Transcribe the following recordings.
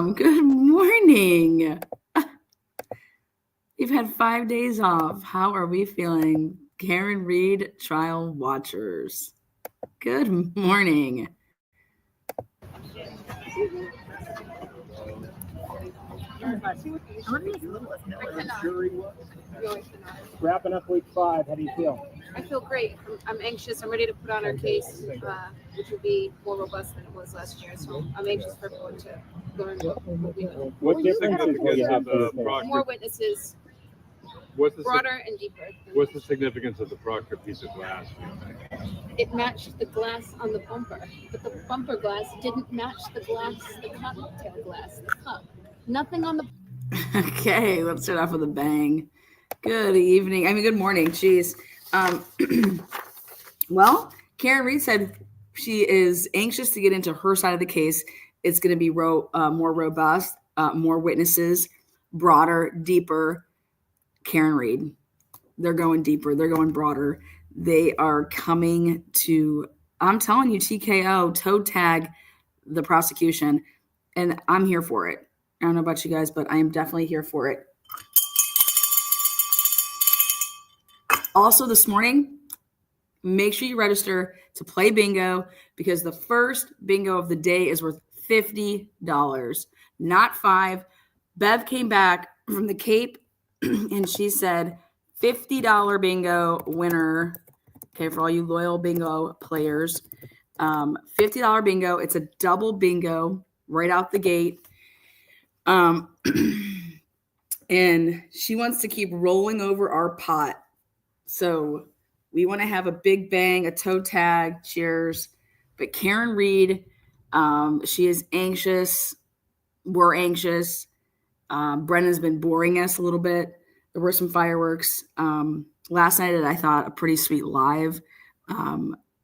Good morning. You've had 5 days off. How are we feeling? Karen Reed trial watchers. Good morning. Wrapping up week 5. How do you feel? I feel great. I'm anxious. I'm ready to put on our case, which will be more robust than it was last year. So I'm anxious for everyone to learn what we know. What differences will you have for this case? More witnesses, broader and deeper. What's the significance of the Proctor piece of glass? It matched the glass on the bumper, but the bumper glass didn't match the glass, the cocktail glass, the cup. Nothing on the. Okay, let's start off with a bang. Good evening. Good morning. Jeez. Well, Karen Reed said she is anxious to get into her side of the case. It's going to be more robust, more witnesses, broader, deeper. Karen Reed. They're going deeper. They're going broader. They are coming to, I'm telling you, TKO, toe tag the prosecution. And I'm here for it. I don't know about you guys, but I am definitely here for it. Also this morning, make sure you register to play bingo because the first bingo of the day is worth $50, not $5. Bev came back from the Cape and she said $50 bingo winner. Okay, for all you loyal bingo players, $50 bingo. It's a double bingo right out the gate. And she wants to keep rolling over our pot. So we want to have a big bang, a toe tag, cheers. But Karen Reed, she is anxious. We're anxious. Brenna's been boring us a little bit. There were some fireworks. Last night, I thought a pretty sweet live.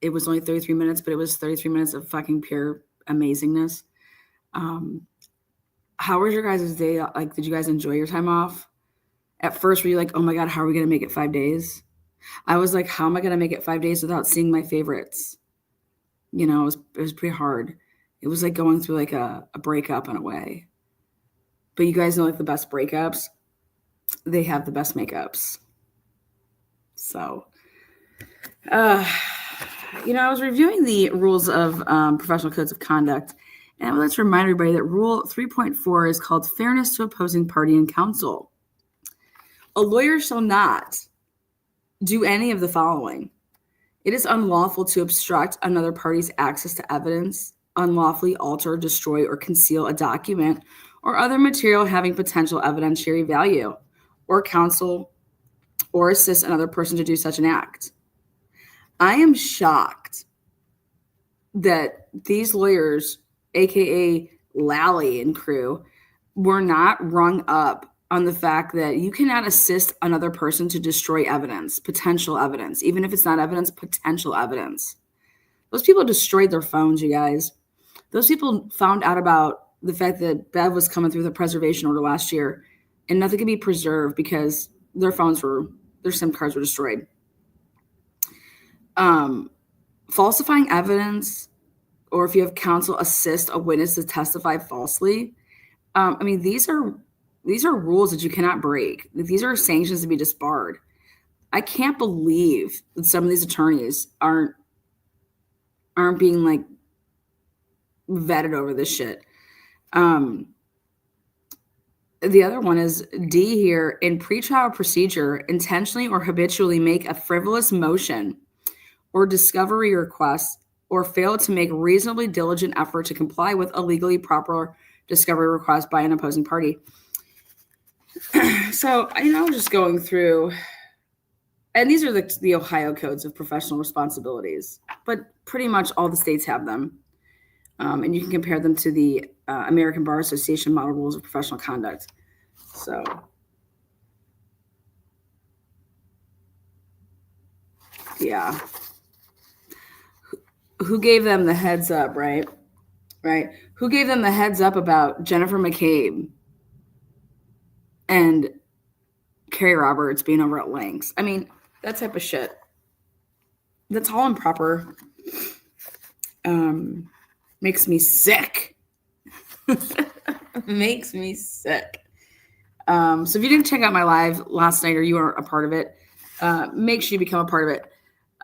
It was only 33 minutes, but it was 33 minutes of fucking pure amazingness. How was your guys' day? Like, did you guys enjoy your time off? At first, were you like, oh my God, how are we going to make it 5 days? I was like, how am I going to make it 5 days without seeing my favorites? You know, it was pretty hard. It was like going through like a breakup in a way. But you guys know, like, the best breakups, they have the best makeups. So, I was reviewing the rules of professional codes of conduct. And I would like to remind everybody that Rule 3.4 is called Fairness to Opposing Party and Counsel. A lawyer shall not do any of the following. It is unlawful to obstruct another party's access to evidence, unlawfully alter, destroy, or conceal a document or other material having potential evidentiary value, or counsel or assist another person to do such an act. I am shocked that these lawyers, aka Lally and crew, were not rung up on the fact that you cannot assist another person to destroy evidence, potential evidence, even if it's not evidence, potential evidence. Those people destroyed their phones, you guys. Those people found out about the fact that Bev was coming through the preservation order last year and nothing could be preserved because their SIM cards were destroyed. Falsifying evidence, or if you have counsel assist a witness to testify falsely, these are rules that you cannot break. These are sanctions to be disbarred. I can't believe that some of these attorneys aren't being like vetted over this shit. The other one is D here. In pretrial procedure, intentionally or habitually make a frivolous motion or discovery request or fail to make reasonably diligent effort to comply with a legally proper discovery request by an opposing party. So, I'm just going through, and these are the Ohio codes of professional responsibilities, but pretty much all the states have them. And you can compare them to the American Bar Association model rules of professional conduct. So, yeah. Who gave them the heads up, right? Right. Who gave them the heads up about Jennifer McCabe and Carrie Roberts being over at Langs? That type of shit. That's all improper. Makes me sick. Makes me sick. So if you didn't check out my live last night or you aren't a part of it, make sure you become a part of it.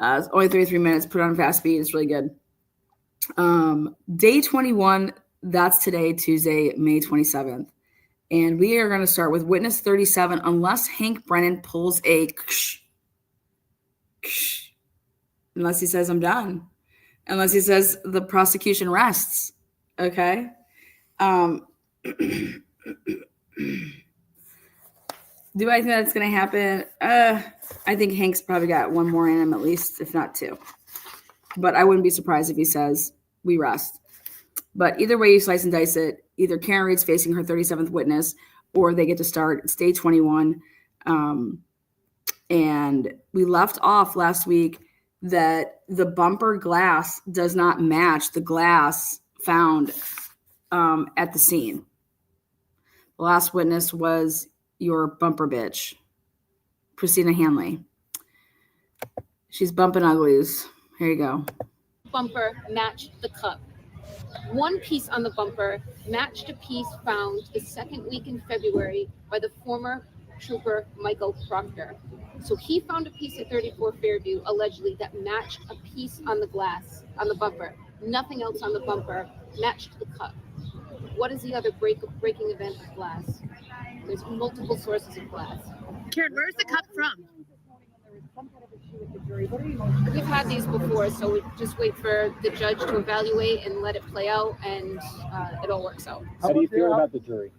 It's only 33 minutes. Put it on fast speed. It's really good. Day 21, that's today, Tuesday, May 27th. And we are going to start with witness 37, unless Hank Brennan pulls a unless he says I'm done. Unless he says the prosecution rests. Okay. Do I think that's going to happen? I think Hank's probably got one more in him at least, if not two. But I wouldn't be surprised if he says we rest. But either way you slice and dice it, either Karen Reed's facing her 37th witness or they get to start. It's day 21. And we left off last week that the bumper glass does not match the glass found at the scene. The last witness was your bumper bitch, Christina Hanley. She's bumping uglies. Here you go. Bumper matched the cup. One piece on the bumper matched a piece found the second week in February by the former trooper Michael Proctor. So he found a piece at 34 Fairview, allegedly, that matched a piece on the glass, on the bumper. Nothing else on the bumper matched the cup. What is the other breaking event of glass? There's multiple sources of glass. Karen, where's the cup from? We've had these before, so we just wait for the judge to evaluate and let it play out, and it all works out. How do you feel about the jury?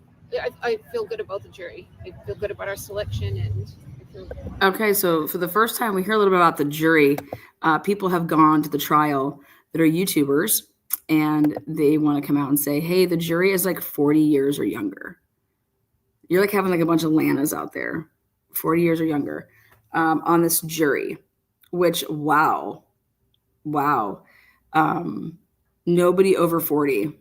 I feel good about the jury. I feel good about our selection, and I feel good. Okay, so for the first time, we hear a little bit about the jury. People have gone to the trial that are YouTubers, and they want to come out and say, hey, the jury is like 40 years or younger. You're like having like a bunch of Lanas out there, 40 years or younger, on this jury, which, wow. Nobody over 40.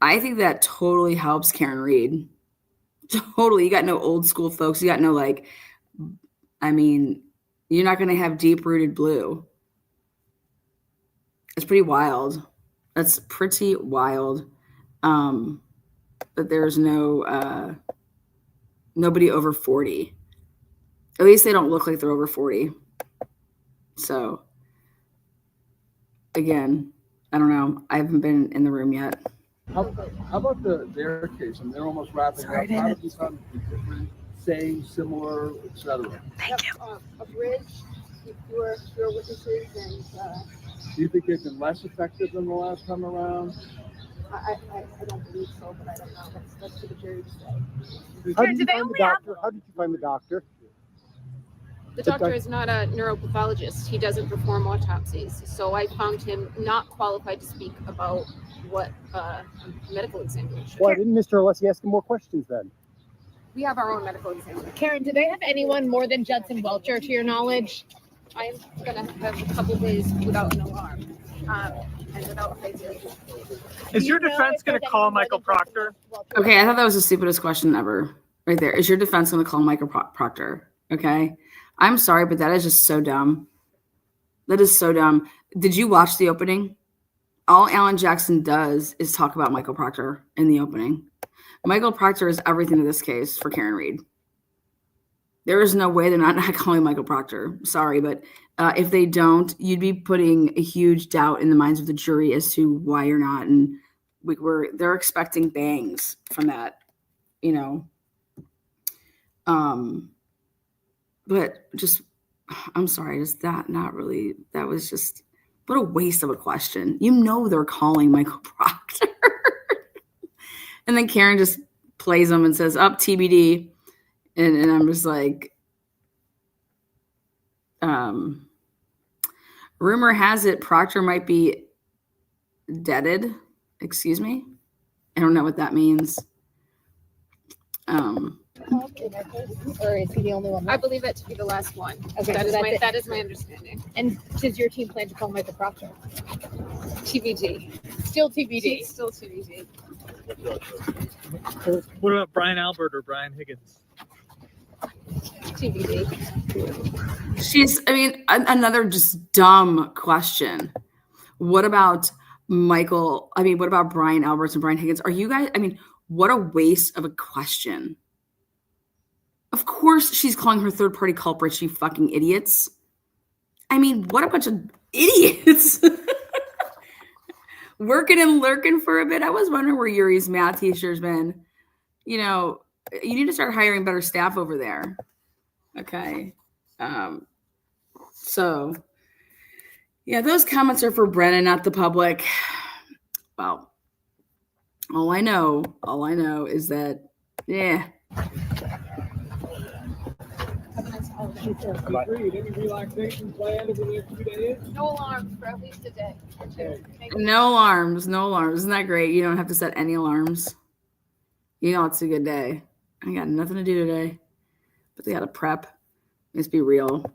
I think that totally helps Karen Reed. Totally. You got no old school folks. You got no you're not going to have deep rooted blue. It's pretty wild. That's pretty wild. But there's no nobody over 40. At least they don't look like they're over 40. So again, I don't know. I haven't been in the room yet. How about their case? And they're almost wrapping up. How did you find different, same, similar, etc.? Thank you. A bridge, fewer witnesses, and Do you think they've been less effective than the last time around? I don't believe so, but I don't know. That's for the jury to say. How did you find the doctor? How did you find the doctor? The doctor is not a neuropathologist. He doesn't perform autopsies. So I found him not qualified to speak about what a medical examiner should. Why didn't Mr. Alessi ask him more questions then? We have our own medical examiner. Karen, do they have anyone more than Judson Welcher, to your knowledge? I'm going to have a couple days without an alarm and without facing. Is your defense going to call Michael Proctor? Okay, I thought that was the stupidest question ever. Right there. Is your defense going to call Michael Proctor? Okay. I'm sorry, but that is just so dumb. That is so dumb. Did you watch the opening? All Alan Jackson does is talk about Michael Proctor in the opening. Michael Proctor is everything to this case for Karen Reed. There is no way they're not calling Michael Proctor. Sorry, but if they don't, you'd be putting a huge doubt in the minds of the jury as to why you're not. And they're expecting bangs from that, But just, I'm sorry, is that not really, that was just, what a waste of a question. They're calling Michael Proctor. And then Karen just plays them and says, up TBD. And I'm just like, rumor has it Proctor might be deaded. Excuse me? I don't know what that means. Or is he the only one? I believe that to be the last one. Okay, That is my understanding. And does your team plan to call Michael Proctor? TBD. Still TBD. Still TBD. What about Brian Albert or Brian Higgins? TBD. Another just dumb question. What about Michael, I mean, what about Brian Alberts and Brian Higgins? Are you guys, I mean, what a waste of a question. Of course she's calling her third party culprits, you fucking idiots. I mean, what a bunch of idiots. Working and lurking for a bit. I was wondering where Yuri's math teacher's been. You know, you need to start hiring better staff over there. Okay. So yeah, those comments are for Brennan, not the public. Well, all I know is that, yeah. Agreed. Any relaxation planned over the next 2 days? No alarms for at least a day. No alarms. Isn't that great? You don't have to set any alarms. You know, it's a good day. I got nothing to do today, but they got to prep. Let's be real.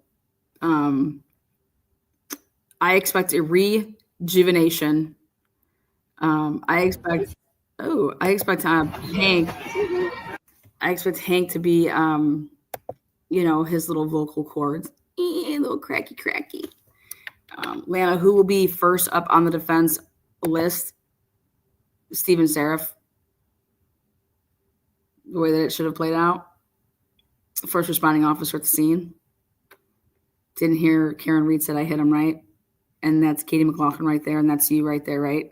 I expect a rejuvenation. I expect Hank. I expect Hank to be, you know, his little vocal cords, little cracky. Lana, who will be first up on the defense list? Steven Seraph. The way that it should have played out. First responding officer at the scene. Didn't hear Karen Reed said I hit him right. And that's Katie McLaughlin right there. And that's you right there, right?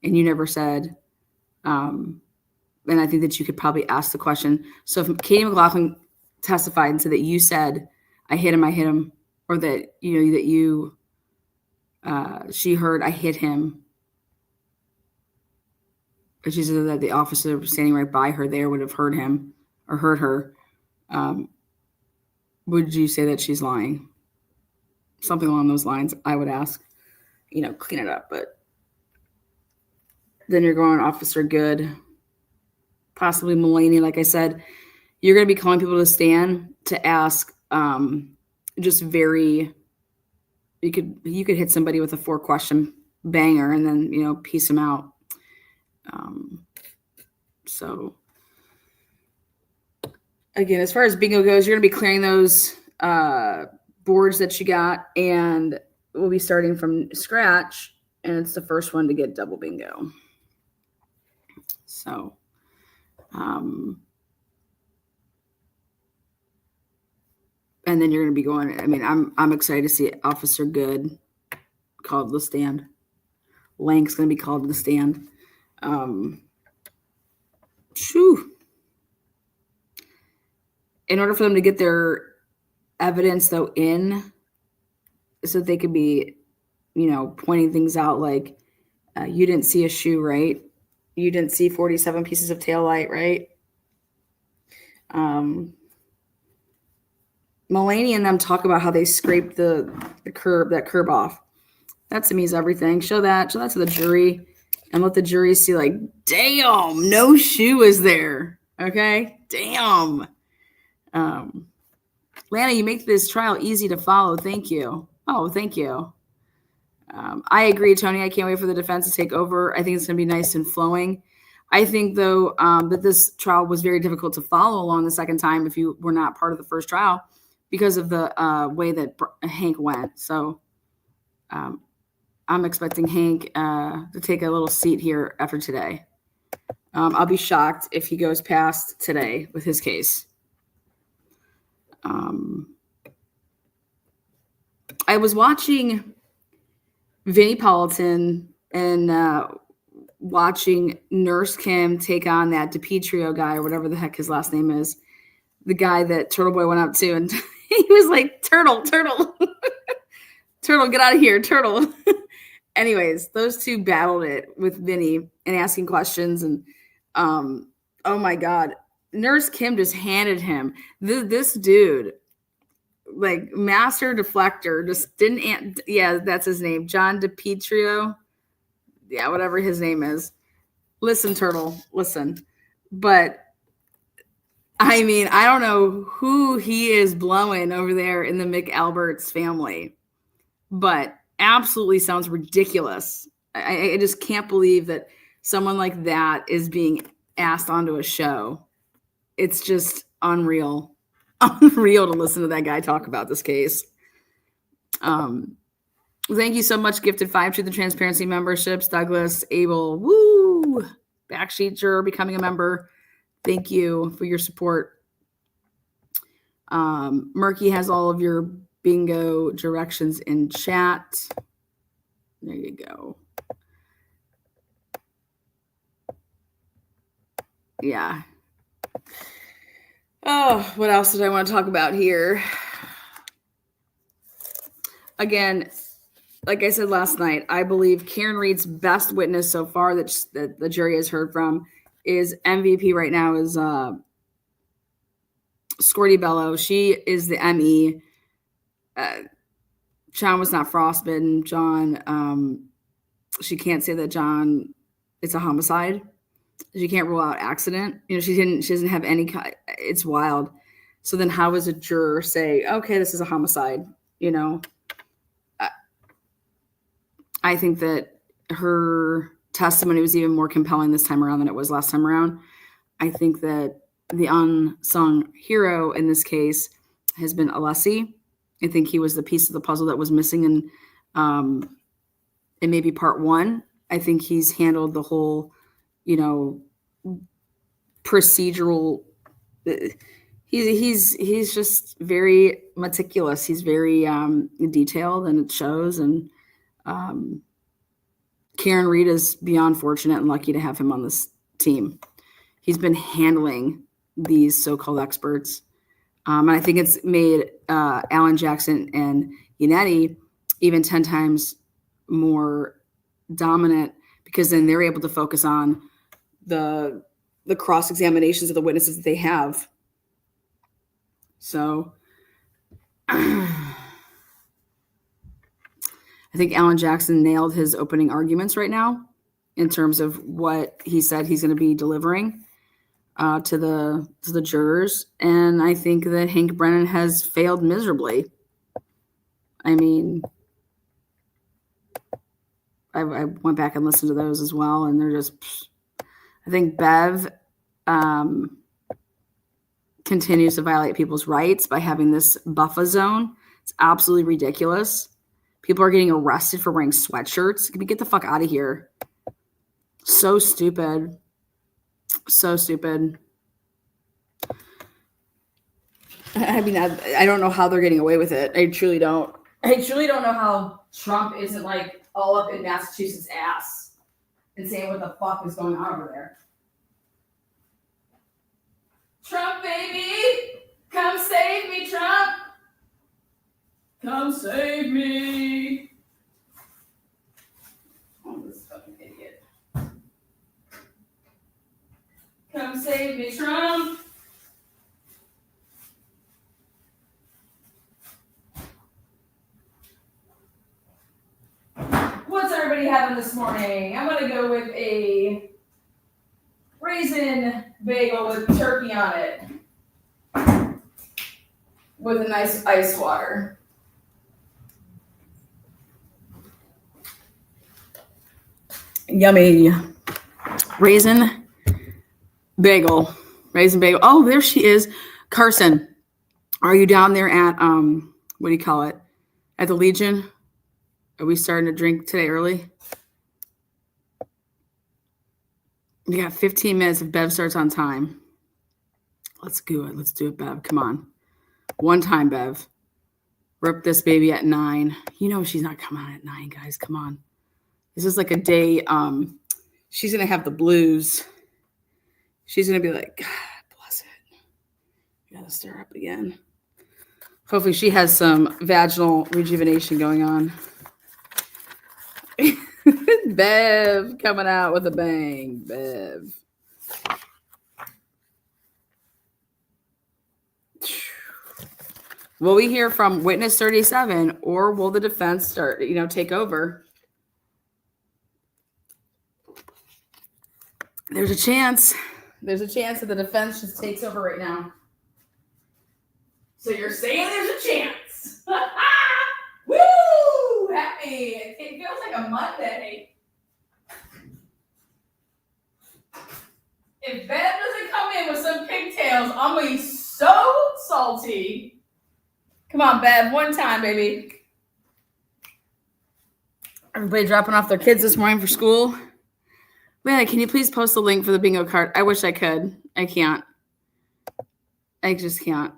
And you never said, and I think that you could probably ask the question. So if Katie McLaughlin testified and said that you said, I hit him, or that, she heard I hit him, but she said that the officer standing right by her there would have heard him or heard her, would you say that she's lying? Something along those lines, I would ask, clean it up. But then you're going Officer Good, possibly Mulaney. Like I said, you're going to be calling people to stand to ask just very, you could hit somebody with a 4-question banger and then, piece them out. So again, as far as bingo goes, you're going to be clearing those boards that you got, and we'll be starting from scratch, and it's the first one to get double bingo. So, and then you're going to be going, I mean, I'm excited to see Officer Good called to the stand. Lank's going to be called to the stand. In order for them to get their evidence though in, so that they could be, pointing things out like, you didn't see a shoe, right? You didn't see 47 pieces of tail light, right? Mulaney and them talk about how they scraped that curb off. That to me is everything. Show that to the jury and let the jury see, like, damn, no shoe is there. Okay? Damn. Lana, you make this trial easy to follow. Thank you. Oh, thank you. I agree, Tony. I can't wait for the defense to take over. I think it's going to be nice and flowing. I think, though, that this trial was very difficult to follow along the second time if you were not part of the first trial because of the way that Hank went. So I'm expecting Hank to take a little seat here after today. I'll be shocked if he goes past today with his case. I was watching Vinnie Politan and watching Nurse Kim take on that DiPietro guy or whatever the heck his last name is, the guy that Turtle Boy went up to, and he was like, Turtle, Turtle, get out of here, Turtle. Anyways, those two battled it with Vinny and asking questions, and oh my God, Nurse Kim just handed him this dude, like master deflector, just didn't. Yeah, that's his name, John DiPietro. Yeah, whatever his name is. Listen, Turtle, listen. But I mean, I don't know who he is blowing over there in the McAlberts family, but absolutely sounds ridiculous. I just can't believe that someone like that is being asked onto a show. It's just unreal to listen to that guy talk about this case. Thank you so much, Gifted 5 to the transparency memberships. Douglas, Abel, woo! Backsheet juror becoming a member. Thank you for your support. Murky has all of your bingo directions in chat. There you go. Yeah. Oh, what else did I want to talk about here? Again, like I said last night, I believe Karen Reed's best witness so far that the jury has heard from is MVP right now is Scorty Bello. She is the ME. John was not frostbitten. John, she can't say that John, it's a homicide. She can't rule out accident. You know, she doesn't have any, it's wild. So then how does a juror say, okay, this is a homicide? You know, I think that her testimony was even more compelling this time around than it was last time around. I think that the unsung hero in this case has been Alessi. I think he was the piece of the puzzle that was missing in maybe part one. I think he's handled the whole, you know, procedural. He's just very meticulous. He's very detailed, and it shows. And Karen Reed is beyond fortunate and lucky to have him on this team. He's been handling these so-called experts. And I think it's made Alan Jackson and Yannetti even 10 times more dominant, because then they're able to focus on the cross-examinations of the witnesses that they have. So I think Alan Jackson nailed his opening arguments right now in terms of what he said he's going to be delivering to the jurors. And I think that Hank Brennan has failed miserably. I mean, I went back and listened to those as well, and they're just, I think Bev continues to violate people's rights by having this buffer zone. It's absolutely ridiculous. People are getting arrested for wearing sweatshirts. Can we get the fuck out of here? So stupid. So stupid. I mean, I don't know how they're getting away with it. I truly don't. I truly don't know how Trump isn't like all up in Massachusetts' ass and saying what the fuck is going on over there. Trump, baby! Come save me, Trump! Come save me! Oh, this fucking idiot. Come save me, Trump! What's everybody having this morning? I'm gonna go with a raisin bagel with turkey on it, with a nice ice water. Yummy. Raisin bagel. Oh, there she is. Carson, are you down there at what do you call it? At the Legion? Are we starting to drink today early? We got 15 minutes if Bev starts on time. Let's do it. Let's do it, Bev. Come on. One time, Bev. Rip this baby at 9. You know she's not coming on at 9, guys. Come on. This is like a day. She's going to have the blues. She's going to be like, God bless it. We got to stir up again. Hopefully she has some vaginal rejuvenation going on. Bev coming out with a bang. Bev. Will we hear from witness 37, or will the defense take over? There's a chance. There's a chance that the defense just takes over right now. So you're saying there's a chance. Woo! Happy. It feels like a Monday. If Bev doesn't come in with some pigtails, I'm going to be so salty. Come on, Bev. One time, baby. Everybody dropping off their kids this morning for school. Man, can you please post the link for the bingo card? I wish I could. I can't. I just can't.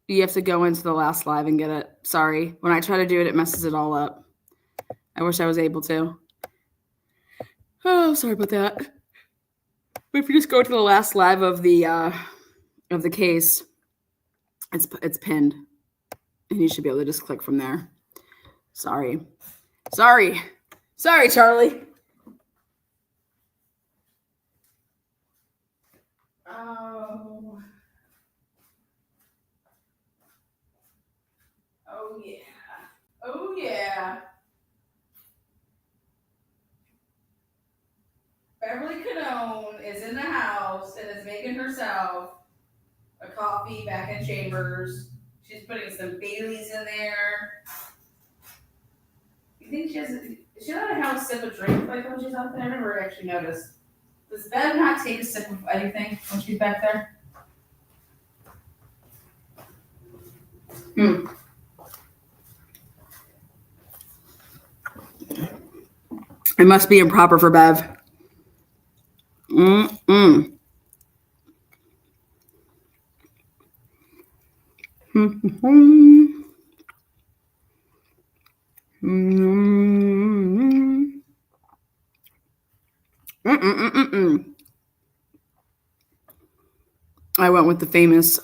You have to go into the last live and get it. Sorry. When I try to do it, it messes it all up. I wish I was able to. Oh, sorry about that. But if you just go to the last live of the case, it's pinned. And you should be able to just click from there. Sorry, Charlie. Oh yeah. Beverly Canone is in the house and is making herself a coffee back in Chambers. She's putting some Baileys in there. You think is she not have a sip of drink like when she's out there? I never actually noticed. Does Bev not take a sip of anything when she's back there? It must be improper for Bev. I went with the famous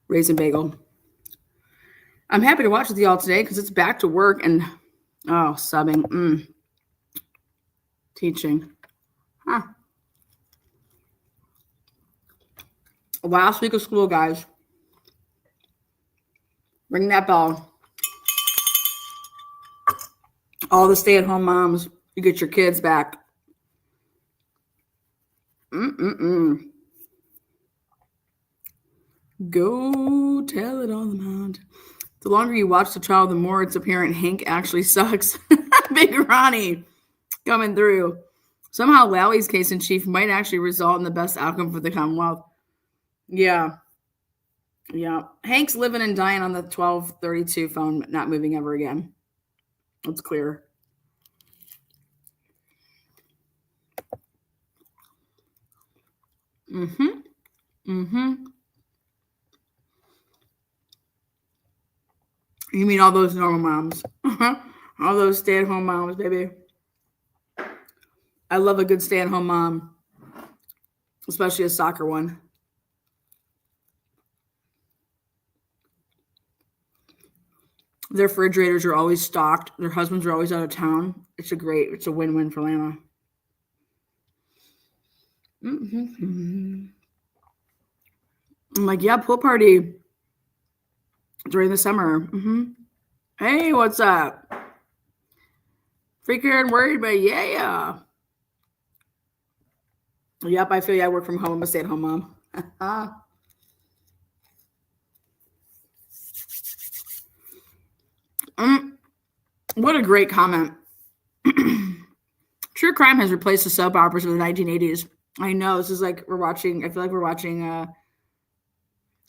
raisin bagel. I'm happy to watch with y'all today because it's back to work and subbing, teaching. Last week of school, guys. Ring that bell. All the stay-at-home moms, you get your kids back. Go tell it on the mound. The longer you watch the trial, the more it's apparent Hank actually sucks. Big Ronnie coming through. Somehow Lowry's case in chief might actually result in the best outcome for the Commonwealth. Yeah. Hank's living and dying on the 1232 phone, not moving ever again. It's clear. You mean all those normal moms? All those stay-at-home moms, baby. I love a good stay-at-home mom, especially a soccer one. Their refrigerators are always stocked. Their husbands are always out of town. It's a win-win for Lana. I'm like, yeah, pool party during the summer. Hey, what's up? Freaking worried, but yeah. Yep, I feel I work from home. I'm a stay-at-home mom. What a great comment. True crime has replaced the soap operas of the 1980s. I know. This is like I feel like we're watching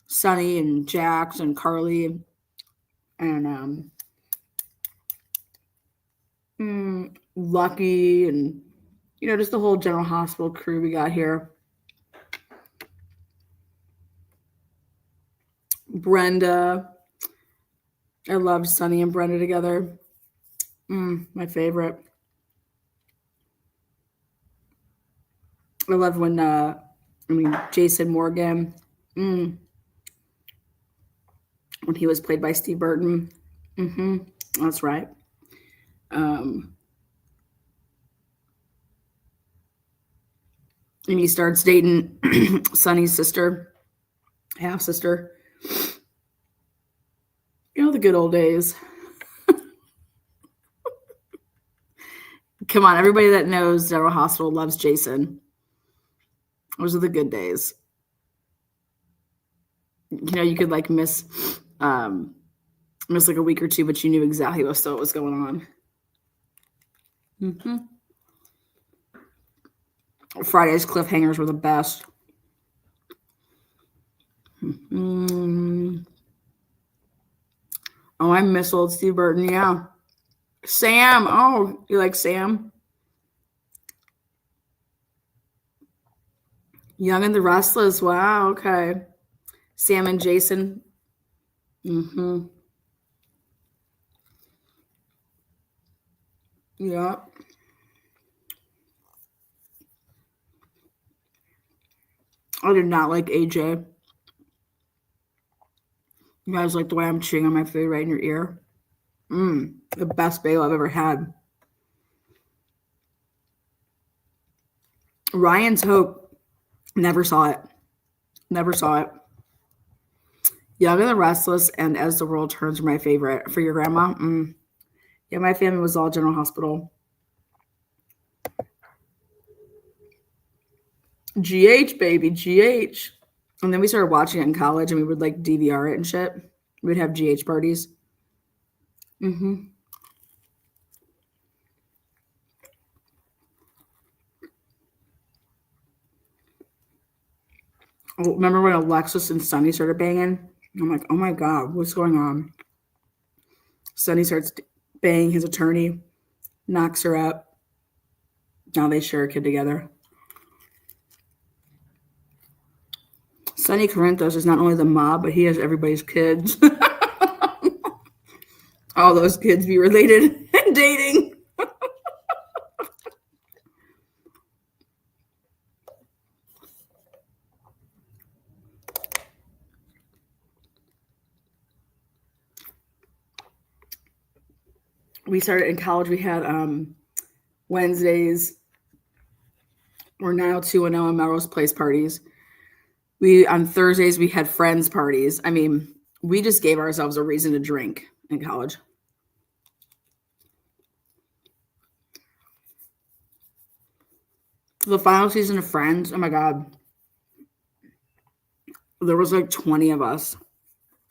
Sonny and Jax and Carly and Lucky and just the whole General Hospital crew we got here. Brenda. I loved Sonny and Brenda together. My favorite. I loved when Jason Morgan, when he was played by Steve Burton. That's right. And he starts dating Sonny's sister, half sister. The good old days. Come on, everybody that knows General Hospital loves Jason. Those are the good days. You could like miss like a week or two, but you knew exactly what was going on. Friday's cliffhangers were the best. Oh, I miss old Steve Burton. Yeah. Sam. Oh, you like Sam? Young and the Restless. Wow. Okay. Sam and Jason. Mm-hmm. Yeah. I did not like AJ. You guys like the way I'm chewing on my food right in your ear? The best bagel I've ever had. Ryan's Hope. Never saw it. Never saw it. Young and the Restless and As the World Turns are my favorite. For your grandma? Yeah, my family was all General Hospital. GH, baby, GH. And then we started watching it in college, and we would like DVR it and shit. We'd have GH parties. Oh, remember when Alexis and Sunny started banging? I'm like, oh my God, what's going on? Sunny starts banging his attorney, knocks her up. Now they share a kid together. Sonny Corinthos is not only the mob, but he has everybody's kids. All those kids be related and dating. We started in college. We had Wednesdays or 90210 and Melrose Place parties. On Thursdays, we had friends parties. I mean, we just gave ourselves a reason to drink in college. The final season of Friends, oh my God. There was like 20 of us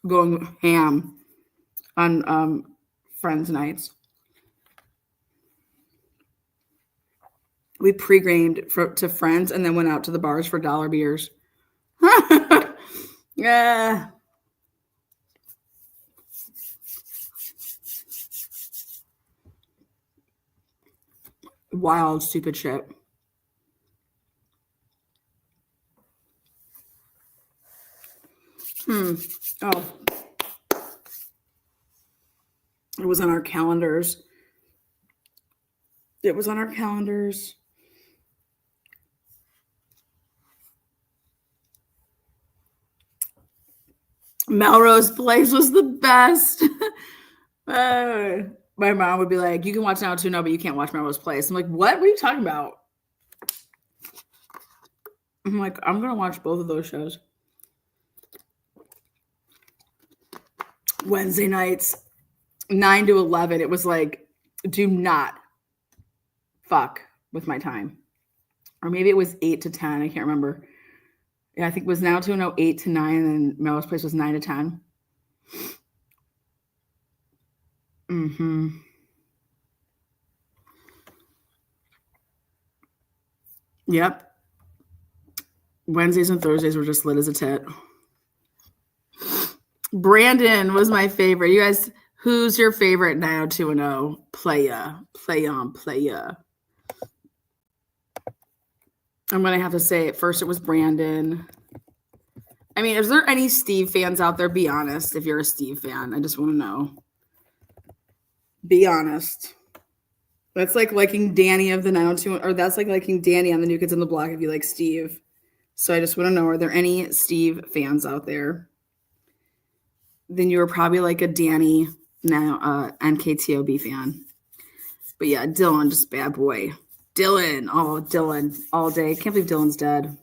going ham on Friends nights. We pre-gamed to Friends and then went out to the bars for dollar beers. Yeah. Wild, stupid shit. Oh. It was on our calendars. Melrose Place was the best. My mom would be like, you can watch Now Too No, but you can't watch Melrose Place. I'm like, what are you talking about? I'm like, I'm going to watch both of those shows. Wednesday nights, 9 to 11. It was like, do not fuck with my time. Or maybe it was 8 to 10. I can't remember. Yeah, I think it was Now Too No 8 to 9, and Melrose Place was 9 to 10. Yep. Wednesdays and Thursdays were just lit as a tit. Brandon was my favorite. You guys, who's your favorite 90210? Playa. I'm going to have to say it. First, it was Brandon. I mean, is there any Steve fans out there? Be honest. If you're a Steve fan, I just want to know. Be honest. That's like liking Danny of the 90210, or that's like liking Danny on the New Kids on the Block if you like Steve. So I just want to know, are there any Steve fans out there? Then you were probably like a Danny now NKTOB fan. But yeah, Dylan, just bad boy. Dylan all day. Can't believe Dylan's dead.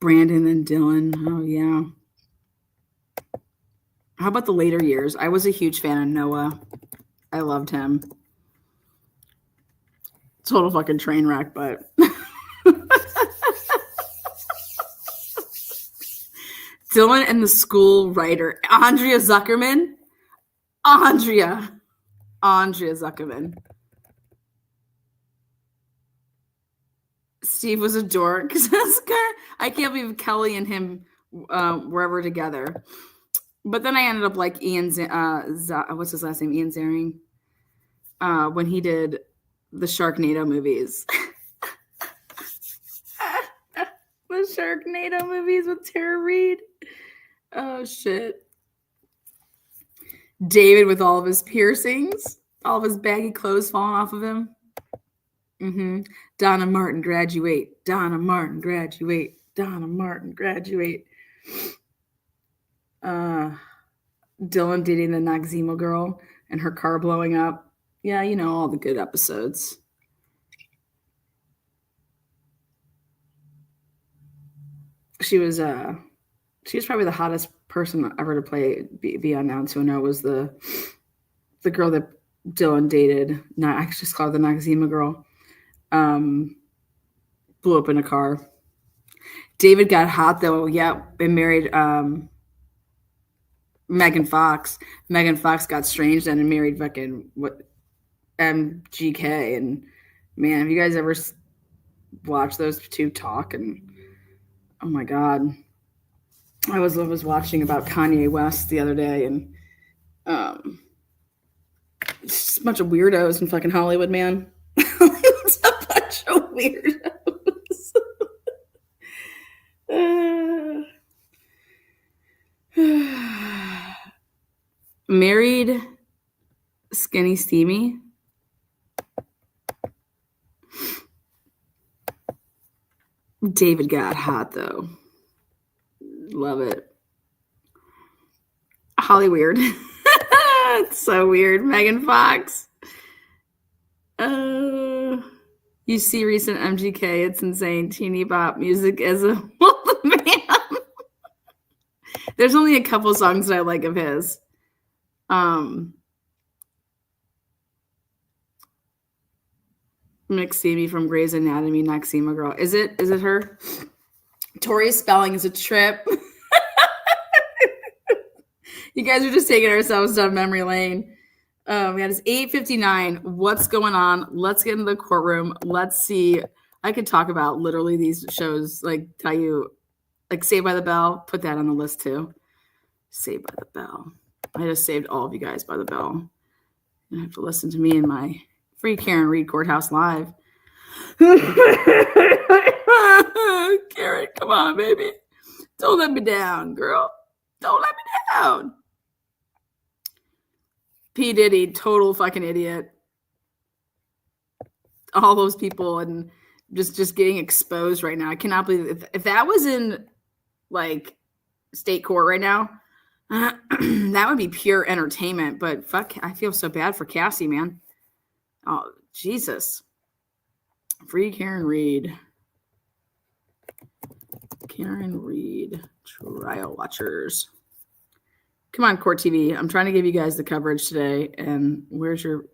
Brandon and Dylan. Oh yeah. How about the later years? I was a huge fan of Noah. I loved him. Total fucking train wreck, but Dylan and the school writer, Andrea Zuckerman. Andrea Zuckerman. Steve was a dork. I can't believe Kelly and him were ever together. But then I ended up like Ian, what's his last name? Ian Ziering. When he did the Sharknado movies. The Sharknado movies with Tara Reid. Oh, shit. David with all of his piercings, all of his baggy clothes falling off of him. Donna Martin, graduate. Donna Martin, graduate. Donna Martin, graduate. Dylan dating the Noxzema girl and her car blowing up. Yeah, you know, all the good episodes. She was probably the hottest person ever to play be on 90210 was the girl that Dylan dated. Not I just call her the Noxzema girl. Blew up in a car. David got hot though. Yeah, and married Megan Fox. Megan Fox got strange then and married fucking MGK. And man, have you guys ever watched those two talk? And oh my god, I was watching about Kanye West the other day, and it's just a bunch of weirdos in fucking Hollywood, man. It's a bunch of weirdos. Married Skinny Steamy. David got hot though. Love it. Holly weird. It's so weird. Megan Fox. You see recent MGK, it's insane. Teeny bop music as a man. There's only a couple songs that I like of his. McSteamy from Grey's Anatomy, Noxzema girl. Is it her? Tori Spelling is a trip. You guys are just taking ourselves down memory lane. It's 8:59. What's going on? Let's get into the courtroom. Let's see. I could talk about literally these shows, like tell you, like Saved by the Bell. Put that on the list too. Saved by the Bell. I just saved all of you guys by the bell. You have to listen to me in my free Karen Reed Courthouse Live. Karen, come on, baby. Don't let me down, girl. Don't let me down. P. Diddy, total fucking idiot. All those people and just getting exposed right now. I cannot believe if that was in like state court right now, that would be pure entertainment. But fuck, I feel so bad for Cassie, man. Oh, Jesus. Free Karen Reed. Karen Reed. Trial watchers. Come on, Court TV. I'm trying to give you guys the coverage today. And where's your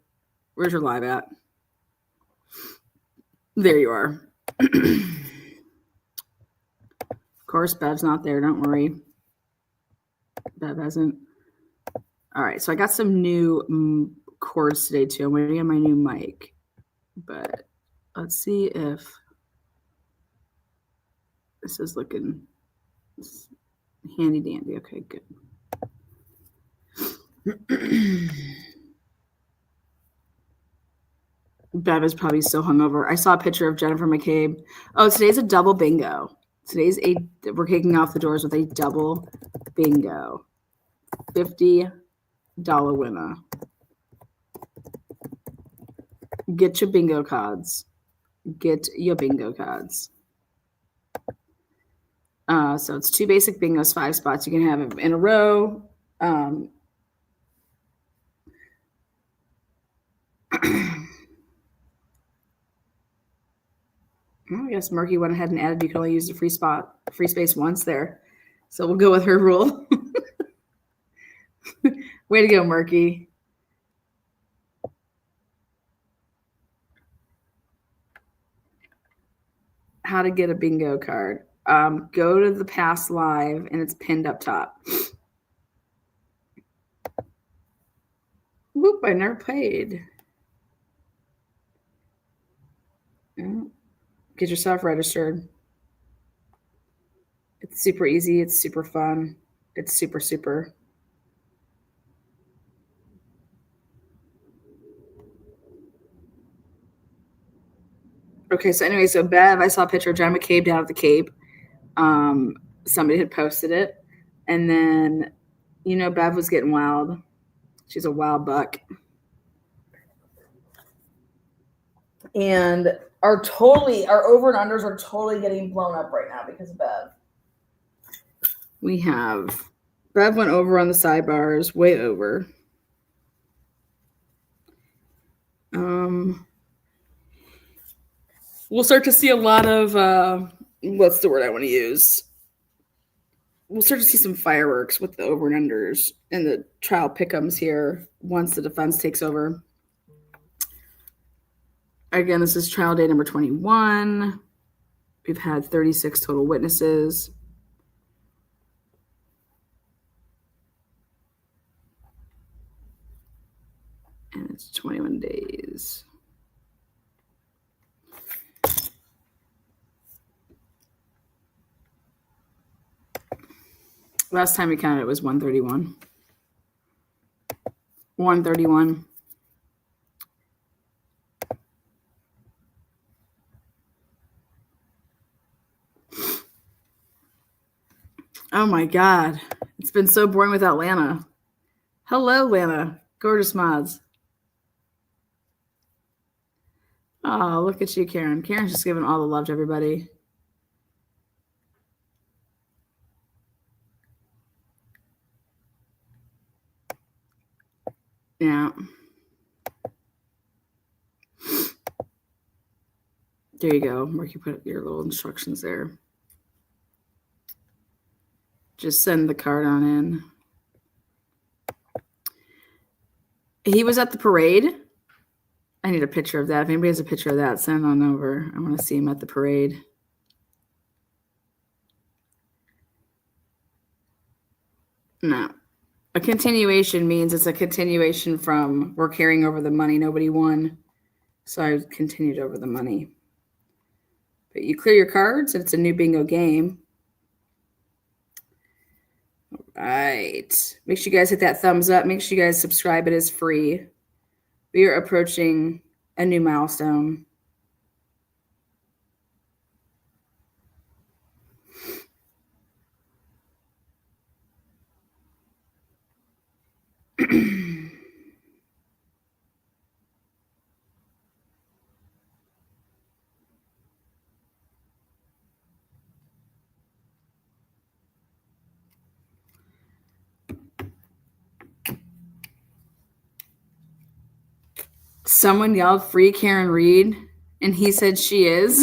live at? There you are. Of course, Bev's not there. Don't worry. Bev hasn't. All right. So I got some new cords today, too. I'm waiting on my new mic. But let's see if this is looking handy dandy. Okay, good. Bev is probably so hungover. I saw a picture of Jennifer McCabe. Oh, today's a double bingo. We're kicking off the doors with a double bingo. $50 winner. Get your bingo cards. Get your bingo cards. So it's 2 basic bingos, 5 spots. You can have them in a row. I guess Murky went ahead and added you can only use the free space once there. So we'll go with her rule. Way to go, Murky. How to get a bingo card. Go to the past live and it's pinned up top. Whoop, I never played. Get yourself registered. It's super easy. It's super fun. It's super, super. Okay, so anyway, so Bev, I saw a picture of John McCabe down at the Cape. Somebody had posted it. And then, Bev was getting wild. She's a wild buck. And our over and unders are totally getting blown up right now because of Bev. We have Bev went over on the sidebars, way over. We'll start to see a lot of what's the word I want to use? We'll start to see some fireworks with the over and unders and the trial pick'ems here once the defense takes over. Again, this is trial day number 21. We've had 36 total witnesses. And it's 21 days. Last time we counted it was 131. 131. Oh my God. It's been so boring without Lana. Hello, Lana. Gorgeous mods. Oh, look at you, Karen. Karen's just giving all the love to everybody. Yeah. There you go. Where you put your little instructions there. Just send the card on in. He was at the parade. I need a picture of that. If anybody has a picture of that, send on over. I want to see him at the parade. No. A continuation means it's a continuation from we're carrying over the money. Nobody won. So I continued over the money. But you clear your cards and it's a new bingo game. All right. Make sure you guys hit that thumbs up. Make sure you guys subscribe. It is free. We are approaching a new milestone. Someone yelled free Karen Reed, and he said she is.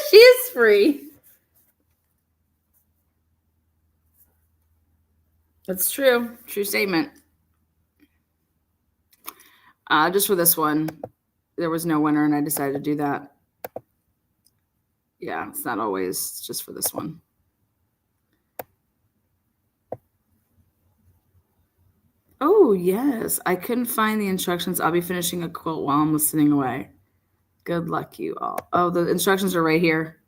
She is free. That's true. True statement. Just for this one, there was no winner, and I decided to do that. Yeah, it's not always. It's just for this one. Oh, yes. I couldn't find the instructions. I'll be finishing a quilt while I'm listening away. Good luck, you all. Oh, the instructions are right here.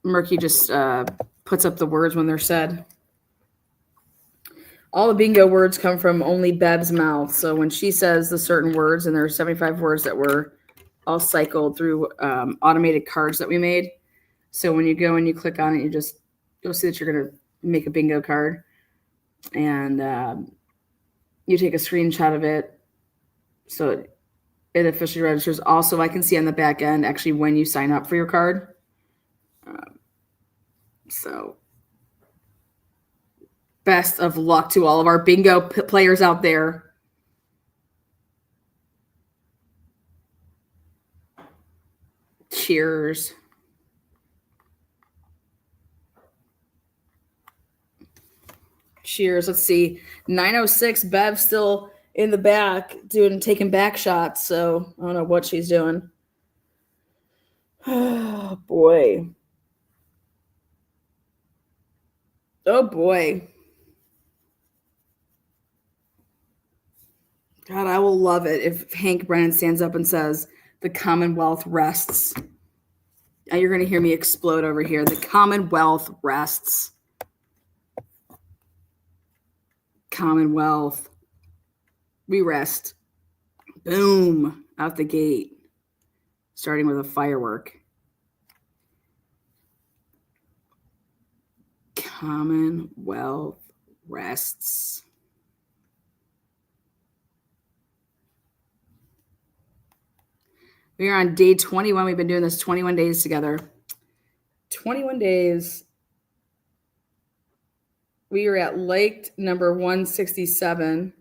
Murky just puts up the words when they're said. All the bingo words come from only Bev's mouth. So when she says the certain words, and there are 75 words that were all cycled through automated cards that we made. So when you go and you click on it, you'll see that you're going to make a bingo card. And you take a screenshot of it. So it officially registers. Also, I can see on the back end actually when you sign up for your card. So best of luck to all of our bingo players out there. Cheers. Cheers. Let's see. 906. Bev still in the back taking back shots. So I don't know what she's doing. Oh boy. Oh boy. God, I will love it if Hank Brennan stands up and says, the Commonwealth rests. Now you're going to hear me explode over here. The Commonwealth rests. Commonwealth. We rest. Boom. Out the gate. starting with a firework. Commonwealth rests. We are on day 21. We've been doing this 21 days together. 21 days. We are at lake number 167.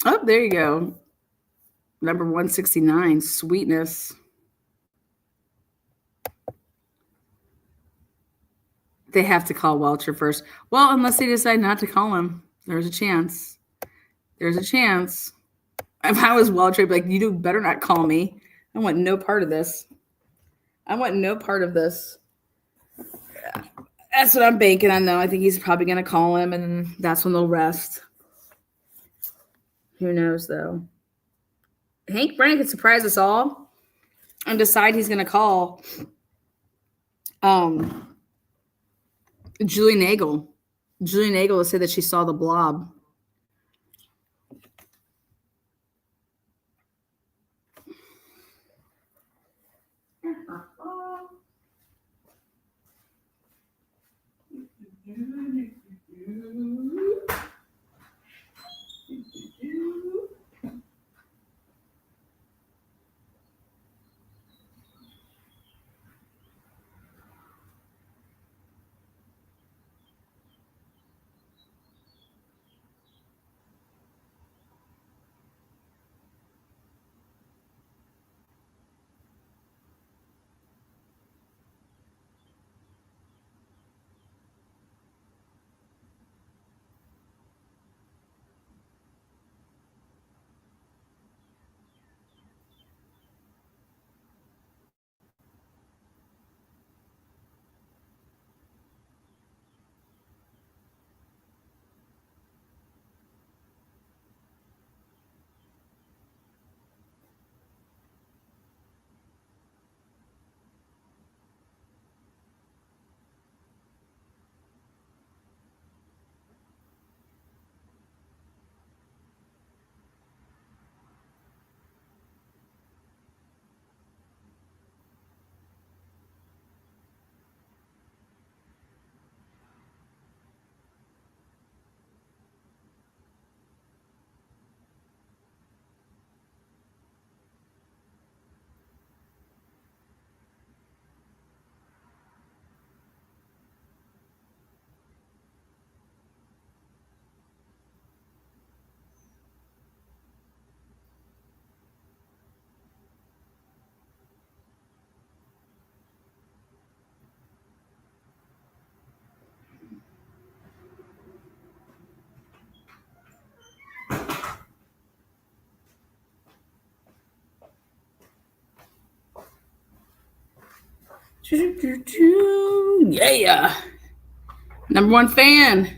Oh, there you go. Number 169, sweetness. They have to call Welcher first. Well, unless they decide not to call him. There's a chance. There's a chance. If I was Welcher, I'd be like, you do better not call me. I want no part of this. I want no part of this. That's what I'm banking on, though. I think he's probably going to call him, and that's when they'll rest. Who knows, though? Hank Brennan could surprise us all and decide he's going to call Julie Nagel. Julie Nagel will say that she saw the blob. Yeah. Number one fan.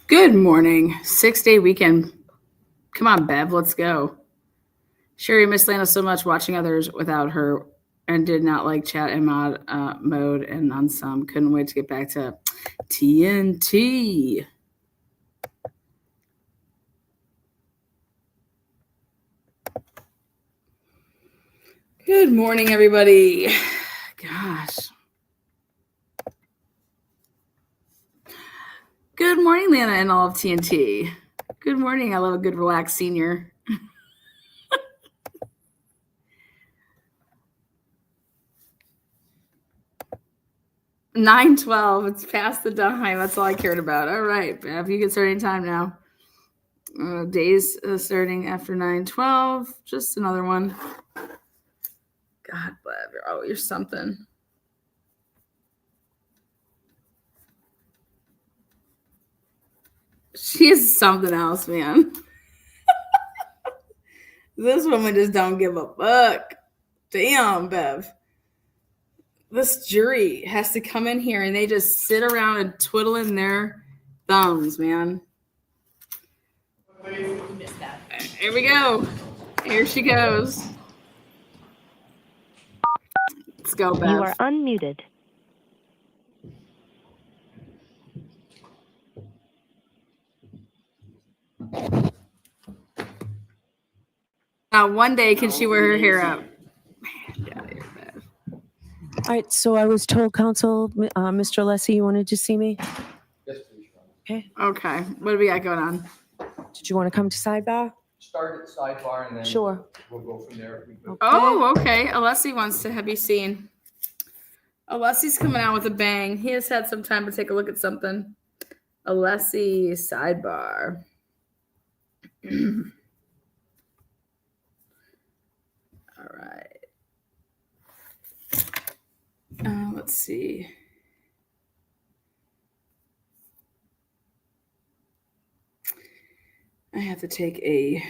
Good morning. 6-day weekend. Come on, Bev, let's go. Sherry missed Lana so much watching others without her and did not like chat and mod mode, and on some couldn't wait to get back to TNT. Good morning, everybody. Gosh. Good morning, Lana and all of TNT. Good morning. I love a good relaxed senior. $9:12. It's past the time. That's all I cared about. All right, Bev, you can start any time now. Days starting after 9:12. Just another one. God, Bev, you're something. She is something else, man. This woman just don't give a fuck. Damn, Bev. This jury has to come in here and they just sit around and twiddling their thumbs, man. Here we go. Here she goes. Let's go, Bev. You are unmuted. Now, one day, can she wear her hair up? Man, get out of here, Bev. All right, so I was told, Counsel, Mr. Lessie, you wanted to see me? Yes, please. Okay. Okay. What do we got going on? Did you want to come to Sidebar? Start at Sidebar and then Sure. we'll go from there. Oh, okay. Alessi wants to be seen. Alessi's coming out with a bang. He has had some time to take a look at something. Alessi Sidebar. All right. Let's see. I have to take a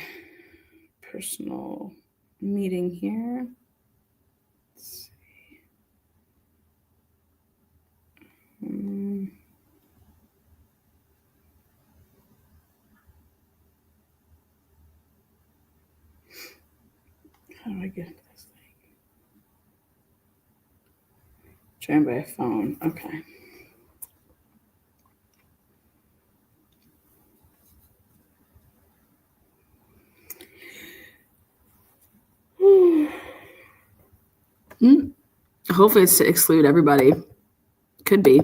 personal meeting here. Let's see. How do I get into this thing? Join by phone. Okay. Hopefully it's to exclude everybody. Could be.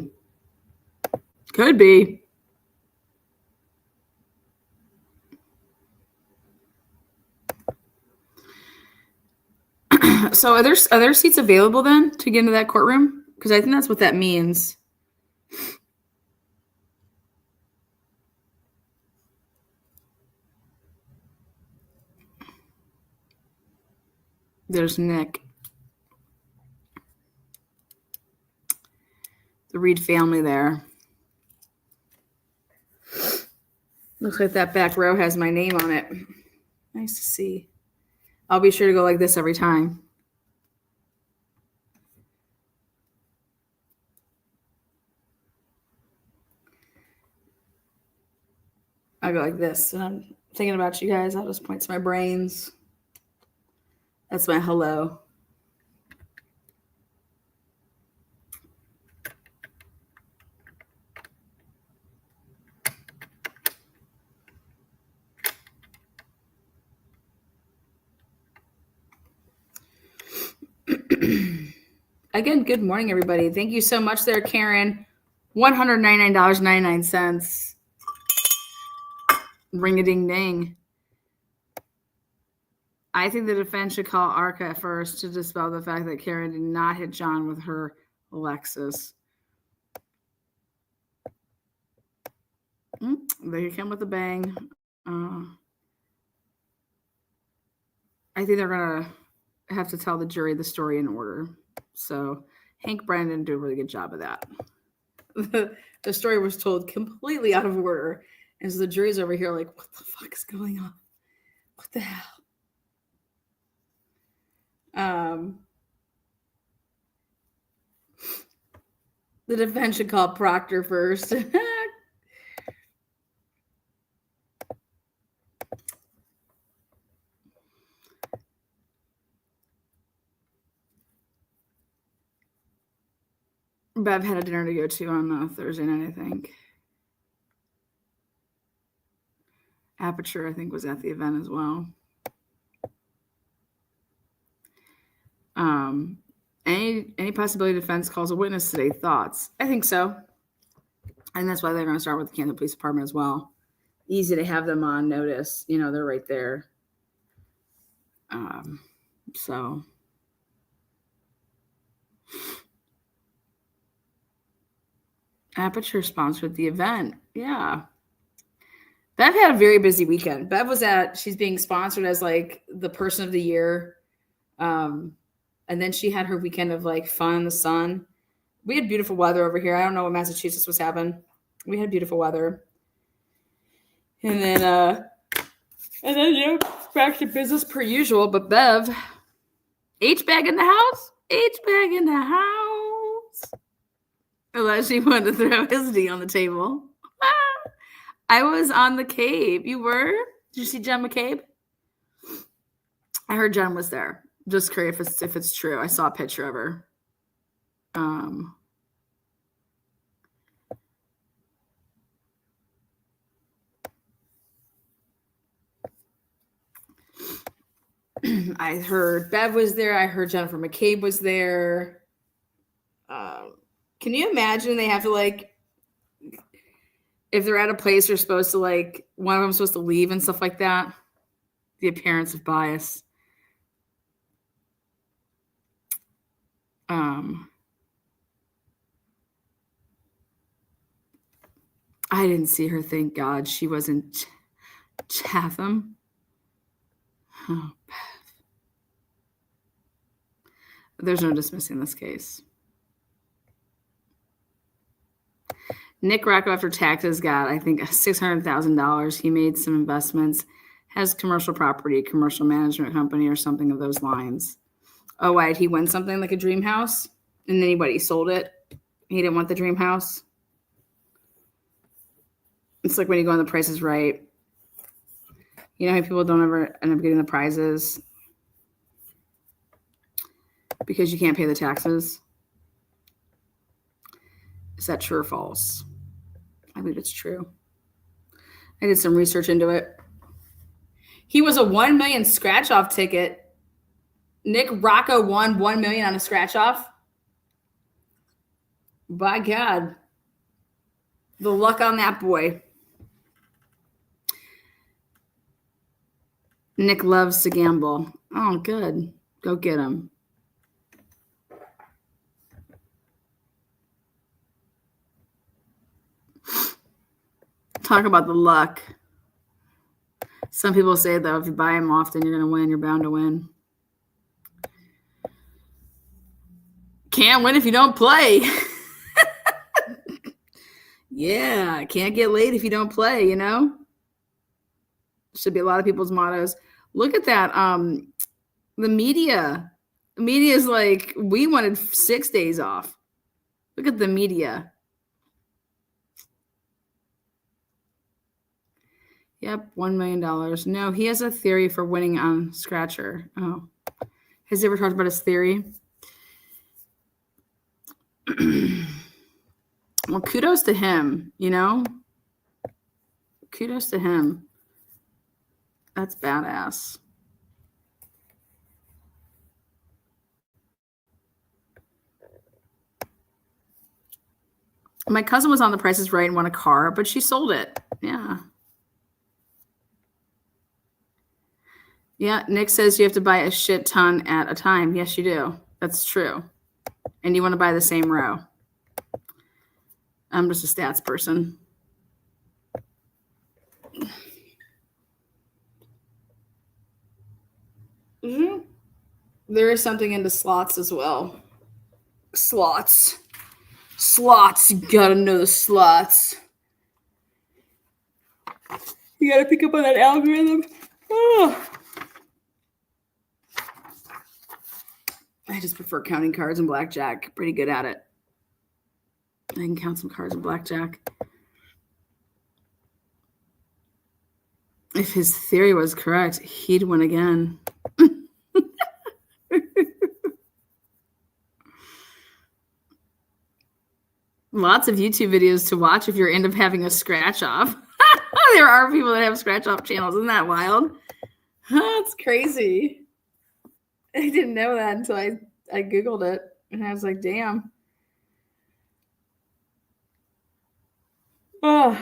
Could be. So are there seats available then to get into that courtroom? Because I think that's what that means. There's Nick. The Reed family there. Looks like that back row has my name on it. Nice to see. I'll be sure to go like this every time. I'll go like this. And I'm thinking about you guys. I'll just point to my brains. That's my hello. Again, good morning, everybody. Thank you so much there, Karen. $199.99. Ring-a-ding-ding. I think the defense should call ARCA first to dispel the fact that Karen did not hit John with her Lexus. They come with a bang. I think they're going to have to tell the jury the story in order. So Hank Brandon did a really good job of that. The story was told completely out of order. And so the jury's over here like, what the fuck is going on? What the hell? The defense should call Proctor first. Bev had a dinner to go to on Thursday night, I think. Aperture, I think, was at the event as well. Any possibility defense calls a witness today? Thoughts? I think so. And that's why they're going to start with the Camden Police Department as well. Easy to have them on notice. You know, they're right there. So. Aperture sponsored the event. Yeah. Bev had a very busy weekend. Bev was she's being sponsored as like the person of the year. And then she had her weekend of like fun in the sun. We had beautiful weather over here. I don't know what Massachusetts was having. We had beautiful weather. And then you know, back to business per usual. But Bev, H-bag in the house? H-bag in the house. Unless she wanted to throw his D on the table. I was on the Cape. You were? Did you see Jen McCabe? I heard Jen was there. Just curious if it's true. I saw a picture of her. I heard Bev was there. I heard Jennifer McCabe was there. Can you imagine they have to like, if they're at a place they're supposed to like, one of them's supposed to leave and stuff like that? The appearance of bias. I didn't see her. Thank God she wasn't Chatham. Oh, there's no dismissing this case. Nick Rocco, after taxes, got, I think, $600,000. He made some investments, has commercial property, commercial management company, or something of those lines. Oh, why did he win something like a dream house? And then he sold it? He didn't want the dream house? It's like when you go on The Price is Right. You know how people don't ever end up getting the prizes because you can't pay the taxes? Is that true or false? I believe it's true. I did some research into it. He was a $1 million scratch-off ticket. Nick Rocco won $1 million on a scratch-off. By God. The luck on that boy. Nick loves to gamble. Oh, good. Go get him. Talk about the luck. Some people say, though, if you buy him often, you're going to win. You're bound to win. Can't win if you don't play. Yeah, can't get laid if you don't play, you know? Should be a lot of people's mottos. Look at that. The media. The media is like, we wanted 6 days off. Look at the media. Yep, $1 million. No, he has a theory for winning on Scratcher. Oh. Has he ever talked about his theory? Well, kudos to him, you know? Kudos to him. That's badass. My cousin was on The Price is Right and won a car, but she sold it. Yeah. Yeah, Nick says you have to buy a shit ton at a time. Yes, you do. That's true. And you want to buy the same row. I'm just a stats person. Mm-hmm. There is something into slots as well. Slots. Slots. You gotta know the slots. You gotta pick up on that algorithm. Oh. I just prefer counting cards and blackjack. Pretty good at it. I can count some cards and blackjack. If his theory was correct, he'd win again. Lots of YouTube videos to watch if you're end up having a scratch off. There are people that have scratch off channels. Isn't that wild? That's crazy. I didn't know that until I Googled it. And I was like, damn. Oh.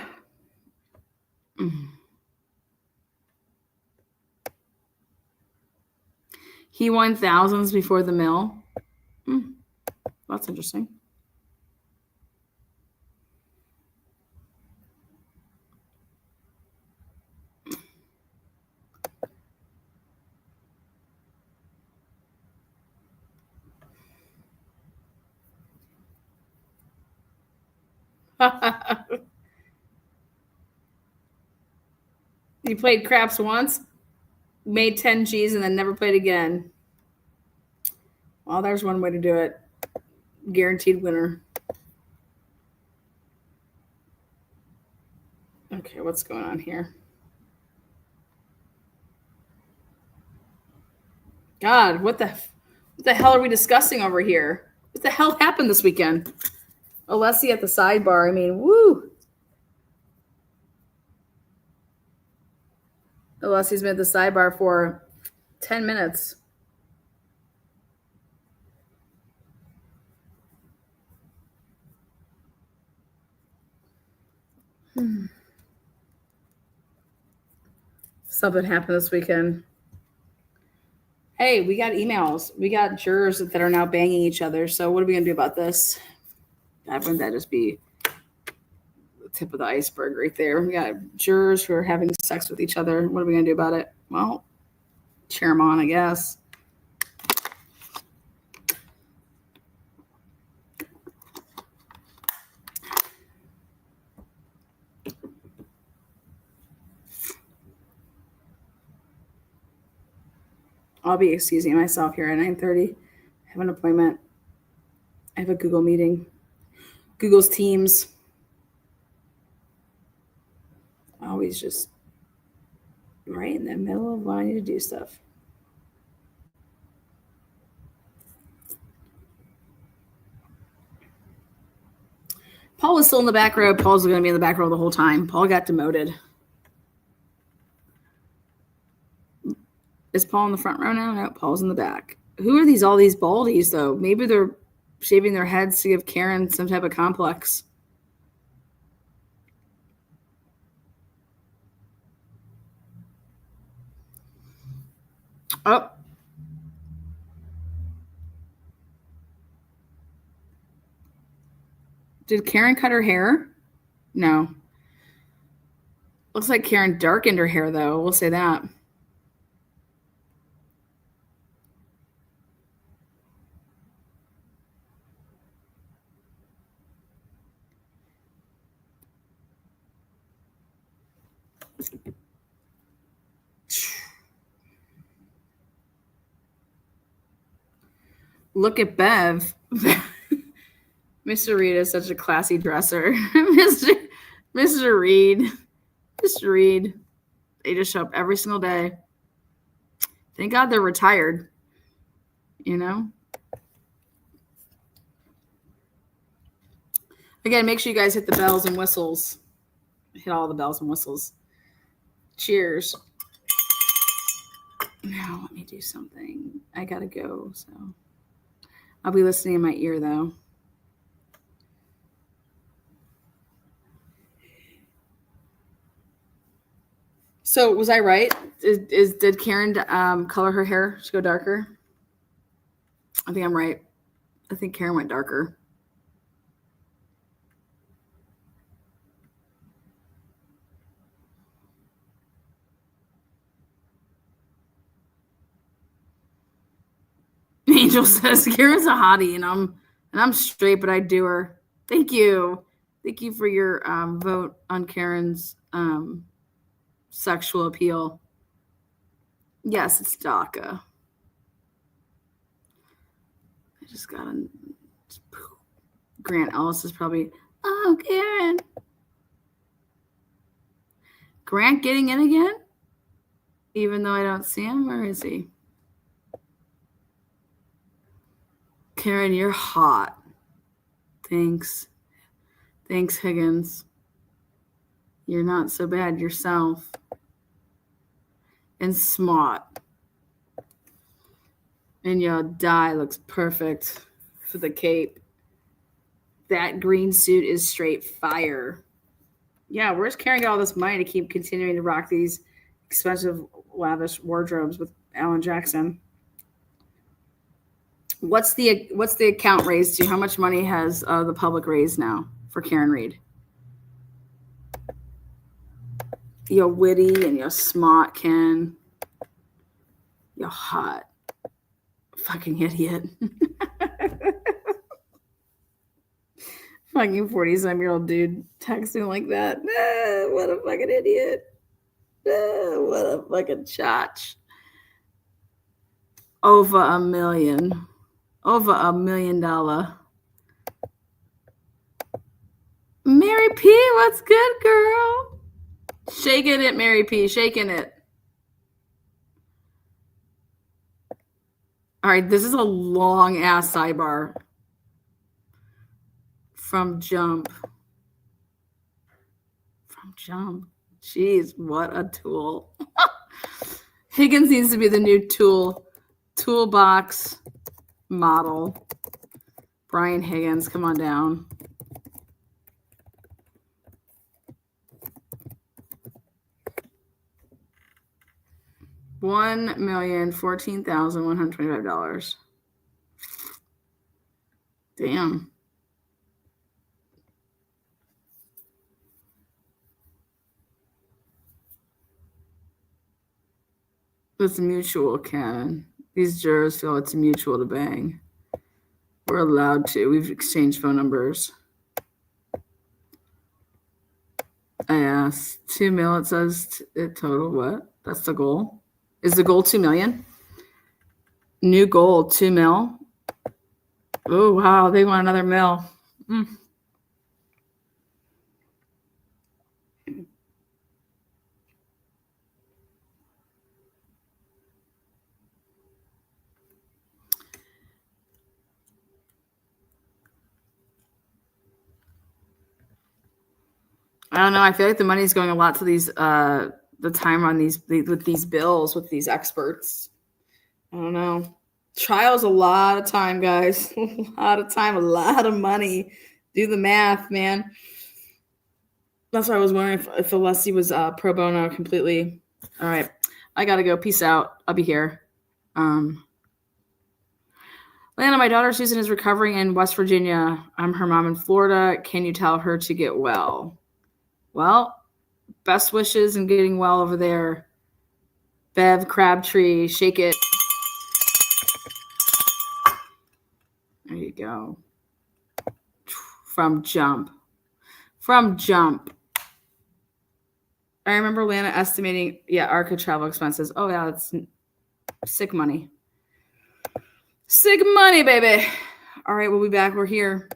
He won thousands before the mill. That's interesting. He played craps once, made 10 G's, and then never played again. Well, there's one way to do it. Guaranteed winner. Okay, what's going on here? God, what the hell are we discussing over here? What the hell happened this weekend? Alessi at the sidebar. I mean, woo. Alessi's been at the sidebar for 10 minutes. Something happened this weekend. Hey, we got emails. We got jurors that are now banging each other. So what are we going to do about this? Wouldn't that just be the tip of the iceberg right there? We got jurors who are having sex with each other. What are we going to do about it? Well, cheer them on, I guess. I'll be excusing myself here at 9:30. I have an appointment. I have a Google meeting. Google's Teams. Always just right in the middle of wanting to do stuff. Paul was still in the back row. Paul's going to be in the back row the whole time. Paul got demoted. Is Paul in the front row now? No, Paul's in the back. Who are all these baldies, though? Maybe they're shaving their heads to give Karen some type of complex. Oh. Did Karen cut her hair? No. Looks like Karen darkened her hair, though. We'll say that. Look at Bev. Mr. Reed is such a classy dresser. Mr. Reed. Mr. Reed. They just show up every single day. Thank God they're retired. You know? Again, make sure you guys hit the bells and whistles. Hit all the bells and whistles. Cheers. Now let me do something. I gotta go, so I'll be listening in my ear though. So was I right? Did Karen color her hair to go darker? I think I'm right. I think Karen went darker. Angel says Karen's a hottie, and I'm straight, but I do her. Thank you for your vote on Karen's sexual appeal. Yes, it's DACA. I just got a Grant Ellis is probably, oh, Karen. Grant getting in again? Even though I don't see him, where is he? Karen, you're hot. Thanks. Thanks, Higgins. You're not so bad yourself. And smart. And your dye looks perfect for the cape. That green suit is straight fire. Yeah, we're just carrying all this money to keep continuing to rock these expensive, lavish wardrobes with Alan Jackson. What's the account raised to? How much money has the public raised now for Karen Reed? You're witty and you're smart, Ken. You're hot. Fucking idiot. Fucking 40-some-year-old dude texting like that. What a fucking idiot. What a fucking chotch. Over $1 million. Over $1 million. Mary P, what's good, girl? Shaking it, Mary P, shaking it. All right, this is a long ass sidebar from Jump. From Jump. Jeez, what a tool. Higgins needs to be the new toolbox model. Brian Higgins, come on down. $1,014,125. Damn. It's mutual, Ken. These jurors feel it's mutual to bang. We're allowed to. We've exchanged phone numbers. I asked. 2 mil, it says it total. What? That's the goal. Is the goal 2 million? New goal, 2 mil. Oh, wow. They want another mil. I don't know. I feel like the money's going a lot to these, the time on with these bills, with these experts. I don't know. Trial's a lot of time, guys. A lot of time, a lot of money. Do the math, man. That's why I was wondering if Alessi was pro bono completely. All right. I got to go. Peace out. I'll be here. Lana, my daughter Susan is recovering in West Virginia. I'm her mom in Florida. Can you tell her to get well? Well, best wishes and getting well over there. Bev Crabtree, shake it. There you go. From Jump. From Jump. I remember Lana estimating, ARCA travel expenses. Oh, yeah, that's sick money. Sick money, baby. All right, we'll be back. We're here.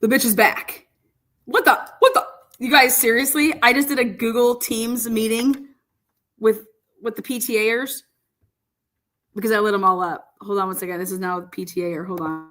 The bitch is back. What the? You guys, seriously? I just did a Google Teams meeting with the PTAers because I lit them all up. Hold on one second. This is now the PTA. Hold on.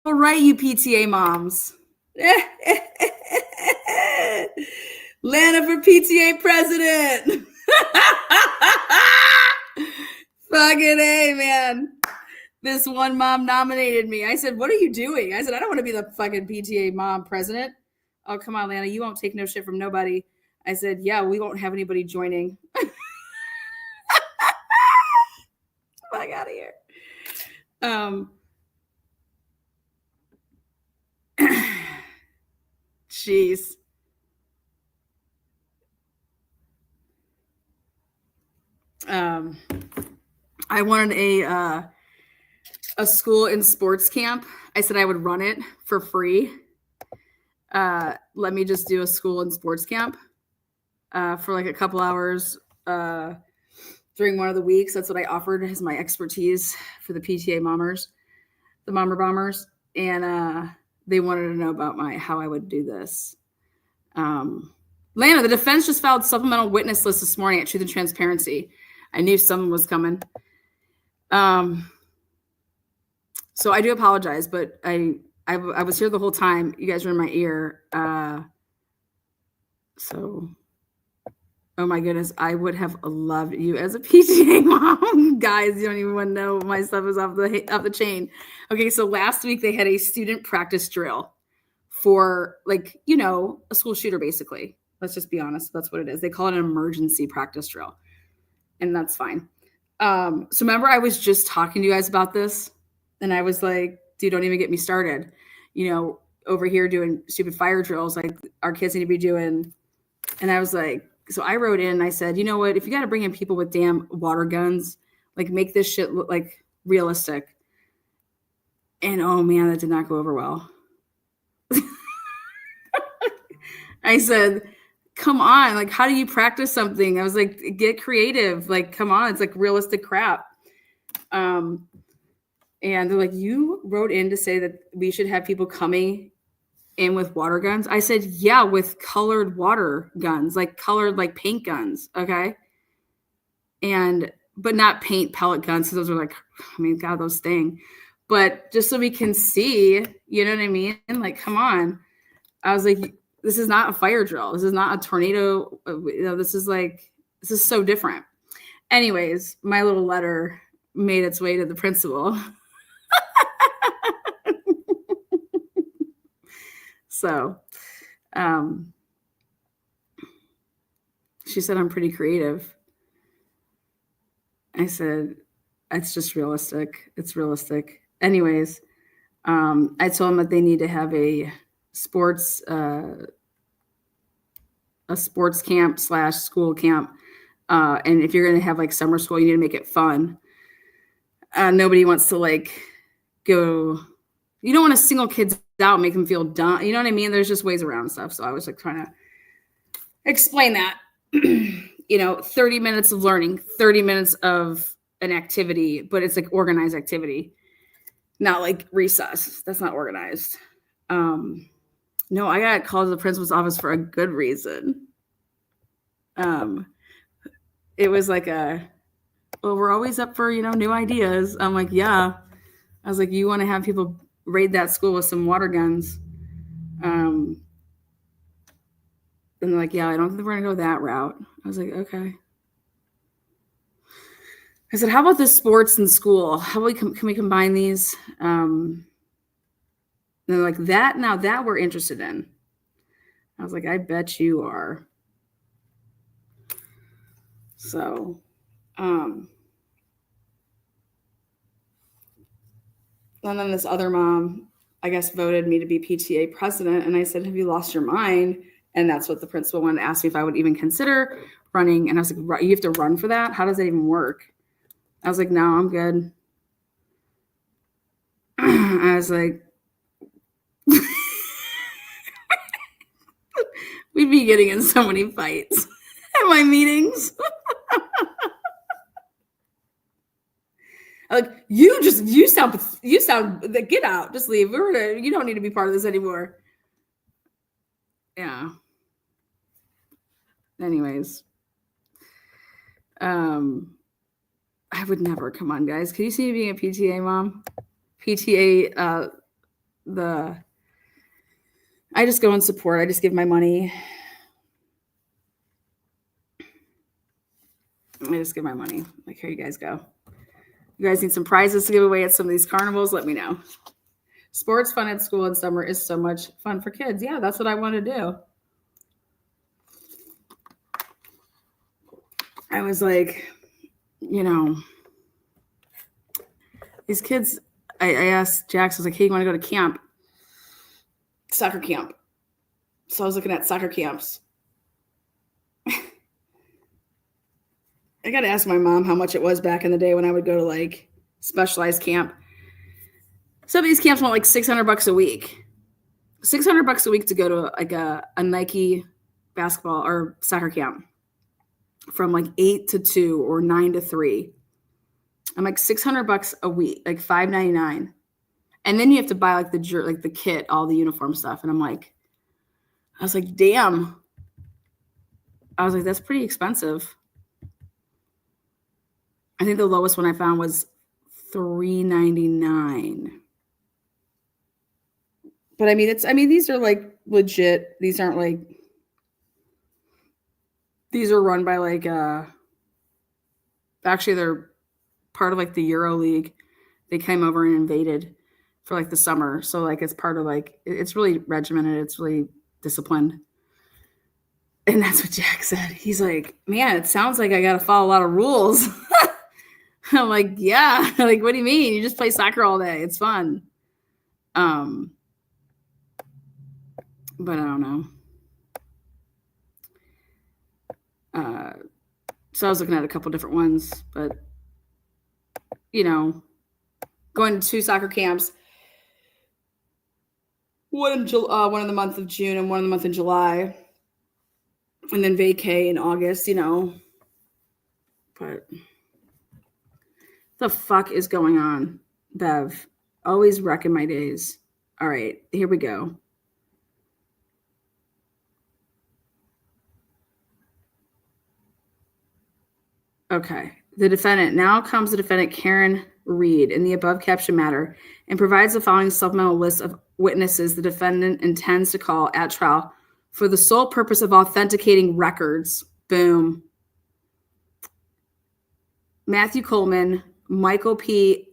All right, you PTA moms. Lana for PTA president. Fucking A, man. This one mom nominated me. I said, what are you doing? I said, I don't want to be the fucking PTA mom president. Oh, come on, Lana. You won't take no shit from nobody. I said, yeah, we won't have anybody joining. Fuck out of here. Jeez. I wanted a school and sports camp. I said I would run it for free. Let me just do a school and sports camp for like a couple hours during one of the weeks. That's what I offered as my expertise for the PTA mommers, the mommer bombers. And they wanted to know about how I would do this. Lana, the defense just filed supplemental witness list this morning at Truth and Transparency. I knew someone was coming. So I do apologize, but I was here the whole time. You guys were in my ear. So, oh my goodness, I would have loved you as a PTA mom. Guys, you don't even want to know. My stuff is off the chain. Okay, so last week they had a student practice drill for, like, you know, a school shooter, basically. Let's just be honest. That's what it is. They call it an emergency practice drill, and that's fine. So remember, I was just talking to you guys about this, and I was like, dude, don't even get me started. You know, over here doing stupid fire drills, like our kids need to be doing. And I was like, so I wrote in and I said, you know what, if you got to bring in people with damn water guns, like make this shit look like realistic. And oh man, that did not go over well. I said, come on, like, how do you practice something? I was like, get creative. Like, come on, it's like realistic crap. And they're like, you wrote in to say that we should have people coming in with water guns. I said, yeah, with colored water guns, like colored, like paint guns. Okay. But not paint pellet guns. Cause those are like, I mean, God, those sting. But just so we can see, you know what I mean? Like, come on. I was like, this is not a fire drill. This is not a tornado. You know, this is so different. Anyways, my little letter made its way to the principal. So, she said, I'm pretty creative. I said, it's just realistic. It's realistic. Anyways, I told them that they need to have a sports camp / school camp. And if you're going to have like summer school, you need to make it fun. Nobody wants to like go, you don't want to single kids out, make them feel dumb. You know what I mean? There's just ways around stuff. So I was like trying to explain that, you know, 30 minutes of learning, 30 minutes of an activity, but it's like organized activity, not like recess. That's not organized. No, I got called to the principal's office for a good reason. It was like well, we're always up for, you know, new ideas. I'm like, yeah. I was like, you want to have people raid that school with some water guns? And they're like, yeah, I don't think we're going to go that route. I was like, okay. I said, how about the sports in school? How can we combine these? And they're like, that, now that we're interested in. I was like, I bet you are. So, and then this other mom, I guess, voted me to be PTA president. And I said, have you lost your mind? And that's what the principal wanted to ask me if I would even consider running. And I was like, you have to run for that? How does that even work? I was like, no, I'm good. I was like, we'd be getting in so many fights at my meetings. Like, you sound, get out, just leave. You don't need to be part of this anymore. Yeah. Anyways. I would never, come on, guys. Can you see me being a PTA mom? PTA, I just go and support. I just give my money. I just give my money. Like, here you guys go. You guys need some prizes to give away at some of these carnivals? Let me know. Sports fun at school in summer is so much fun for kids. Yeah, that's what I want to do. I was like, you know, these kids, I asked Jax, I was like, hey, you want to go to camp? Soccer camp. So I was looking at soccer camps. I got to ask my mom how much it was back in the day when I would go to like specialized camp. Some of these camps want like $600 a week. $600 a week to go to like a Nike basketball or soccer camp from like 8 to 2 or 9 to 3. I'm like $600 a week, like $5.99. And then you have to buy like the kit, all the uniform stuff. And I was like, damn. I was like, that's pretty expensive. I think the lowest one I found was $3.99. But I mean, these are like legit. These aren't like, these are run by like, actually they're part of like the Euro League. They came over and invaded for like the summer. So like, it's part of like, it's really regimented. It's really disciplined. And that's what Jack said. He's like, man, it sounds like I got to follow a lot of rules. I'm like, yeah. Like, what do you mean? You just play soccer all day. It's fun. But I don't know. So I was looking at a couple different ones, but you know, going to 2 soccer camps, one in the month of June and one in the month of July, and then vacay in August, you know. But the fuck is going on, Bev? Always wrecking my days. All right, here we go. Okay. Now comes the defendant, Karen Reed, in the above caption matter, and provides the following supplemental list of witnesses the defendant intends to call at trial for the sole purpose of authenticating records. Boom. Matthew Coleman, Michael P.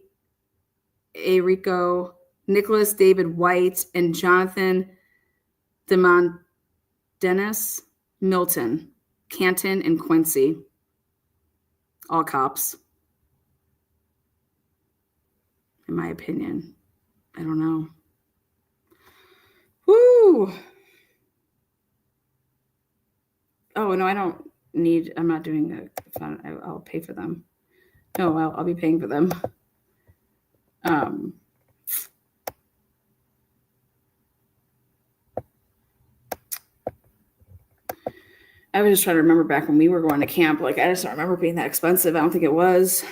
Arico, Nicholas David White, and Jonathan Dennis Milton, Canton, and Quincy. All cops. In my opinion. I don't know. Woo! Oh, no, I'm not doing the fun. I'll pay for them. No, I'll be paying for them. I was just trying to remember back when we were going to camp. Like, I just don't remember being that expensive. I don't think it was.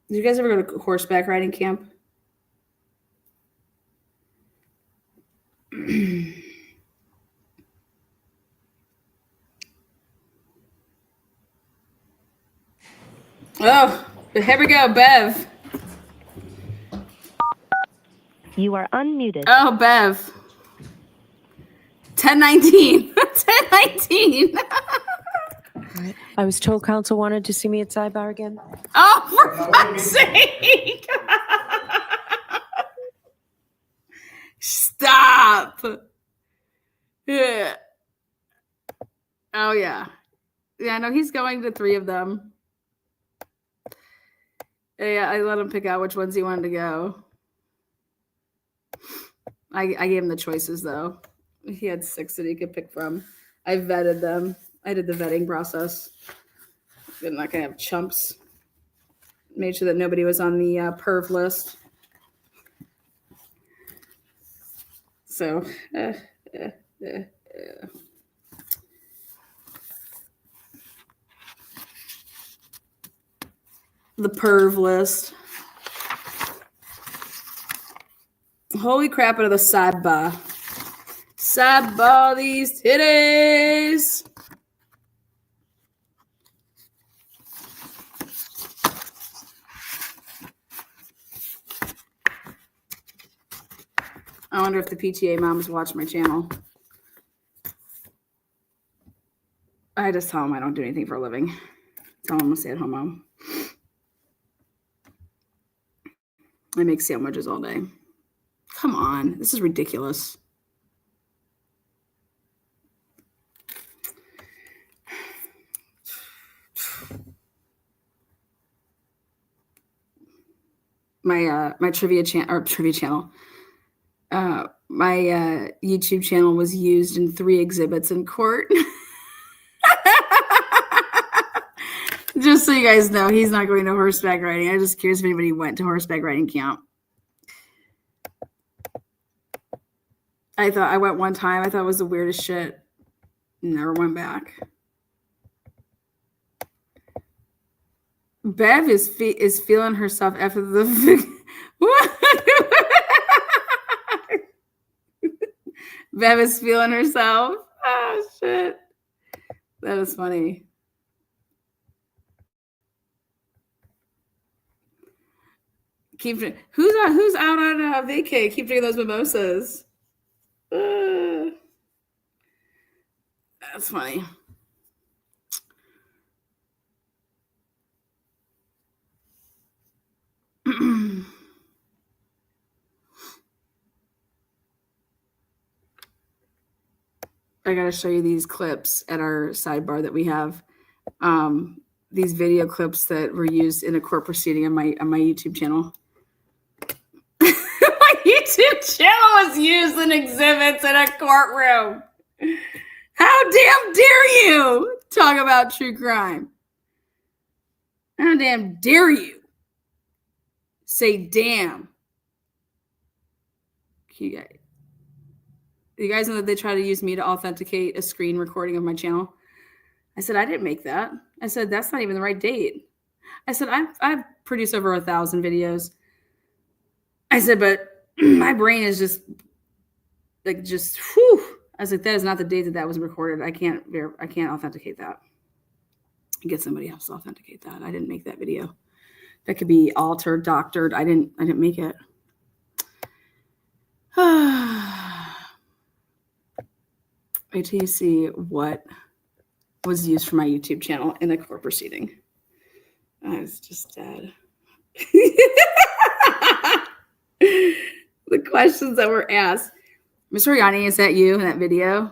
Did you guys ever go to horseback riding camp? Oh, here we go, Bev. You are unmuted. Oh, Bev. 1019. 1019. I was told council wanted to see me at Sidebar again. Oh, for fuck's sake. Stop. Yeah. Oh, yeah. Yeah, no, he's going to 3 of them. Yeah, I let him pick out which ones he wanted to go. I gave him the choices, though. He had 6 that he could pick from. I vetted them. I did the vetting process. I'm not going to have chumps. Made sure that nobody was on the perv list. So, the perv list. Holy crap, out of the sidebar. Sidebar these titties. I wonder if the PTA moms watch my channel. I just tell them I don't do anything for a living. Tell them I'm a stay-at-home mom. I make sandwiches all day. Come on, this is ridiculous. My trivia channel. My YouTube channel was used in 3 exhibits in court. Just so you guys know, he's not going to horseback riding. I'm just curious if anybody went to horseback riding camp. I went one time. I thought it was the weirdest shit. Never went back. Bev is feeling herself after the Bev is feeling herself. Oh shit. That is funny. Who's out on vacay? Keep drinking those mimosas. That's funny. I gotta show you these clips at our sidebar that we have. These video clips that were used in a court proceeding on my YouTube channel. My YouTube channel was used in exhibits in a courtroom. How damn dare you talk about true crime? How damn dare you say damn? You guys know that they try to use me to authenticate a screen recording of my channel? I said, I didn't make that. I said, that's not even the right date. I said, I've produced over 1,000 videos. I said, but my brain is just whew. I was like, that is not the date that was recorded. I can't authenticate that. Get somebody else to authenticate that. I didn't make that video. That could be altered, doctored. I didn't make it. Wait till you see what was used for my YouTube channel in a court proceeding. I was just dead. The questions that were asked. Ms. Oriani, is that you in that video?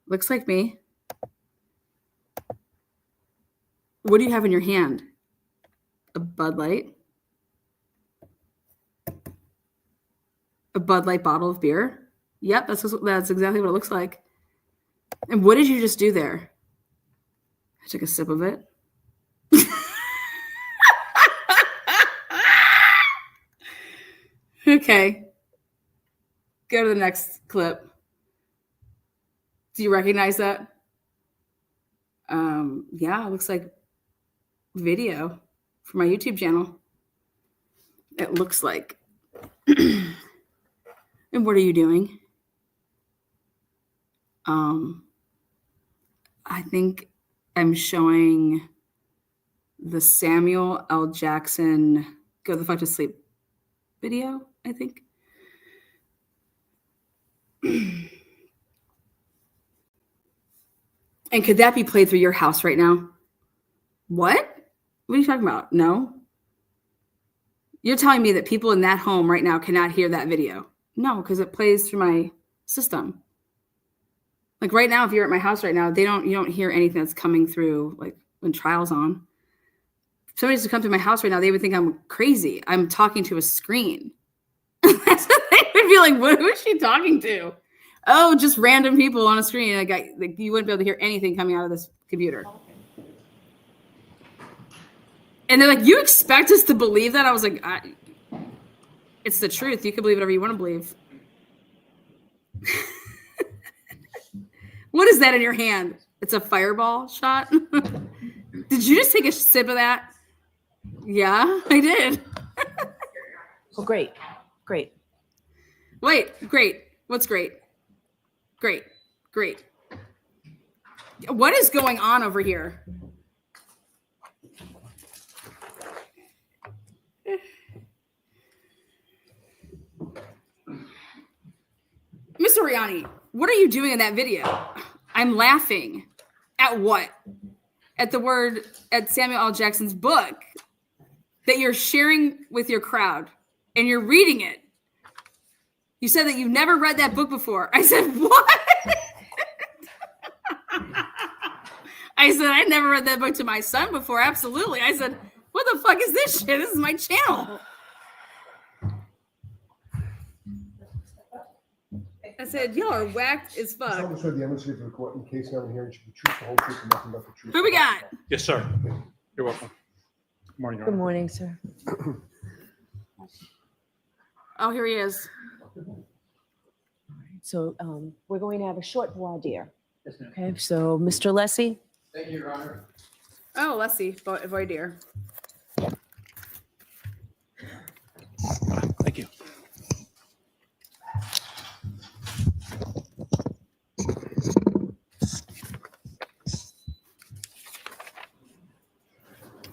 Looks like me. What do you have in your hand? A Bud Light? A Bud Light bottle of beer? Yep, that's exactly what it looks like. And what did you just do there? I took a sip of it. Okay. Go to the next clip. Do you recognize that? Yeah, it looks like video for my YouTube channel. It looks like. And what are you doing? I think I'm showing the Samuel L. Jackson Go the Fuck to Sleep video, I think. And could that be played through your house right now? What? What are you talking about? No. You're telling me that people in that home right now cannot hear that video? No, because it plays through my system. Like right now, if you're at my house right now, you don't hear anything that's coming through like when trial's on. If somebody to come to my house right now, they would think I'm crazy. I'm talking to a screen. They would be like, who is she talking to? Oh, just random people on a screen. Like you wouldn't be able to hear anything coming out of this computer. And they're like, you expect us to believe that? I was like, it's the truth. You can believe whatever you want to believe. What is that in your hand? It's a fireball shot? Did you just take a sip of that? Yeah, I did. Oh, great. Great. Wait, great. What's great? Great. Great. What is going on over here? Miss Oriani, what are you doing in that video? I'm laughing. At what? At the word, at Samuel L. Jackson's book that you're sharing with your crowd and you're reading it. You said that you've never read that book before. I said, what? I said, I never read that book to my son before. Absolutely. I said, what the fuck is this shit? This is my channel. I said, y'all are whacked as fuck. Someone showed the evidence to the court in case no one hearing should be truth, the whole truth, and nothing but the truth. Who we got? Yes, sir. You're welcome. Good morning, Your Good Honor. morning, sir. Oh, here he is. So we're going to have a short voir dire. Okay, so Mr. Lessie? Thank you, Your Honor. Oh, let's see. Voir dire. Thank you.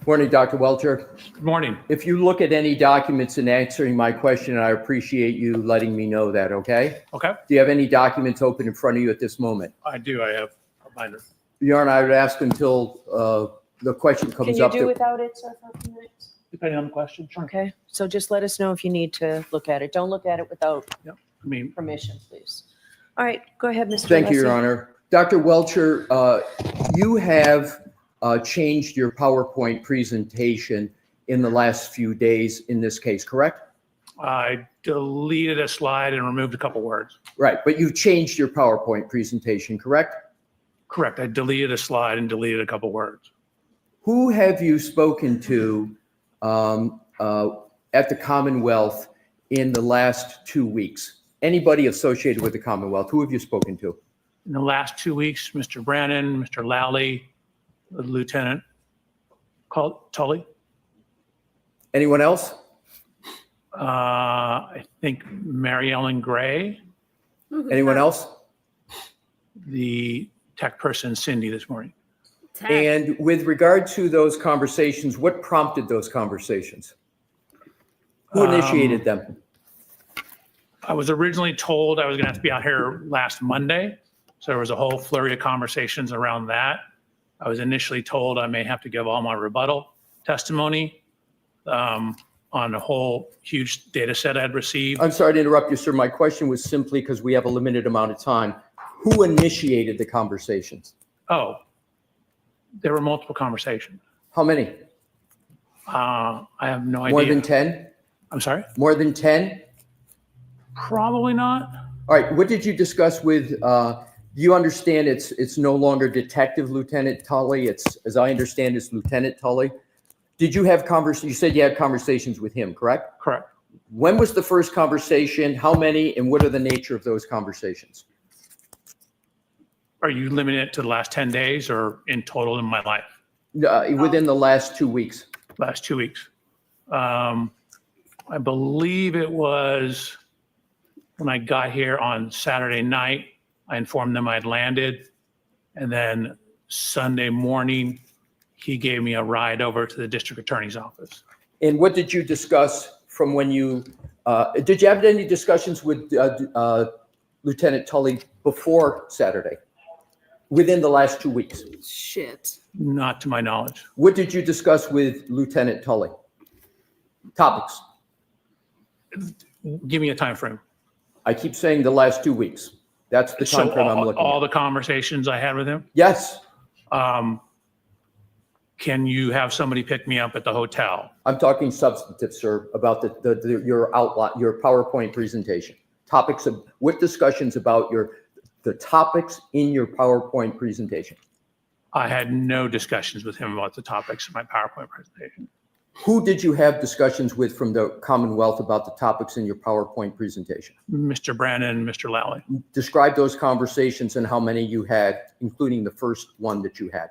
Morning, Dr. Welcher. Good morning. If you look at any documents in answering my question, I appreciate you letting me know that, okay? Okay, Do you have any documents open in front of you at this moment? I do. I have a binder. Your Honor, I would ask until the question Can comes you up. do without it, sir, for a few minutes? Depending on the question, sure. Okay, so just let us know if you need to look at it. Don't look at it without I mean, permission, please. All right, go ahead, Mr. Thank you, Your Lessie. Honor. Dr. Welcher, you have changed your PowerPoint presentation in the last few days in this case, correct? I deleted a slide and removed a couple words. Right, but you changed your PowerPoint presentation, correct? Correct. I deleted a slide and deleted a couple words. Who have you spoken to at the Commonwealth in the last 2 weeks? Anybody associated with the Commonwealth, who have you spoken to? In the last 2 weeks, Mr. Brannon, Mr. Lowley, Lieutenant Tully. Anyone else? I think Mary Ellen Gray, Anyone else? the tech person Cindy this morning. And with regard to those conversations, what prompted those conversations? Who initiated them? I was originally told I was going to have to be out here last Monday. So there was a whole flurry of conversations around that. I was initially told I may have to give all my rebuttal testimony on a whole huge data set I'd received. I'm sorry to interrupt you, sir. My question was simply because we have a limited amount of time. Who initiated the conversations? Oh, there were multiple conversations. How many? I have no idea. More than 10? I'm sorry? More than 10? Probably not. All right. What did you discuss with, you understand it's no longer Detective Lieutenant Tully. It's, as I understand, it's Lieutenant Tully. Did you have you said you had conversations with him, correct? Correct. When was the first conversation? How many? And what are the nature of those conversations? Are you limiting it to the last 10 days or in total in my life? Within the last 2 weeks. Last 2 weeks. I believe it was when I got here on Saturday night, I informed them I'd landed. And then Sunday morning, he gave me a ride over to the district attorney's office. And what did you discuss from when you, did you have any discussions with Lieutenant Tully before Saturday, within the last 2 weeks? Shit. Not to my knowledge. What did you discuss with Lieutenant Tully? Topics. Give me a time frame. I keep saying the last 2 weeks. That's the time So frame I'm looking all at. the conversations I had with him, Yes, can you have somebody pick me up at the hotel? I'm talking substantive, sir, about your outline, your PowerPoint presentation. Topics of, what discussions about the topics in your PowerPoint presentation? I had no discussions with him about the topics of my PowerPoint presentation. Who did you have discussions with from the Commonwealth about the topics in your PowerPoint presentation? Mr. Brandon and Mr. Lally. Describe those conversations and how many you had, including the first one that you had.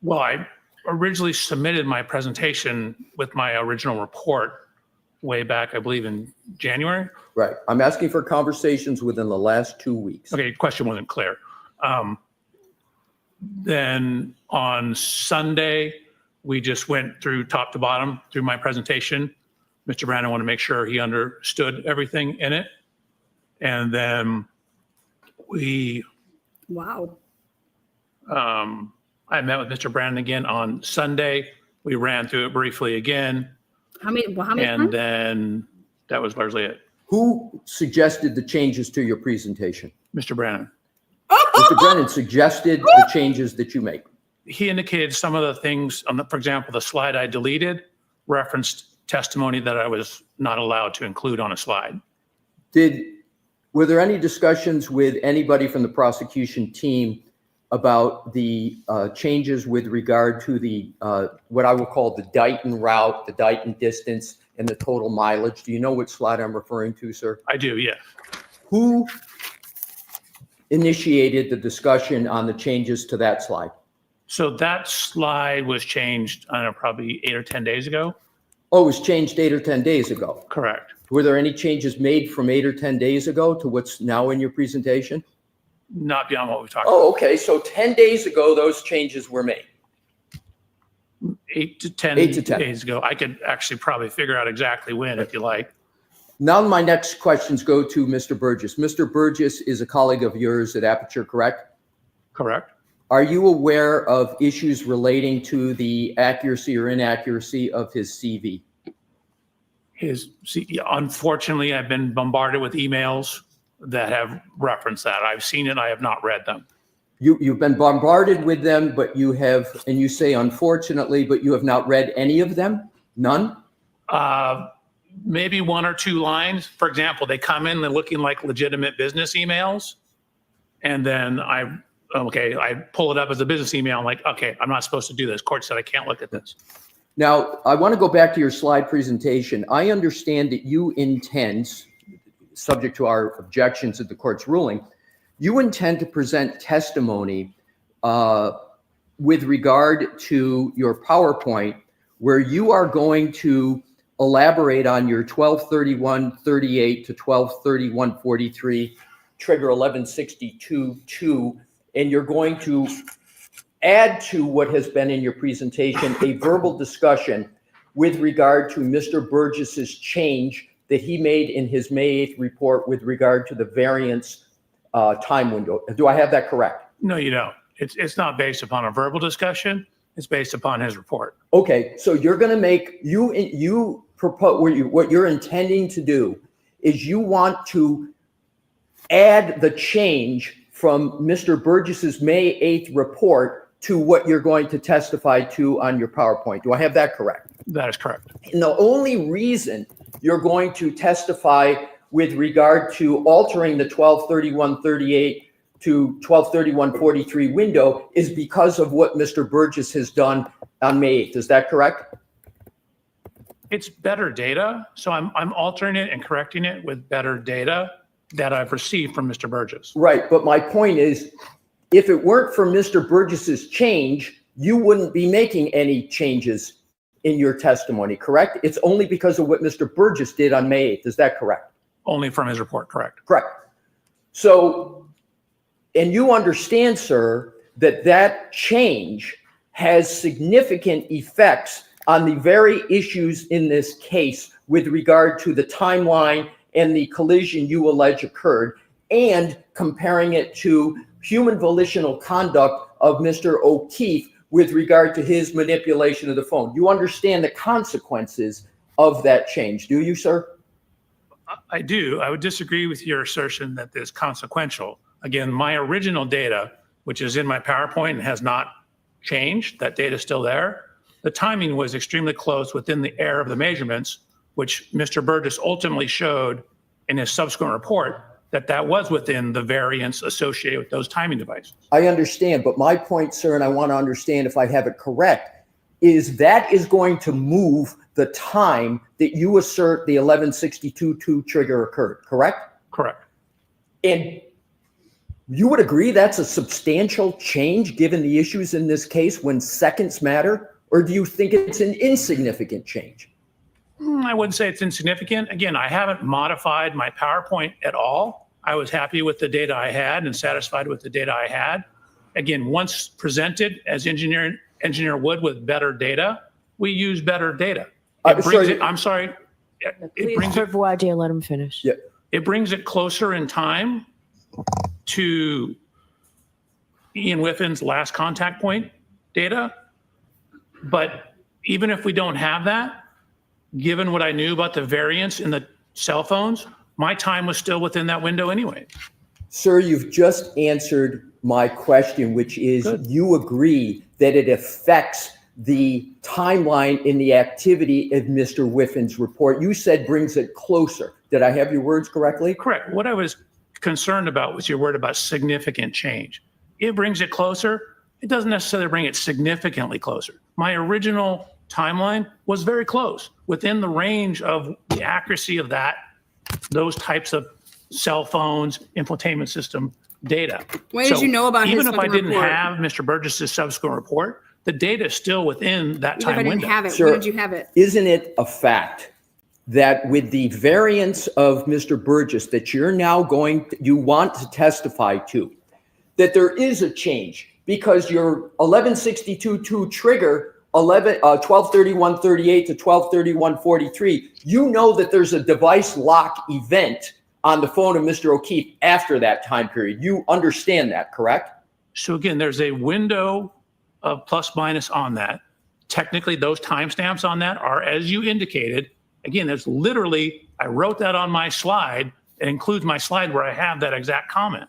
Well, I originally submitted my presentation with my original report way back, I believe in January. Right. I'm asking for conversations within the last 2 weeks. Okay, question wasn't clear. Then on Sunday, we just went through top to bottom through my presentation. Mr. Brandon wanted to make sure he understood everything in it. And then Wow. I met with Mr. Brandon again on Sunday. We ran through it briefly again. How many And times? then that was largely it. Who suggested the changes to your presentation? Mr. Brandon. Mr. Brennan suggested the changes that you make. He indicated some of the things, for example, the slide I deleted referenced testimony that I was not allowed to include on a slide. Were there any discussions with anybody from the prosecution team about the changes with regard to the what I will call the Dighton route, the Dighton distance, and the total mileage? Do you know which slide I'm referring to, sir? I do, yeah. Who initiated the discussion on the changes to that slide? So that slide was changed, I don't know, probably 8 or 10 days ago. Oh, it was changed 8 or 10 days ago. Correct. Were there any changes made from 8 or 10 days ago to what's now in your presentation? Not beyond what we talked about. Oh, okay. So 10 days ago, those changes were made. 8 to 10 8 to 10. days ago. I could actually probably figure out exactly when, if you like. Now my next questions go to Mr. Burgess. Mr. Burgess is a colleague of yours at Aperture, correct? Correct. Are you aware of issues relating to the accuracy or inaccuracy of his CV? Unfortunately, I've been bombarded with emails that have referenced that. I've seen it. I have not read them. You've been bombarded with them, but you have, and you say unfortunately, but you have not read any of them? None? Maybe 1 or 2 lines. For example, they come in, they're looking like legitimate business emails. And then I pull it up as a business email. I'm like, okay, I'm not supposed to do this. Court said I can't look at this. Now, I want to go back to your slide presentation. I understand that you intend, subject to our objections at the court's ruling, you intend to present testimony with regard to your PowerPoint where you are going to elaborate on your 1231-38 to 1231-43 trigger 1162-2, and you're going to add to what has been in your presentation a verbal discussion with regard to Mr. Burgess's change that he made in his May 8th report with regard to the variance time window. Do I have that correct? No, you don't. It's not based upon a verbal discussion. It's based upon his report. Okay, so you're going to make, you propose, what you're intending to do is you want to add the change from Mr. Burgess's May 8th report to what you're going to testify to on your PowerPoint. Do I have that correct? That is correct. And the only reason you're going to testify with regard to altering the 1231-38 to 1231-43 window is because of what Mr. Burgess has done on May 8th. Is that correct? It's better data. So I'm altering it and correcting it with better data that I've received from Mr. Burgess. Right. But my point is, if it weren't for Mr. Burgess's change, you wouldn't be making any changes in your testimony, correct? It's only because of what Mr. Burgess did on May 8th. Is that correct? Only from his report, correct. Correct. So, and you understand, sir, that that change has significant effects on the very issues in this case with regard to the timeline and the collision you allege occurred, and comparing it to human volitional conduct of Mr. O'Keefe with regard to his manipulation of the phone. You understand the consequences of that change, do you, sir? I do. I would disagree with your assertion that this is consequential. Again, my original data, which is in my PowerPoint and has not changed, that data is still there. The timing was extremely close within the error of the measurements, which Mr. Burgess ultimately showed in his subsequent report that was within the variance associated with those timing devices. I understand, but my point, sir, and I want to understand if I have it correct, is that is going to move the time that you assert the 1162.2 trigger occurred, correct? Correct. And you would agree that's a substantial change given the issues in this case when seconds matter? Or do you think it's an insignificant change? I wouldn't say it's insignificant. Again, I haven't modified my PowerPoint at all. I was happy with the data I had and satisfied with the data I had. Again, once presented as engineer would with better data, we use better data. It brings it, I'm sorry. It brings it, let him finish. Yeah. it brings it closer in time to Ian Whiffin's last contact point data. But even if we don't have that, given what I knew about the variance in the cell phones, my time was still within that window anyway. Sir, you've just answered my question, which is you agree that it affects the timeline in the activity of Mr. Whiffin's report. You said brings it closer. Did I have your words correctly? Correct. What I was concerned about was your word about significant change. It brings it closer. It doesn't necessarily bring it significantly closer. My original timeline was very close, within the range of the accuracy of those types of cell phones, infotainment system data. When did you know about his even if I fucking didn't report? have Mr. Burgess's subsequent report, the data is still within that Even time if I didn't window. have it, Sir, when did you have it? Isn't it a fact that with the variance of Mr. Burgess that you want to testify to, that there is a change because your 1162.2 trigger 1231.38 to 1231.43, you know that there's a device lock event on the phone of Mr. O'Keefe after that time period. You understand that, correct? So again, there's a window of plus minus on that. Technically, those timestamps on that are, as you indicated, again, there's literally, I wrote that on my slide. It includes my slide where I have that exact comment.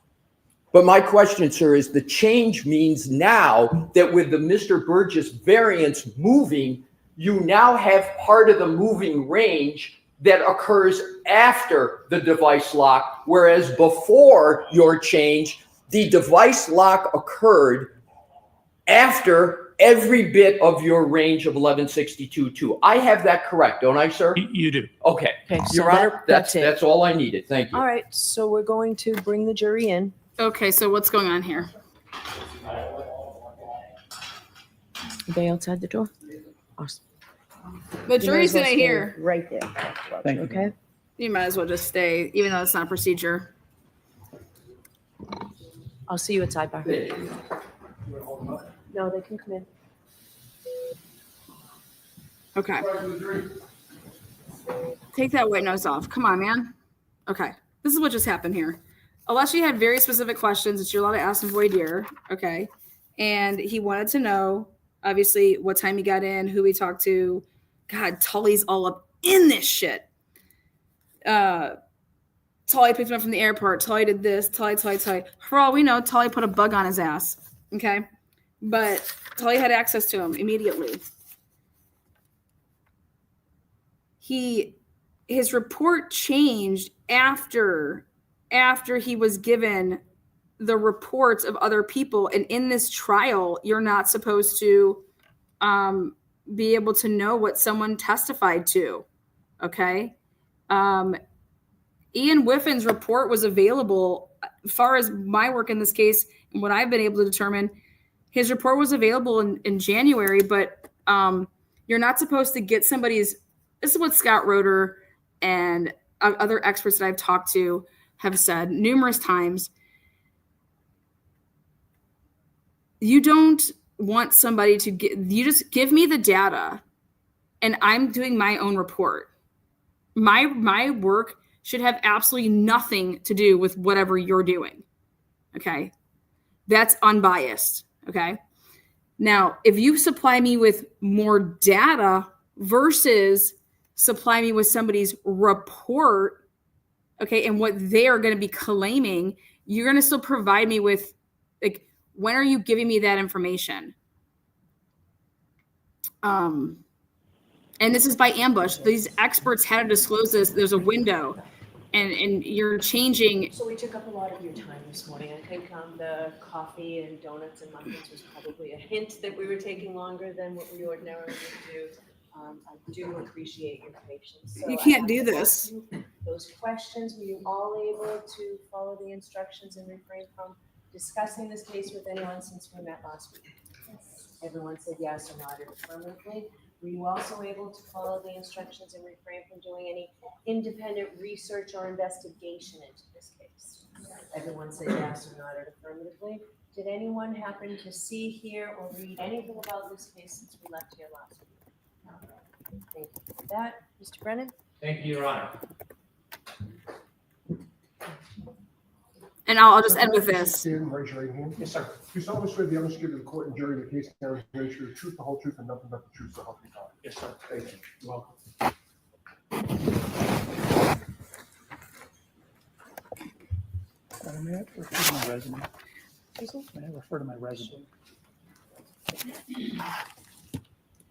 But my question, sir, is the change means now that with the Mr. Burgess variance moving, you now have part of the moving range that occurs after the device lock, whereas before your change, the device lock occurred after every bit of your range of 1162.2. I have that correct, don't I, sir? You do. Okay. Okay, so Your Honor, that's it. that's all I needed. Thank you. All right, so we're going to bring the jury in. Okay, so what's going on here? Are they outside the door? Awesome. The jury's gonna hear. Right there. Thank you. Okay. You might as well just stay, even though it's not a procedure. I'll see you at Sidebar. No, they can come in. Okay. Take that white nose off. Come on, man. Okay. This is what just happened here. Alessi had very specific questions that you're allowed to ask in voir dire. Okay. And he wanted to know, obviously, what time he got in, who he talked to. God, Tully's all up in this shit. Tully picked him up from the airport. Tully did this. Tully. For all we know, Tully put a bug on his ass. Okay. But Tully had access to him immediately. His report changed after he was given the reports of other people. And in this trial, you're not supposed to be able to know what someone testified to. Okay. Ian Whiffin's report was available. As far as my work in this case and what I've been able to determine, his report was available in January, but you're not supposed to get somebody's. This is what Scott Roeder and other experts that I've talked to have said numerous times. You don't want somebody to you just give me the data and I'm doing my own report. My work should have absolutely nothing to do with whatever you're doing. Okay. That's unbiased. Okay. Now, if you supply me with more data versus supply me with somebody's report, okay, and what they are going to be claiming, you're going to still provide me with, like, when are you giving me that information? And this is by ambush. These experts had to disclose this. There's a window, and you're changing. So we took up a lot of your time this morning. I think the coffee and donuts and muffins was probably a hint that we were taking longer than what we ordinarily would do. I do appreciate your patience. So You can't I do have to this. ask you those questions, were you all able to follow the instructions and refrain from discussing this case with anyone since we met last week? Yes. Everyone said yes or nodded affirmatively. Were you also able to follow the instructions and refrain from doing any independent research or investigation into this case? Everyone said yes or nodded affirmatively. Did anyone happen to see, hear, or read anything about this case since we left here last week? Thank you for that. Mr. Brennan? Thank you, Your Honor. And I'll just end with this. Stand, raise your right hand. Yes, sir. Do you solemnly swear the evidence given to the court and jury in the case now is the truth, the whole truth, and nothing but the truth, so help you God? Yes, sir. Thank you. You're welcome. May I refer to my resume? May I refer to my resume?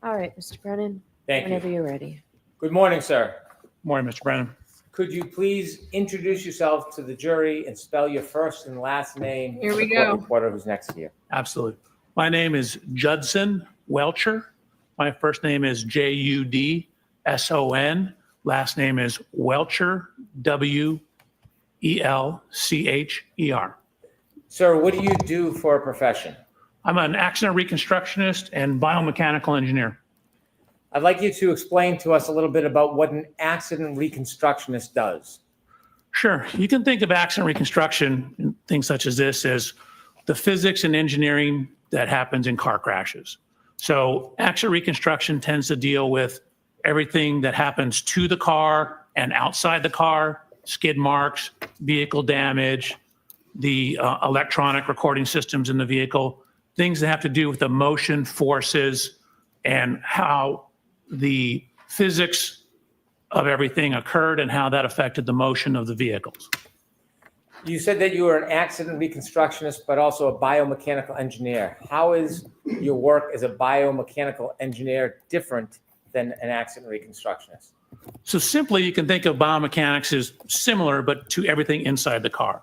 All right, Mr. Brennan, Thank whenever you. you're ready. Good morning, sir. Morning, Mr. Brennan. Could you please introduce yourself to the jury and spell your first and last name? Here for we the court go. reporter who's next to you. Absolutely. My name is Judson Welcher. My first name is Judson. Last name is Welcher, Welcher. Sir, what do you do for a profession? I'm an accident reconstructionist and biomechanical engineer. I'd like you to explain to us a little bit about what an accident reconstructionist does. Sure. You can think of accident reconstruction and things such as this as the physics and engineering that happens in car crashes. So accident reconstruction tends to deal with everything that happens to the car and outside the car, skid marks, vehicle damage, the electronic recording systems in the vehicle, things that have to do with the motion forces and how the physics of everything occurred and how that affected the motion of the vehicles. You said that you were an accident reconstructionist, but also a biomechanical engineer. How is your work as a biomechanical engineer different than an accident reconstructionist? So simply, you can think of biomechanics as similar, but to everything inside the car.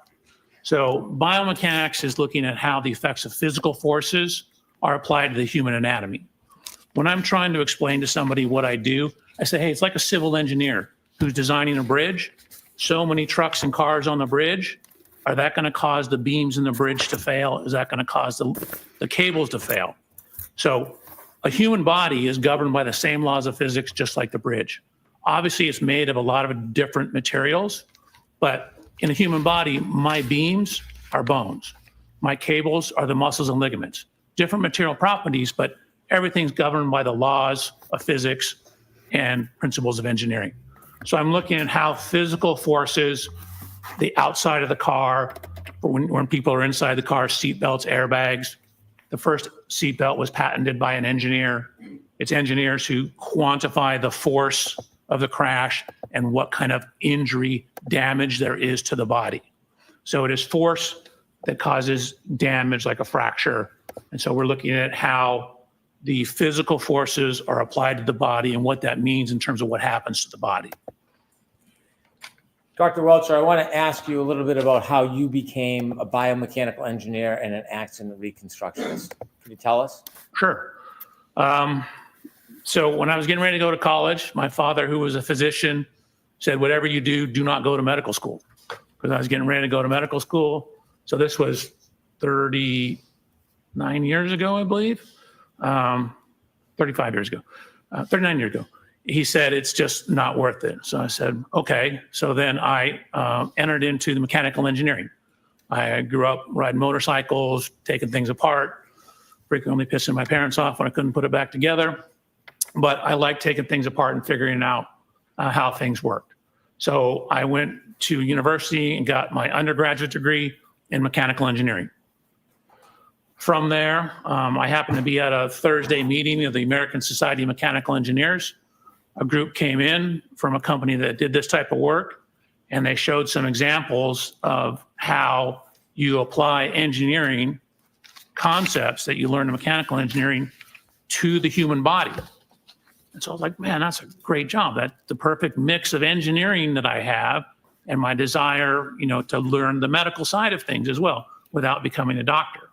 So biomechanics is looking at how the effects of physical forces are applied to the human anatomy. When I'm trying to explain to somebody what I do, I say, hey, it's like a civil engineer who's designing a bridge. So many trucks and cars on the bridge. Are that going to cause the beams in the bridge to fail? Is that going to cause the cables to fail? So a human body is governed by the same laws of physics, just like the bridge. Obviously, it's made of a lot of different materials, but in a human body, my beams are bones. My cables are the muscles and ligaments. Different material properties, but everything's governed by the laws of physics and principles of engineering. So I'm looking at how physical forces, the outside of the car, when people are inside the car, seat belts, airbags. The first seat belt was patented by an engineer. It's engineers who quantify the force of the crash and what kind of injury damage there is to the body. So it is force that causes damage like a fracture. And so we're looking at how the physical forces are applied to the body and what that means in terms of what happens to the body. Dr. Welcher, I want to ask you a little bit about how you became a biomechanical engineer and an accident reconstructionist. Can you tell us? Sure. So when I was getting ready to go to college, my father, who was a physician, said, whatever you do, do not go to medical school. Because I was getting ready to go to medical school. So this was 39 years ago, I believe. 35 years ago, 39 years ago. He said, it's just not worth it. So I said, okay. So then I entered into the mechanical engineering. I grew up riding motorcycles, taking things apart, frequently pissing my parents off when I couldn't put it back together. But I like taking things apart and figuring out how things worked. So I went to university and got my undergraduate degree in mechanical engineering. From there, I happened to be at a Thursday meeting of the American Society of Mechanical Engineers. A group came in from a company that did this type of work, and they showed some examples of how you apply engineering concepts that you learn in mechanical engineering to the human body. And so I was like, man, that's a great job. That's the perfect mix of engineering that I have and my desire, to learn the medical side of things as well without becoming a doctor.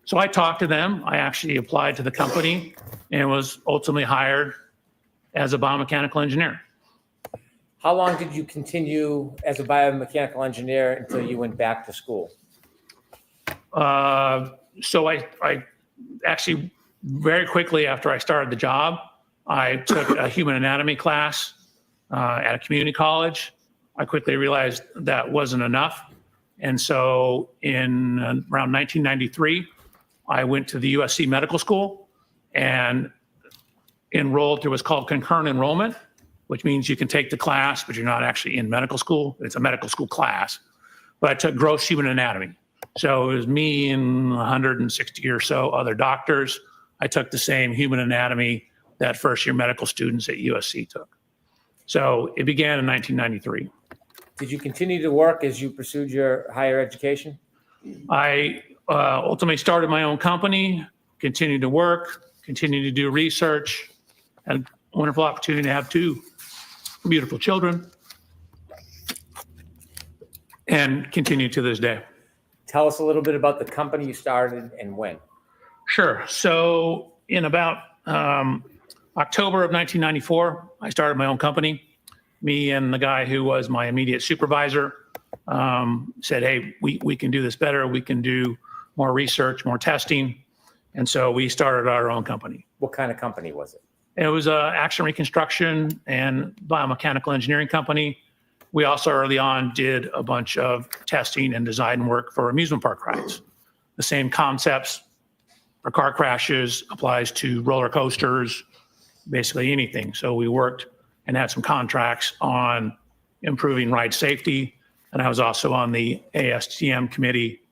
So I talked to them. I actually applied to the company and was ultimately hired as a biomechanical engineer. How long did you continue as a biomechanical engineer until you went back to school? So I actually, very quickly after I started the job, I took a human anatomy class at a community college. I quickly realized that wasn't enough. And so in around 1993, I went to the USC Medical School and enrolled through what's called concurrent enrollment, which means you can take the class, but you're not actually in medical school. It's a medical school class. But I took gross human anatomy. So it was me and 160 or so other doctors. I took the same human anatomy that first year medical students at USC took. So it began in 1993. Did you continue to work as you pursued your higher education? I ultimately started my own company, continued to work, continued to do research, had a wonderful opportunity to have 2 beautiful children, and continue to this day. Tell us a little bit about the company you started and when. Sure. So in about October of 1994, I started my own company. Me and the guy who was my immediate supervisor said, hey, we can do this better. We can do more research, more testing. And so we started our own company. What kind of company was it? It was a action reconstruction and biomechanical engineering company. We also early on did a bunch of testing and design work for amusement park rides. The same concepts for car crashes applies to roller coasters, basically anything. So we worked and had some contracts on improving ride safety. And I was also on the ASTM committee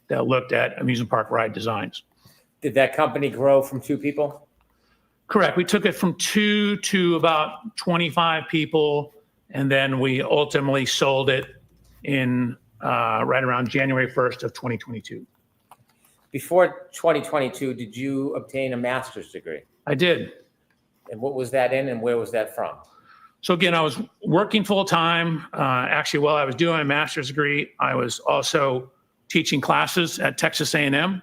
that looked at amusement park ride designs. Did that company grow from 2 people? Correct. We took it from 2 to about 25 people. And then we ultimately sold it in right around January 1st of 2022. Before 2022, did you obtain a master's degree? I did. And what was that in and where was that from? So again, I was working full time. Actually, while I was doing my master's degree, I was also teaching classes at Texas A&M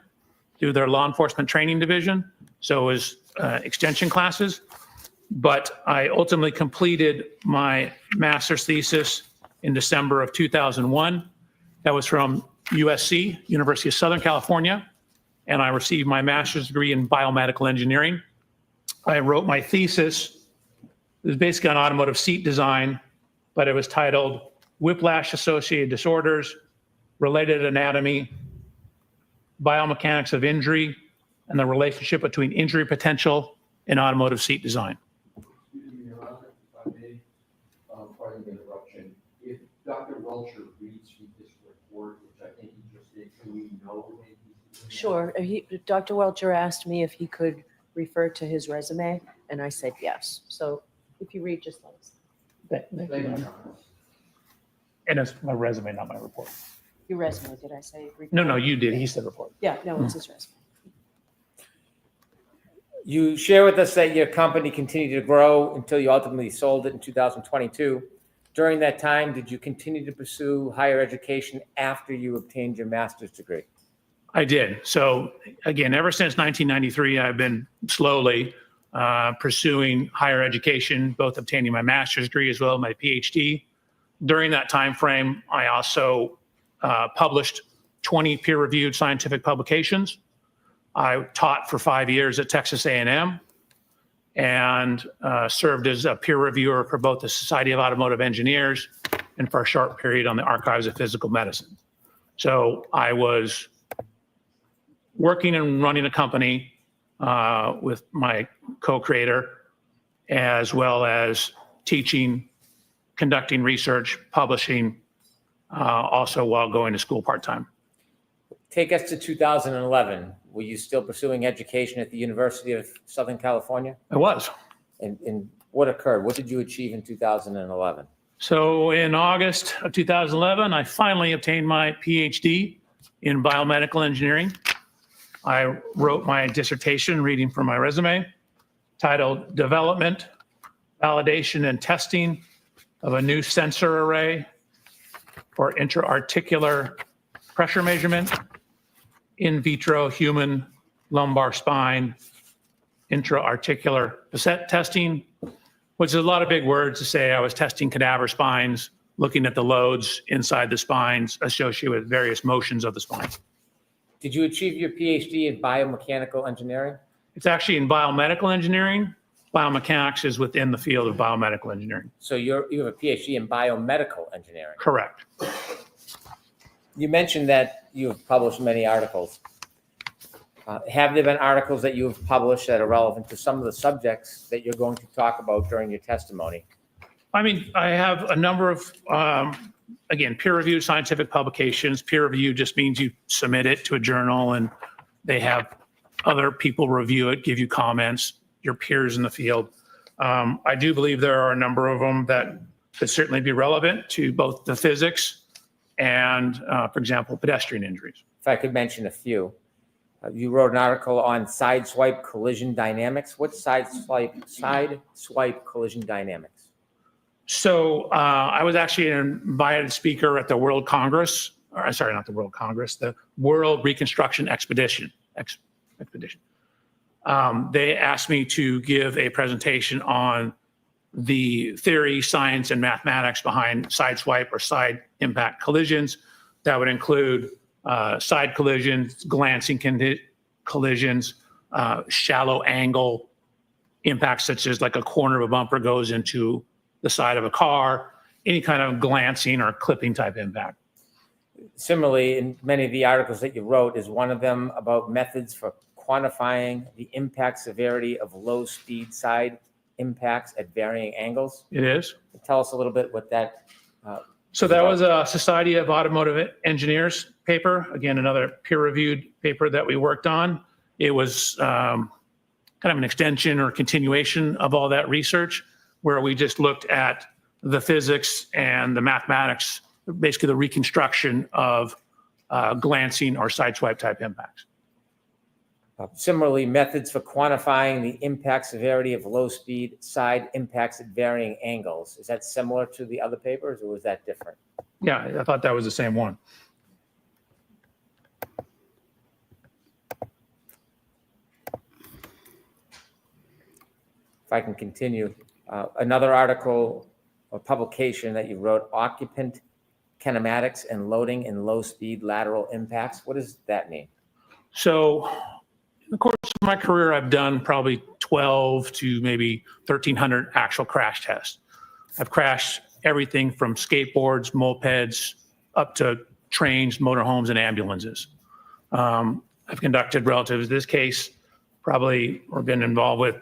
through their law enforcement training division. So it was extension classes. But I ultimately completed my master's thesis in December of 2001. That was from USC, University of Southern California. And I received my master's degree in biomedical engineering. I wrote my thesis. It was basically on automotive seat design, but it was titled Whiplash-Associated Disorders, Related Anatomy, Biomechanics of Injury, and the Relationship Between Injury Potential and Automotive Seat Design. Excuse me, Your Honor, if I may, pardon the interruption. If Dr. Welcher reads from this report, which I think he just did, can we know when he's doing that? Sure. Dr. Welcher asked me if he could refer to his resume, and I said yes. So if you read, just let us know. Thank you, Your Honor. And it's my resume, not my report. Your resume, did I say? No, you did. He said report. Yeah, no, it's his resume. You share with us that your company continued to grow until you ultimately sold it in 2022. During that time, did you continue to pursue higher education after you obtained your master's degree? I did. So again, ever since 1993, I've been slowly pursuing higher education, both obtaining my master's degree as well as my PhD. During that time frame, I also published 20 peer-reviewed scientific publications. I taught for 5 years at Texas A&M and served as a peer reviewer for both the Society of Automotive Engineers and for a short period on the Archives of Physical Medicine. So I was working and running a company with my co-creator, as well as teaching, conducting research, publishing, also while going to school part-time. Take us to 2011. Were you still pursuing education at the University of Southern California? I was. And what occurred? What did you achieve in 2011? So in August of 2011, I finally obtained my PhD in biomedical engineering. I wrote my dissertation, reading from my resume, titled Development, Validation, and Testing of a New Sensor Array for Intra-Articular Pressure Measurement, In Vitro Human Lumbar Spine, Intra-Articular Facet Testing, which is a lot of big words to say. I was testing cadaver spines, looking at the loads inside the spines associated with various motions of the spine. Did you achieve your PhD in biomechanical engineering? It's actually in biomedical engineering. Biomechanics is within the field of biomedical engineering. So you have a PhD in biomedical engineering. Correct. You mentioned that you have published many articles. Have there been articles that you have published that are relevant to some of the subjects that you're going to talk about during your testimony? I mean, I have a number of, again, peer-reviewed scientific publications. Peer review just means you submit it to a journal and they have other people review it, give you comments, your peers in the field. I do believe there are a number of them that could certainly be relevant to both the physics and, for example, pedestrian injuries. If I could mention a few. You wrote an article on sideswipe collision dynamics. What's sideswipe collision dynamics? So I was actually an invited speaker at the World Congress, or sorry, not the World Congress, the World Reconstruction Expedition. They asked me to give a presentation on the theory, science, and mathematics behind sideswipe or side impact collisions. That would include side collisions, glancing collisions, shallow angle impacts, such as like a corner of a bumper goes into the side of a car, any kind of glancing or clipping type impact. Similarly, in many of the articles that you wrote, is one of them about methods for quantifying the impact severity of low speed side impacts at varying angles? It is. Tell us a little bit what that. So that was a Society of Automotive Engineers paper. Again, another peer-reviewed paper that we worked on. It was kind of an extension or continuation of all that research, where we just looked at the physics and the mathematics, basically the reconstruction of glancing or sideswipe type impacts. Similarly, methods for quantifying the impact severity of low speed side impacts at varying angles. Is that similar to the other papers, or was that different? Yeah, I thought that was the same one. If I can continue, another article or publication that you wrote, occupant kinematics and loading in low speed lateral impacts. What does that mean? So in the course of my career, I've done probably 12 to maybe 1,300 actual crash tests. I've crashed everything from skateboards, mopeds, up to trains, motorhomes, and ambulances. I've conducted, relative to this case, probably or been involved with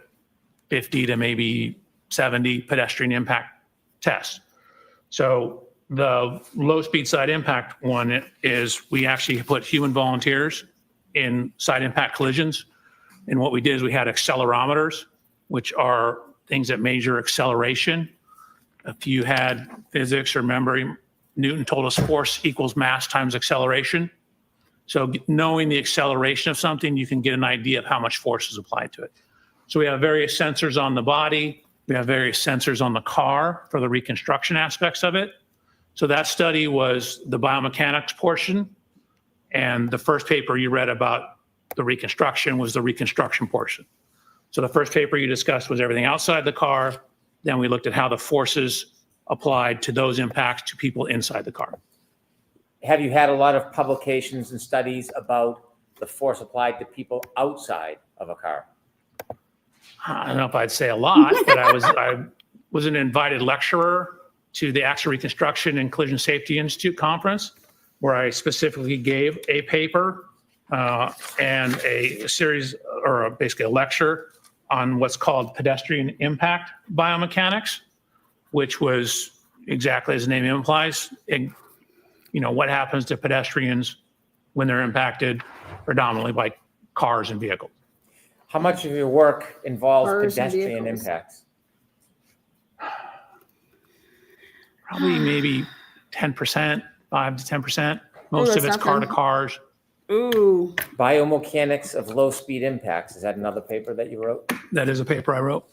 50 to maybe 70 pedestrian impact tests. So the low speed side impact one is we actually put human volunteers in side impact collisions. And what we did is we had accelerometers, which are things that measure acceleration. If you had physics or memory, Newton told us force equals mass times acceleration. So knowing the acceleration of something, you can get an idea of how much force is applied to it. So we have various sensors on the body. We have various sensors on the car for the reconstruction aspects of it. So that study was the biomechanics portion. And the first paper you read about the reconstruction was the reconstruction portion. So the first paper you discussed was everything outside the car. Then we looked at how the forces applied to those impacts to people inside the car. Have you had a lot of publications and studies about the force applied to people outside of a car? I don't know if I'd say a lot, but I was an invited lecturer to the Accident Reconstruction and Collision Safety Institute conference, where I specifically gave a paper and a series, or basically a lecture on what's called pedestrian impact biomechanics, which was exactly as the name implies, what happens to pedestrians when they're impacted predominantly by cars and vehicles. How much of your work involves Cars and pedestrian vehicles. impacts? Probably maybe 10%, 5 to 10%. Most that's of it's nothing. car to cars. Ooh. Biomechanics of low-speed impacts. Is that another paper that you wrote? That is a paper I wrote.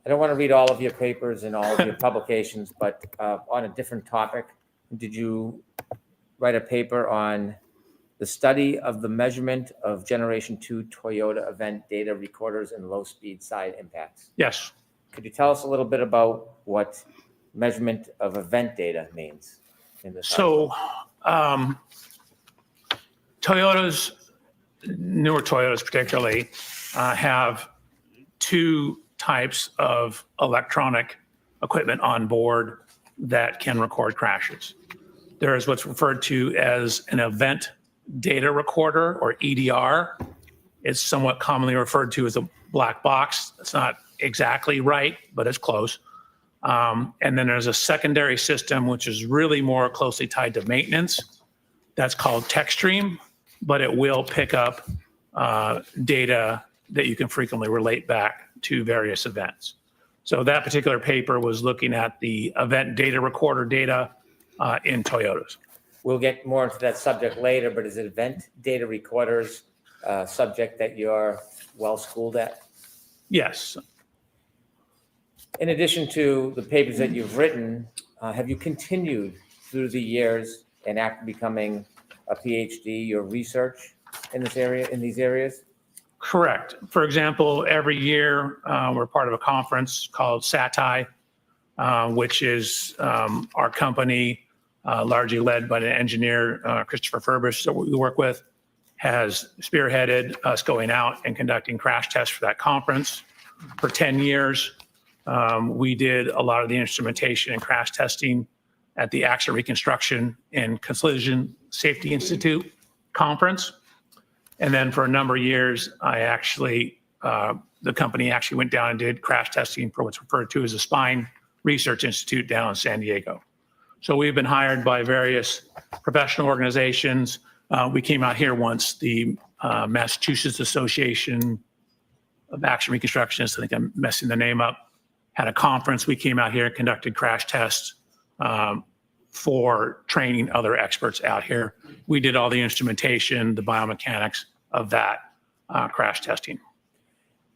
I don't want to read all of your papers and all of your publications, but on a different topic, did you write a paper on the study of the measurement of Generation 2 Toyota event data recorders and low-speed side impacts? Yes. Could you tell us a little bit about what measurement of event data means in this article? So newer Toyotas particularly, have two types of electronic equipment on board that can record crashes. There is what's referred to as an event data recorder, or EDR. It's somewhat commonly referred to as a black box. It's not exactly right, but it's close. And then there's a secondary system, which is really more closely tied to maintenance. That's called TechStream, but it will pick up data that you can frequently relate back to various events. So that particular paper was looking at the event data recorder data in Toyotas. We'll get more into that subject later, but is it event data recorders a subject that you're well schooled at? Yes. In addition to the papers that you've written, have you continued through the years and after becoming a PhD, your research in this area, in these areas? Correct. For example, every year we're part of a conference called SATI, which is our company, largely led by the engineer, Christopher Furbish, that we work with, has spearheaded us going out and conducting crash tests for that conference. For 10 years, we did a lot of the instrumentation and crash testing at the Accident Reconstruction and Collision Safety Institute conference. And then for a number of years, the company actually went down and did crash testing for what's referred to as the Spine Research Institute down in San Diego. So we've been hired by various professional organizations. We came out here once, the Massachusetts Association of Action Reconstructionists, I think I'm messing the name up, had a conference. We came out here and conducted crash tests for training other experts out here. We did all the instrumentation, the biomechanics of that crash testing.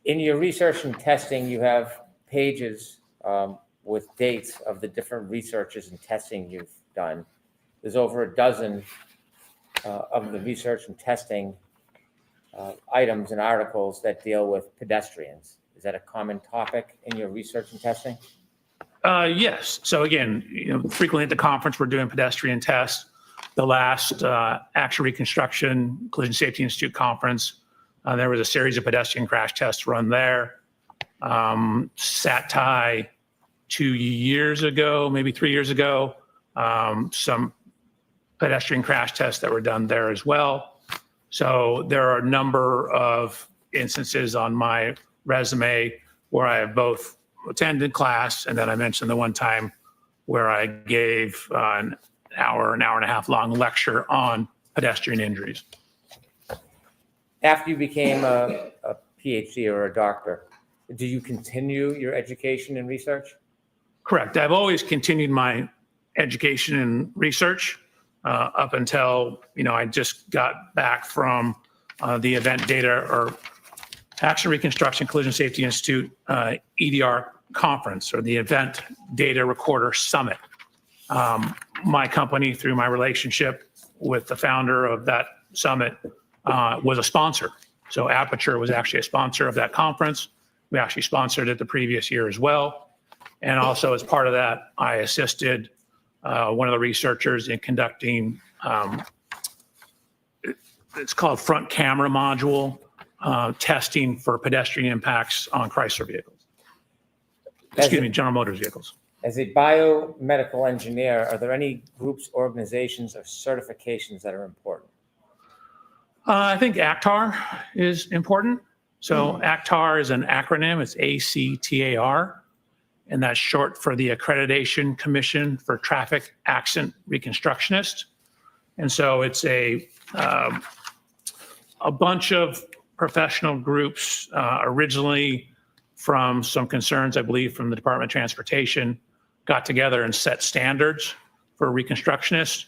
In your research and testing, you have pages with dates of the different researches and testing you've done. There's over a dozen of the research and testing items and articles that deal with pedestrians. Is that a common topic in your research and testing? Yes. So again, frequently at the conference, we're doing pedestrian tests. The last Action Reconstruction Collision Safety Institute conference, there was a series of pedestrian crash tests run there. SATI 2 years ago, maybe 3 years ago, some pedestrian crash tests that were done there as well. So there are a number of instances on my resume where I have both attended class, and then I mentioned the one time where I gave an hour and a half long lecture on pedestrian injuries. After you became a PhD or a doctor, do you continue your education and research? Correct. I've always continued my education and research up until, I just got back from the event data or Action Reconstruction Collision Safety Institute EDR conference, or the Event Data Recorder Summit. My company, through my relationship with the founder of that summit, was a sponsor. So Aperture was actually a sponsor of that conference. We actually sponsored it the previous year as well. And also as part of that, I assisted one of the researchers in conducting, it's called front camera module testing for pedestrian impacts on Chrysler vehicles. General Motors vehicles. As a biomedical engineer, are there any groups, organizations, or certifications that are important? I think ACTAR is important. So ACTAR is an acronym. It's ACTAR. and that's short for the Accreditation Commission for Traffic Accident Reconstructionists. And so it's a bunch of professional groups, originally from some concerns, I believe, from the Department of Transportation, got together and set standards for reconstructionists.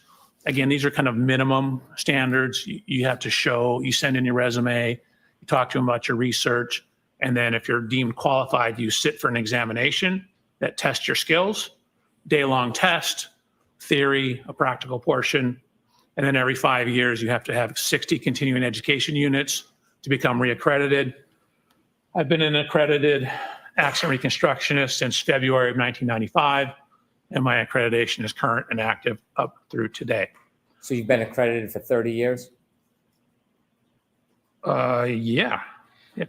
Again, these are kind of minimum standards. You have to show, you send in your resume, you talk to them about your research, and then if you're deemed qualified, you sit for an examination that tests your skills, day-long test, theory, a practical portion, and then every 5 years, you have to have 60 continuing education units to become reaccredited. I've been an accredited accident reconstructionist since February of 1995, and my accreditation is current and active up through today. So you've been accredited for 30 years? Yeah,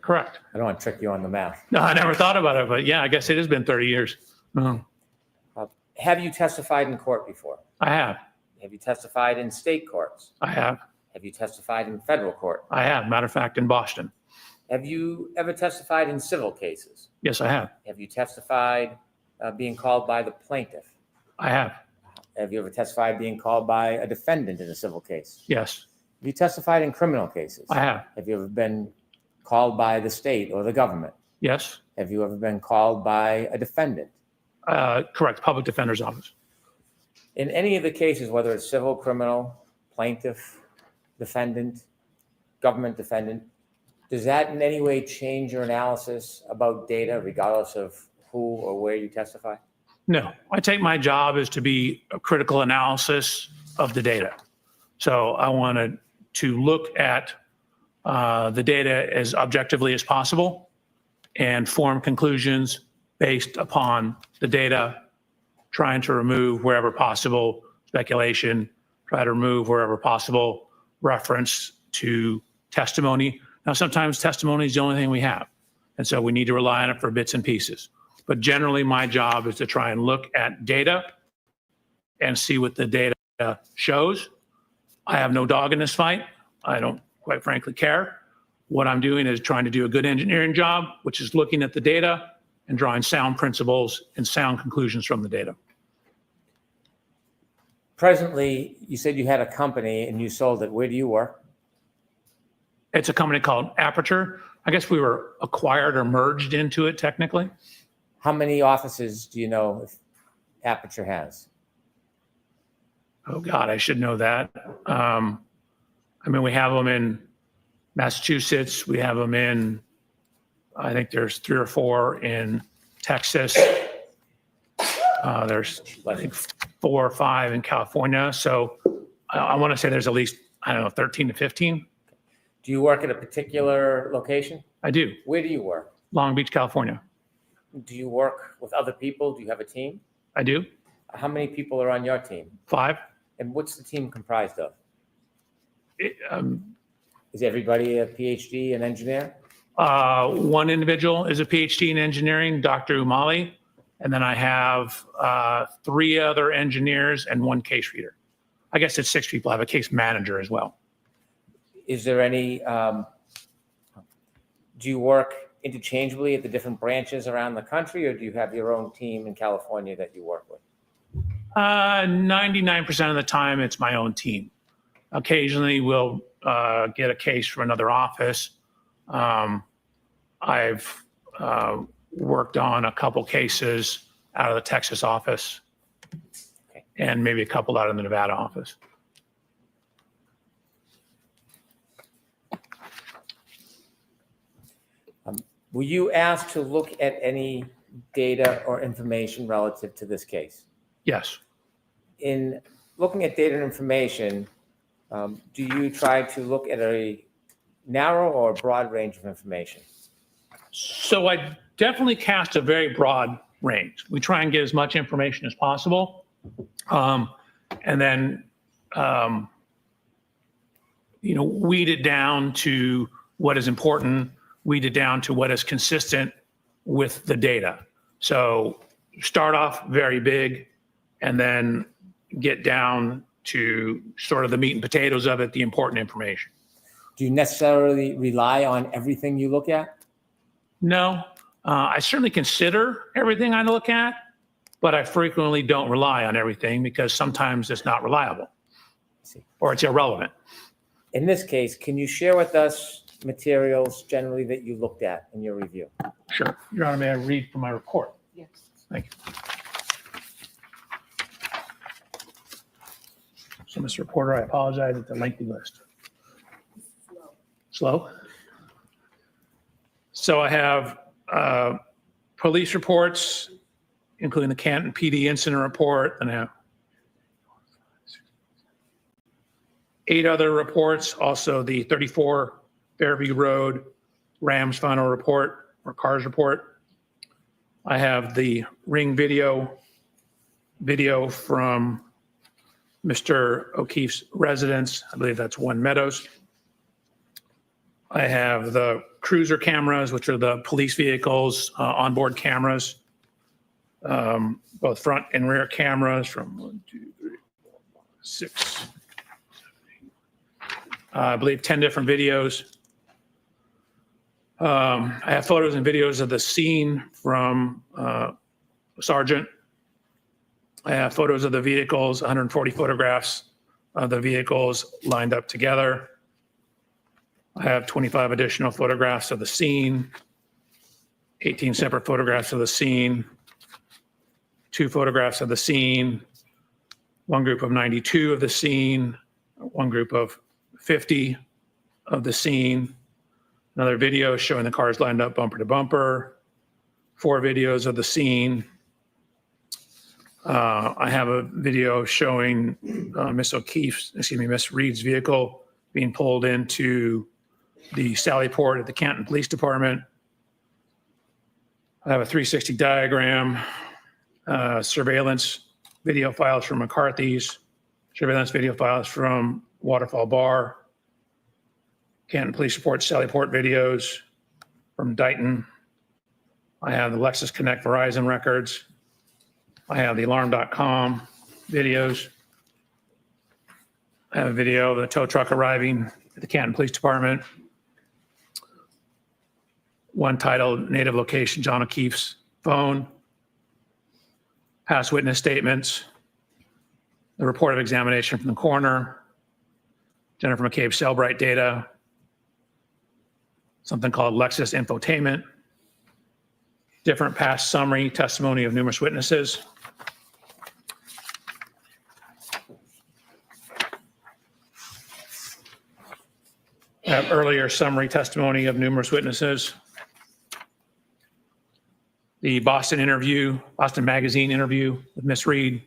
correct. I don't want to trick you on the math. No, I never thought about it, but yeah, I guess it has been 30 years. Have you testified in court before? I have. Have you testified in state courts? I have. Have you testified in federal court? I have. Matter of fact, in Boston. Have you ever testified in civil cases? Yes, I have. Have you testified being called by the plaintiff? I have. Have you ever testified being called by a defendant in a civil case? Yes, Have you testified in criminal cases? I have. Have you ever been called by the state or the government? Yes, Have you ever been called by a defendant? correct. Public Defender's Office. In any of the cases, whether it's civil, criminal, plaintiff, defendant, government defendant, does that in any way change your analysis about data regardless of who or where you testify? No, I take my job as to be a critical analysis of the data. So I wanted to look at the data as objectively as possible and form conclusions based upon the data, trying to remove wherever possible speculation, try to remove wherever possible reference to testimony. Now, sometimes testimony is the only thing we have, and so we need to rely on it for bits and pieces. But generally, my job is to try and look at data and see what the data shows. I have no dog in this fight. I don't, quite frankly, care. What I'm doing is trying to do a good engineering job, which is looking at the data and drawing sound principles and sound conclusions from the data. Presently, you said you had a company and you sold it. Where do you work? It's a company called Aperture. I guess we were acquired or merged into it technically. How many offices do you know if Aperture has? Oh God, I should know that. I mean, we have them in Massachusetts. We have them in, I think there's 3 or 4 in Texas. There's, I think, 4 or 5 in California. So I want to say there's at least, I don't know, 13 to 15. Do you work at a particular location? I do. Where do you work? Long Beach, California. Do you work with other people? Do you have a team? I do. How many people are on your team? 5. And what's the team comprised of? It, Is everybody a PhD, an engineer? one individual is a PhD in engineering, Dr. Umali. And then I have 3 other engineers and 1 case reader. I guess it's 6 people. I have a case manager as well. Is there any, do you work interchangeably at the different branches around the country, or do you have your own team in California that you work with? 99% of the time, it's my own team. Occasionally, we'll get a case from another office. I've worked on a couple cases out of the Texas office, Okay. and maybe a couple out of the Nevada office. Were you asked to look at any data or information relative to this case? Yes. In looking at data and information, do you try to look at a narrow or broad range of information? So I definitely cast a very broad range. We try and get as much information as possible. And then, weed it down to what is important, weed it down to what is consistent with the data. So start off very big and then get down to sort of the meat and potatoes of it, the important information. Do you necessarily rely on everything you look at? No, I certainly consider everything I look at, but I frequently don't rely on everything because sometimes it's not reliable or it's irrelevant. In this case, can you share with us materials generally that you looked at in your review? Sure. Your Honor, may I read from my report? Yes. Thank you. So, Mr. Reporter, I apologize. It's a lengthy list. Slow? So I have police reports, including the Canton PD incident report, and I have 8 other reports, also the 34 Fairview Road Rams final report or cars report. I have the ring video from Mr. O'Keefe's residence. I believe that's One Meadows. I have the cruiser cameras, which are the police vehicles, onboard cameras, both front and rear cameras from 1, 2, 3, 4, 5, 6, I believe 10 different videos. I have photos and videos of the scene from Sergeant. I have photos of the vehicles, 140 photographs of the vehicles lined up together. I have 25 additional photographs of the scene, 18 separate photographs of the scene, 2 photographs of the scene, one group of 92 of the scene, one group of 50 of the scene, another video showing the cars lined up bumper to bumper, 4 videos of the scene. I have a video showing Miss Reed's vehicle being pulled into the Sally Port at the Canton Police Department. I have a 360 diagram, surveillance video files from McCarthy's, surveillance video files from Waterfall Bar, Canton Police Report, Sally Port videos from Dighton. I have the Lexus Connect Verizon records. I have the alarm.com videos. I have a video of the tow truck arriving at the Canton Police Department. One titled Native Location, John O'Keefe's Phone. Past witness statements. The report of examination from the coroner. Jennifer McCabe Cellbrite data. Something called Lexus Infotainment. Different past summary testimony of numerous witnesses. I have earlier summary testimony of numerous witnesses. The Boston Magazine interview with Miss Reed,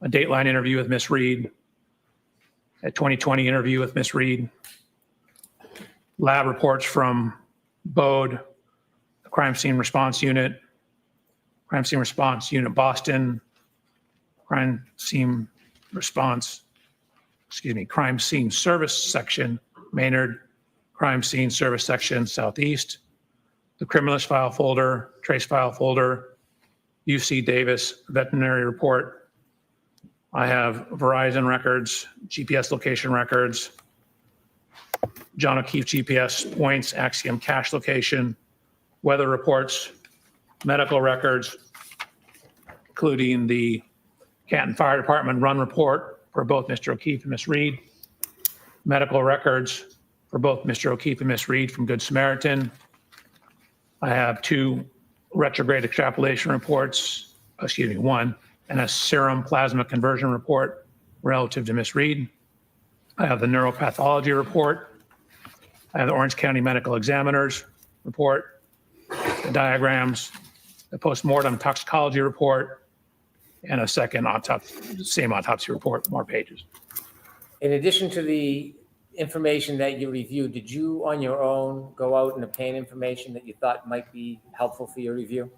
a Dateline interview with Miss Reed, a 2020 interview with Miss Reed, lab reports from BODE, the Crime Scene Response Unit Boston, Crime Scene Service Section Maynard, Crime Scene Service Section Southeast, the Criminalist File Folder, Trace File Folder, UC Davis Veterinary Report. I have Verizon records, GPS location records, John O'Keefe GPS points, Axiom cache location, weather reports, medical records, including the Canton Fire Department run report for both Mr. O'Keefe and Miss Reed, medical records for both Mr. O'Keefe and Miss Reed from Good Samaritan. I have 2 retrograde extrapolation reports, one, and a serum plasma conversion report relative to Miss Reed. I have the neuropathology report. I have the Orange County Medical Examiner's report, the diagrams, the postmortem toxicology report, and a second same autopsy report, more pages. In addition to the information that you reviewed, did you on your own go out and obtain information that you thought might be helpful for your review?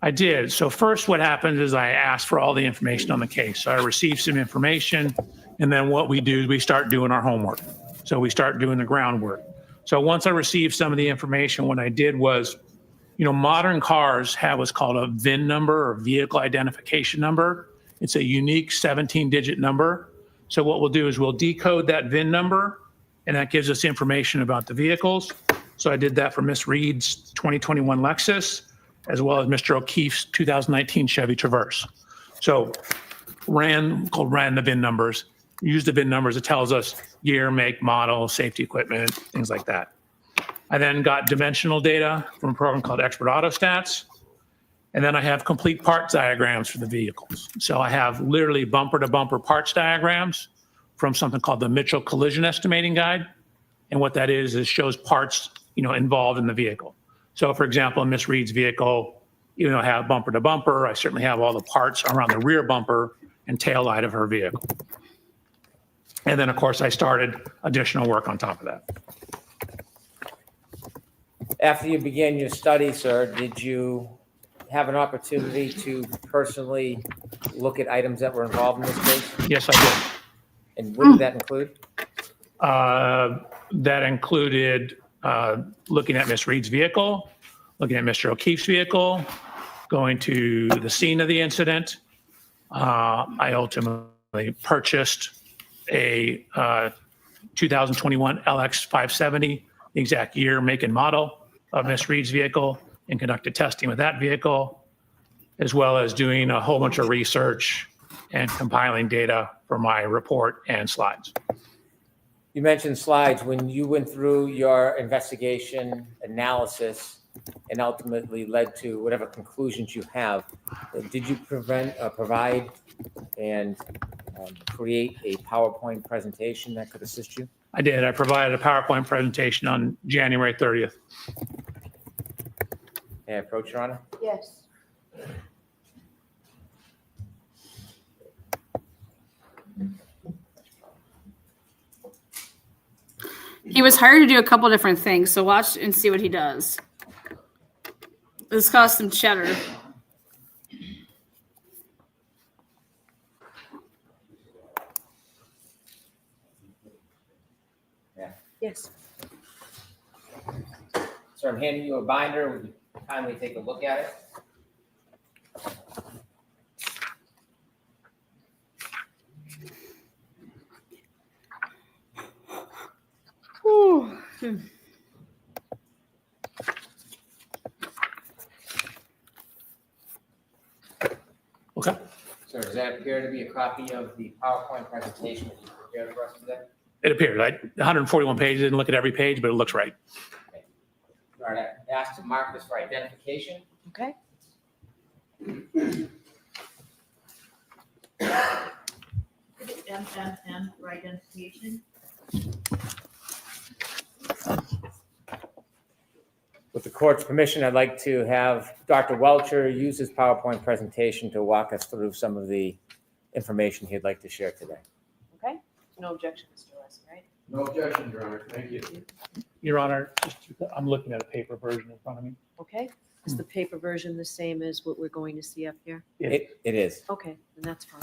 I did. So first what happened is I asked for all the information on the case. So I received some information, and then what we do is we start doing our homework. So we start doing the groundwork. So once I received some of the information, what I did was, modern cars have what's called a VIN number or vehicle identification number. It's a unique 17-digit number. So what we'll do is we'll decode that VIN number, and that gives us information about the vehicles. So I did that for Miss Reed's 2021 Lexus, as well as Mr. O'Keefe's 2019 Chevy Traverse. So ran the VIN numbers, used the VIN numbers. It tells us year, make, model, safety equipment, things like that. I then got dimensional data from a program called Expert Autostats. And then I have complete parts diagrams for the vehicles. So I have literally bumper to bumper parts diagrams from something called the Mitchell Collision Estimating Guide. And what that is shows parts, involved in the vehicle. So for example, in Miss Reed's vehicle, I have bumper to bumper. I certainly have all the parts around the rear bumper and tail light of her vehicle. And then of course I started additional work on top of that. After you began your study, sir, did you have an opportunity to personally look at items that were involved in this case? Yes, I did. And what did that include? That included looking at Miss Reed's vehicle, looking at Mr. O'Keefe's vehicle, going to the scene of the incident. I ultimately purchased a 2021 LX 570, the exact year, make, and model of Miss Reed's vehicle, and conducted testing with that vehicle, as well as doing a whole bunch of research and compiling data for my report and slides. You mentioned slides. When you went through your investigation analysis and ultimately led to whatever conclusions you have, did you provide and create a PowerPoint presentation that could assist you? I did. I provided a PowerPoint presentation on January 30th. May I approach, Your Honor? Yes. He was hired to do a couple different things, so watch and see what he does. This cost some cheddar. Yes. Sir, I'm handing you a binder. Would you kindly take a look at it? Whew. Okay. Sir, does that appear to be a copy of the PowerPoint presentation that you prepared for us today? It appeared. 141 pages. Didn't look at every page, but it looks right. All right, I asked to mark this for identification. Okay. MMM for identification. With the court's permission, I'd like to have Dr. Welcher use his PowerPoint presentation to walk us through some of the information he'd like to share today. Okay. No objection, Mr. Lesson, right? No objection, Your Honor. Thank you. Your Honor, I'm looking at a paper version in front of me. Okay. Is the paper version the same as what we're going to see up here? It is. Okay, then that's fine.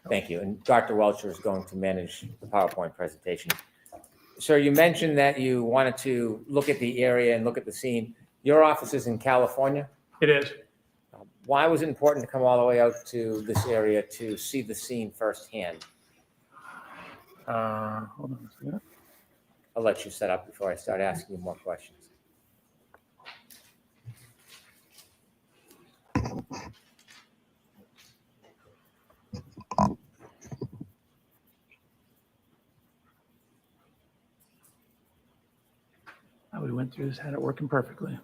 Thank you. And Dr. Welcher is going to manage the PowerPoint presentation. Sir, you mentioned that you wanted to look at the area and look at the scene. Your office is in California. It is. Why was it important to come all the way out to this area to see the scene firsthand? Hold on a second. I'll let you set up before I start asking you more questions. We went through this, had it working perfectly.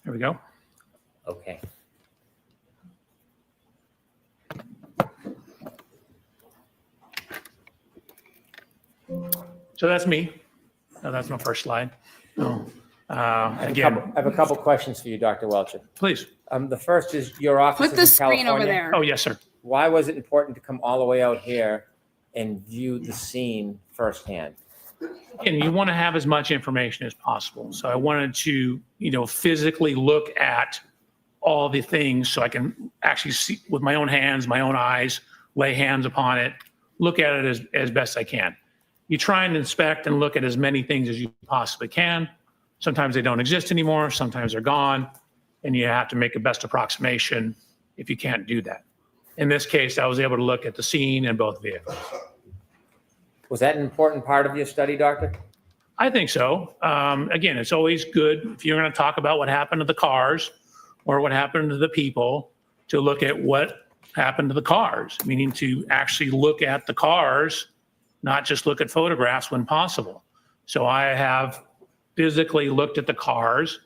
There we go. Okay. So that's me. No, that's my first slide. No. I Again, have a couple questions for you, Dr. Welcher. please. The first is your office Put the is in screen over California. there. Oh, yes, sir. Why was it important to come all the way out here and view the scene firsthand? And you want to have as much information as possible. So I wanted to, physically look at all the things so I can actually see with my own hands, my own eyes, lay hands upon it, look at it as best I can. You try and inspect and look at as many things as you possibly can. Sometimes they don't exist anymore. Sometimes they're gone. And you have to make a best approximation if you can't do that. In this case, I was able to look at the scene and both vehicles. Was that an important part of your study, Doctor? I think so. Again, it's always good if you're going to talk about what happened to the cars or what happened to the people to look at what happened to the cars, meaning to actually look at the cars, not just look at photographs when possible. So I have physically looked at the cars.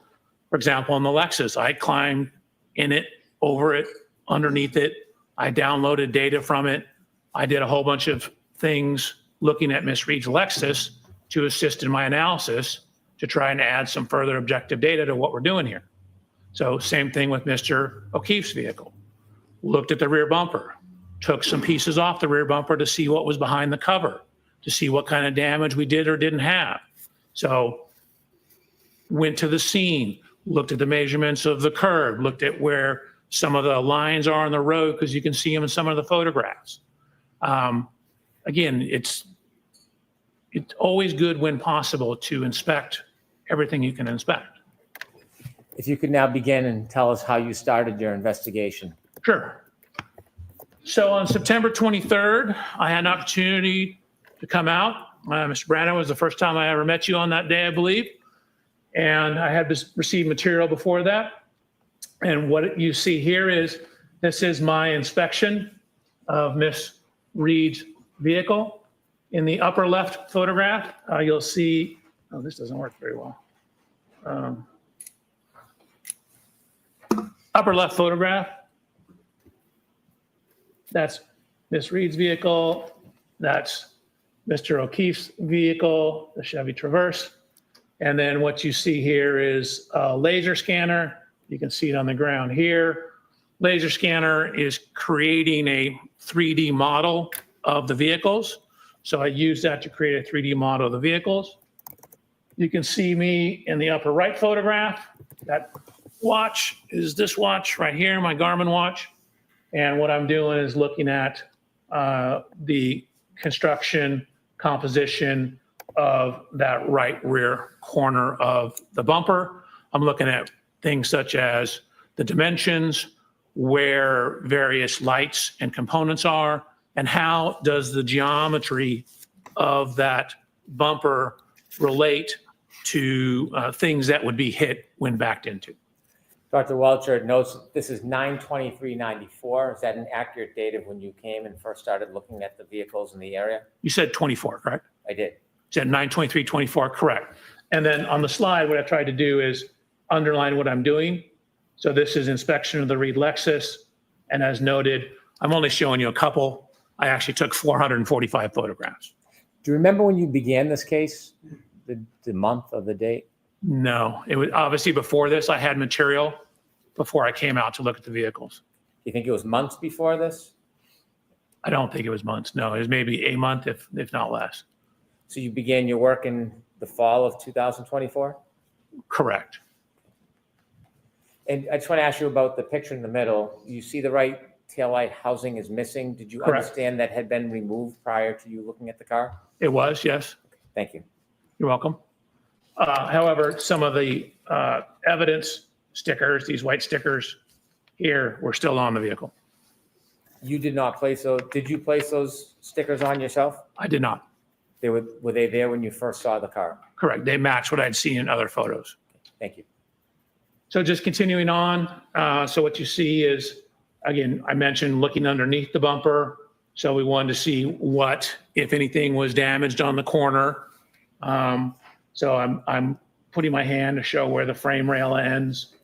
For example, in the Lexus, I climbed in it, over it, underneath it. I downloaded data from it. I did a whole bunch of things looking at Miss Reed's Lexus to assist in my analysis to try and add some further objective data to what we're doing here. So same thing with Mr. O'Keefe's vehicle. Looked at the rear bumper, took some pieces off the rear bumper to see what was behind the cover, to see what kind of damage we did or didn't have. So went to the scene, looked at the measurements of the curb, looked at where some of the lines are on the road because you can see them in some of the photographs. Again, it's always good when possible to inspect everything you can inspect. If you could now begin and tell us how you started your investigation. Sure. So on September 23rd, I had an opportunity to come out. Mr. Brandon, was the first time I ever met you on that day, I believe. And I had received material before that. And what you see here is, this is my inspection of Miss Reed's vehicle. In the upper left photograph, you'll see, oh, this doesn't work very well. Upper left photograph, that's Miss Reed's vehicle. That's Mr. O'Keefe's vehicle, the Chevy Traverse. And then what you see here is a laser scanner. You can see it on the ground here. Laser scanner is creating a 3D model of the vehicles. So I use that to create a 3D model of the vehicles. You can see me in the upper right photograph. That watch is this watch right here, my Garmin watch. And what I'm doing is looking at the construction composition of that right rear corner of the bumper. I'm looking at things such as the dimensions, where various lights and components are, and how does the geometry of that bumper relate to things that would be hit when backed into. Dr. Welcher notes this is 9/23/94. Is that an accurate date of when you came and first started looking at the vehicles in the area? You said 24, correct? I did. You said 9/23/24, correct. And then on the slide, what I tried to do is underline what I'm doing. So this is inspection of the Reed Lexus. And as noted, I'm only showing you a couple. I actually took 445 photographs. Do you remember when you began this case, the month of the date? No, it was obviously before this. I had material before I came out to look at the vehicles. You think it was months before this? I don't think it was months. No, it was maybe a month, if not less. So you began your work in the fall of 2024? Correct. And I just want to ask you about the picture in the middle. You see the right taillight housing is missing. Did you Correct. understand that had been removed prior to you looking at the car? It was, yes. Thank you. You're welcome. However, some of the evidence stickers, these white stickers here, were still on the vehicle. You did not place those. Did you place those stickers on yourself? I did not. Were they there when you first saw the car? Correct. They match what I'd seen in other photos. Thank you. So just continuing on. So what you see is, again, I mentioned looking underneath the bumper. So we wanted to see what, if anything, was damaged on the corner. So I'm putting my hand to show where the frame rail ends.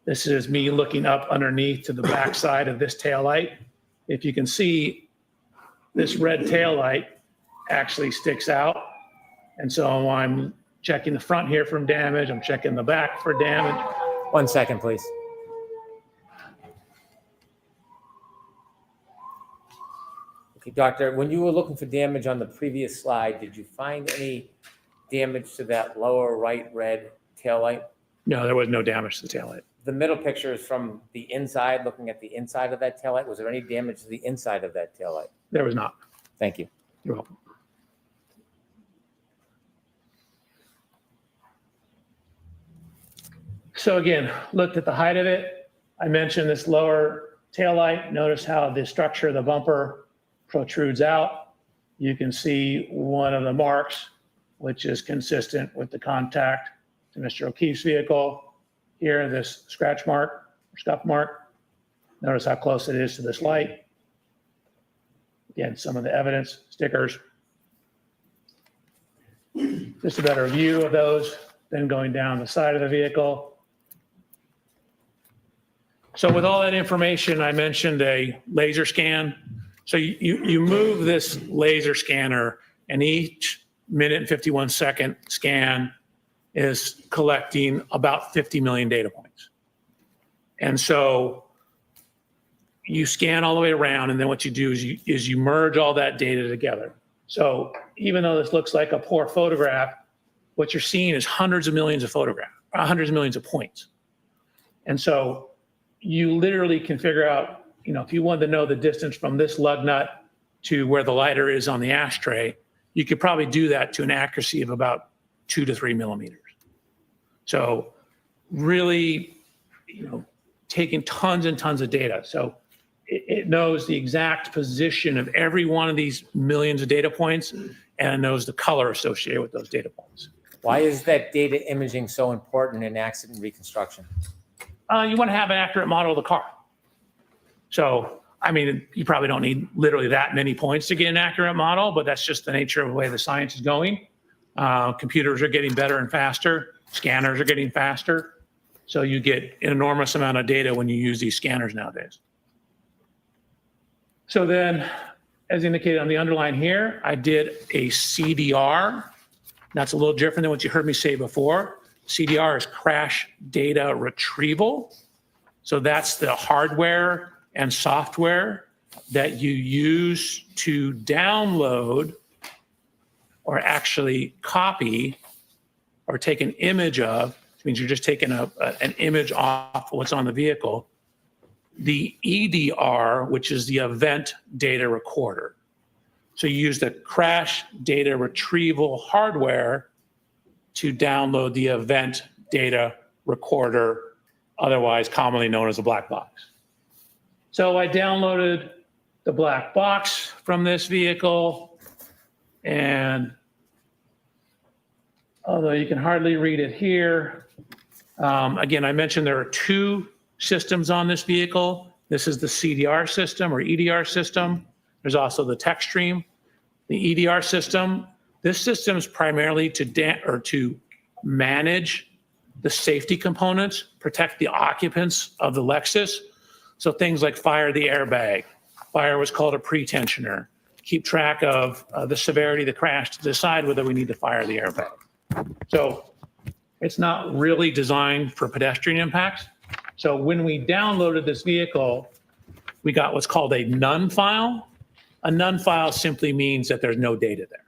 This is me looking up underneath to the back side of this taillight. If you can see, this red taillight actually sticks out. And so I'm checking the front here for damage. I'm checking the back for damage. 1 second, please. Okay, doctor, when you were looking for damage on the previous slide, did you find any damage to that lower right red taillight? No, there was no damage to the taillight. The middle picture is from the inside, looking at the inside of that taillight. Was there any damage to the inside of that taillight? There was not. Thank you. You're welcome. So again, looked at the height of it. I mentioned this lower taillight. Notice how the structure of the bumper protrudes out. You can see one of the marks which is consistent with the contact to Mr. O'Keefe's vehicle. Here, this scratch mark, or scuff mark. Notice how close it is to this light. Again, some of the evidence, stickers. Just a better view of those, then going down the side of the vehicle. So with all that information, I mentioned a laser scan. So you move this laser scanner, and each minute and 51 second scan is collecting about 50 million data points. And so you scan all the way around, and then what you do is you merge all that data together. So even though this looks like a poor photograph, what you're seeing is hundreds of millions of photographs, hundreds of millions of points. And so you literally can figure out, if you wanted to know the distance from this lug nut to where the lighter is on the ashtray, you could probably do that to an accuracy of about 2 to 3 millimeters. So really, taking tons and tons of data. So it knows the exact position of every one of these millions of data points, and it knows the color associated with those data points. Why is that data imaging so important in accident reconstruction? You want to have an accurate model of the car. So, you probably don't need literally that many points to get an accurate model, but that's just the nature of the way the science is going. Computers are getting better and faster. Scanners are getting faster. So you get an enormous amount of data when you use these scanners nowadays. So then, as indicated on the underline here, I did a CDR. That's a little different than what you heard me say before. CDR is crash data retrieval. So that's the hardware and software that you use to download or actually copy or take an image of, which means you're just taking an image off what's on the vehicle, the EDR, which is the event data recorder. So you use the crash data retrieval hardware to download the event data recorder, otherwise commonly known as a black box. So I downloaded the black box from this vehicle, and although you can hardly read it here, again, I mentioned there are 2 systems on this vehicle. This is the CDR system or EDR system. There's also the tech stream. The EDR system, this system is primarily to manage the safety components, protect the occupants of the Lexus. So things like fire the airbag, fire what's called a pretensioner, keep track of the severity of the crash to decide whether we need to fire the airbag. So it's not really designed for pedestrian impacts. So when we downloaded this vehicle, we got what's called a none file. A none file simply means that there's no data there.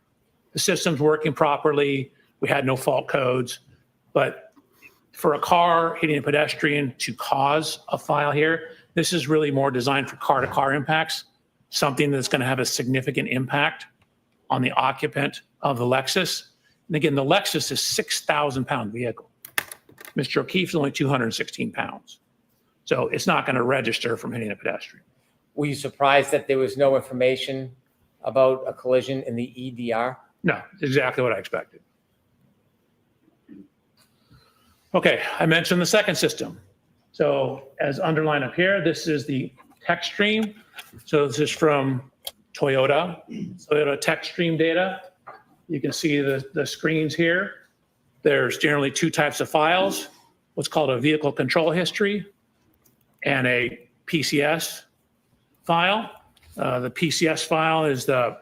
The system's working properly. We had no fault codes. But for a car hitting a pedestrian to cause a file here, this is really more designed for car-to-car impacts, something that's going to have a significant impact on the occupant of the Lexus. And again, the Lexus is a 6,000-pound vehicle. Mr. O'Keefe's only 216 pounds. So it's not going to register from hitting a pedestrian. Were you surprised that there was no information about a collision in the EDR? No, exactly what I expected. Okay, I mentioned the second system. So as underlined up here, this is the tech stream. So this is from Toyota tech stream data. You can see the screens here. There's generally 2 types of files, what's called a vehicle control history and a PCS file. The PCS file is the,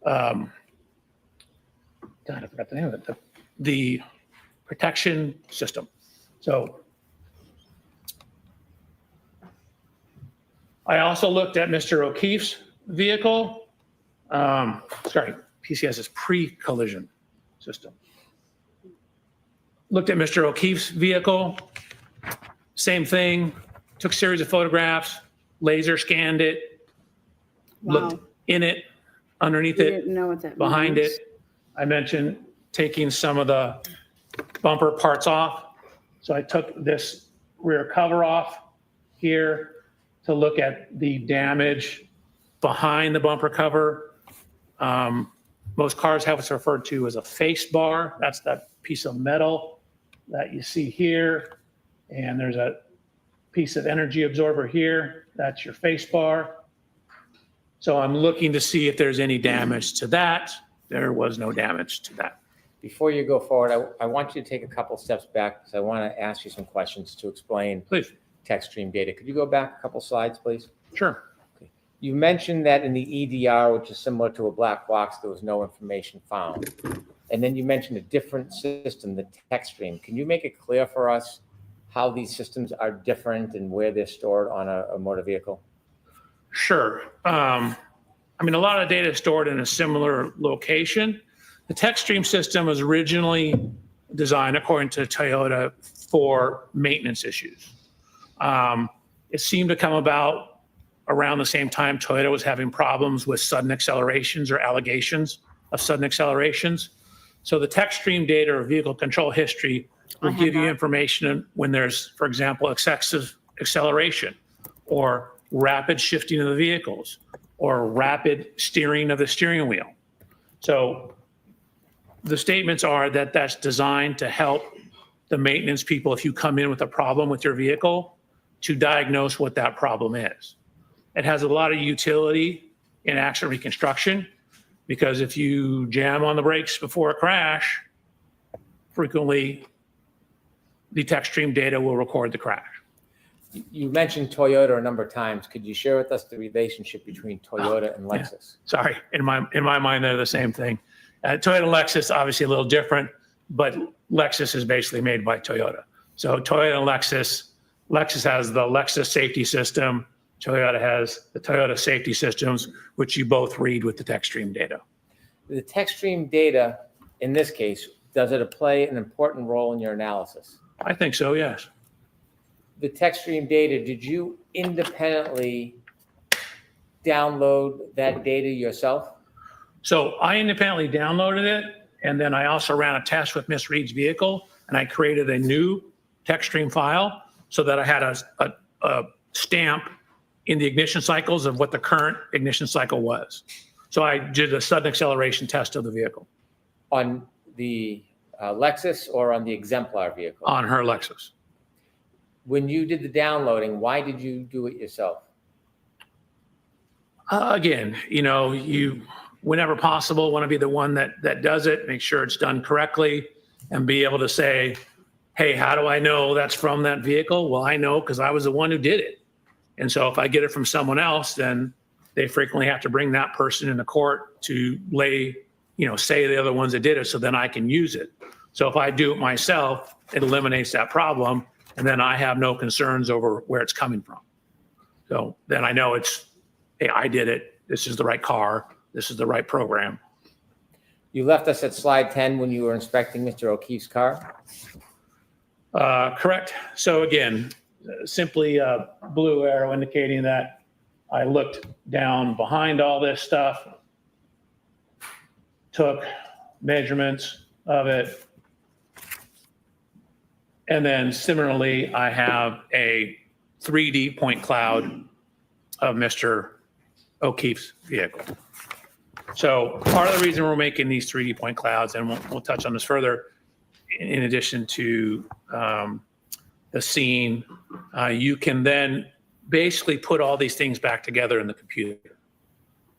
God, I forgot the name of it, the protection system. So I also looked at Mr. O'Keefe's vehicle. PCS is pre-collision system. Looked at Mr. O'Keefe's vehicle, same thing, took a series of photographs, laser scanned it, looked in it, underneath it, Didn't know what that behind means. it. I mentioned taking some of the bumper parts off. So I took this rear cover off here to look at the damage behind the bumper cover. Most cars have what's referred to as a face bar. That's that piece of metal that you see here. And there's a piece of energy absorber here. That's your face bar. So I'm looking to see if there's any damage to that. There was no damage to that. Before you go forward, I want you to take a couple steps back because I want to ask you some questions to explain Please. TechStream data. Could you go back a couple slides, please? Sure. Okay. You mentioned that in the EDR, which is similar to a black box, there was no information found. And then you mentioned a different system, the TechStream. Can you make it clear for us how these systems are different and where they're stored on a motor vehicle? Sure. I mean, a lot of data is stored in a similar location. The TechStream system was originally designed, according to Toyota, for maintenance issues. It seemed to come about around the same time Toyota was having problems with sudden accelerations or allegations of sudden accelerations. So the TechStream data or vehicle control history will give you information when there's, for example, excessive acceleration or rapid shifting of the vehicles or rapid steering of the steering wheel. So the statements are that that's designed to help the maintenance people, if you come in with a problem with your vehicle, to diagnose what that problem is. It has a lot of utility in accident reconstruction because if you jam on the brakes before a crash, frequently the TechStream data will record the crash. You mentioned Toyota a number of times. Could you share with us the relationship between Toyota and Lexus? Yeah. Sorry, in my mind, they're the same thing. Toyota and Lexus, obviously a little different, but Lexus is basically made by Toyota. So Toyota and Lexus has the Lexus safety system. Toyota has the Toyota safety systems, which you both read with the TechStream data. The TechStream data, in this case, does it play an important role in your analysis? I think so, yes. The TechStream data, did you independently download that data yourself? So I independently downloaded it, and then I also ran a test with Miss Reed's vehicle, and I created a new TechStream file so that I had a stamp in the ignition cycles of what the current ignition cycle was. So I did a sudden acceleration test of the vehicle. On the Lexus or on the exemplar vehicle? On her Lexus. When you did the downloading, why did you do it yourself? Again, you, whenever possible, want to be the one that does it, make sure it's done correctly, and be able to say, hey, how do I know that's from that vehicle? Well, I know because I was the one who did it. And so if I get it from someone else, then they frequently have to bring that person into court to say the other ones that did it, so then I can use it. So if I do it myself, it eliminates that problem, and then I have no concerns over where it's coming from. So then I know hey, I did it. This is the right car. This is the right program. You left us at slide 10 when you were inspecting Mr. O'Keefe's car? Correct. So again, simply a blue arrow indicating that I looked down behind all this stuff, took measurements of it, and then similarly, I have a 3D point cloud of Mr. O'Keefe's vehicle. So part of the reason we're making these 3D point clouds, and we'll touch on this further, in addition to the scene, you can then basically put all these things back together in the computer.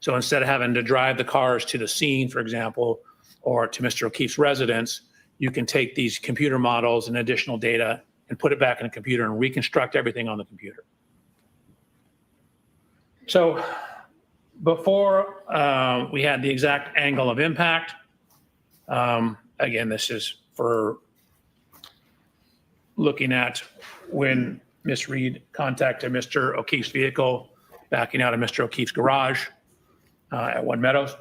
So instead of having to drive the cars to the scene, for example, or to Mr. O'Keefe's residence, you can take these computer models and additional data and put it back in the computer and reconstruct everything on the computer. So before we had the exact angle of impact, again, this is for looking at when Ms. Reed contacted Mr. O'Keefe's vehicle, backing out of Mr. O'Keefe's garage at One Meadows.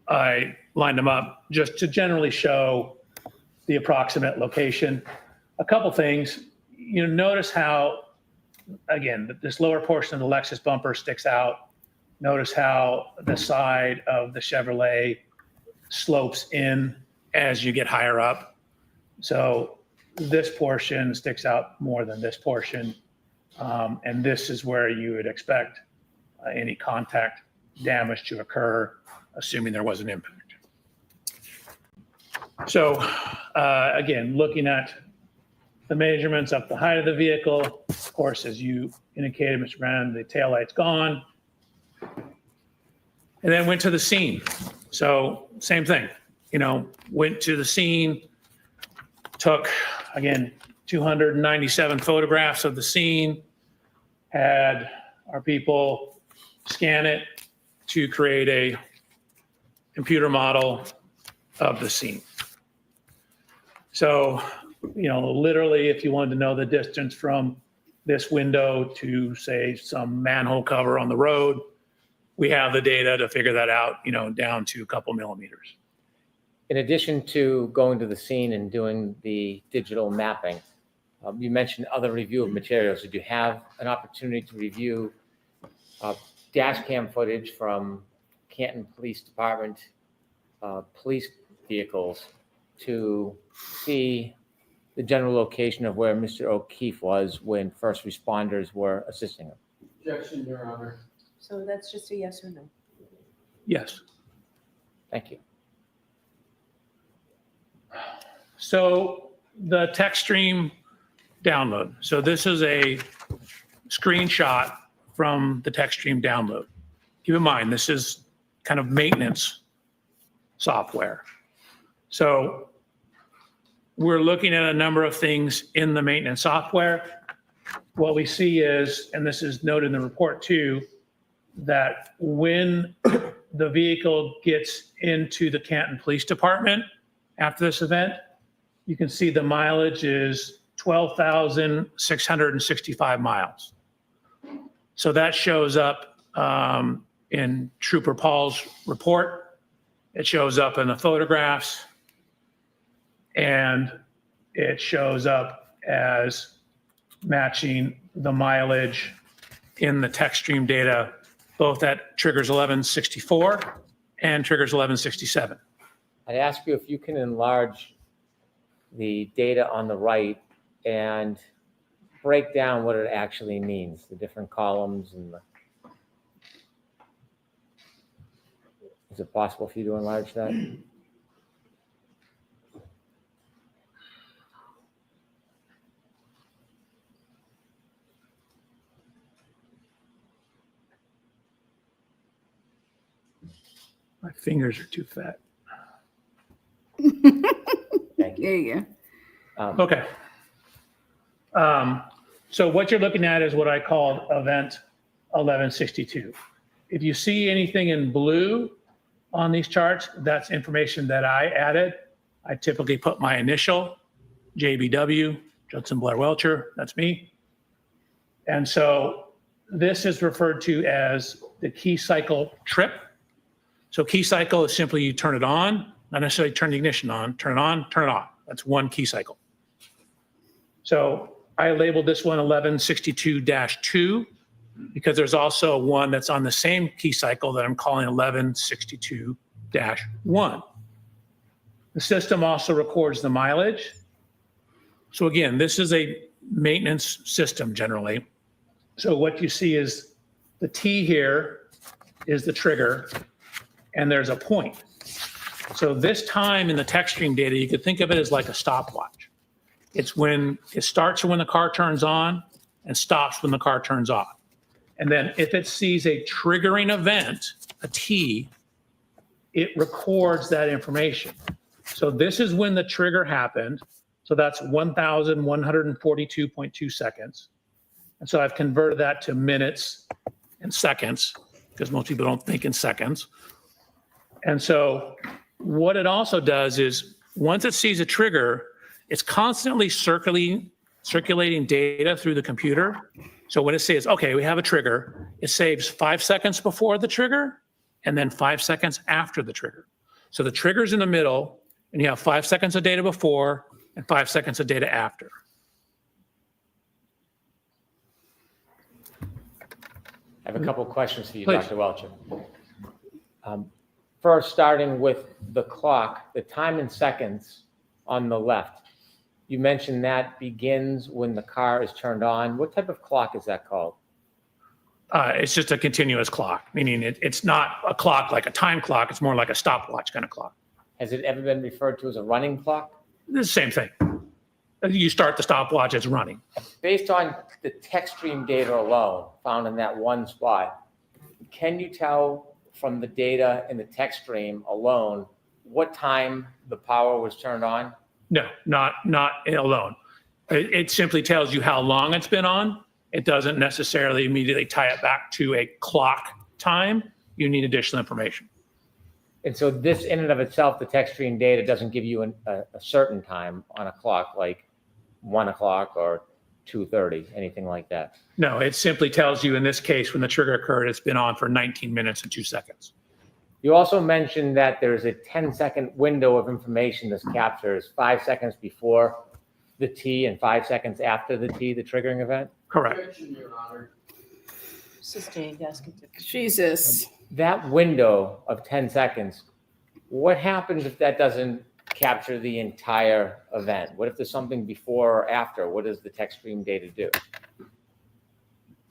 I lined them up just to generally show the approximate location. A couple things, notice how, again, this lower portion of the Lexus bumper sticks out. Notice how the side of the Chevrolet slopes in as you get higher up. So this portion sticks out more than this portion. And this is where you would expect any contact damage to occur assuming there was an impact. So again, looking at the measurements up the height of the vehicle, of course, as you indicated, Mr. Brown, the taillight's gone. And then went to the scene. So same thing, went to the scene, took, again, 297 photographs of the scene, had our people scan it to create a computer model of the scene. So, literally, if you wanted to know the distance from this window to, say, some manhole cover on the road, we have the data to figure that out, down to a couple millimeters. In addition to going to the scene and doing the digital mapping, you mentioned other review of materials. Did you have an opportunity to review dash cam footage from Canton Police Department police vehicles to see the general location of where Mr. O'Keefe was when first responders were assisting him? Objection, Your Honor. So that's just a yes or no? Yes. Thank you. So the text stream download. So this is a screenshot from the text stream download. Keep in mind, this is kind of maintenance software. So we're looking at a number of things in the maintenance software. What we see is, and this is noted in the report too, that when the vehicle gets into the Canton Police Department after this event, you can see the mileage is 12,665 miles. So that shows up in Trooper Paul's report. It shows up in the photographs, and it shows up as matching the mileage in the text stream data, both at triggers 1164 and triggers 1167. I'd ask you if you can enlarge the data on the right and break down what it actually means, the different columns and the... Is it possible for you to enlarge that? My fingers are too fat. Thank you. There you go. Okay. So what you're looking at is what I called event 1162. If you see anything in blue on these charts, that's information that I added. I typically put my initial, JBW, Judson Blair Welcher, that's me. And so this is referred to as the key cycle trip. So key cycle is simply you turn it on, not necessarily turn the ignition on, turn it on, turn it off. That's one key cycle. So I labeled this one 1162-2 because there's also one that's on the same key cycle that I'm calling 1162-1. The system also records the mileage. So again, this is a maintenance system generally. So what you see is the T here is the trigger, and there's a point. So this time in the text stream data, you could think of it as like a stopwatch. It's when it starts when the car turns on and stops when the car turns off. And then if it sees a triggering event, a T, it records that information. So this is when the trigger happened. So that's 1,142.2 seconds. And so I've converted that to minutes and seconds because most people don't think in seconds. And so what it also does is once it sees a trigger, it's constantly circulating data through the computer. So when it says, okay, we have a trigger, it saves 5 seconds before the trigger and then 5 seconds after the trigger. So the trigger's in the middle and you have 5 seconds of data before and 5 seconds of data after. I have a couple of questions for you, Please. Dr. Welcher. First, starting with the clock, the time in seconds on the left. You mentioned that begins when the car is turned on. What type of clock is that called? It's just a continuous clock, meaning it's not a clock like a time clock. It's more like a stopwatch kind of clock. Has it ever been referred to as a running clock? It's the same thing. You start the stopwatch, it's running. Based on the text stream data alone found in that one spot, can you tell from the data in the text stream alone what time the power was turned on? No, not alone. It simply tells you how long it's been on. It doesn't necessarily immediately tie it back to a clock time. You need additional information. And so this in and of itself, the text stream data doesn't give you a certain time on a clock, like 1 o'clock or 2:30, anything like that. No, it simply tells you in this case, when the trigger occurred, it's been on for 19 minutes and 2 seconds. You also mentioned that there's a 10-second window of information this captures, 5 seconds before the T and 5 seconds after the T, the triggering event? Correct. Sustained, asking. Jesus. That window of 10 seconds, what happens if that doesn't capture the entire event? What if there's something before or after? What does the text stream data do?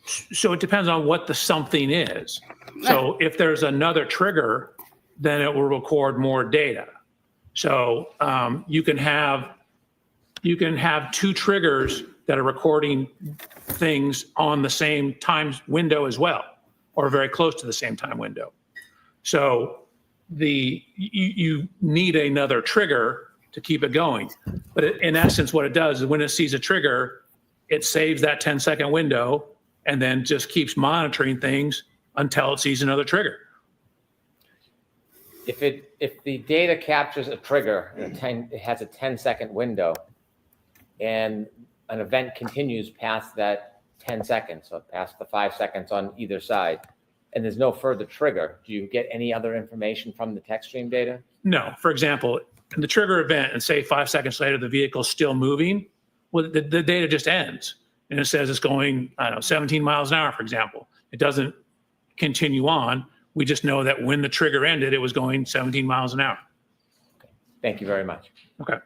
So it depends on what the something is. So if there's another trigger, then it will record more data. So you can have 2 triggers that are recording things on the same time window as well, or very close to the same time window. So you need another trigger to keep it going. But in essence, what it does is when it sees a trigger, it saves that 10-second window and then just keeps monitoring things until it sees another trigger. If the data captures a trigger, it has a 10-second window, and an event continues past that 10 seconds, so past the 5 seconds on either side, and there's no further trigger, do you get any other information from the text stream data? No. For example, in the trigger event, and say 5 seconds later, the vehicle's still moving, well, the data just ends. And it says it's going, 17 miles an hour, for example. It doesn't continue on. We just know that when the trigger ended, it was going 17 miles an hour. Thank you very much. Okay.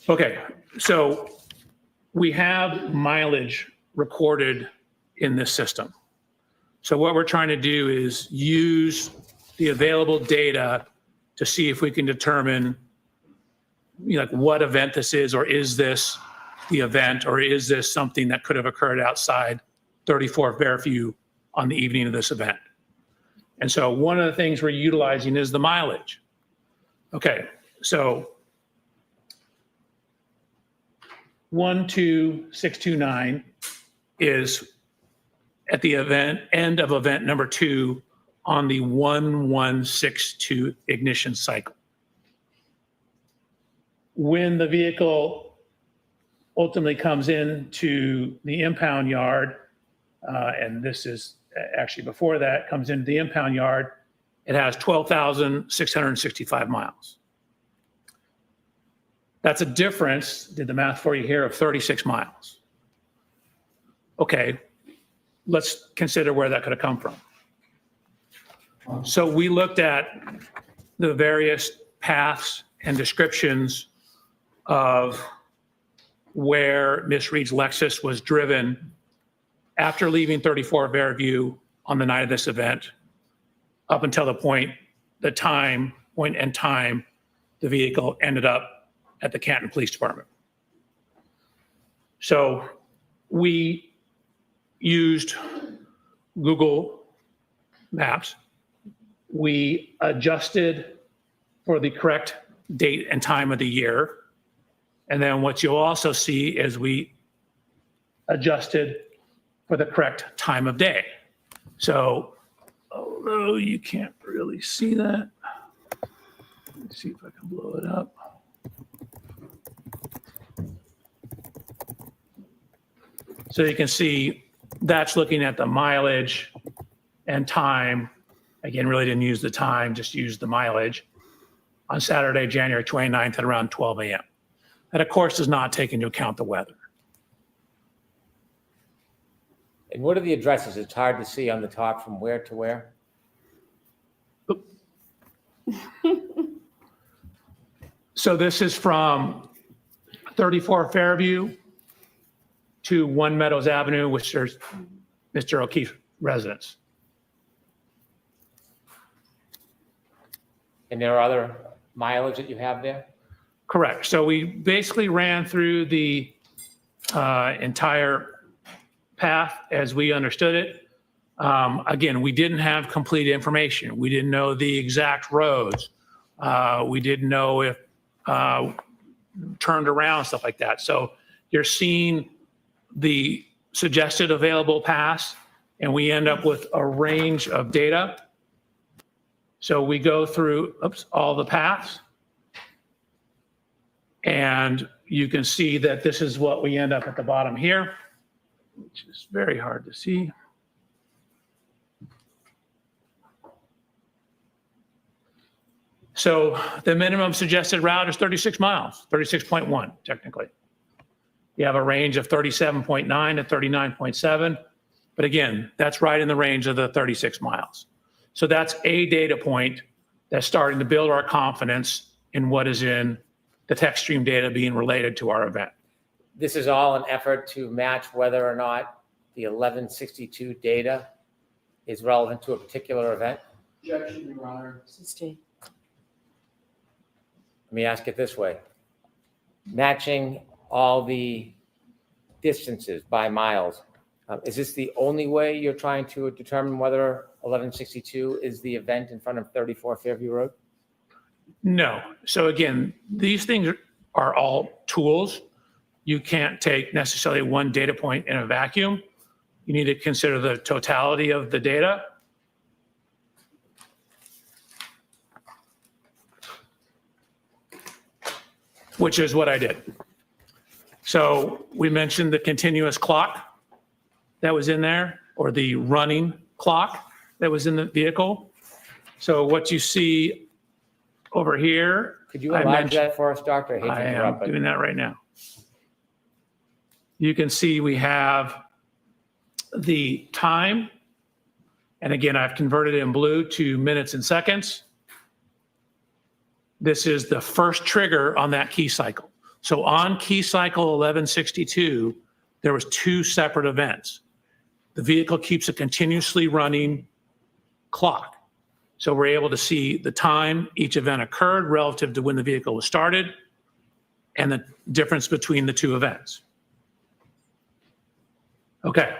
Okay, so we have mileage recorded in this system. So what we're trying to do is use the available data to see if we can determine like what event this is, or is this the event, or is this something that could have occurred outside 34 Fairview on the evening of this event? And so one of the things we're utilizing is the mileage. Okay, so 12629 is at the end of event number 2 on the 1162 ignition cycle. When the vehicle ultimately comes into the impound yard, and this is actually before that, comes into the impound yard, it has 12,665 miles. That's a difference, did the math for you here, of 36 miles. Okay, let's consider where that could have come from. So we looked at the various paths and descriptions of where Miss Reed's Lexus was driven after leaving 34 Fairview on the night of this event, up until the point the vehicle ended up at the Canton Police Department. So we used Google Maps. We adjusted for the correct date and time of the year. And then what you'll also see is we adjusted for the correct time of day. So, although you can't really see that, let's see if I can blow it up. So you can see that's looking at the mileage and time. Again, really didn't use the time, just used the mileage on Saturday, January 29th at around 12 a.m. That, of course, does not take into account the weather. And what are the addresses? It's hard to see on the top from where to where? So this is from 34 Fairview to 1 Meadows Avenue, which there's Mr. O'Keefe residents. And there are other mileage that you have there? Correct. So we basically ran through the entire path as we understood it. Again, we didn't have complete information. We didn't know the exact roads. We didn't know if turned around, stuff like that. So you're seeing the suggested available paths, and we end up with a range of data. So we go through all the paths, and you can see that this is what we end up at the bottom here, which is very hard to see. So the minimum suggested route is 36 miles, 36.1 technically. You have a range of 37.9 to 39.7. But again, that's right in the range of the 36 miles. So that's a data point that's starting to build our confidence in what is in the text stream data being related to our event. This is all an effort to match whether or not the 1162 data is relevant to a particular event? Objection, Your Honor. Sustain. Let me ask it this way. Matching all the distances by miles, is this the only way you're trying to determine whether 1162 is the event in front of 34 Fairview Road? No. So again, these things are all tools. You can't take necessarily one data point in a vacuum. You need to consider the totality of the data. Which is what I did. So we mentioned the continuous clock that was in there, or the running clock that was in the vehicle. So what you see over here. Could you enlarge that for us, Doctor? I am doing that right now. You can see we have the time. And again, I've converted it in blue to minutes and seconds. This is the first trigger on that key cycle. So on key cycle 1162, there was two separate events. The vehicle keeps a continuously running clock. So we're able to see the time each event occurred relative to when the vehicle was started and the difference between the two events. Okay.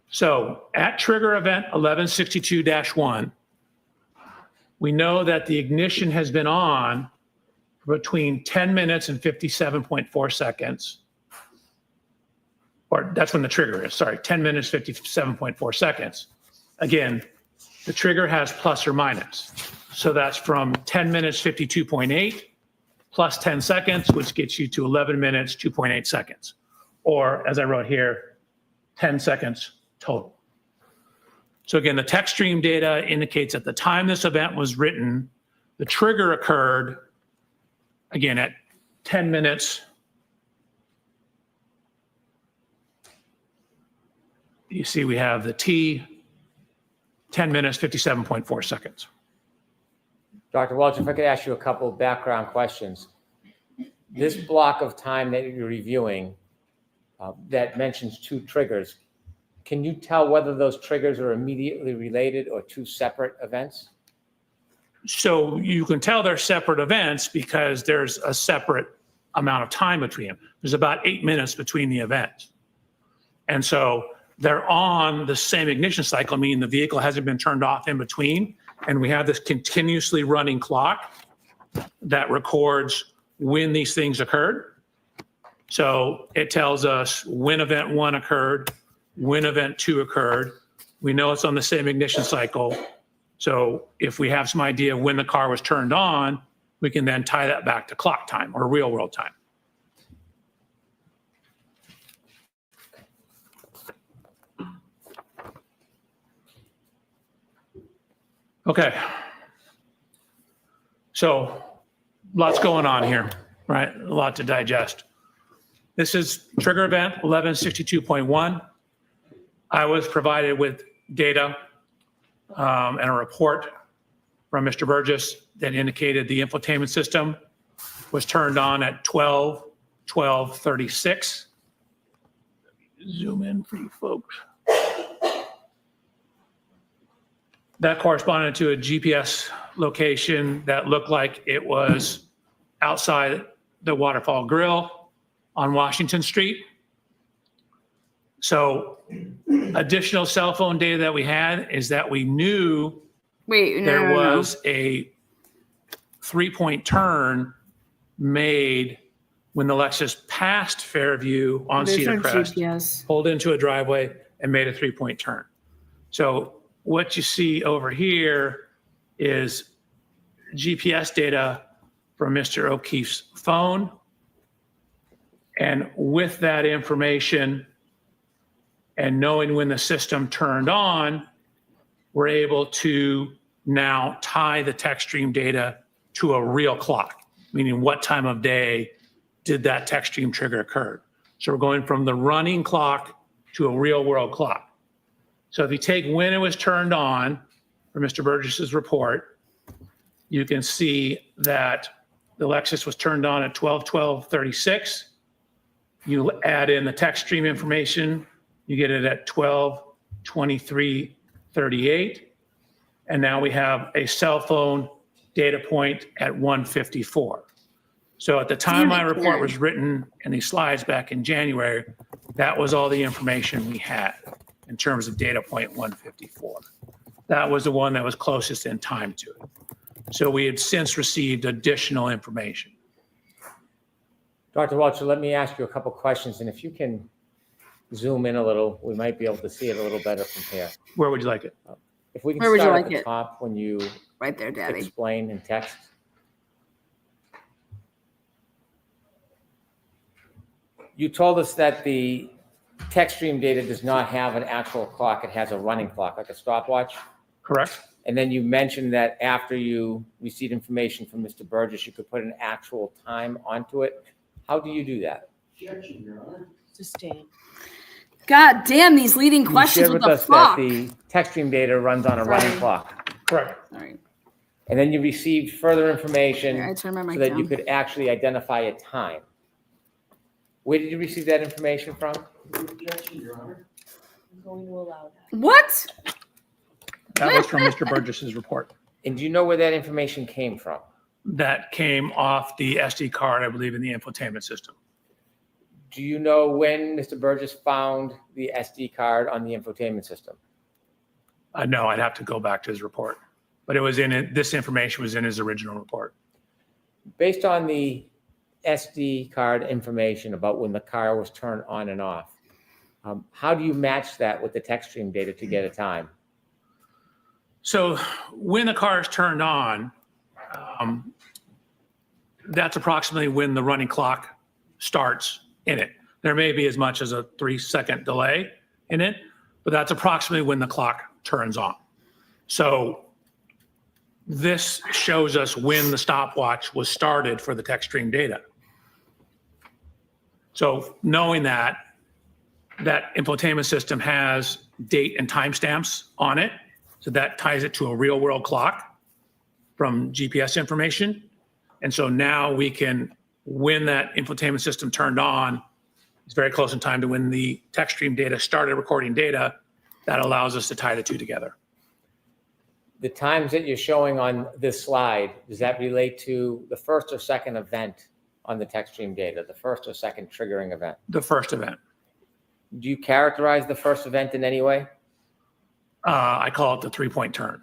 So at trigger event 1162-1, we know that the ignition has been on for between 10 minutes and 57.4 seconds. Or that's when the trigger is, sorry, 10 minutes, 57.4 seconds. Again, the trigger has plus or minus. So that's from 10 minutes, 52.8 plus 10 seconds, which gets you to 11 minutes, 2.8 seconds. Or as I wrote here, 10 seconds total. So again, the text stream data indicates at the time this event was written, the trigger occurred, again, at 10 minutes. You see we have the T, 10 minutes, 57.4 seconds. Dr. Welch, if I could ask you a couple of background questions. This block of time that you're reviewing that mentions two triggers, can you tell whether those triggers are immediately related or two separate events? So you can tell they're separate events because there's a separate amount of time between them. There's about 8 minutes between the events. And so they're on the same ignition cycle, meaning the vehicle hasn't been turned off in between. And we have this continuously running clock that records when these things occurred. So it tells us when event 1 occurred, when event 2 occurred. We know it's on the same ignition cycle. So if we have some idea of when the car was turned on, we can then tie that back to clock time or real world time. Okay. So lots going on here, right? A lot to digest. This is trigger event 1162.1. I was provided with data and a report from Mr. Burgess that indicated the infotainment system was turned on at 12:36. Zoom in for you folks. That corresponded to a GPS location that looked like it was outside the Waterfall Grill on Washington Street. So additional cell phone data that we had is that we knew Wait, there was a 3-point turn made when the Lexus passed Fairview on Cedar Crest, GPS. pulled into a driveway and made a 3-point turn. So what you see over here is GPS data from Mr. O'Keefe's phone. And with that information and knowing when the system turned on, we're able to now tie the text stream data to a real clock, meaning what time of day did that text stream trigger occur. So we're going from the running clock to a real world clock. So if you take when it was turned on for Mr. Burgess's report, you can see that the Lexus was turned on at 12:12:36. You add in the text stream information, you get it at 12:23:38. And now we have a cell phone data point at 1:54. So at the time my report was written and these slides back in January, that was all the information we had in terms of data point 154. That was the one that was closest in time to it. So we had since received additional information. Dr. Welcher, let me ask you a couple questions, and if you can zoom in a little, we might be able to see it a little better from here. Where would you like it? If we can Where would you start like at the it? top when you Right there, Daddy. explain in text. You told us that the text stream data does not have an actual clock. It has a running clock, like a stopwatch. Correct? And then you mentioned that after you received information from Mr. Burgess, you could put an actual time onto it. How do you do that? Sustain. God damn these leading You questions shared with with the us fuck. that the text stream data runs on a running Right. clock. Correct. All right. And then you received further Here, I information turn my mic so that you down. could actually identify a time. Where did you receive that information from? I'm going to allow that. What? That was from Mr. Burgess's report. And do you know where that information came from? That came off the SD card, I believe, in the infotainment system. Do you know when Mr. Burgess found the SD card on the infotainment system? No, I'd have to go back to his report, but it was in it. This information was in his original report. Based on the SD card information about when the car was turned on and off, how do you match that with the text stream data to get a time? So when the car is turned on, that's approximately when the running clock starts in it. There may be as much as a 3-second delay in it, but that's approximately when the clock turns on. So this shows us when the stopwatch was started for the text stream data. So knowing that infotainment system has date and timestamps on it, so that ties it to a real world clock from GPS information. And so now we can, when that infotainment system turned on, it's very close in time to when the text stream data started recording data. That allows us to tie the two together. The times that you're showing on this slide, does that relate to the first or second event on the text stream data, the first or second triggering event? The first event. Do you characterize the first event in any way? I call it the 3-point turn.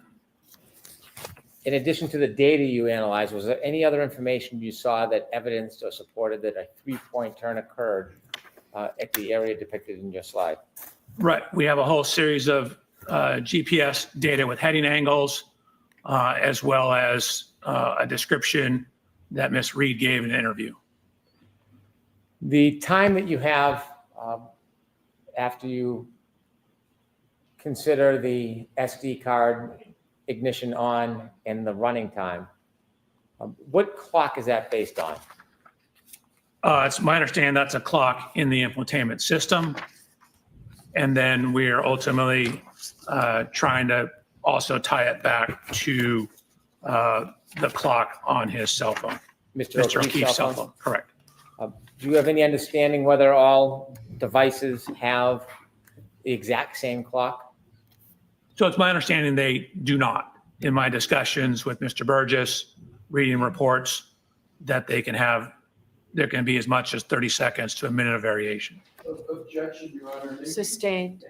In addition to the data you analyzed, was there any other information you saw that evidenced or supported that a 3-point turn occurred at the area depicted in your slide? Right. We have a whole series of GPS data with heading angles, as well as a description that Ms. Reed gave in an interview. The time that you have after you consider the SD card ignition on and the running time, what clock is that based on? It's my understanding that's a clock in the infotainment system. And then we're ultimately trying to also tie it back to the clock on his cell phone. Mr. O'Keefe's cell phone, correct. Do you have any understanding whether all devices have the exact same clock? So it's my understanding they do not. In my discussions with Mr. Burgess, reading reports, that they can have, there can be as much as 30 seconds to a minute of variation. Objection, Your Honor. Sustained.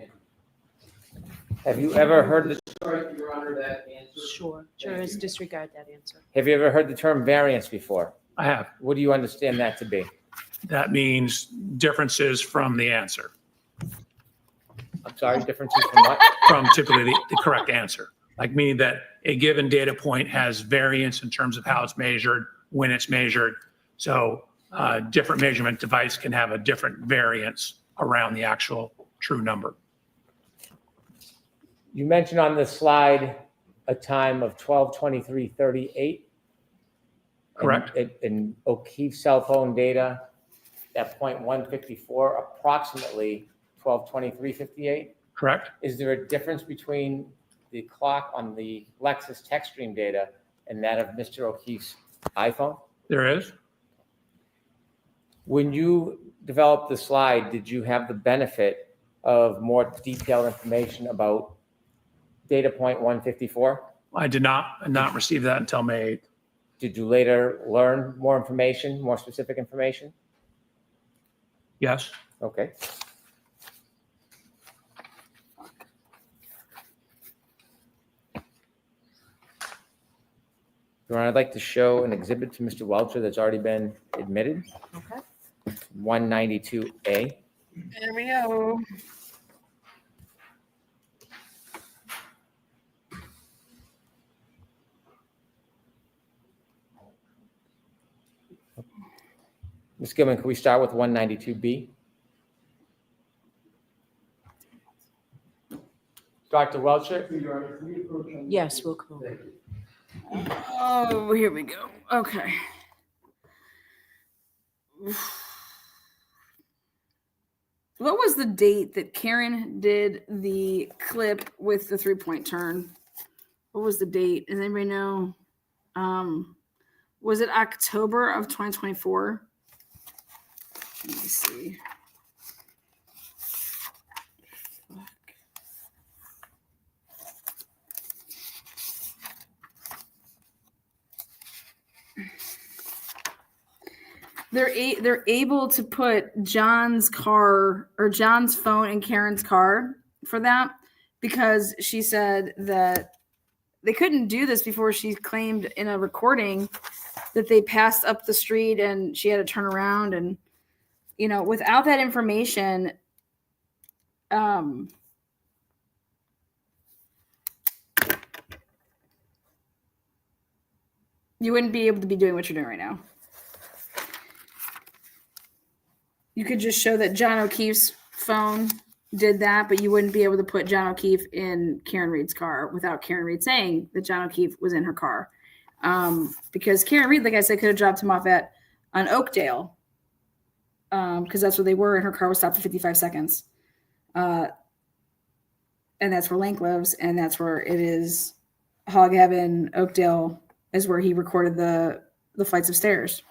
Have you ever heard the, Strike, Your Honor, that answer. Sure. Jurors disregard that answer. have you ever heard the term variance before? I have. What do you understand that to be? That means differences from the answer, I'm sorry, differences from what? from typically the correct answer. Like meaning that a given data point has variance in terms of how it's measured, when it's measured. So different measurement device can have a different variance around the actual true number. You mentioned on the slide a time of 12:23:38. Correct. In O'Keefe's cell phone data, at point 154, approximately 12:23:58. Correct. Is there a difference between the clock on the Lexus text stream data and that of Mr. O'Keefe's iPhone? There is. When you developed the slide, did you have the benefit of more detailed information about data point 154? I did not receive that until May 8th. Did you later learn more information, more specific information? Yes. Okay. Your Honor, I'd like to show an exhibit to Mr. Welcher that's already been admitted. Okay. 192A. There we go. Ms. Gilman, can we start with 192B? Dr. Welcher? Your Honor, can we approach on- Yes, we'll come over. Thank you. Oh, here we go. Okay. What was the date that Karen did the clip with the 3-point turn? What was the date? Does anybody know? Was it October of 2024? Let me see. They're able to put John's car or John's phone in Karen's car for that because she said that they couldn't do this before. She claimed in a recording that they passed up the street and she had to turn around, and you know, without that information, you wouldn't be able to be doing what you're doing right now. You could just show that John O'Keefe's phone did that, but you wouldn't be able to put John O'Keefe in Karen Reed's car without Karen Reed saying that John O'Keefe was in her car. Because Karen Reed, like I said, could have dropped him off on Oakdale, because that's where they were, and her car was stopped for 55 seconds. And that's where Lank lives, and that's where it is. Hog Heaven, Oakdale is where he recorded the flights of stairs.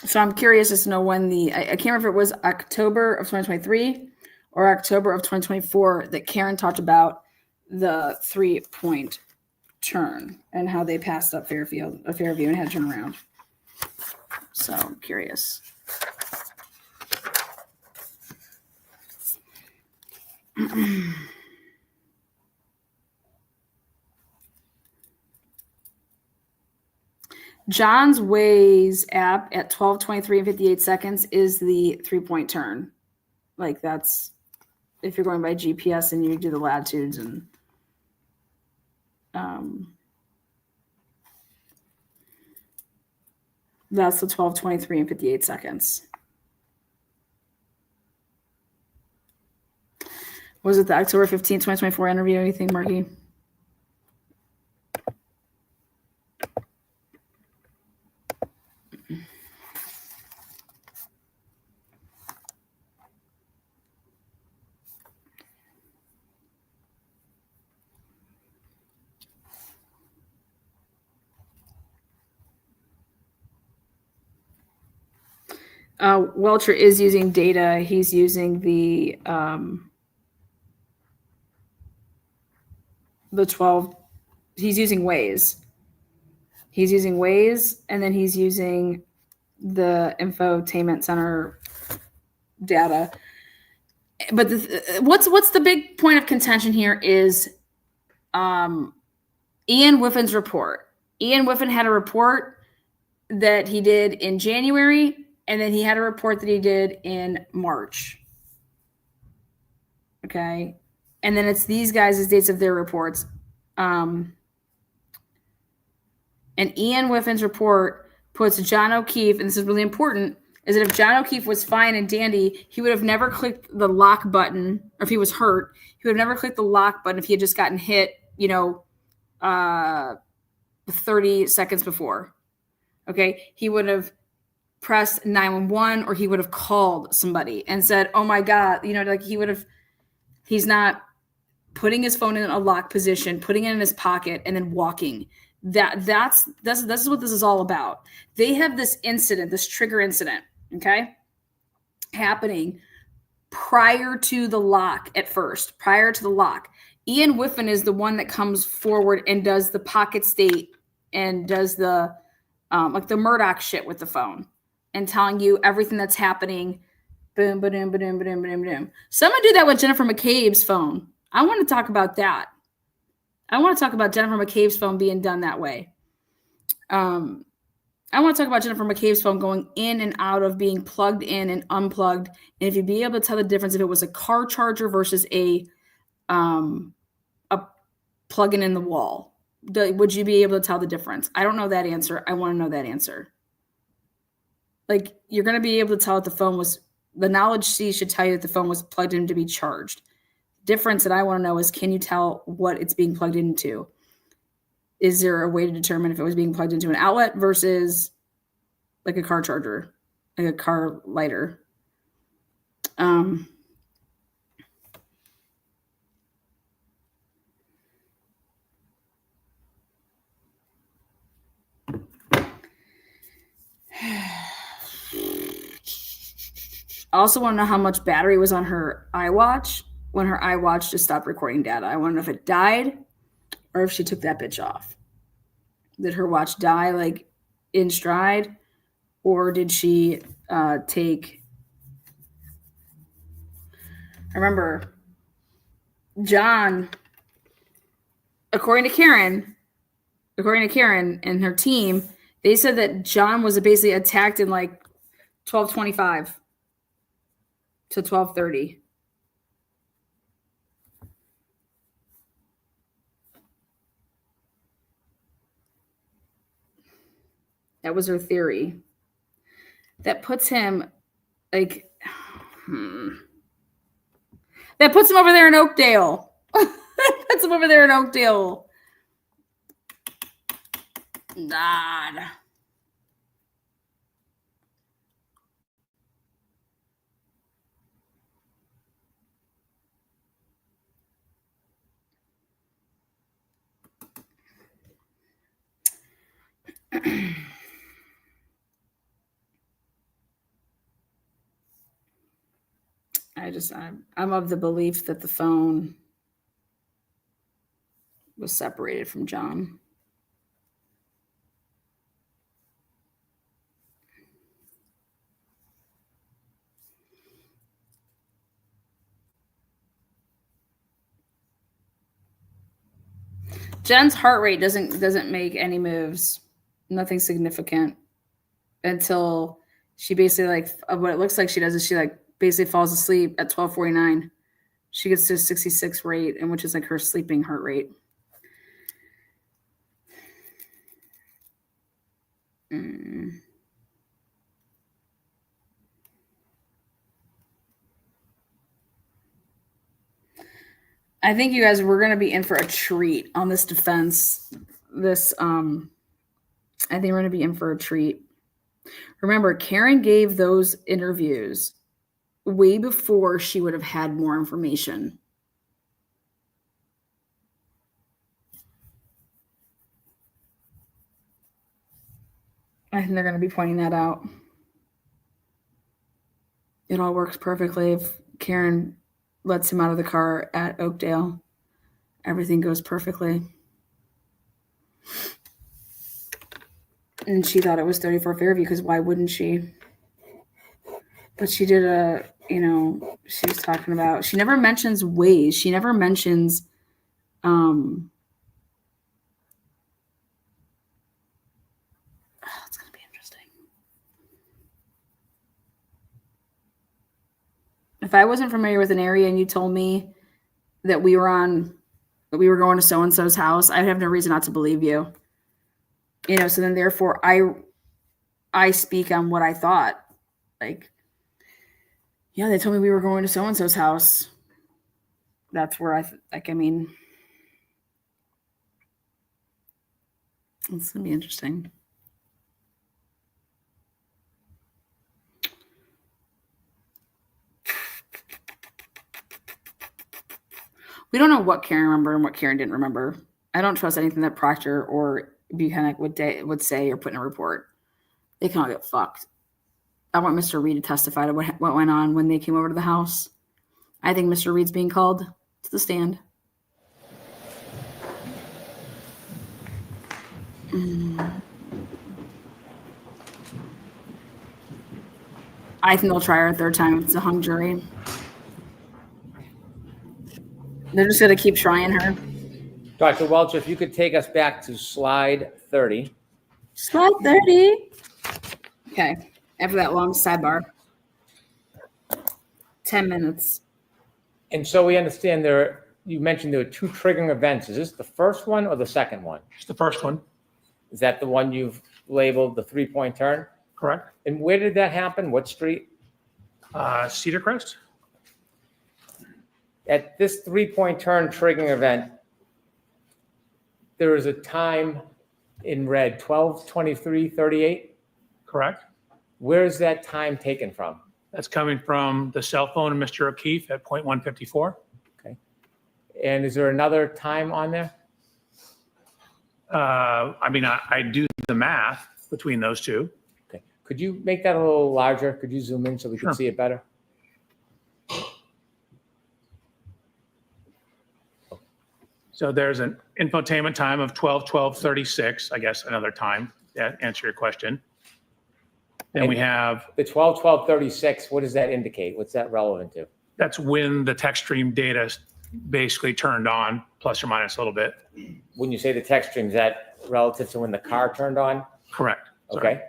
So I'm curious as to know when I can't remember if it was October of 2023 or October of 2024 that Karen talked about the 3-point turn and how they passed up Fairview and had to turn around. So I'm curious. John's Waze app at 12:23 and 58 seconds is the 3-point turn. Like that's if you're going by GPS and you do the latitudes and that's the 12:23 and 58 seconds. Was it the October 15, 2024 interview? Anything, Marky? Welcher is using data. He's using the 12. He's using Waze. He's using Waze, and then he's using the infotainment center data. But what's the big point of contention here is Ian Whiffin's report. Ian Whiffin had a report that he did in January, and then he had a report that he did in March. Okay. And then it's these guys' dates of their reports. And Ian Whiffin's report puts John O'Keefe, and this is really important, is that if John O'Keefe was fine and dandy, he would have never clicked the lock button, or if he was hurt, he would have never clicked the lock button if he had just gotten hit, 30 seconds before. Okay. He would have pressed 911, or he would have called somebody and said, oh my God, he's not putting his phone in a lock position, putting it in his pocket, and then walking. This is what this is all about. They have this incident, this trigger incident, okay, happening prior to the lock at first, prior to the lock. Ian Whiffin is the one that comes forward and does the pocket state and does the the Murdoch shit with the phone and telling you everything that's happening. Boom, ba-doom, ba-doom, ba-doom, ba-doom, ba-doom. Someone do that with Jennifer McCabe's phone. I want to talk about that. I want to talk about Jennifer McCabe's phone being done that way. I want to talk about Jennifer McCabe's phone going in and out of being plugged in and unplugged. And if you'd be able to tell the difference, if it was a car charger versus a plug-in in the wall, would you be able to tell the difference? I don't know that answer. I want to know that answer. Like, you're going to be able to tell if the phone was, the knowledge C should tell you that the phone was plugged in to be charged. Difference that I want to know is, can you tell what it's being plugged into? Is there a way to determine if it was being plugged into an outlet versus like a car charger, like a car lighter? I also want to know how much battery was on her iWatch when her iWatch just stopped recording data. I want to know if it died or if she took that bitch off. Did her watch die like in stride, or did she take? I remember John, according to Karen and her team, they said that John was basically attacked in like 12:25 to 12:30. That was her theory. That puts him like, that puts him over there in Oakdale. Puts him over there in Oakdale. God. I'm of the belief that the phone was separated from John. Jen's heart rate doesn't make any moves, nothing significant, until she basically, like, what it looks like she does is she like basically falls asleep at 12:49. She gets to a 66 rate, and which is like her sleeping heart rate. I think you guys, we're going to be in for a treat on this defense. I think we're going to be in for a treat. Remember, Karen gave those interviews way before she would have had more information. I think they're going to be pointing that out. It all works perfectly. If Karen lets him out of the car at Oakdale, everything goes perfectly. And she thought it was 34 Fairview because why wouldn't she? But she did she was talking about, she never mentions ways. She never mentions, it's going to be interesting. If I wasn't familiar with an area and you told me that we were going to so-and-so's house, I'd have no reason not to believe you. So then therefore I speak on what I thought. Like, yeah, they told me we were going to so-and-so's house. That's where it's going to be interesting. We don't know what Karen remembered and what Karen didn't remember. I don't trust anything that Proctor or Buchanan would say or put in a report. They can all get fucked. I want Mr. Reed to testify to what went on when they came over to the house. I think Mr. Reed's being called to the stand. I think they'll try her a third time if it's a hung jury. They're just going to keep trying her. Dr. Welch, if you could take us back to slide 30. Slide 30. Okay. After that long sidebar. 10 minutes. And so we understand you mentioned there were two triggering events. Is this the first one or the second one? It's the first one. Is that the one you've labeled the 3-point turn? Correct. And where did that happen? What street? Cedar Crest. At this 3-point turn triggering event, there is a time in red, 12:23:38. Correct. Where is that time taken from? That's coming from the cell phone of Mr. O'Keefe at 0.154. Okay. And is there another time on there? I do the math between those two. Okay. Could you make that a little larger? Could you zoom in so we can Sure. see it better? So there's an infotainment time of 12:12:36, I guess another time to answer your question. Then we have, The 12:12:36, what does that indicate? What's that relevant to? that's when the text stream data basically turned on, plus or minus a little bit. When you say the text stream, is that relative to when the car turned on? Correct. Sorry. Okay.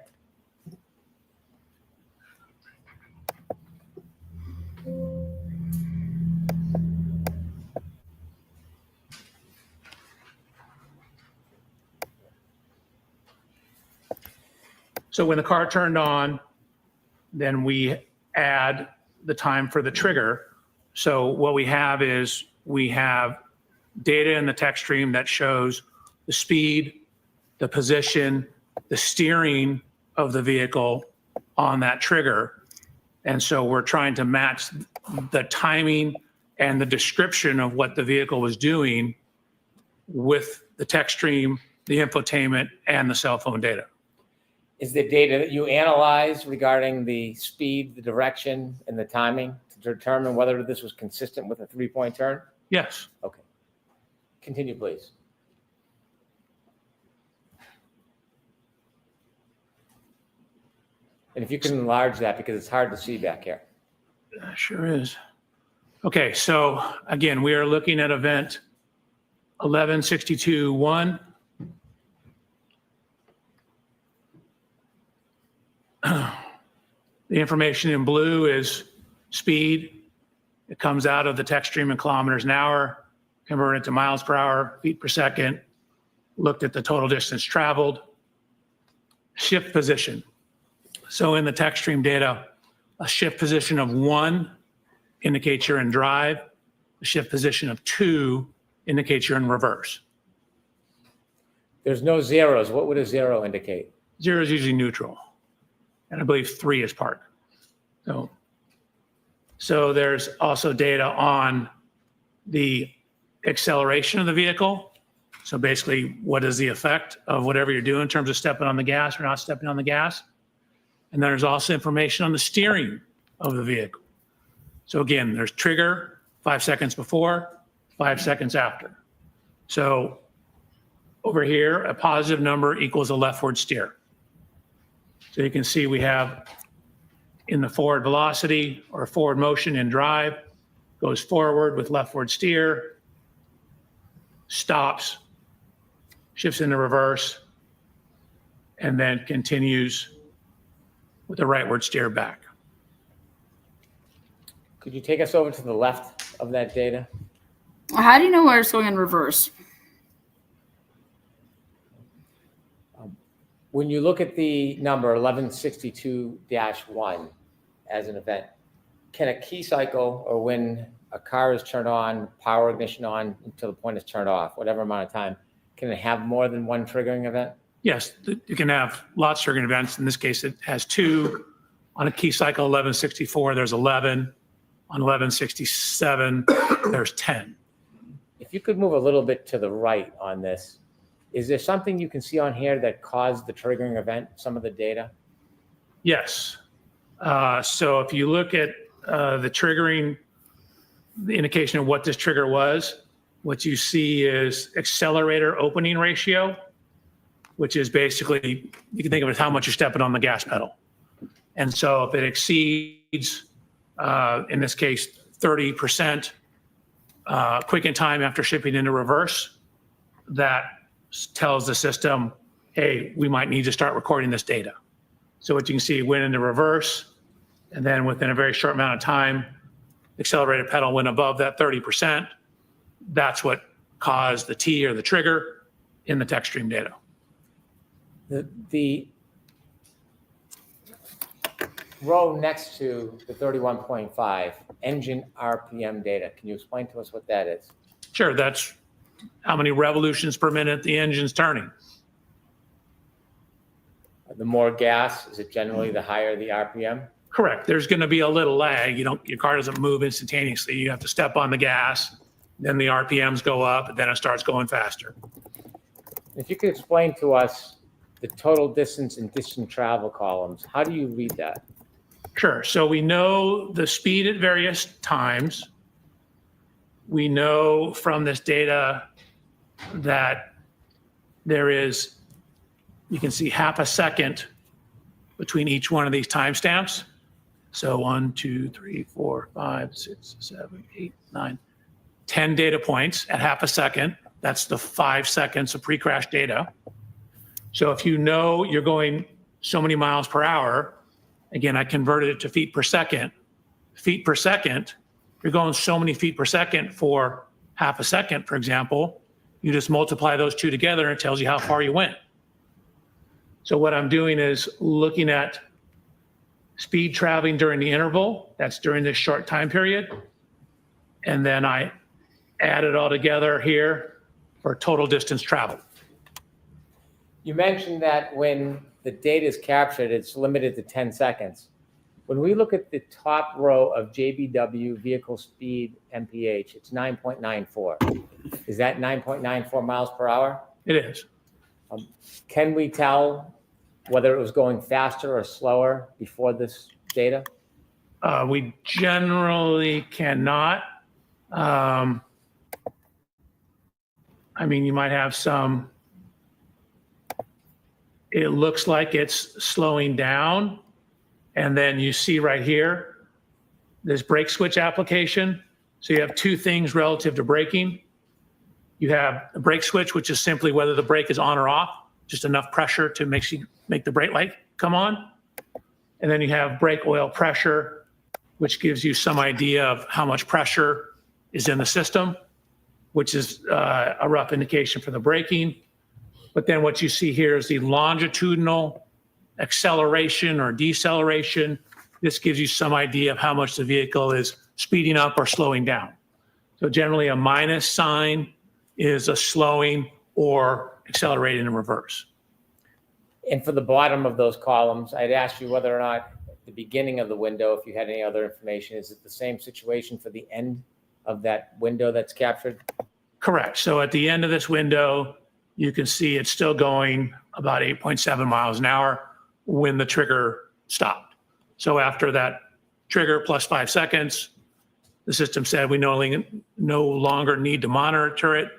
So when the car turned on, then we add the time for the trigger. So what we have is we have data in the text stream that shows the speed, the position, the steering of the vehicle on that trigger. And so we're trying to match the timing and the description of what the vehicle was doing with the text stream, the infotainment, and the cell phone data. Is the data that you analyze regarding the speed, the direction, and the timing to determine whether this was consistent with a 3-point turn? Yes. Okay. Continue, please. And if you can enlarge that because it's hard to see back here. Sure is. Okay, so again, we are looking at event 1162-1. The information in blue is speed. It comes out of the text stream in kilometers an hour, converted to miles per hour, feet per second, looked at the total distance traveled, shift position. So in the text stream data, a shift position of 1 indicates you're in drive. A shift position of 2 indicates you're in reverse. There's no zeros. What would a zero indicate? 0 is usually neutral. And I believe 3 is park. So there's also data on the acceleration of the vehicle. So basically, what is the effect of whatever you're doing in terms of stepping on the gas or not stepping on the gas? And there's also information on the steering of the vehicle. So again, there's trigger 5 seconds before, 5 seconds after. So over here, a positive number equals a leftward steer. So you can see we have in the forward velocity or forward motion in drive, goes forward with leftward steer, stops, shifts into reverse, and then continues with a rightward steer back. Could you take us over to the left of that data? How do you know where it's going in reverse? When you look at the number 1162-1 as an event, can a key cycle, or when a car is turned on, power ignition on until the point is turned off, whatever amount of time, can it have more than one triggering event? Yes, you can have lots of triggering events. In this case, it has 2. On a key cycle 1164, there's 11. On 1167, there's 10. If you could move a little bit to the right on this, is there something you can see on here that caused the triggering event, some of the data? Yes. So if you look at the triggering, the indication of what this trigger was, what you see is accelerator opening ratio, which is basically, you can think of it as how much you're stepping on the gas pedal. And so if it exceeds, in this case, 30% quicken time after shipping into reverse, that tells the system, hey, we might need to start recording this data. So what you can see, it went into reverse, and then within a very short amount of time, the accelerator pedal went above that 30%. That's what caused the T or the trigger in the tech stream data. The row next to the 31.5, engine RPM data, can you explain to us what that is? Sure, that's how many revolutions per minute the engine's turning. The more gas, is it generally the higher the RPM? Correct. There's going to be a little lag. Your car doesn't move instantaneously. You have to step on the gas, then the RPMs go up, and then it starts going faster. If you could explain to us the total distance and distance travel columns, how do you read that? Sure. So we know the speed at various times. We know from this data that there is, you can see half a second between each one of these timestamps. So 1, 2, 3, 4, 5, 6, 7, 8, 9, 10 data points at half a second. That's the 5 seconds of pre-crash data. So if you know you're going so many miles per hour, again, I converted it to feet per second. Feet per second, you're going so many feet per second for half a second, for example, you just multiply those two together and it tells you how far you went. So what I'm doing is looking at speed traveling during the interval, that's during this short time period, and then I add it all together here for total distance traveled. You mentioned that when the data is captured, it's limited to 10 seconds. When we look at the top row of JBW vehicle speed MPH, it's 9.94. Is that 9.94 miles per hour? It is. Can we tell whether it was going faster or slower before this data? We generally cannot. I mean, you might have some, it looks like it's slowing down. And then you see right here, this brake switch application. So you have two things relative to braking. You have the brake switch, which is simply whether the brake is on or off, just enough pressure to make the brake light come on. And then you have brake oil pressure, which gives you some idea of how much pressure is in the system, which is a rough indication for the braking. But then what you see here is the longitudinal acceleration or deceleration. This gives you some idea of how much the vehicle is speeding up or slowing down. So generally a minus sign is a slowing or accelerating in reverse. And for the bottom of those columns, I'd ask you whether or not at the beginning of the window, if you had any other information, is it the same situation for the end of that window that's captured? Correct. So at the end of this window, you can see it's still going about 8.7 miles an hour when the trigger stopped. So after that trigger plus 5 seconds. The system said we no longer need to monitor it.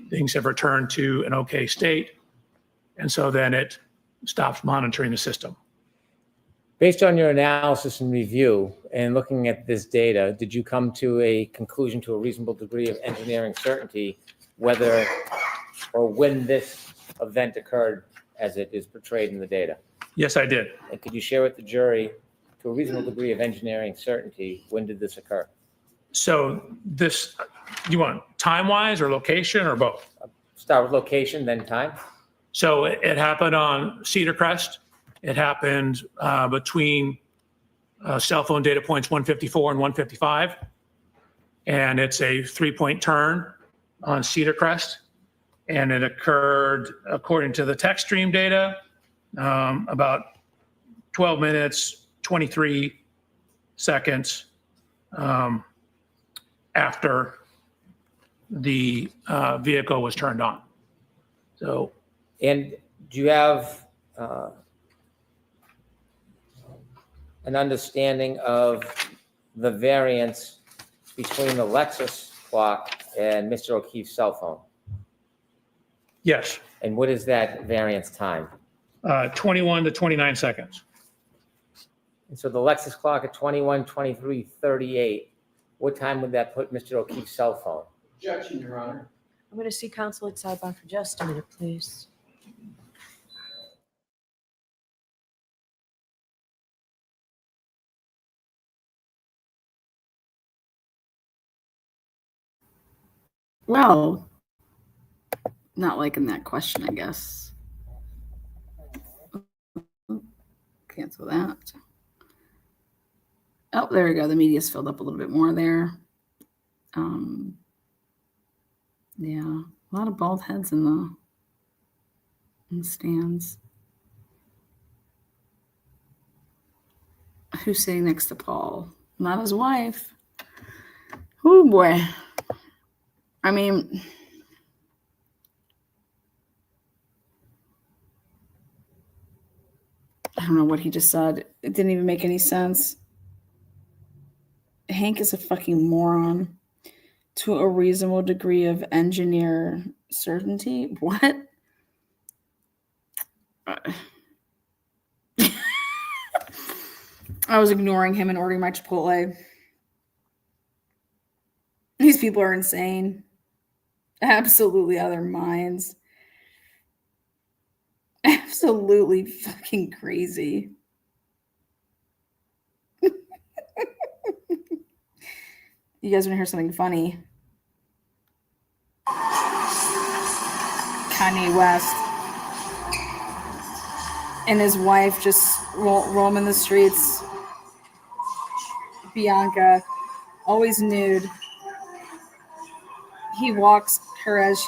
Things have returned to an okay state. And so then it stops monitoring the system. Based on your analysis and review and looking at this data, did you come to a conclusion to a reasonable degree of engineering certainty whether or when this event occurred as it is portrayed in the data? Yes, I did. And could you share with the jury, to a reasonable degree of engineering certainty, when did this occur? So this, you want time-wise or location or both? Start with location, then time. So it happened on Cedar Crest. It happened between cell phone data points 154 and 155. And it's a 3-point turn on Cedar Crest. And it occurred, according to the text stream data, about 12 minutes, 23 seconds after the vehicle was turned on. So, and do you have an understanding of the variance between the Lexus clock and Mr. O'Keefe's cell phone? yes, And what is that variance time? 21 to 29 seconds. And so the Lexus clock at 21, 23, 38, what time would that put Mr. O'Keefe's cell phone? Objection, Your Honor. I'm going to see counsel at sidebar for just a minute, please. Well, not liking that question, I guess. Cancel that. Oh, there we go. The media's filled up a little bit more there. Yeah, a lot of bald heads in the stands. Who's sitting next to Paul? Not his wife. Oh boy. I mean, I don't know what he just said. It didn't even make any sense. Hank is a fucking moron. To a reasonable degree of engineer certainty. What? I was ignoring him and ordering my Chipotle. These people are insane. Absolutely out of their minds. Absolutely fucking crazy. You guys want to hear something funny? Kanye West and his wife just roaming the streets. Bianca, always nude. He walks her as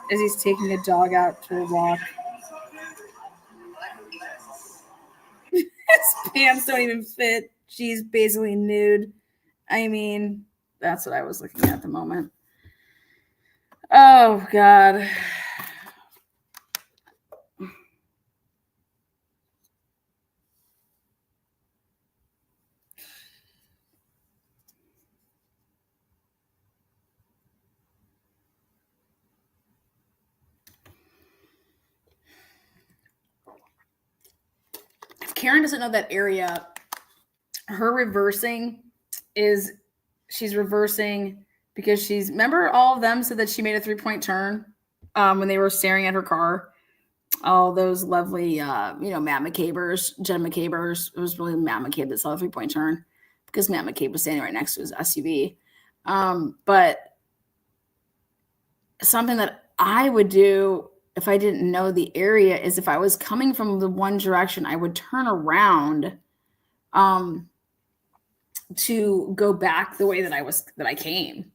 he's taking a dog out for a walk. His pants don't even fit. She's basically nude. I mean, that's what I was looking at the moment. Oh, God. If Karen doesn't know that area, her reversing is she's reversing because remember all of them said that she made a 3-point turn when they were staring at her car. All those lovely, Matt McCabe's, Jen McCabe's. It was really Matt McCabe that saw the 3-point turn because Matt McCabe was standing right next to his SUV. But something that I would do if I didn't know the area is if I was coming from the one direction, I would turn around to go back the way that I came.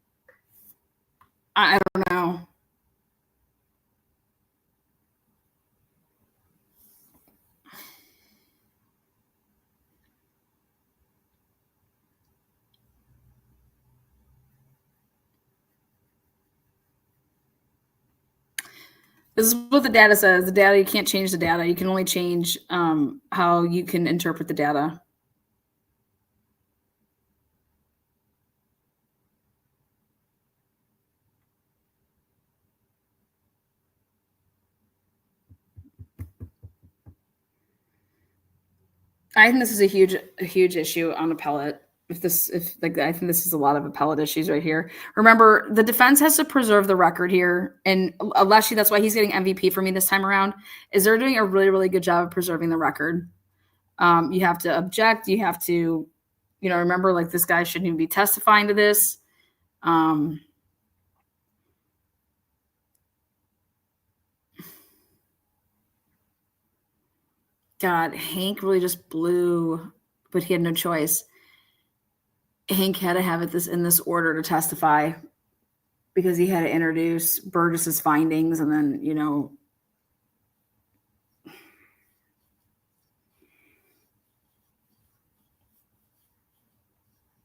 I don't know. This is what the data says. The data, you can't change the data. You can only change how you can interpret the data. I think this is a huge issue on appellate. I think this is a lot of appellate issues right here. Remember, the defense has to preserve the record here, and Leshy, that's why he's getting MVP for me this time around. Is they're doing a really, really good job of preserving the record. You have to object. You have to, remember, like, this guy shouldn't even be testifying to this. God, Hank really just blew, but he had no choice. Hank had to have it in this order to testify because he had to introduce Burgess's findings, and then,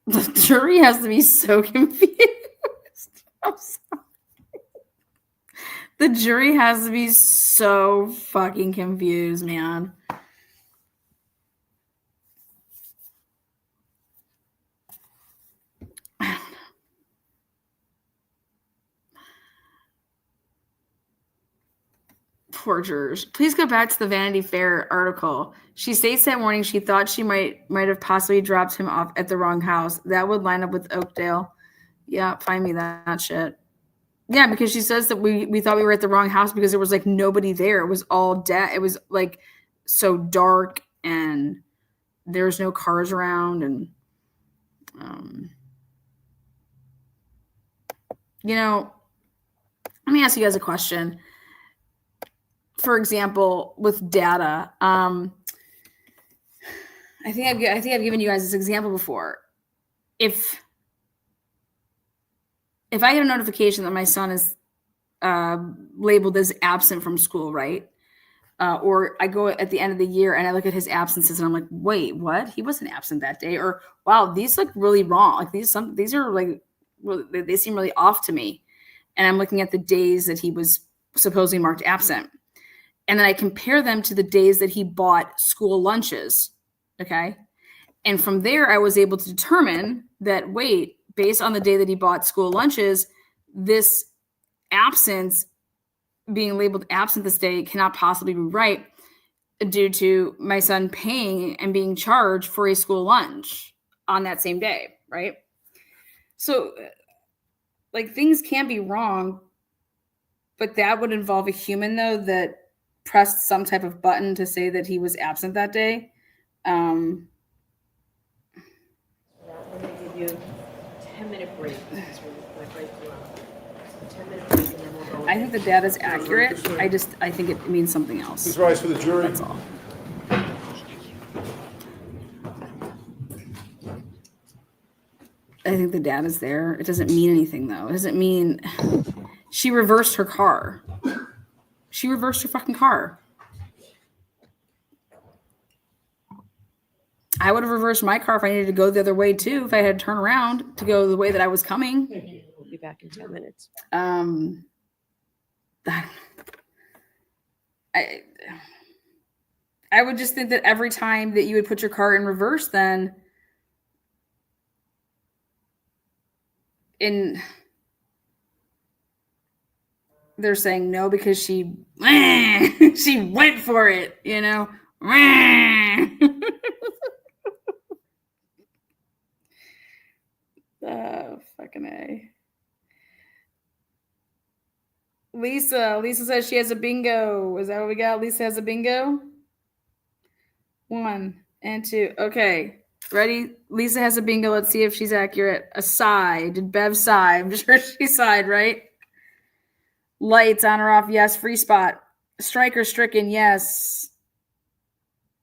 the jury has to be so confused. I'm sorry. The jury has to be so fucking confused, man. Poor jurors. Please go back to the Vanity Fair article. She states that morning she thought she might have possibly dropped him off at the wrong house. That would line up with Oakdale. Yeah, find me that shit. Yeah, because she says that we thought we were at the wrong house because there was like nobody there. It was all dead. It was like so dark and there was no cars around. And let me ask you guys a question. For example, with data, I think I've given you guys this example before. If I get a notification that my son is labeled as absent from school, right? Or I go at the end of the year and I look at his absences and I'm like, wait, what? He wasn't absent that day. Or wow, these look really wrong. Like these are like, they seem really off to me. And I'm looking at the days that he was supposedly marked absent. And then I compare them to the days that he bought school lunches. Okay. And from there, I was able to determine that, wait, based on the day that he bought school lunches, this absence being labeled absent this day cannot possibly be right due to my son paying and being charged for a school lunch on that same day. Right. So like things can be wrong, but that would involve a human though, that pressed some type of button to say that he was absent that day. I'm going to give you a 10-minute break because we're break around. So 10-minute break and then we'll go. I think the data is accurate. I think it means something else. Please rise for the jury. That's all. I think the data's there. It doesn't mean anything though. It doesn't mean she reversed her car. She reversed her fucking car. I would have reversed my car if I needed to go the other way too, if I had to turn around to go the way that I was coming. We'll be back in 10 minutes. I would just think that every time that you would put your car in reverse, then they're saying no because she went for it, Fucking A. Lisa says she has a bingo. Is that what we got? Lisa has a bingo. 1 and 2. Okay. Ready? Lisa has a bingo. Let's see if she's accurate. A sigh. Did Bev sigh? I'm sure she sighed, right? Lights on or off? Yes. Free spot. Striker stricken? Yes.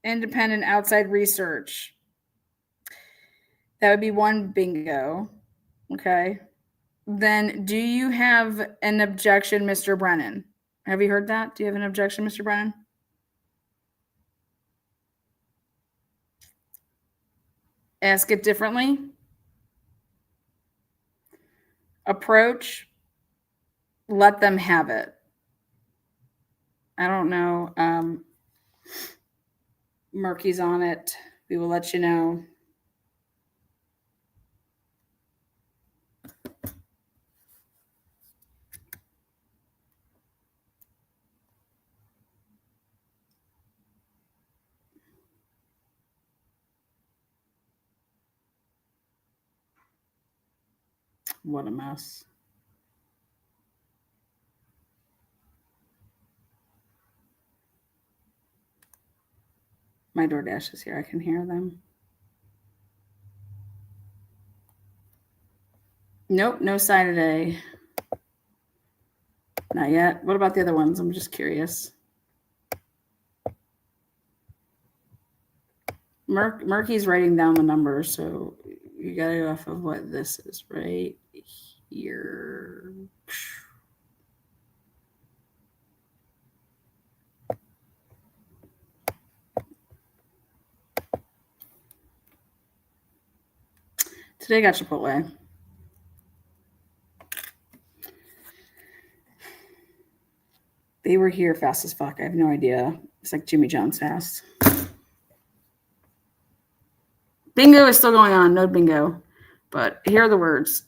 Independent outside research. That would be 1 bingo. Okay. Then do you have an objection, Mr. Brennan? Have you heard that? Do you have an objection, Mr. Brennan? Ask it differently. Approach. Let them have it. I don't know. Murky's on it. We will let you know. What a mess. My DoorDash is here. I can hear them. Nope, no sign today. Not yet. What about the other ones? I'm just curious. Murky's writing down the numbers, so you got to go off of what this is right here. Today got Chipotle. They were here fast as fuck. I have no idea. It's like Jimmy John's fast. Bingo is still going on. No bingo. But here are the words.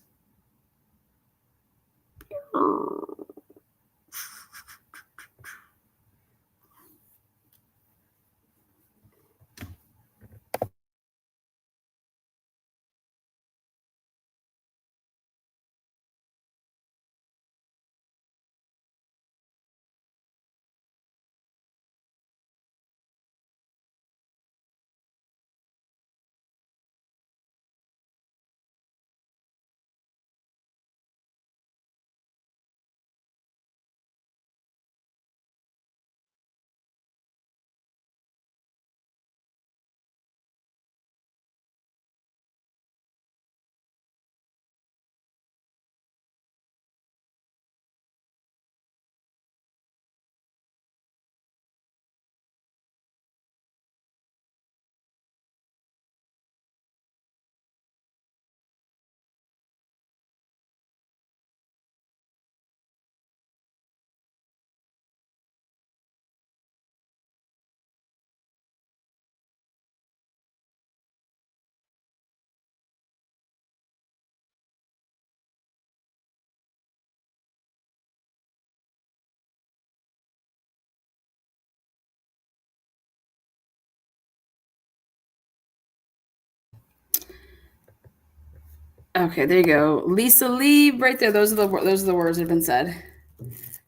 Okay, there you go. Lisa Lee, right there. Those are the words that have been said.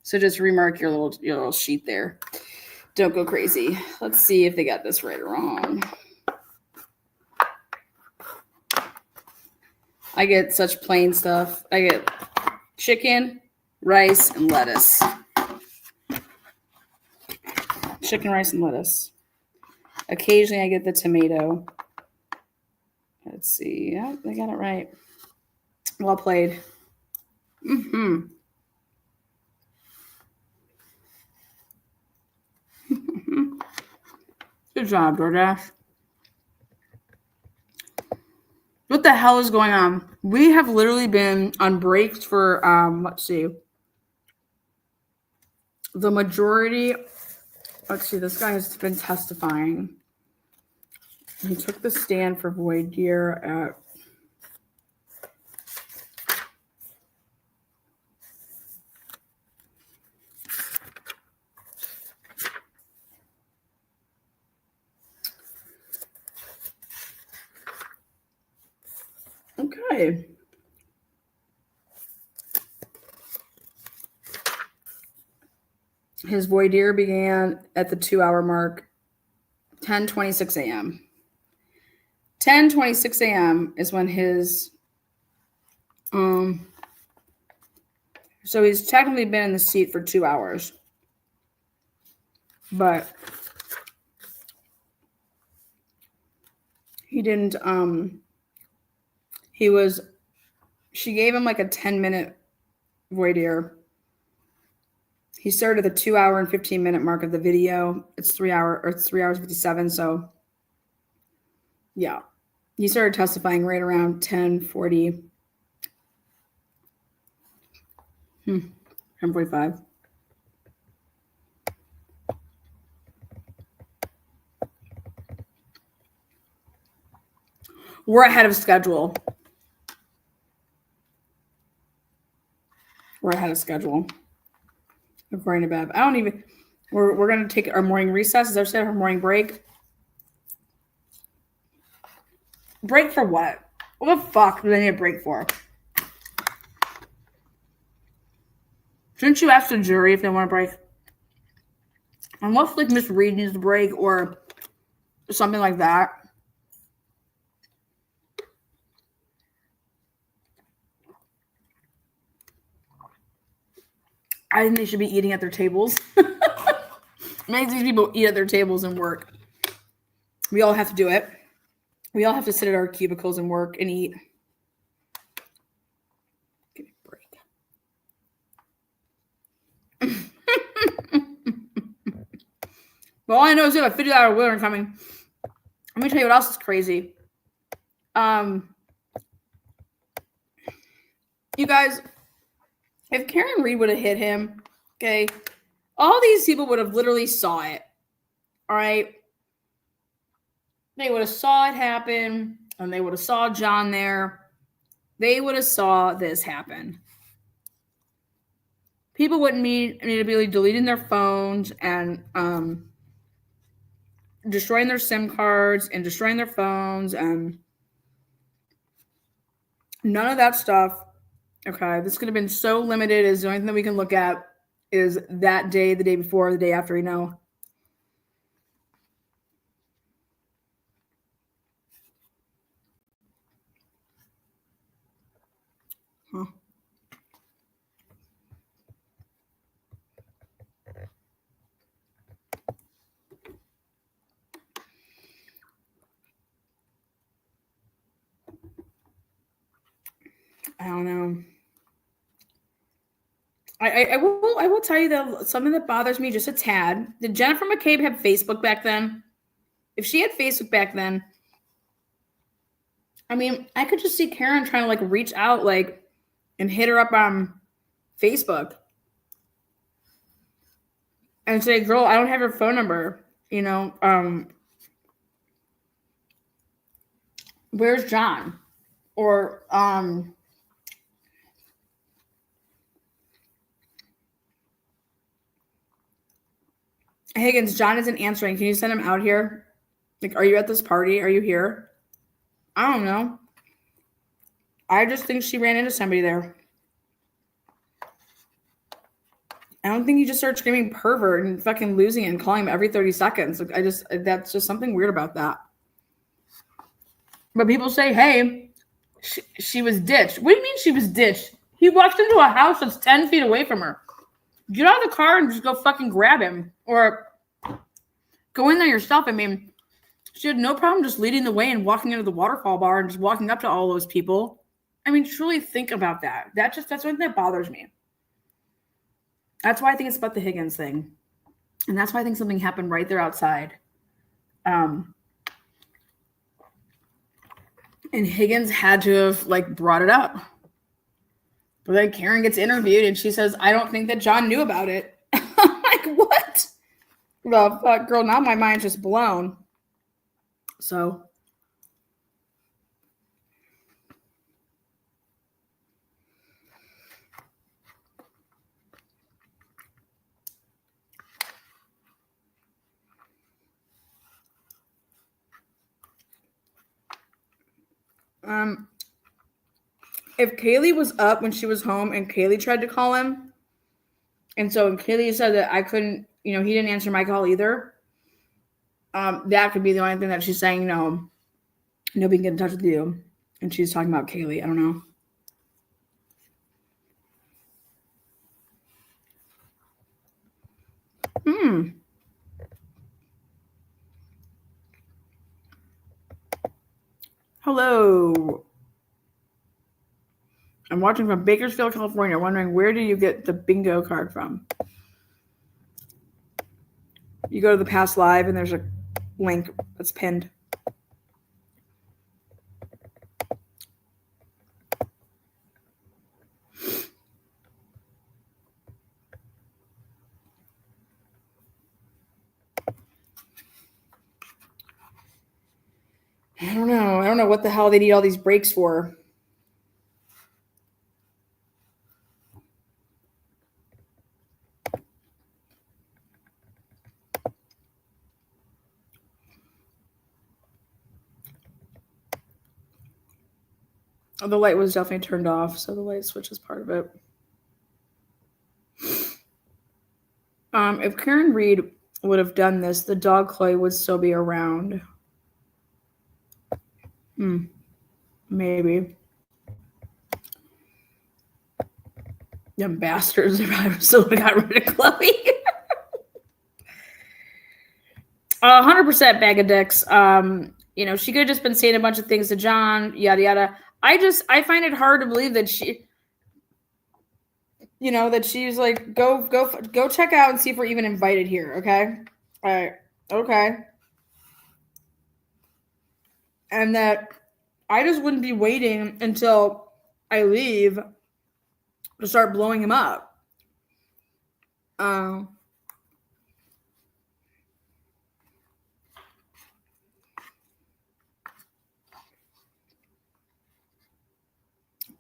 So just remark your little sheet there. Don't go crazy. Let's see if they got this right or wrong. I get such plain stuff. I get chicken, rice, and lettuce. Chicken, rice, and lettuce. Occasionally I get the tomato. Let's see. Yeah, they got it right. Well played. Mm-hmm. Good job, DoorDash. What the hell is going on? We have literally been on breaks for, let's see. The majority, let's see, this guy has been testifying. He took the stand for voir dire at okay. His voir dire began at the 2-hour mark, 10:26 a.m. 10:26 a.m. is when his so he's technically been in the seat for 2 hours. But he didn't she gave him like a 10-minute voir dire. He started at the 2 hour and 15-minute mark of the video. It's 3 hours 57. So yeah, he started testifying right around 10:40. 10:45. We're ahead of schedule. We're ahead of schedule. According to Bev. We're going to take our morning recess. Is that what our morning break? Break for what? What the fuck do they need a break for? Shouldn't you ask the jury if they want a break? Unless like Miss Reed needs a break or something like that. I think they should be eating at their tables. Makes these people eat at their tables and work. We all have to do it. We all have to sit at our cubicles and work and eat. Give me a break. But all I know is we have a $50 winner coming. Let me tell you what else is crazy. You guys, if Karen Reed would have hit him, okay, all these people would have literally saw it. All right. They would have saw it happen, and they would have saw John there. They would have saw this happen. People wouldn't immediately deleting their phones and destroying their SIM cards and destroying their phones and none of that stuff. Okay, this could have been so limited. Is the only thing that we can look at is that day, the day before, the day after, Huh. I don't know. I will tell you that something that bothers me just a tad. Did Jennifer McCabe have Facebook back then? If she had Facebook back then, I mean, I could just see Karen trying to like reach out like and hit her up on Facebook and say, girl, I don't have your phone number. Where's John? Or Higgins, John isn't answering. Can you send him out here? Like, are you at this party? Are you here? I don't know. I just think she ran into somebody there. I don't think you just start screaming pervert and fucking losing it and calling him every 30 seconds. Like, that's just something weird about that. But people say, hey, she was ditched. What do you mean she was ditched? He walked into a house that's 10 feet away from her. Get out of the car and just go fucking grab him. Or go in there yourself. I mean, she had no problem just leading the way and walking into the waterfall bar and just walking up to all those people. I mean, truly think about that. That's one thing that bothers me. That's why I think it's about the Higgins thing. And that's why I think something happened right there outside. And Higgins had to have like brought it up. But then Karen gets interviewed and she says, I don't think that John knew about it. I'm like, what? Well, fuck, girl, now my mind's just blown. So. If Kaylee was up when she was home and Kaylee tried to call him, and so Kaylee said that I couldn't, he didn't answer my call either, that could be the only thing that she's saying, no, nobody can get in touch with you. And she's talking about Kaylee. I don't know. Hello. I'm watching from Bakersfield, California, wondering where do you get the bingo card from? You go to the past live and there's a link that's pinned. I don't know. I don't know what the hell they need all these breaks for. Oh, the light was definitely turned off, so the light switch is part of it. If Karen Reed would have done this, the dog Chloe would still be around. Maybe. Them bastards if I still got rid of Chloe. 100% bag of dicks. She could have just been saying a bunch of things to John, yada yada. I find it hard to believe that she, that she's like, go check out and see if we're even invited here. Okay. All right. Okay. And that I just wouldn't be waiting until I leave to start blowing him up. I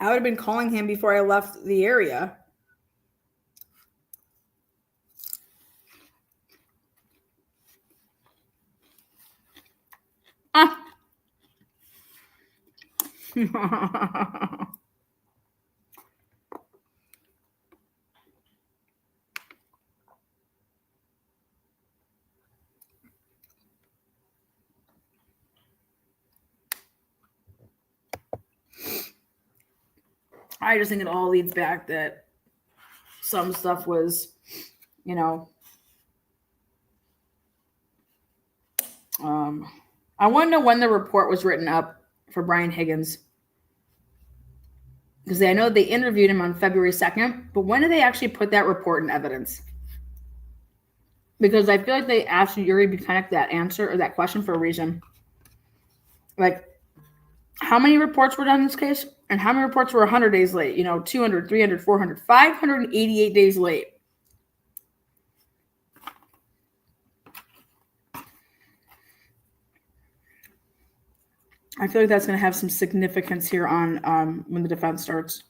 would have been calling him before I left the area. I just think it all leads back that some stuff was, I want to know when the report was written up for Brian Higgins. Because I know they interviewed him on February 2nd, but when did they actually put that report in evidence? Because I feel like they asked Yuri Buchanan that answer or that question for a reason. Like, how many reports were done in this case? And how many reports were 100 days late? 200, 300, 400, 588 days late. I feel like that's going to have some significance here on when the defense starts.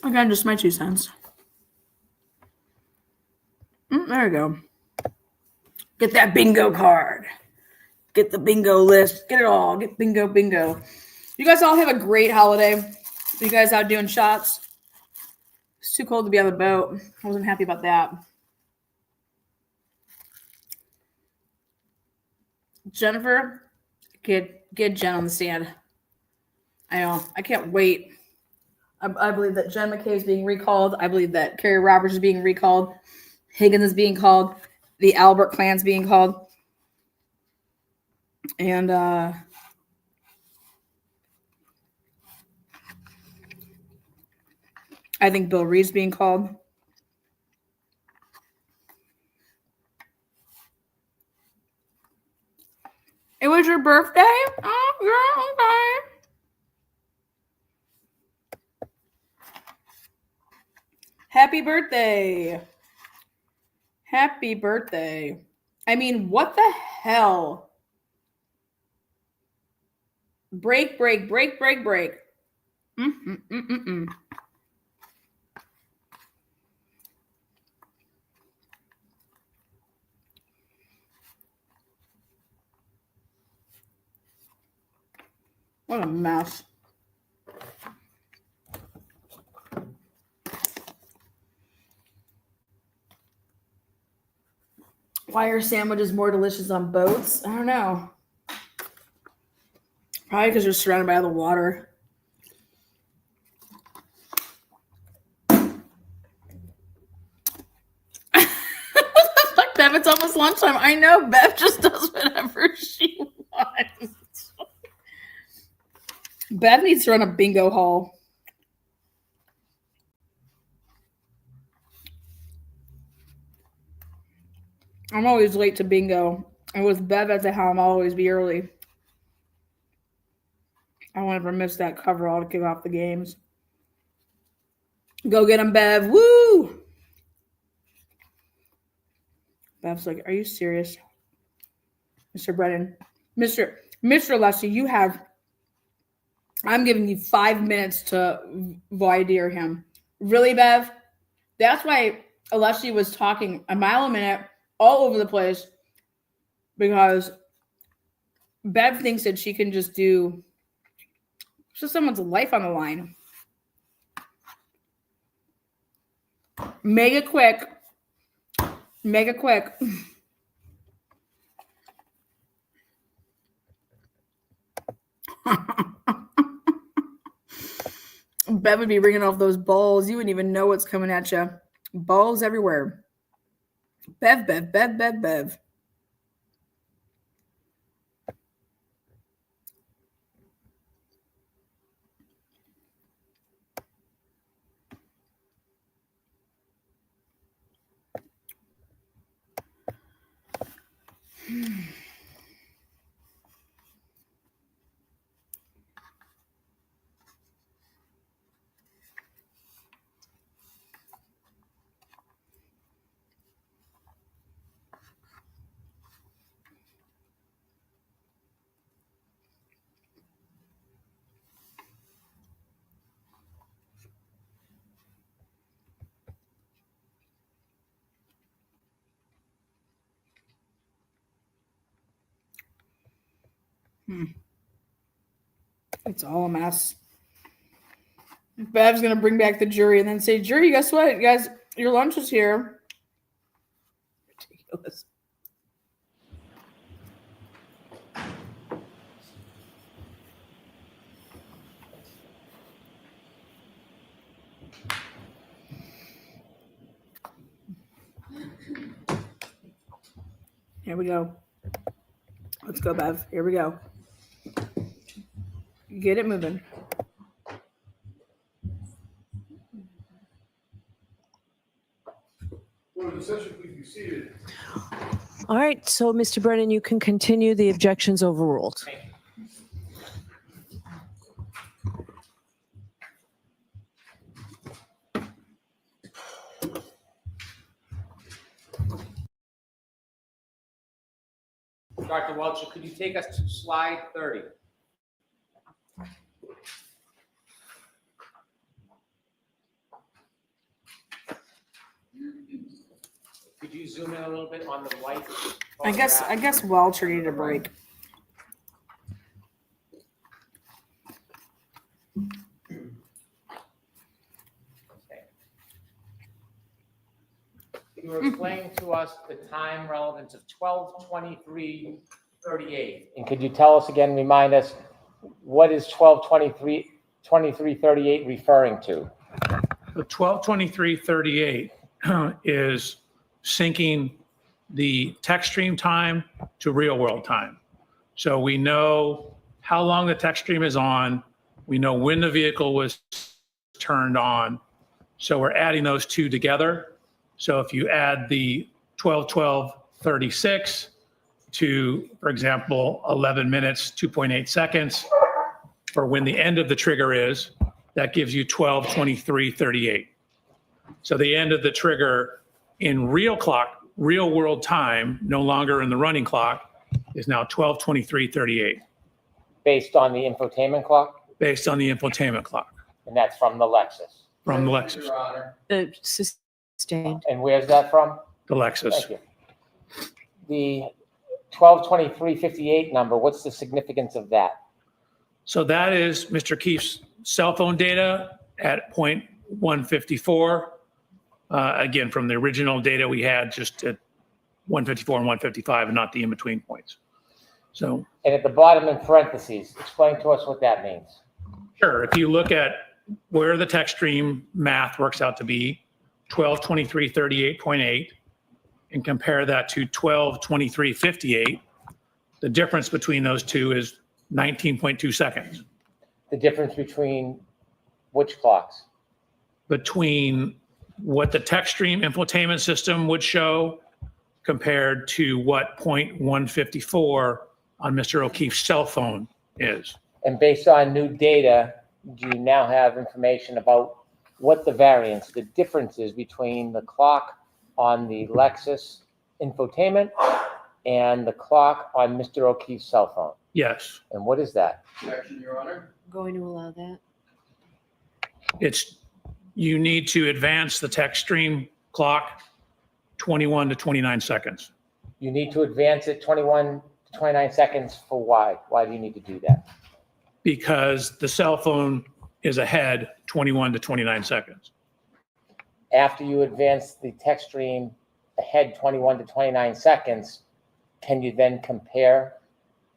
Again, just my 2 cents. There we go. Get that bingo card. Get the bingo list. Get it all. Get bingo, bingo. You guys all have a great holiday. You guys out doing shots? It's too cold to be on the boat. I wasn't happy about that. Jennifer, get Jen on the stand. I know. I can't wait. I believe that Jen McKay is being recalled. I believe that Carrie Roberts is being recalled. Higgins is being called. The Albert clan's being called. And I think Bill Reed's being called. It was your birthday? Oh, yeah, okay. Happy birthday. Happy birthday. I mean, what the hell? Break. What a mess. Why are sandwiches more delicious on boats? I don't know. Probably because you're surrounded by all the water. Fuck, Bev, it's almost lunchtime. I know Bev just does whatever she wants. Bev needs to run a bingo hall. I'm always late to bingo. And with Bev at the helm, I'll always be early. I won't ever miss that coverall to kick off the games. Go get him, Bev. Woo! Bev's like, are you serious? Mr. Brennan. Mr. Leslie, I'm giving you 5 minutes to voir dire him. Really, Bev? That's why Alessi was talking a mile a minute all over the place because Bev thinks that she can just do someone's life on the line. Make it quick. Make it quick. Bev would be ringing off those balls. You wouldn't even know what's coming at you. Balls everywhere. Bev, Bev, Bev, Bev, Bev. It's all a mess. Bev's gonna bring back the jury and then say, "Jury, guess what? You guys, your lunch is here." Ridiculous. Here we go. Let's go, Bev. Here we go. Get it moving. Well, the session, please be seated. All right, so Mr. Brennan, you can continue. The objection's overruled. Dr. Welcher, could you take us to slide 30? Could you zoom in a little bit on the white? I guess Welcher needed a break. You were explaining to us the time relevance of 12:23:38. And could you tell us again, remind us, what is 12:23:38 referring to? The 12:23:38 is syncing the text stream time to real world time. So we know how long the text stream is on. We know when the vehicle was turned on. So we're adding those two together. So if you add the 12:12:36 to, for example, 11 minutes, 2.8 seconds for when the end of the trigger is, that gives you 12:23:38. So the end of the trigger in real world time, no longer in the running clock, is now 12:23:38. Based on the infotainment clock? Based on the infotainment clock. And that's from the Lexus? From the Lexus. Your Honor. Sustained. And where's that from? The Lexus. Thank you. The 12:23:58 number, what's the significance of that? So that is Mr. Keefe's cell phone data at point 154. Again, from the original data we had just at 154 and 155 and not the in-between points. So. And at the bottom in parentheses, explain to us what that means. Sure. If you look at where the text stream math works out to be, 12:23:38.8, and compare that to 12:23:58, the difference between those two is 19.2 seconds. The difference between which clocks? Between what the text stream infotainment system would show compared to what point 154 on Mr. O'Keefe's cell phone is. And based on new data, do you now have information about what the variance, the difference is between the clock on the Lexus infotainment and the clock on Mr. O'Keefe's cell phone? Yes. And what is that? Objection, Your Honor. Going to allow that. You need to advance the text stream clock, 21 to 29 seconds. You need to advance it 21 to 29 seconds for why? Why do you need to do that? Because the cell phone is ahead 21 to 29 seconds. After you advance the text stream ahead 21 to 29 seconds, can you then compare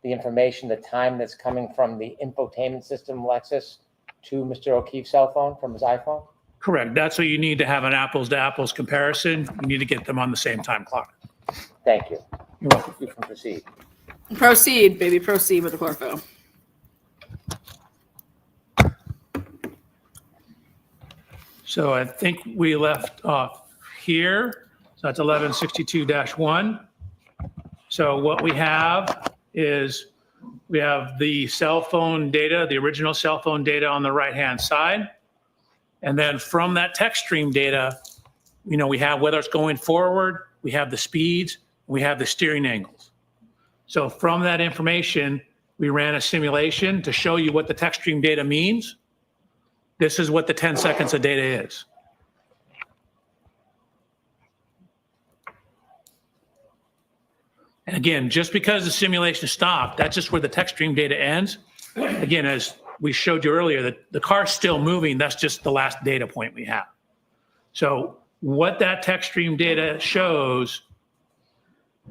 the information, the time that's coming from the infotainment system, Lexus, to Mr. O'Keefe's cell phone from his iPhone? Correct. That's what you need to have an apples to apples comparison. You need to get them on the same time clock. Thank you. You're welcome. You can proceed. Proceed, baby, proceed with the chlorophyll. So I think we left off here. So that's 1162-1. So what we have is we have the cell phone data, the original cell phone data on the right-hand side. And then from that text stream data, you know, we have whether it's going forward, we have the speeds, we have the steering angles. So from that information, we ran a simulation to show you what the text stream data means. This is what the 10 seconds of data is. And again, just because the simulation stopped, that's just where the text stream data ends. Again, as we showed you earlier, the car's still moving. That's just the last data point we have. So what that text stream data shows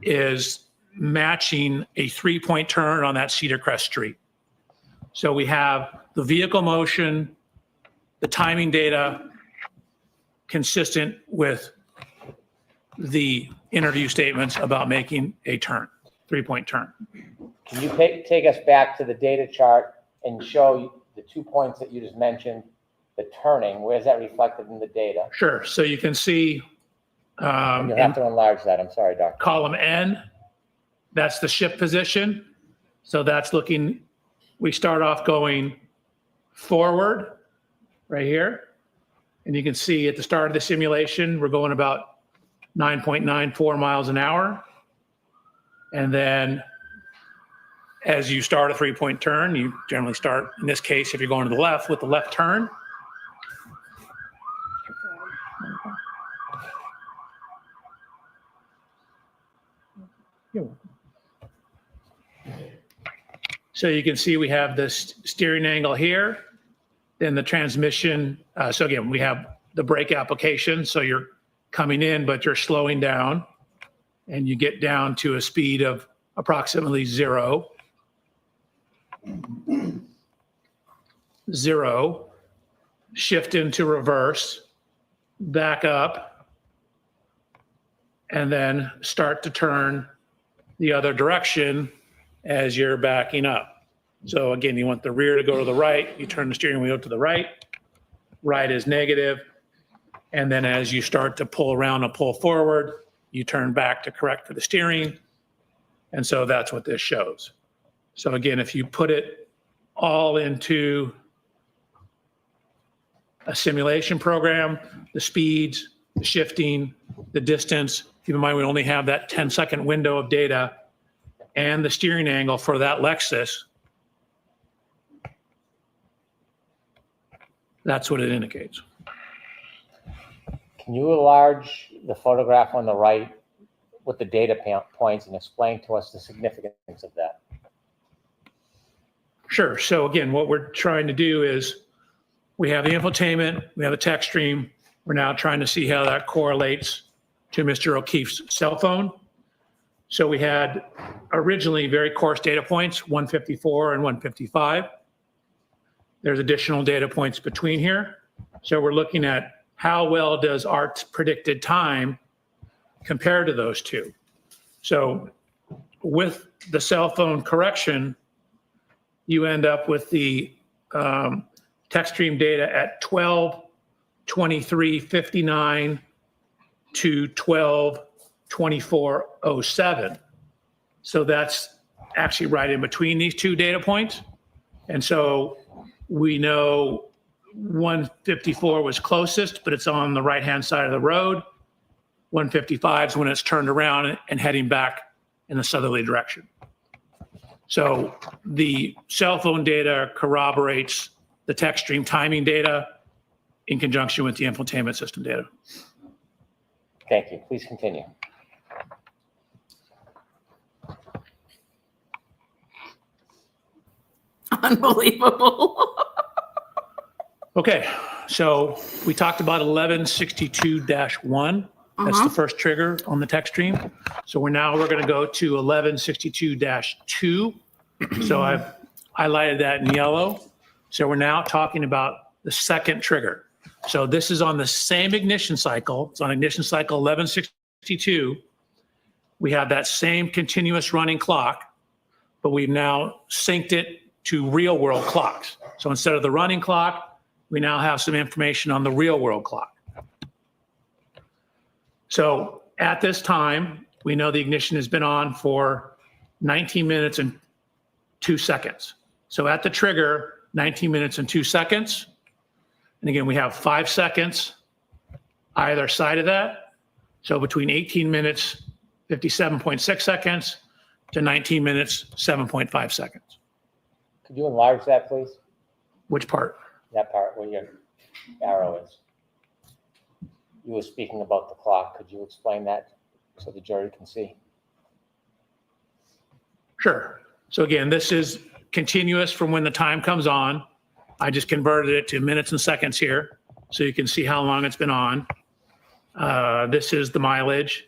is matching a 3-point turn on that Cedar Crest Street. So we have the vehicle motion, the timing data consistent with the interview statements about making a turn, 3-point turn. Can you take us back to the data chart and show the 2 points that you just mentioned, the turning? Where's that reflected in the data? Sure. So you can see And you'll have to enlarge that. I'm sorry, Doctor. column N, that's the shift position. So that's looking, we start off going forward right here. And you can see at the start of the simulation, we're going about 9.94 miles an hour. And then as you start a 3-point turn, you generally start, in this case, if you're going to the left, with the left turn. So you can see we have this steering angle here, then the transmission. So again, we have the brake application. So you're coming in, but you're slowing down and you get down to a speed of approximately 0. Shift into reverse, back up, and then start to turn the other direction as you're backing up. So again, you want the rear to go to the right, you turn the steering wheel to the right. Right is negative. And then as you start to pull around and pull forward, you turn back to correct for the steering. And so that's what this shows. So again, if you put it all into a simulation program, the speeds, the shifting, the distance, keep in mind we only have that 10-second window of data and the steering angle for that Lexus. That's what it indicates. Can you enlarge the photograph on the right with the data points and explain to us the significance of that? Sure. So again, what we're trying to do is we have the infotainment, we have the text stream. We're now trying to see how that correlates to Mr. O'Keefe's cell phone. So we had originally very coarse data points, 154 and 155. There's additional data points between here. So we're looking at how well does our predicted time compare to those two. So with the cell phone correction, you end up with the text stream data at 12:23:59 to 12:24:07. So that's actually right in between these two data points. And so we know 154 was closest, but it's on the right-hand side of the road. 155 is when it's turned around and heading back in the southerly direction. So the cell phone data corroborates the text stream timing data in conjunction with the infotainment system data. Thank you. Please continue. Unbelievable. Okay, so we talked about 1162-1. That's the first trigger on the text stream. So we're going to go to 1162-2. So I've highlighted that in yellow. So we're now talking about the second trigger. So this is on the same ignition cycle. It's on ignition cycle 1162. We have that same continuous running clock, but we've now synced it to real world clocks. So instead of the running clock, we now have some information on the real world clock. So at this time, we know the ignition has been on for 19 minutes and 2 seconds. So at the trigger, 19 minutes and 2 seconds. And again, we have 5 seconds either side of that. So between 18 minutes, 57.6 seconds to 19 minutes, 7.5 seconds. Could you enlarge that, please? Which part? That part where your arrow is. You were speaking about the clock. Could you explain that so the jury can see? Sure. So again, this is continuous from when the time comes on. I just converted it to minutes and seconds here so you can see how long it's been on. This is the mileage.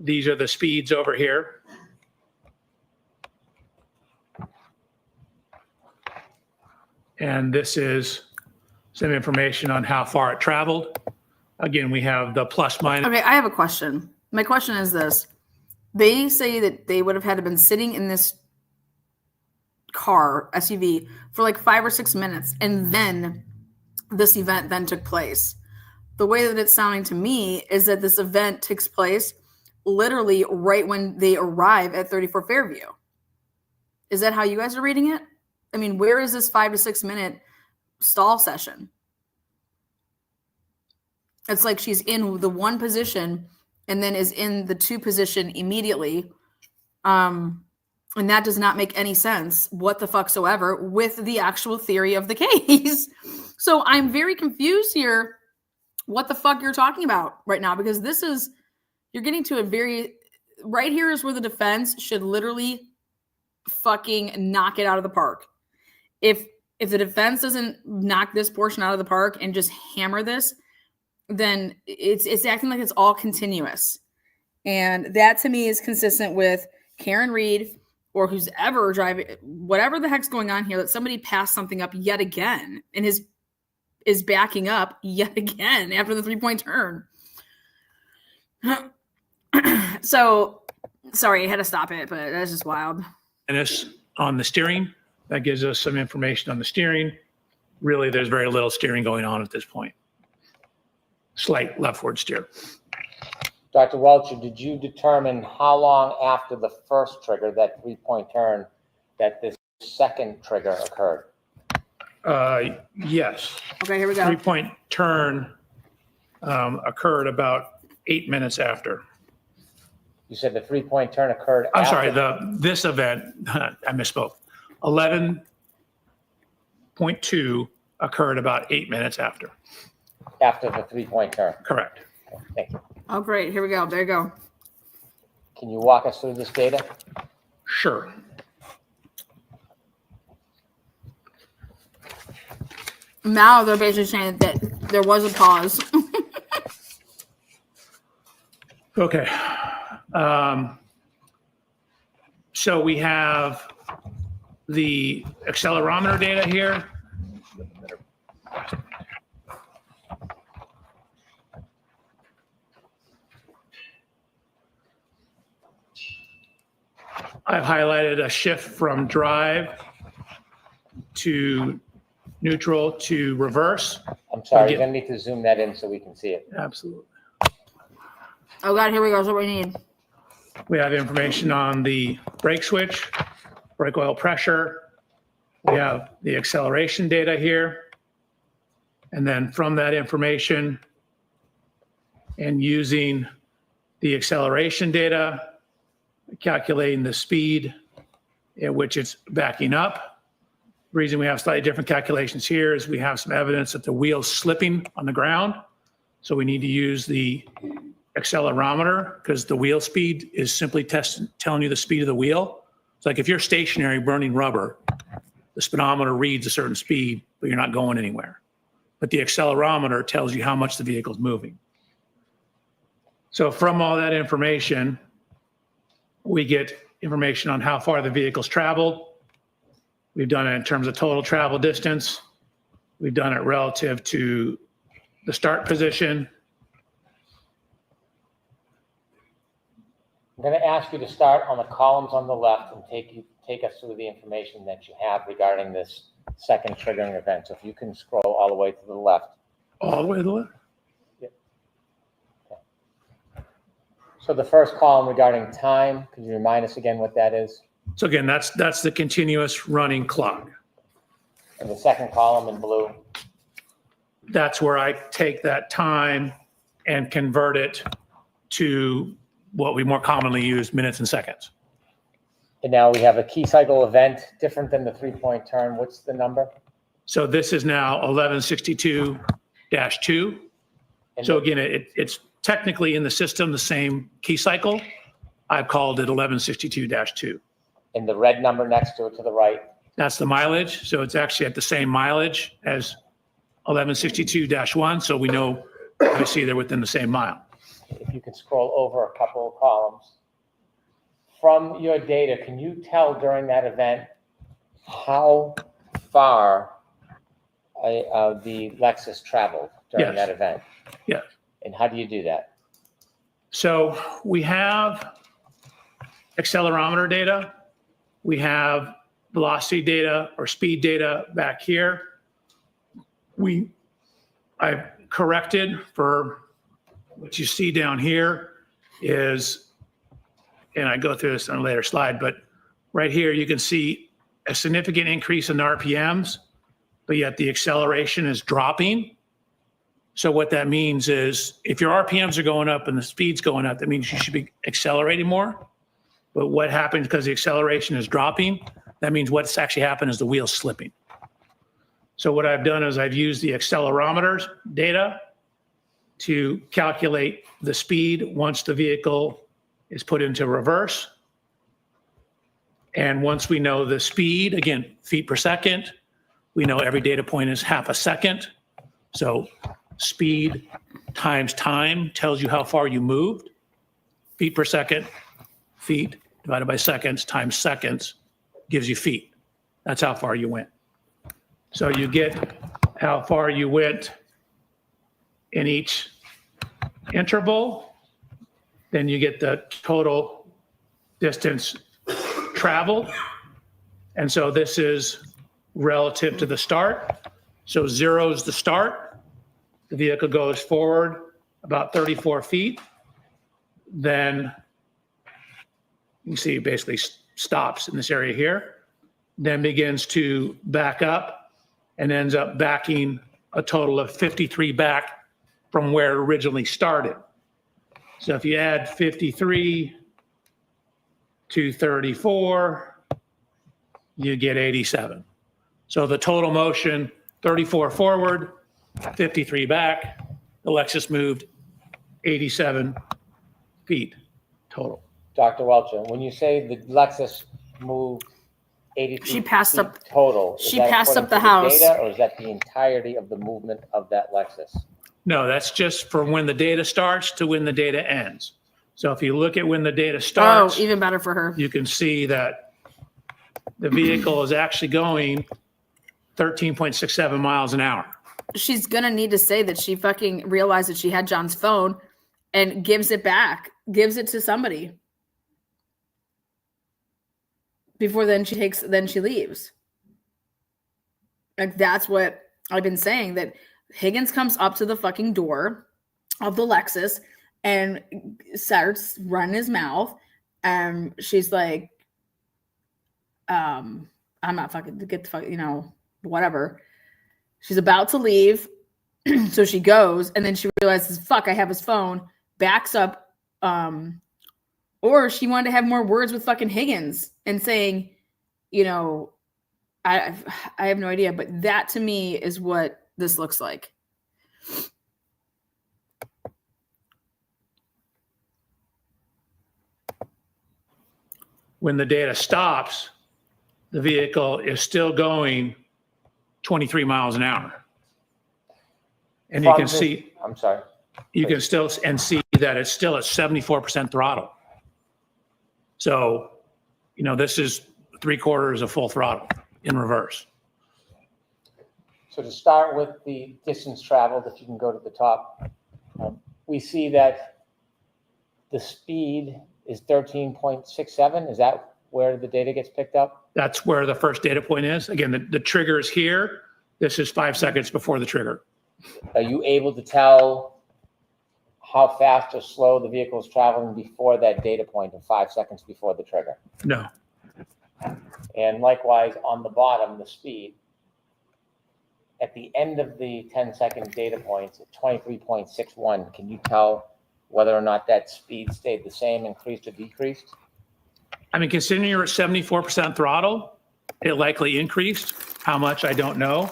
These are the speeds over here. And this is some information on how far it traveled. Again, we have the plus minus. Okay, I have a question. My question is this. They say that they would have had to been sitting in this car, SUV, for like 5 or 6 minutes, and then this event then took place. The way that it's sounding to me is that this event takes place literally right when they arrive at 34 Fairview. Is that how you guys are reading it? I mean, where is this 5 to 6 minute stall session? It's like she's in the one position and then is in the 2 position immediately. And that does not make any sense what the fuck soever with the actual theory of the case. So I'm very confused here what the fuck you're talking about right now, because this is, you're getting to a very, right here is where the defense should literally fucking knock it out of the park. If the defense doesn't knock this portion out of the park and just hammer this, then it's acting like it's all continuous. And that to me is consistent with Karen Reed or who's ever driving, whatever the heck's going on here, that somebody passed something up yet again and is backing up yet again after the 3-point turn. So, sorry, I had to stop it, but that's just wild. And this on the steering, that gives us some information on the steering. Really, there's very little steering going on at this point. Slight leftward steer. Dr. Welcher, did you determine how long after the first trigger, that 3-point turn, that this second trigger occurred? Yes. Okay, here we go. 3-point turn occurred about 8 minutes after. You said the 3-point turn occurred I'm after. sorry, this event, I misspoke. 11.2 occurred about 8 minutes after. After the 3-point turn. Correct. Okay, thank you. Oh, great. Here we go. There you go. Can you walk us through this data? Sure. Now they're basically saying that there was a pause. Okay. So we have the accelerometer data here. I've highlighted a shift from drive to neutral to reverse. I'm sorry, you're gonna need to zoom that in so we can see it. Absolutely. Oh God, here we go. That's what we need. We have information on the brake switch, brake oil pressure. We have the acceleration data here. And then from that information and using the acceleration data, calculating the speed at which it's backing up. The reason we have slightly different calculations here is we have some evidence that the wheel's slipping on the ground. So we need to use the accelerometer because the wheel speed is simply telling you the speed of the wheel. It's like if you're stationary burning rubber, the speedometer reads a certain speed, but you're not going anywhere. But the accelerometer tells you how much the vehicle's moving. So from all that information, we get information on how far the vehicle's traveled. We've done it in terms of total travel distance. We've done it relative to the start position. I'm going to ask you to start on the columns on the left and take us through the information that you have regarding this second triggering event. So if you can scroll all the way to the left. All the way to the left? Yep. Okay. So the first column regarding time, could you remind us again what that is? So again, that's the continuous running clock. And the second column in blue? That's where I take that time and convert it to what we more commonly use, minutes and seconds. And now we have a key cycle event different than the 3-point turn. What's the number? So this is now 1162-2. So again, it's technically in the system the same key cycle. I've called it 1162-2. And the red number next to it to the right? That's the mileage. So it's actually at the same mileage as 1162-1. So we know, obviously, they're within the same mile. If you can scroll over a couple of columns. From your data, can you tell during that event how far the Lexus traveled during that event? Yes. And how do you do that? So we have accelerometer data. We have velocity data or speed data back here. I've corrected for what you see down here is, and I go through this on a later slide, but right here you can see a significant increase in RPMs, but yet the acceleration is dropping. So what that means is if your RPMs are going up and the speed's going up, that means you should be accelerating more. But what happens because the acceleration is dropping, that means what's actually happened is the wheel's slipping. So what I've done is I've used the accelerometers data to calculate the speed once the vehicle is put into reverse. And once we know the speed, again, feet per second, we know every data point is half a second. So speed times time tells you how far you moved. Feet per second, feet divided by seconds times seconds gives you feet. That's how far you went. So you get how far you went in each interval, then you get the total distance traveled. And so this is relative to the start. So 0 is the start. The vehicle goes forward about 34 feet. Then you see it basically stops in this area here, then begins to back up and ends up backing a total of 53 back from where it originally started. So if you add 53 to 34, you get 87. So the total motion, 34 forward, 53 back, the Lexus moved 87 feet total. Dr. Welcher, when you say the Lexus moved 83 She passed feet up- total, is she that passed according up the to house. data, or is that the entirety of the movement of that Lexus? No, that's just from when the data starts to when the data ends. So if you look at when the data starts, Oh, even better for her. you can see that the vehicle is actually going 13.67 miles an hour. She's gonna need to say that she fucking realized that she had John's phone and gives it back, gives it to somebody. Before then she leaves. Like that's what I've been saying, that Higgins comes up to the fucking door of the Lexus and starts running his mouth. And she's like, I'm not fucking, get the fuck, whatever. She's about to leave. So she goes and then she realizes, fuck, I have his phone, backs up. Or she wanted to have more words with fucking Higgins and saying, I have no idea, but that to me is what this looks like. when the data stops, the vehicle is still going 23 miles an hour. And you From can the- see, I'm sorry. you can still and see that it's still at 74% throttle. So, you know, this is 3/4 of full throttle in reverse. So to start with the distance traveled, if you can go to the top, we see that the speed is 13.67. Is that where the data gets picked up? That's where the first data point is. Again, the trigger is here. This is 5 seconds before the trigger. Are you able to tell how fast or slow the vehicle is traveling before that data point of 5 seconds before the trigger? No. And likewise, on the bottom, the speed. At the end of the 10-second data points at 23.61, can you tell whether or not that speed stayed the same, increased, or decreased? I mean, considering you're at 74% throttle, it likely increased. How much, I don't know.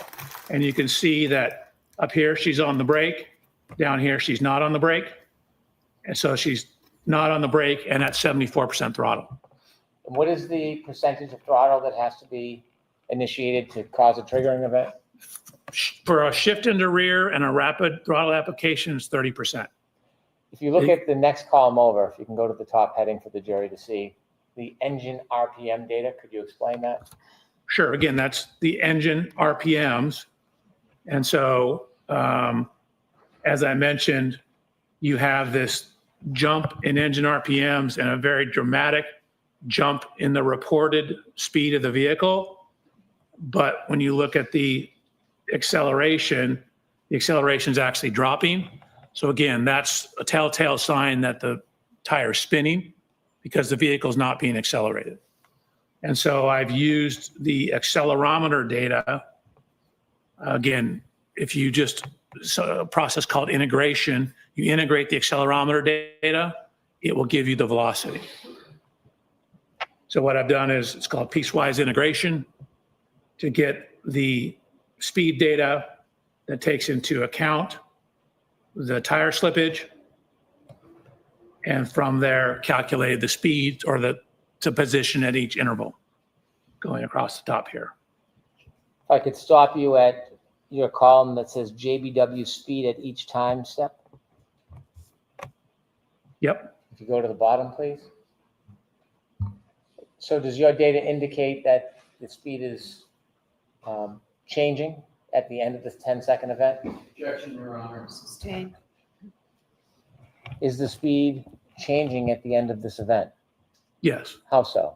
And you can see that up here, she's on the brake. Down here, she's not on the brake. And so she's not on the brake and at 74% throttle. And what is the percentage of throttle that has to be initiated to cause a triggering event? For a shift into rear and a rapid throttle application, it's 30%. If you look at the next column over, if you can go to the top heading for the jury to see the engine RPM data, could you explain that? Sure. Again, that's the engine RPMs. And so, as I mentioned, you have this jump in engine RPMs and a very dramatic jump in the reported speed of the vehicle. But when you look at the acceleration is actually dropping. So again, that's a telltale sign that the tire is spinning because the vehicle is not being accelerated. And so I've used the accelerometer data. Again, if you just, a process called integration, you integrate the accelerometer data, it will give you the velocity. So what I've done is it's called piecewise integration to get the speed data that takes into account the tire slippage, and from there calculated the speed or the position at each interval going across the top here. If I could stop you at your column that says JBW speed at each time step. Yep. If you go to the bottom, please. So does your data indicate that the speed is changing at the end of this 10-second event? Objection, Your Honor. Sustain. Is the speed changing at the end of this event? Yes. How so?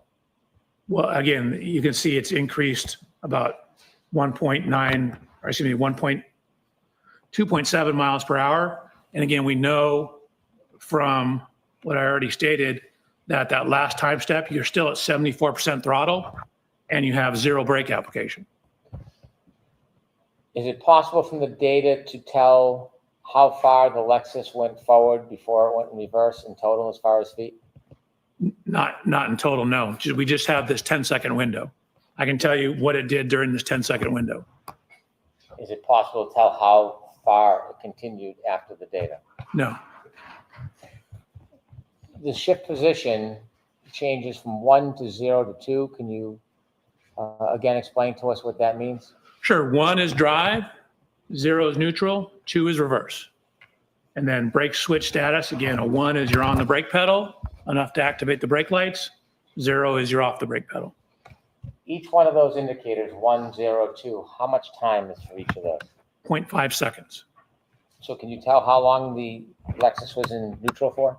Well, again, you can see it's increased about 2.7 miles per hour. And again, we know from what I already stated that that last time step, you're still at 74% throttle and you have 0 brake application. Is it possible from the data to tell how far the Lexus went forward before it went in reverse in total as far as feet? Not in total, no. We just have this 10-second window. I can tell you what it did during this 10-second window. Is it possible to tell how far it continued after the data? No. The shift position changes from 1 to 0 to 2. Can you again explain to us what that means? Sure. 1 is drive, 0 is neutral, 2 is reverse. And then brake switch status, again, a 1 is you're on the brake pedal, enough to activate the brake lights. 0 is you're off the brake pedal. Each one of those indicators, 1, 0, 2, how much time is for each of those? 0.5 seconds. So can you tell how long the Lexus was in neutral for?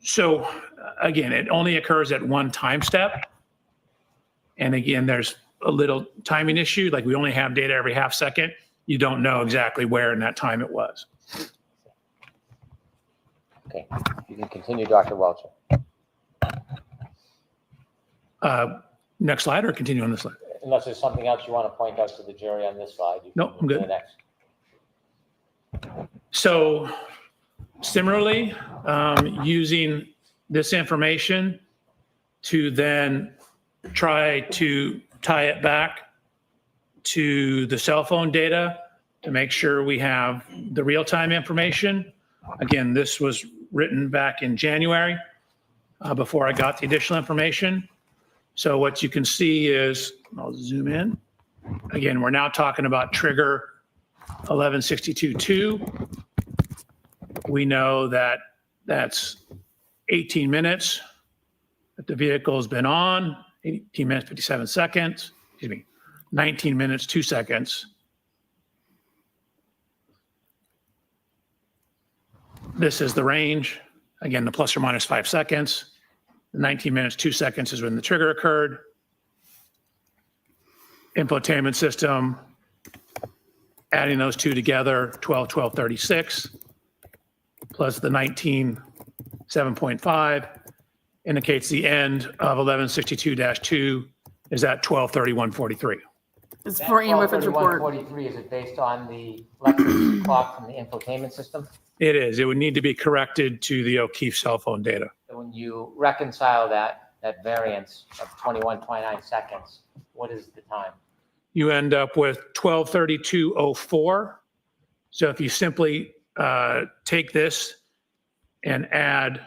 So again, it only occurs at one time step. And again, there's a little timing issue. Like we only have data every half second. You don't know exactly where in that time it was. Okay, you can continue, Dr. Welcher. Next slide or continue on this slide? Unless there's something else you want to point out to the jury on this slide. No, I'm good. The next. So similarly, using this information to then try to tie it back to the cell phone data to make sure we have the real-time information. Again, this was written back in January. before I got the additional information. So what you can see is, I'll zoom in. Again, we're now talking about trigger 1162.2. We know that that's 18 minutes that the vehicle has been on, 18 minutes, 57 seconds, 19 minutes, 2 seconds. This is the range. Again, the plus or minus 5 seconds. The 19 minutes, 2 seconds is when the trigger occurred. Infotainment system, adding those two together, 12:36, plus the 19:7.5 indicates the end of 1162-2 is at 12:31:43. It's for Ian Whifford's report. 43, is it based on the Lexus clock from the infotainment system? It is. It would need to be corrected to the O'Keefe cell phone data. So when you reconcile that variance of 21.29 seconds, what is the time? You end up with 12:32:04. So if you simply take this and add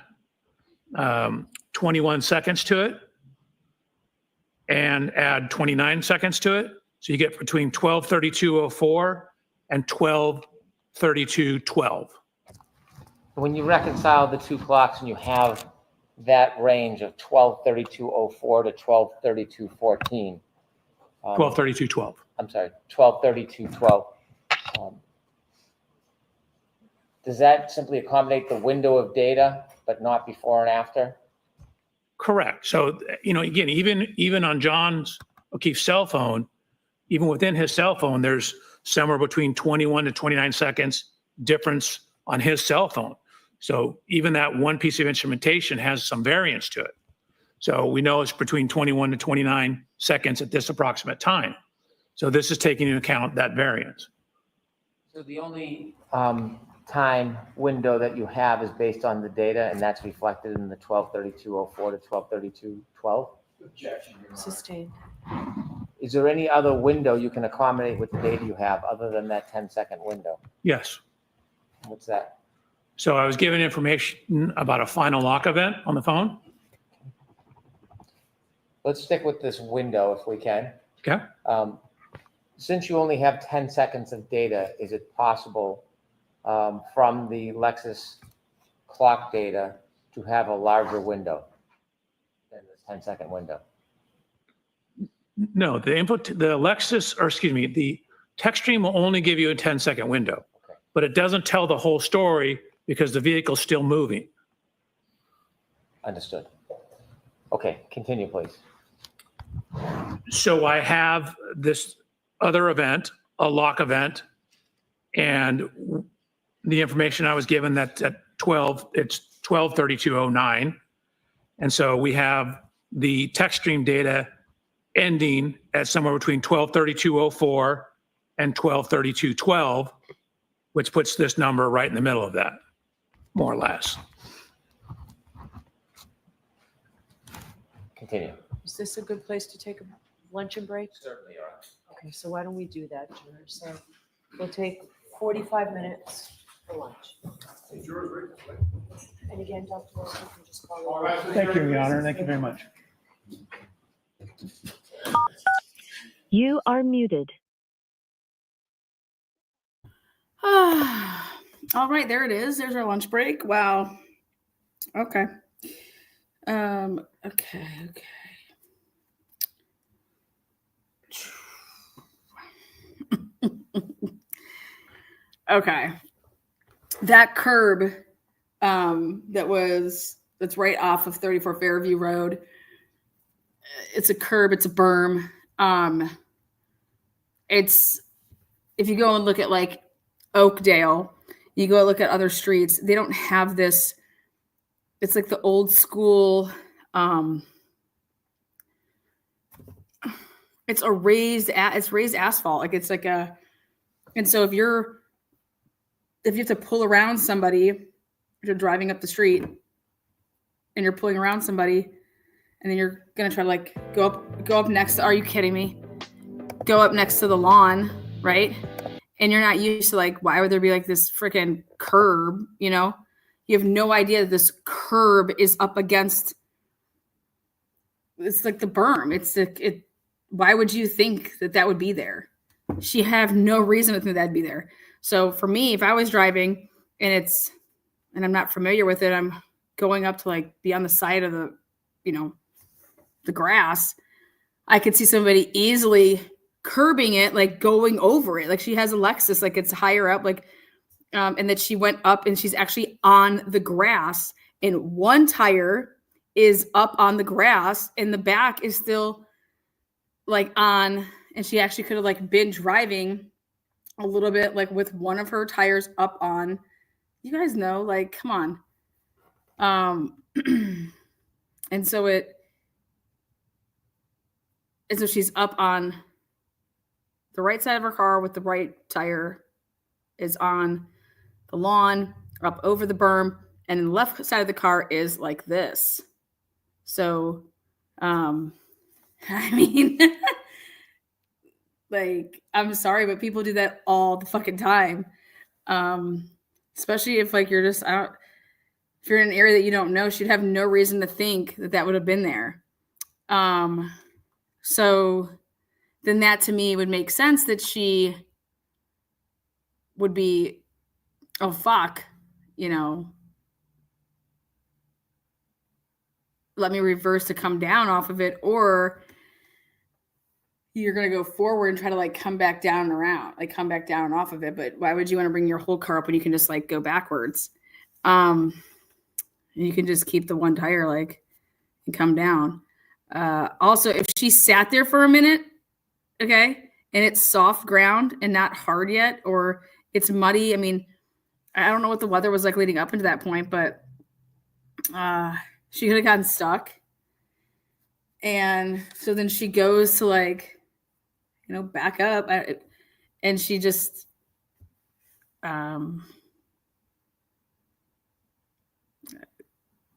21 seconds to it and add 29 seconds to it, so you get between 12:32:04 and 12:32:12. When you reconcile the two clocks and you have that range of 12:32:04 to 12:32:14. 12:32:12. I'm sorry, 12:32:12. Does that simply accommodate the window of data, but not before and after? Correct. So, again, even on John's O'Keefe's cell phone, even within his cell phone, there's somewhere between 21 to 29 seconds difference on his cell phone. So even that one piece of instrumentation has some variance to it. So we know it's between 21 to 29 seconds at this approximate time. So this is taking into account that variance. So the only time window that you have is based on the data, and that's reflected in the 12:32:04 to 12:32:12? Sustained. Is there any other window you can accommodate with the data you have other than that 10-second window? Yes. What's that? So I was given information about a final lock event on the phone. Let's stick with this window if we can. Okay. Since you only have 10 seconds of data, is it possible from the Lexus clock data to have a larger window than this 10-second window? No, the text stream will only give you a 10-second window, Okay. but it doesn't tell the whole story because the vehicle's still moving. Understood. Okay, continue, please. So I have this other event, a lock event, and the information I was given that at 12, it's 12:32:09. And so we have the text stream data ending at somewhere between 12:32:04 and 12:32:12, which puts this number right in the middle of that, more or less. Continue. Is this a good place to take a luncheon break? Certainly, Your Honor. Okay, so why don't we do that, Junior? So we'll take 45 minutes for lunch. And again, Dr. Wilson, you can just follow up. Thank you, Your Honor. Thank you very much. You are muted. All right, there it is. There's our lunch break. Wow. Okay. Okay. Okay. That curb that's right off of 34 Fairview Road. It's a curb, it's a berm. It's, if you go and look at like Oakdale, you go look at other streets, they don't have this. It's like the old school, it's raised asphalt. Like it's like and so if you have to pull around somebody, if you're driving up the street and you're pulling around somebody, and then you're going to try to like go up next to, are you kidding me? Go up next to the lawn, right? And you're not used to like, why would there be like this freaking curb, you know? You have no idea that this curb is up against it's like the berm. Why would you think that that would be there? She have no reason to think that'd be there. So for me, if I was driving and I'm not familiar with it, I'm going up to like be on the side of the, the grass, I could see somebody easily curbing it, like going over it. Like she has a Lexus, like it's higher up, like, and that she went up and she's actually on the grass and one tire is up on the grass and the back is still like on, and she actually could have like been driving a little bit like with one of her tires up on, you guys know, like, come on. And so she's up on the right side of her car with the right tire is on the lawn, up over the berm, and the left side of the car is like this. So, I mean, like, I'm sorry, but people do that all the fucking time. Especially if like if you're in an area that you don't know, she'd have no reason to think that that would have been there. So then that to me would make sense that she would be, oh fuck, let me reverse to come down off of it, or you're going to go forward and try to like come back down and around, like come back down and off of it. But why would you want to bring your whole car up when you can just like go backwards? You can just keep the one tire like and come down. Also, if she sat there for a minute, okay, and it's soft ground and not hard yet, or it's muddy. I mean, I don't know what the weather was like leading up into that point, but she could have gotten stuck. And so then she goes to like, back up, and she just, at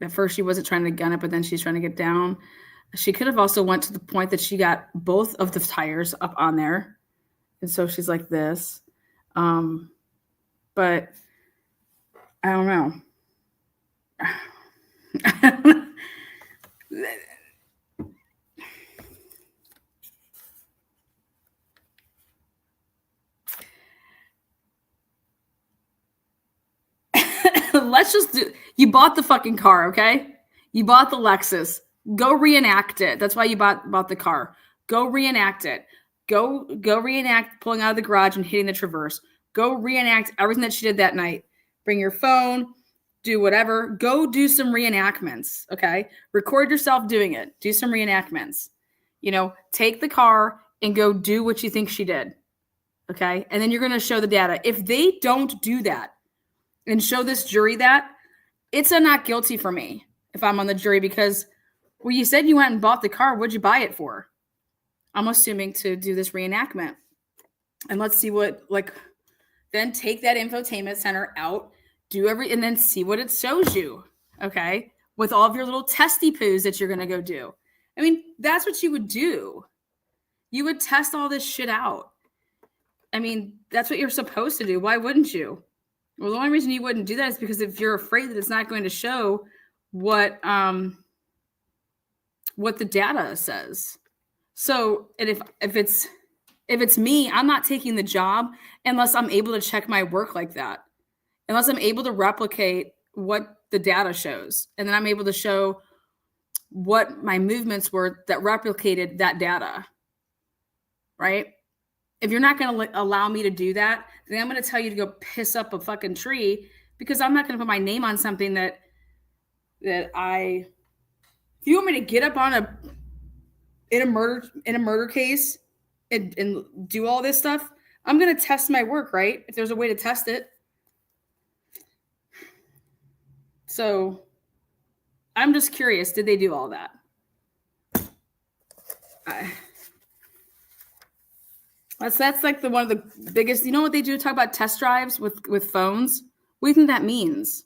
first she wasn't trying to gun it, but then she's trying to get down. She could have also went to the point that she got both of the tires up on there. And so she's like this. But I don't know. Let's just you bought the fucking car, okay? You bought the Lexus. Go reenact it. That's why you bought the car. Go reenact it. Go reenact pulling out of the garage and hitting the Traverse. Go reenact everything that she did that night. Bring your phone, do whatever. Go do some reenactments, okay? Record yourself doing it. Do some reenactments. Take the car and go do what you think she did, okay? And then you're going to show the data. If they don't do that and show this jury that, it's a not guilty for me if I'm on the jury, because well, you said you went and bought the car. What'd you buy it for? I'm assuming to do this reenactment. And let's see what, then take that infotainment center out, and then see what it shows you, okay? With all of your little testy poos that you're going to go do. I mean, that's what you would do. You would test all this shit out. I mean, that's what you're supposed to do. Why wouldn't you? Well, the only reason you wouldn't do that is because if you're afraid that it's not going to show what the data says. So, and if it's me, I'm not taking the job unless I'm able to check my work like that. Unless I'm able to replicate what the data shows. And then I'm able to show what my movements were that replicated that data. Right? If you're not going to allow me to do that, then I'm going to tell you to go piss up a fucking tree, because I'm not going to put my name on something if you want me to get up on in a murder case and do all this stuff, I'm going to test my work, right? If there's a way to test it. So I'm just curious, did they do all that? That's like one of the biggest, you know what they do? Talk about test drives with phones. What do you think that means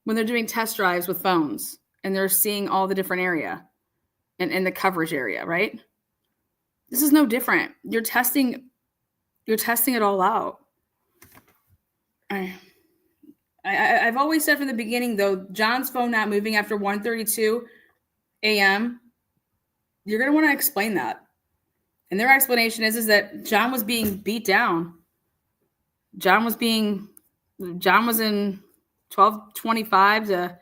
when they're doing test drives with phones and they're seeing all the different area and the coverage area, right? This is no different. You're testing it all out. I've always said from the beginning, though, John's phone not moving after 1:32 a.m. You're going to want to explain that. And their explanation is that John was being beat down. John was in 12:25 to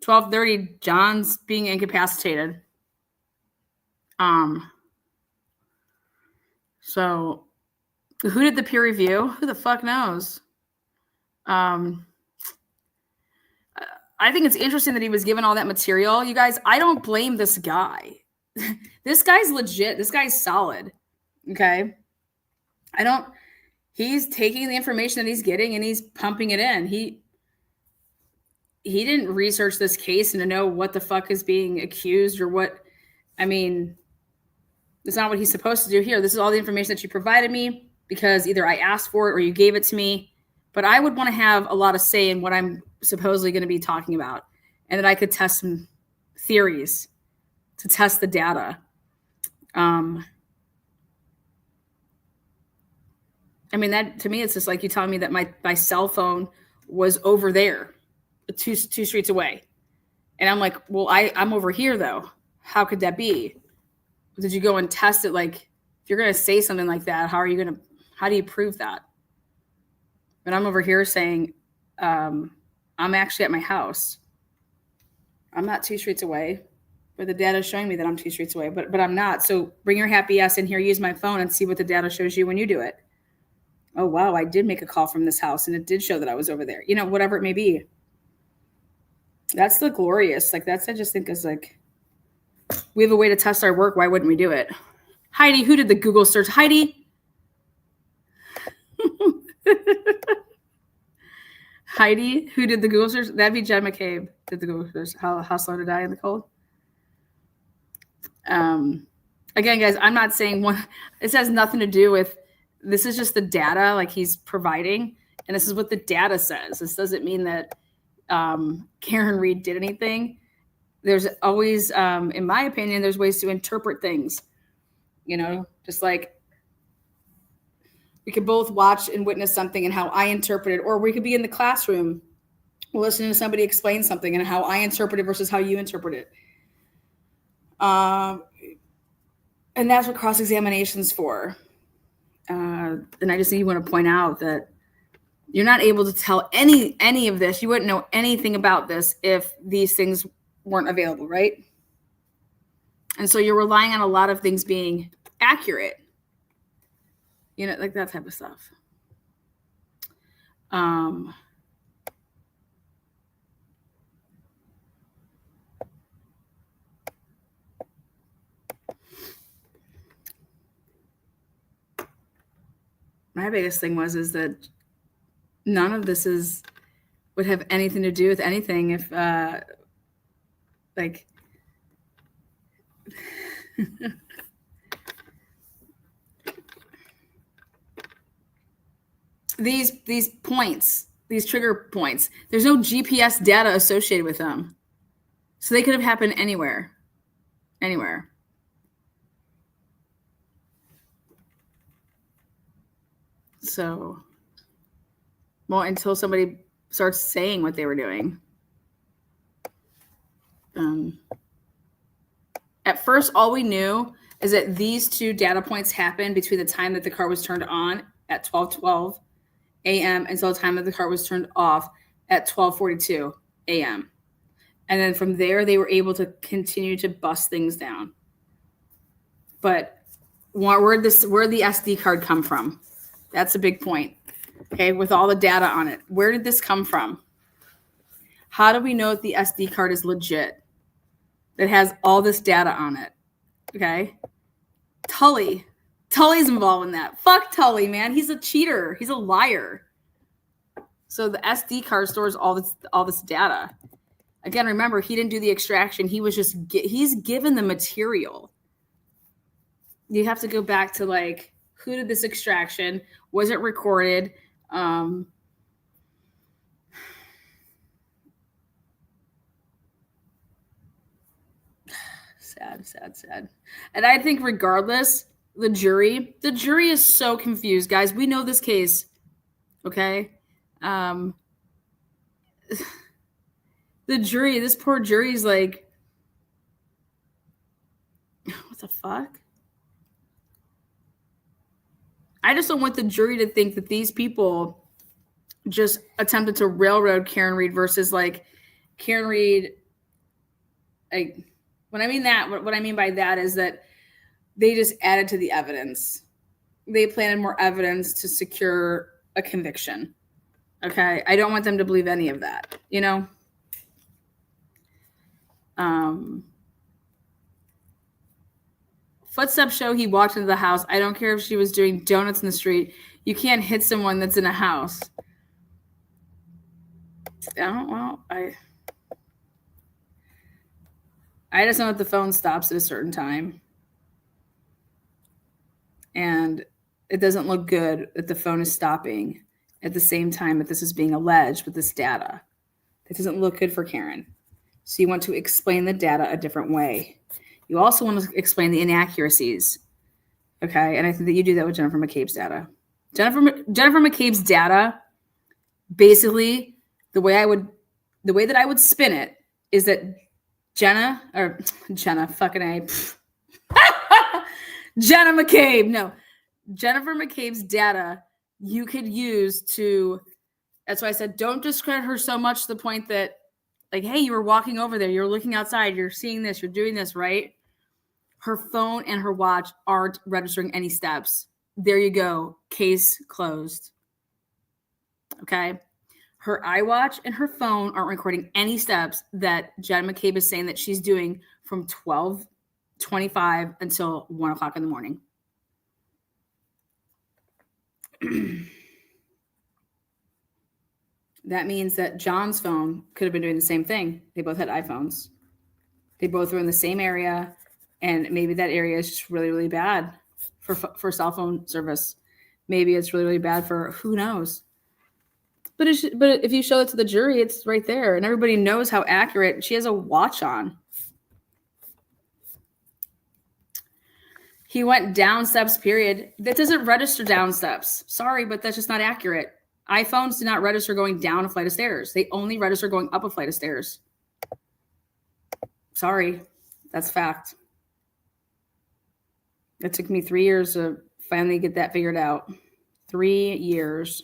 12:30. John's being incapacitated. So who did the peer review? Who the fuck knows? I think it's interesting that he was given all that material. You guys, I don't blame this guy. This guy's legit. This guy's solid. Okay. He's taking the information that he's getting and he's pumping it in. He didn't research this case and to know what the fuck is being accused or what. I mean, that's not what he's supposed to do here. This is all the information that you provided me because either I asked for it or you gave it to me. But I would want to have a lot of say in what I'm supposedly going to be talking about and that I could test some theories to test the data. I mean, that to me, it's just like you telling me that my cell phone was over there, two streets away. And I'm like, well, I'm over here though. How could that be? Did you go and test it? Like, if you're going to say something like that, how do you prove that? But I'm over here saying, I'm actually at my house. I'm not 2 streets away, but the data is showing me that I'm 2 streets away, but I'm not. So bring your happy ass in here, use my phone and see what the data shows you when you do it. Oh, wow, I did make a call from this house and it did show that I was over there. You know, whatever it may be. That's the glorious. Like, that's, I just think is like, we have a way to test our work. Why wouldn't we do it? Heidi, who did the Google search? Heidi? Heidi, who did the Google search? That'd be Jen McCabe. Did the Google search? How slow to die in the cold? Again, guys, I'm not saying one. This has nothing to do with. This is just the data like he's providing, and this is what the data says. This doesn't mean that Karen Reed did anything. There's always, in my opinion, there's ways to interpret things. You know, just like we could both watch and witness something and how I interpret it, or we could be in the classroom listening to somebody explain something and how I interpret it versus how you interpret it. And that's what cross-examination's for. And I just want to point out that you're not able to tell any of this. You wouldn't know anything about this if these things weren't available, right? And so you're relying on a lot of things being accurate. You know, like that type of stuff. My biggest thing is that none of this would have anything to do with anything if like these points, these trigger points, there's no GPS data associated with them. So they could have happened anywhere. So, well, until somebody starts saying what they were doing. At first, all we knew is that these 2 data points happened between the time that the car was turned on at 12:12 a.m. until the time that the car was turned off at 12:42 a.m. And then from there, they were able to continue to bust things down. But where'd the SD card come from? That's a big point. Okay, with all the data on it. Where did this come from? How do we know if the SD card is legit? That has all this data on it. Okay. Tully's involved in that. Fuck Tully, man. He's a cheater. He's a liar. So the SD card stores all this data. Again, remember, he didn't do the extraction. He was just he's given the material. You have to go back to like, who did this extraction? Was it recorded? Sad. And I think regardless, the jury is so confused, guys. We know this case. Okay. The jury, this poor jury's like, the fuck? I just don't want the jury to think that these people just attempted to railroad Karen Reed versus like Karen Reed. Like, what I mean by that is that they just added to the evidence. They planted more evidence to secure a conviction. Okay. I don't want them to believe any of that, you know? Footsteps show he walked into the house. I don't care if she was doing donuts in the street. You can't hit someone that's in a house. I just know that the phone stops at a certain time. And it doesn't look good that the phone is stopping at the same time that this is being alleged with this data. It doesn't look good for Karen. So you want to explain the data a different way. You also want to explain the inaccuracies. Okay. And I think that you do that with Jennifer McCabe's data. Jennifer McCabe's data, basically, the way that I would spin it is that Jenna McCabe. No, Jennifer McCabe's data you could use to, that's why I said, don't discredit her so much to the point that, like, hey, you were walking over there, you're looking outside, you're seeing this, you're doing this, right? Her phone and her watch aren't registering any steps. There you go. Case closed. Okay. Her iWatch and her phone aren't recording any steps that Jen McCabe is saying that she's doing from 12:25 until 1 o'clock in the morning. That means that John's phone could have been doing the same thing. They both had iPhones. They both were in the same area, and maybe that area is just really, really bad for cell phone service. Maybe it's really, really bad for who knows. But if you show it to the jury, it's right there, and everybody knows how accurate. She has a watch on. He went down steps, period. That doesn't register down steps. Sorry, but that's just not accurate. iPhones do not register going down a flight of stairs. They only register going up a flight of stairs. Sorry, that's fact. It took me 3 years to finally get that figured out. 3 years.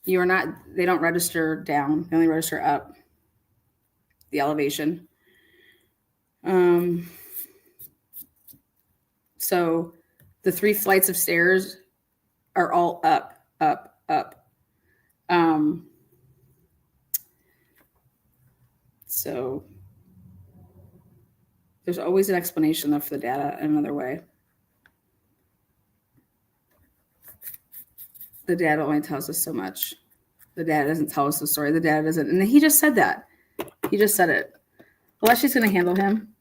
They don't register down. They only register up. The elevation. So the 3 flights of stairs are all up, up, up. So there's always an explanation though for the data in another way. The data only tells us so much. The data doesn't tell us the story. The data doesn't. And he just said that. He just said it. Well, she's going to handle him.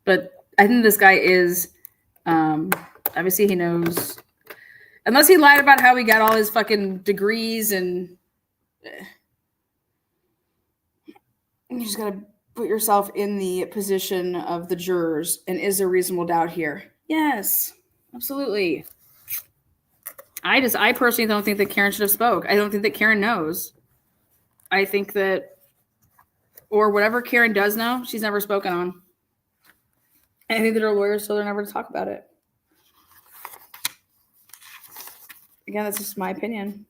But I think this guy is, obviously he knows, unless he lied about how he got all his fucking degrees and you just got to put yourself in the position of the jurors. And is there reasonable doubt here? Yes, absolutely. I personally don't think that Karen should have spoke. I don't think that Karen knows. I think that, or whatever Karen does know, she's never spoken on. And I think that her lawyers told her never to talk about it. Again, that's just my opinion.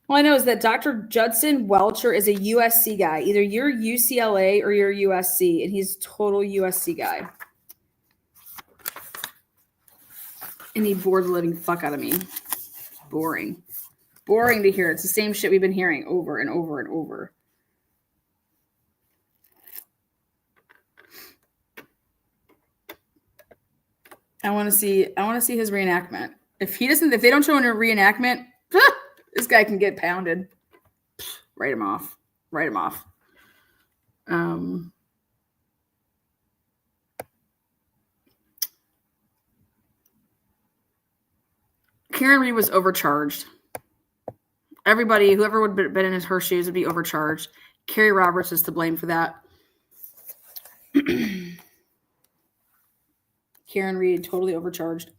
All I know is that Dr. Judson Welcher is a USC guy. Either you're UCLA or you're USC, and he's a total USC guy. And he bored the living fuck out of me. Boring. Boring to hear. It's the same shit we've been hearing over and over and over. I want to see his reenactment. If they don't show a reenactment, this guy can get pounded. Write him off. Write him off. Karen Reed was overcharged. Everybody, whoever would have been in her shoes would be overcharged. Carrie Roberts is to blame for that. Karen Reed, totally overcharged.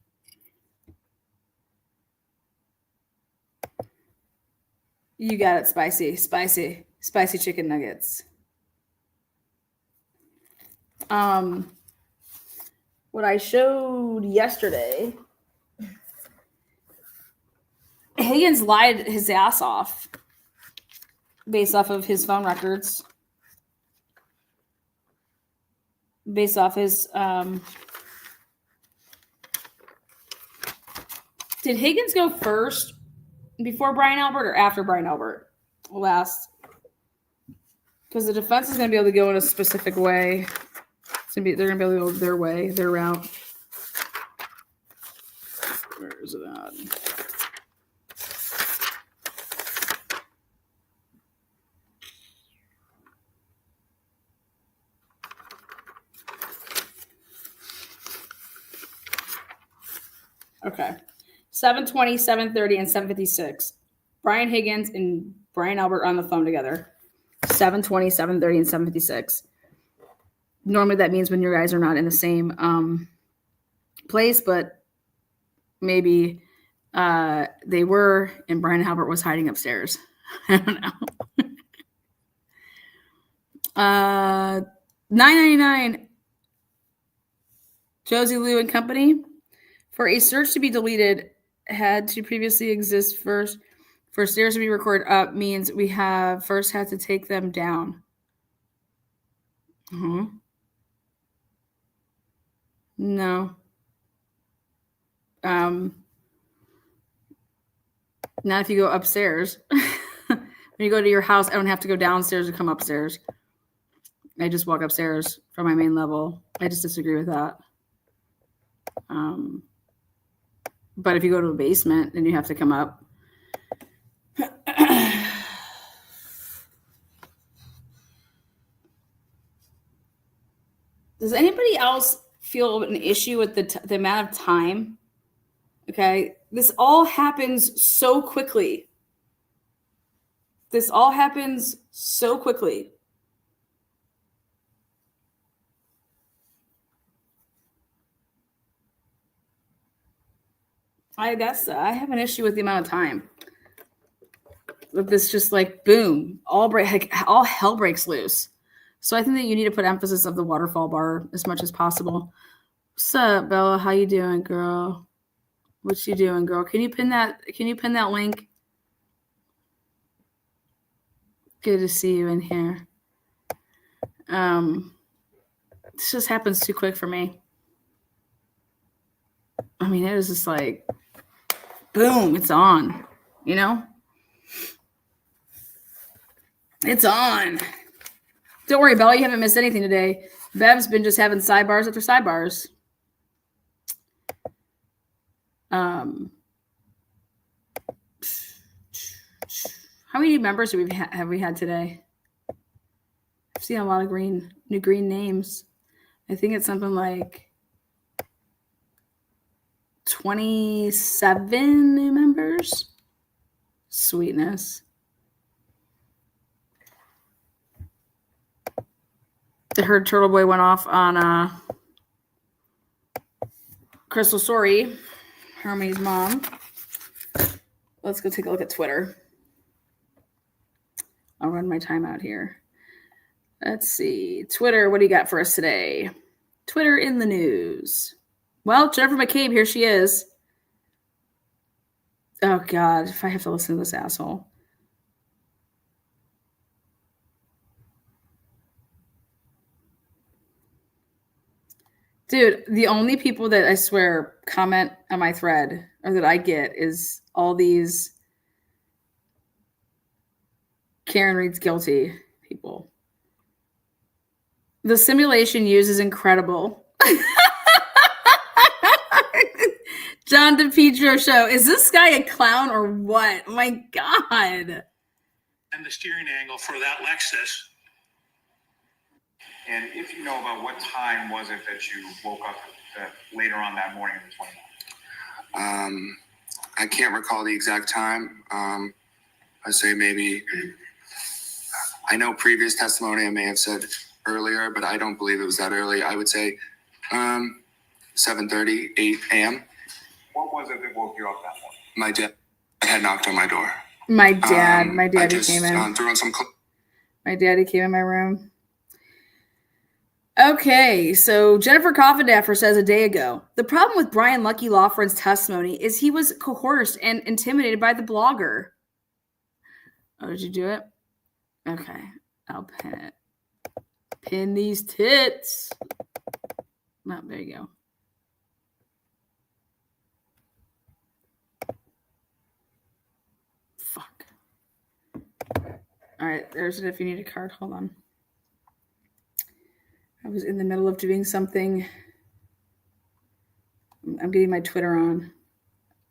You got it, spicy chicken nuggets. what I showed yesterday, Higgins lied his ass off based off of his phone records, based off his did Higgins go first before Brian Albert or after Brian Albert last? Because the defense is going to be able to go in a specific way. They're going to be able to go their way, their route. Where is it at? Okay. 7:20, 7:30, and 7:56. Brian Higgins and Brian Albert on the phone together. 7:20, 7:30, and 7:56. Normally that means when your guys are not in the same place, but maybe they were, and Brian Albert was hiding upstairs. I don't know. $9.99. Josie Lou and Company. For a search to be deleted, had to previously exist first. For stairs to be recorded up means we have first had to take them down. No. Not if you go upstairs. When you go to your house, I don't have to go downstairs to come upstairs. I just walk upstairs from my main level. I just disagree with that. But if you go to a basement, then you have to come up. Does anybody else feel an issue with the amount of time? Okay, this all happens so quickly. This all happens so quickly. I have an issue with the amount of time. With this, just like boom, all hell breaks loose. So I think that you need to put emphasis of the waterfall bar as much as possible. What's up, Bella? How you doing, girl? What you doing, girl? Can you pin that link? Good to see you in here. This just happens too quick for me. I mean, it was just like, boom, it's on, you know? It's on. Don't worry, Bella, you haven't missed anything today. Bev's been just having sidebars after sidebars. How many new members have we had today? I've seen a lot of new green names. I think it's something like 27 new members. Sweetness. I heard Turtle Boy went off on Crystal Story, Hermie's mom. Let's go take a look at Twitter. I'll run my time out here. Let's see. Twitter, what do you got for us today? Twitter in the news. Well, Jennifer McCabe, here she is. Oh, God, if I have to listen to this asshole. Dude, the only people that I swear comment on my thread or that I get is all these Karen reads guilty people. The simulation used is incredible. John DePietro show. Is this guy a clown or what? Oh my God. And the steering angle for that Lexus. And if you know about what time was it that you woke up later on that morning of the 29th? I can't recall the exact time. I'd say maybe, I know previous testimony I may have said earlier, but I don't believe it was that early. I would say 7:30, 8 a.m. What was it that woke you up that morning? My dad had knocked on my door. My daddy I just, came in. threw on some My daddy came in my room. Okay, so Jennifer Coffindaffer says a day ago, the problem with Brian Lucky Lawfriend's testimony is he was coerced and intimidated by the blogger. Oh, did you do it? Okay, I'll pin it. Pin these tits. Oh, there you go. Fuck. All right, there's it if you need a card. Hold on. I was in the middle of doing something. I'm getting my Twitter on.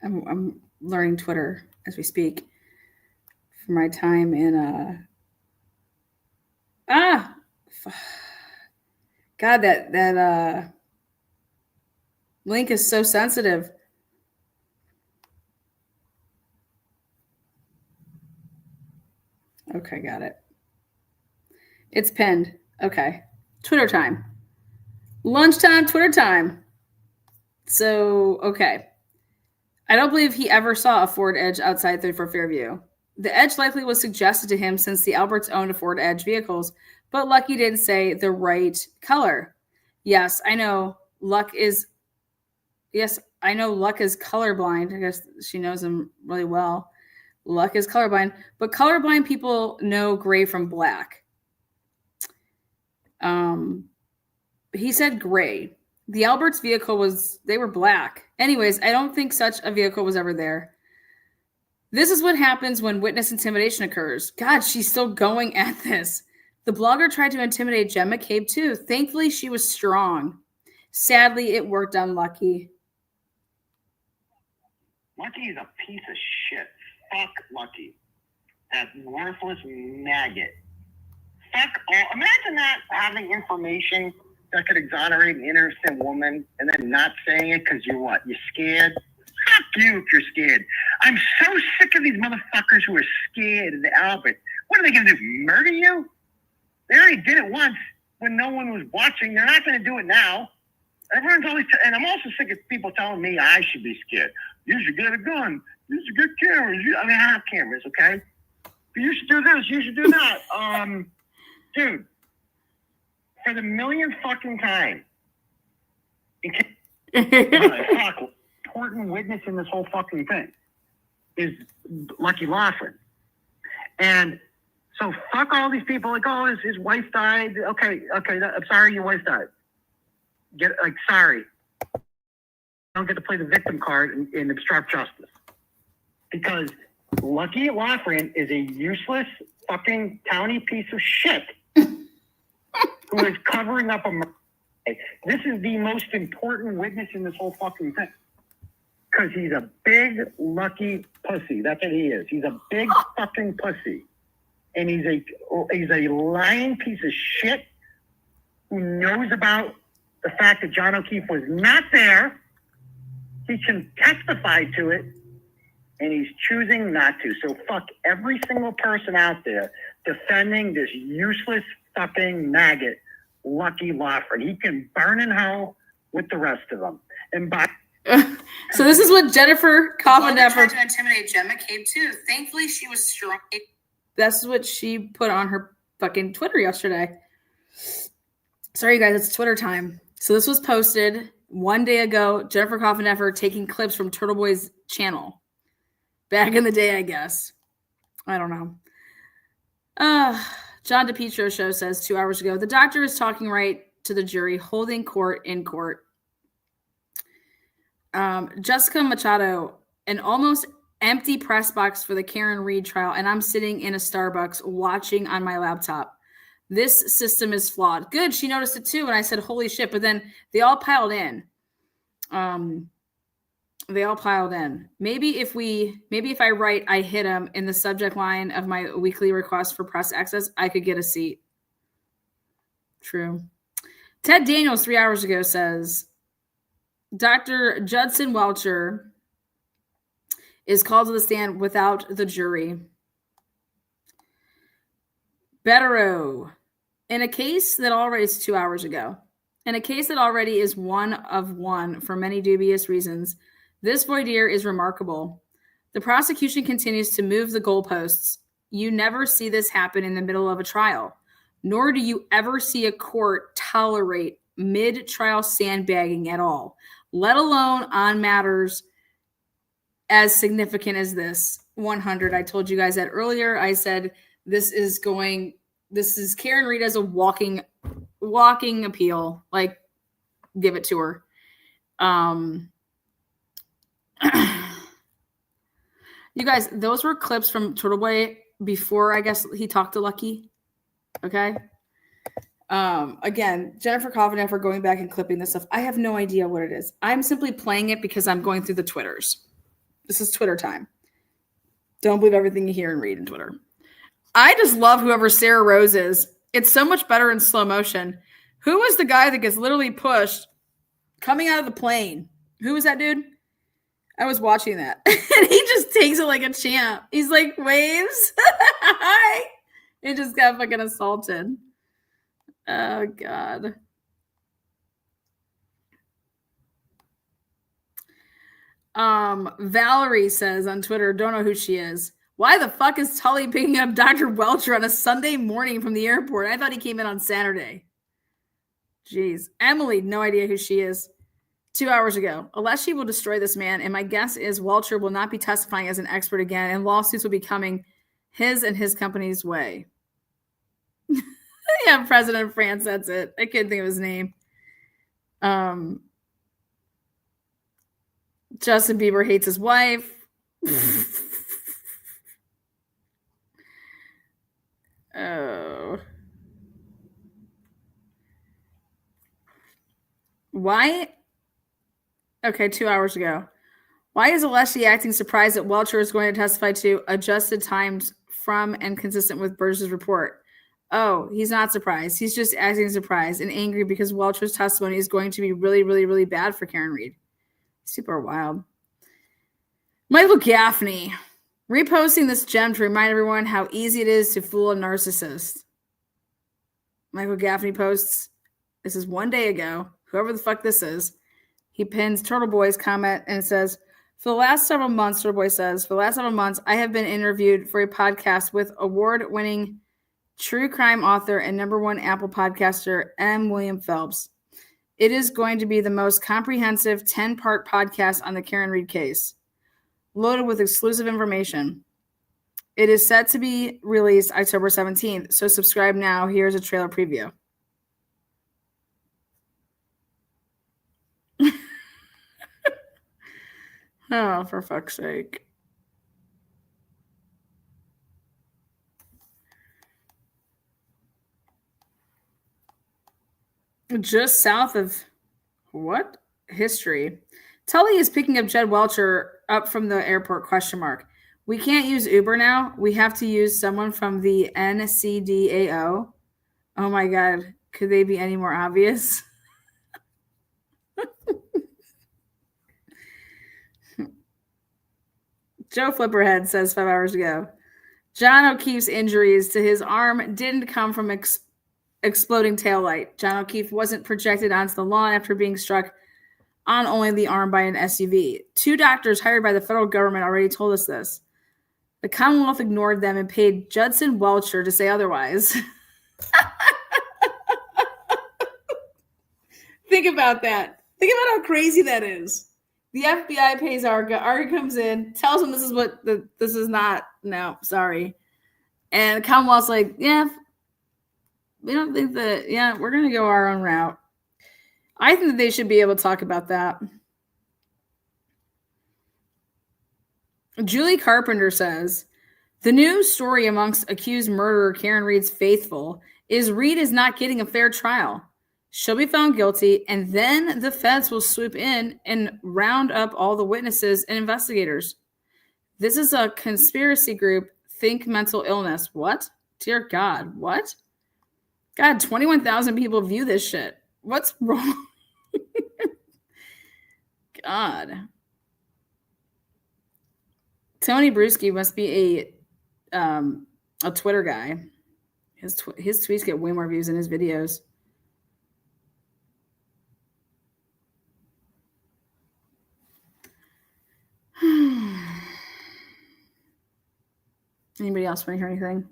I'm learning Twitter as we speak for my time in God, that link is so sensitive. Okay, got it. It's pinned. Okay. Twitter time. Lunchtime, Twitter time. So, okay. I don't believe he ever saw a Ford Edge outside 34 Fairview. The Edge likely was suggested to him since the Alberts owned a Ford Edge vehicles, but Lucky didn't say the right color. Yes, I know Luck is colorblind. I guess she knows him really well. Luck is colorblind, but colorblind people know gray from black. He said gray. The Alberts vehicle they were black. Anyways, I don't think such a vehicle was ever there. This is what happens when witness intimidation occurs. God, she's still going at this. The blogger tried to intimidate Jen McCabe too. Thankfully, she was strong. Sadly, it worked on Lucky. Lucky is a piece of shit. Fuck Lucky. That worthless maggot. Fuck all. Imagine that, having information that could exonerate an innocent woman and then not saying it because you're what? You're scared? Fuck you if you're scared. I'm so sick of these motherfuckers who are scared of the Albert. What are they going to do? Murder you? They already did it once when no one was watching. They're not going to do it now. Everyone's always, and I'm also sick of people telling me I should be scared. You should get a gun. You should get cameras. I mean, I have cameras, okay? But you should do this. You should do that. Dude, for the millionth fucking time, important witness in this whole fucking thing is Lucky Lawfriend. And so fuck all these people like, oh, his wife died. Okay, I'm sorry your wife died. Sorry. I don't get to play the victim card and obstruct justice. Because Lucky Lawfriend is a useless fucking towny piece of shit who is covering up a murder. This is the most important witness in this whole fucking thing. Because he's a big, lucky pussy. That's what he is. He's a big fucking pussy. And he's a lying piece of shit who knows about the fact that John O'Keefe was not there. He can testify to it, and he's choosing not to. So fuck every single person out there defending this useless fucking maggot, Lucky Lawfriend. He can burn in hell with the rest of them. And by so this is what Jennifer Coffindaffer tried to intimidate Jen McCabe too. Thankfully, she was strong. That's what she put on her fucking Twitter yesterday. Sorry, you guys, it's Twitter time. So this was posted one day ago. Jennifer Coffindaffer taking clips from Turtle Boy's channel. Back in the day, I guess. I don't know. John DePietro show says 2 hours ago, the doctor is talking right to the jury, holding court in court. Jessica Machado, an almost empty press box for the Karen Reed trial, and I'm sitting in a Starbucks watching on my laptop. This system is flawed. Good, she noticed it too, and I said, holy shit, but then they all piled in. Maybe if I write I hit him in the subject line of my weekly request for press access, I could get a seat. True. Ted Daniels 3 hours ago says, Dr. Judson Welcher is called to the stand without the jury. Betterow, in a case that already is 2 hours ago, in a case that already is one of one for many dubious reasons, this voir dire is remarkable. The prosecution continues to move the goalposts. You never see this happen in the middle of a trial. nor do you ever see a court tolerate mid-trial sandbagging at all, let alone on matters as significant as this. 100. I told you guys that earlier. I said this is Karen Read as a walking appeal. Like, give it to her. You guys, those were clips from Turtle Boy before, I guess, he talked to Lucky. Okay. Again, Jennifer Covenant for going back and clipping this stuff. I have no idea what it is. I'm simply playing it because I'm going through the Twitters. This is Twitter time. Don't believe everything you hear and read in Twitter. I just love whoever Sarah Rose is. It's so much better in slow motion. Who was the guy that gets literally pushed coming out of the plane? Who was that dude? I was watching that. And he just takes it like a champ. He's like, waves. He just got fucking assaulted. Oh, God. Valerie says on Twitter, don't know who she is. Why the fuck is Tully picking up Dr. Welcher on a Sunday morning from the airport? I thought he came in on Saturday. Jeez. Emily, no idea who she is. 2 hours ago. Aleshi will destroy this man, and my guess is Welcher will not be testifying as an expert again, and lawsuits will be coming his and his company's way. Yeah, President of France, that's it. I couldn't think of his name. Justin Bieber hates his wife. Oh. Why? Okay, 2 hours ago. Why is Aleshi acting surprised that Welcher is going to testify to adjusted times from and consistent with Burgess' report? Oh, he's not surprised. He's just acting surprised and angry because Welcher's testimony is going to be really, really, really bad for Karen Read. Super wild. Michael Gaffney reposting this gem to remind everyone how easy it is to fool a narcissist. Michael Gaffney posts, this is 1 day ago, whoever the fuck this is. He pins Turtle Boy's comment and it says, for the last several months, Turtle Boy says, for the last several months, I have been interviewed for a podcast with award-winning true crime author and #1 Apple podcaster, M. William Phelps. It is going to be the most comprehensive 10-part podcast on the Karen Read case, loaded with exclusive information. It is set to be released October 17th, so subscribe now. Here's a trailer preview. Oh, for fuck's sake. Just south of what? History. Tully is picking up Jed Welcher up from the airport, ? We can't use Uber now. We have to use someone from the NCDAO. Oh my God. Could they be any more obvious? Joe Flipperhead says 5 hours ago, John O'Keefe's injuries to his arm didn't come from exploding taillight. John O'Keefe wasn't projected onto the lawn after being struck on only the arm by an SUV. 2 doctors hired by the federal government already told us this. The Commonwealth ignored them and paid Judson Welcher to say otherwise. Think about that. Think about how crazy that is. The FBI pays Arga. Arga comes in, tells him this is not, no, sorry. And the Commonwealth's like, yeah, we don't think that, yeah, we're going to go our own route. I think that they should be able to talk about that. Julie Carpenter says, the news story amongst accused murderer Karen Read's faithful is Read is not getting a fair trial. She'll be found guilty, and then the feds will swoop in and round up all the witnesses and investigators. This is a conspiracy group. Think mental illness. What? Dear God, what? God, 21,000 people view this shit. What's wrong? God. Tony Bruschi must be a Twitter guy. His tweets get way more views than his videos. Anybody else want to hear anything?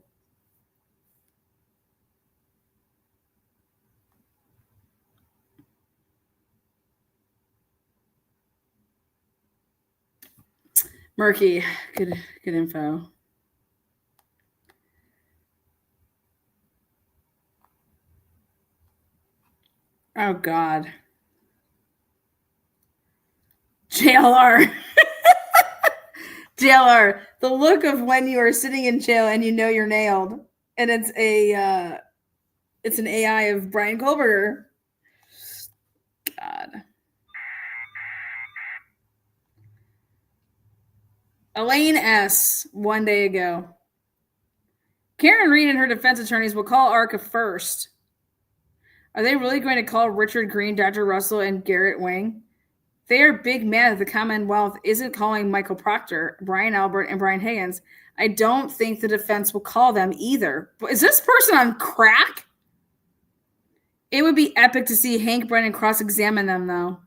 Murky. Good info. Oh God. JLR. JLR. The look of when you are sitting in jail and you know you're nailed, and it's an AI of Brian Colberger. God. Elaine S. 1 day ago. Karen Reed and her defense attorneys will call ARCA first. Are they really going to call Richard Green, Dr. Russell, and Garrett Wang? They are big mad that the Commonwealth isn't calling Michael Proctor, Brian Albert, and Brian Higgins. I don't think the defense will call them either. But is this person on crack? It would be epic to see Hank Brennan cross-examine them, though.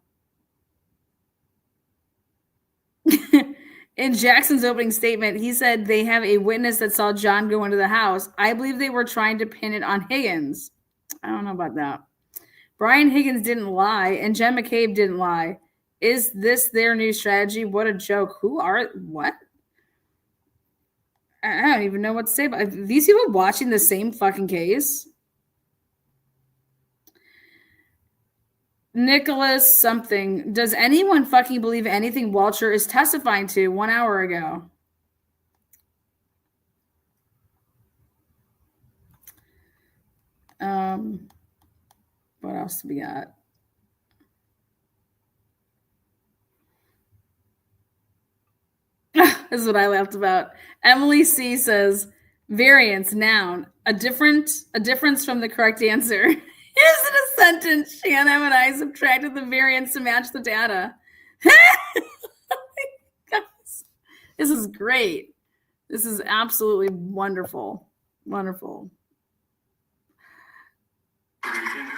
In Jackson's opening statement, he said they have a witness that saw John go into the house. I believe they were trying to pin it on Higgins. I don't know about that. Brian Higgins didn't lie, and Jen McCabe didn't lie. Is this their new strategy? What a joke. What? I don't even know what to say about these people watching the same fucking case. Nicholas something. Does anyone fucking believe anything Welcher is testifying to 1 hour ago? What else do we got? This is what I laughed about. Emily C says, variance, noun, a difference from the correct answer. Is it a sentence? Shannon and I subtracted the variance to match the data. This is great. This is absolutely wonderful. Wonderful. HISTOPATHOLOGY.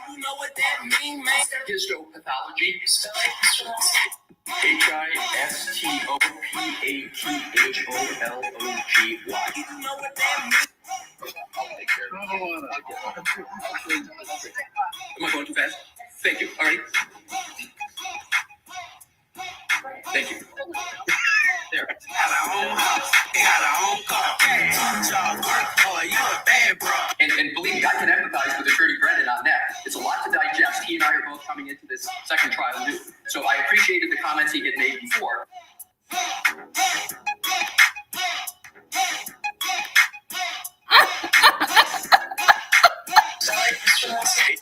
You know what that means, man? Histopathology. HISTOPATHOLOGY. You know what that means? Am I going too fast? Thank you. All right. Thank you. There. Had our own house. They had our own car. Oh, you a bad bro. And believe me, I can empathize with Attorney Brennan on that. It's a lot to digest. He and I are both coming into this second trial new. So I appreciated the comments he had made before.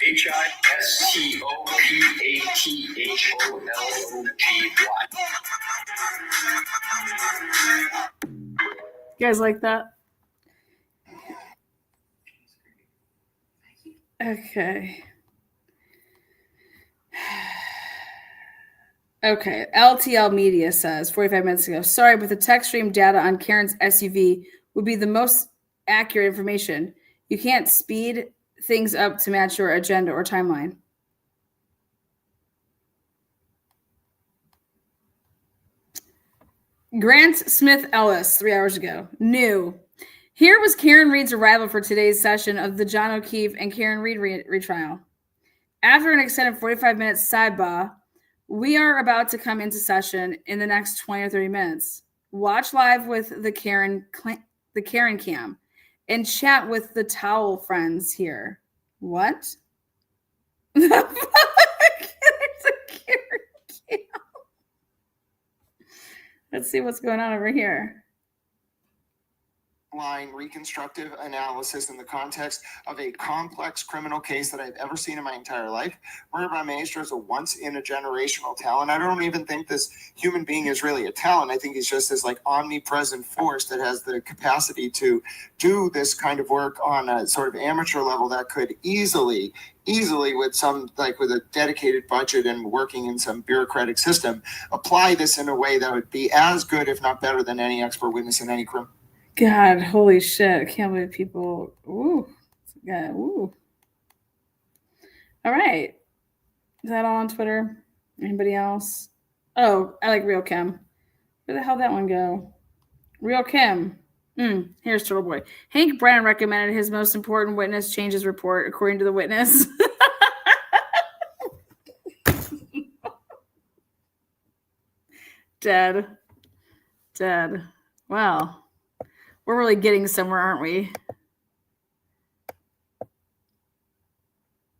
HISTOPATHOLOGY. You guys like that? Okay. Okay. LTL Media says 45 minutes ago, sorry, but the text stream data on Karen's SUV would be the most accurate information. You can't speed things up to match your agenda or timeline. Grant Smith Ellis, 3 hours ago. New. Here was Karen Reed's arrival for today's session of the John O'Keefe and Karen Reed retrial. After an extended 45-minute sidebar, we are about to come into session in the next 20 or 30 minutes. Watch live with the Karen cam and chat with the towel friends here. What? The fuck? There's a Karen cam. Let's see what's going on over here. Line reconstructive analysis in the context of a complex criminal case that I've ever seen in my entire life. Murder Maestro is a once-in-a-generational talent. I don't even think this human being is really a talent. I think he's just this like omnipresent force that has the capacity to do this kind of work on a sort of amateur level that could easily with some like with a dedicated budget and working in some bureaucratic system, apply this in a way that would be as good, if not better, than any expert witness in any criminal. God, holy shit. I can't believe people. Ooh. Yeah, ooh. All right. Is that all on Twitter? Anybody else? Oh, I like Real Kim. Where the hell did that one go? Real Kim. Here's Turtle Boy. Hank Brennan recommended his most important witness change his report, according to the witness. Dead. Well, we're really getting somewhere, aren't we?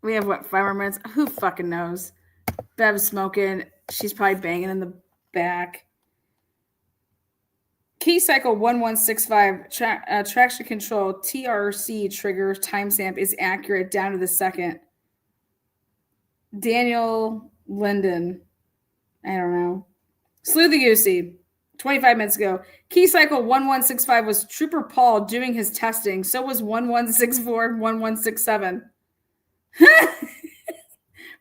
We have, what, 5 more minutes? Who fucking knows? Bev's smoking. She's probably banging in the back. Key cycle 1165, traction control, TRC trigger timestamp is accurate down to the second. Daniel Linden. I don't know. Slew the Goosey. 25 minutes ago. Key cycle 1165 was Trooper Paul doing his testing. So was 1164, 1167.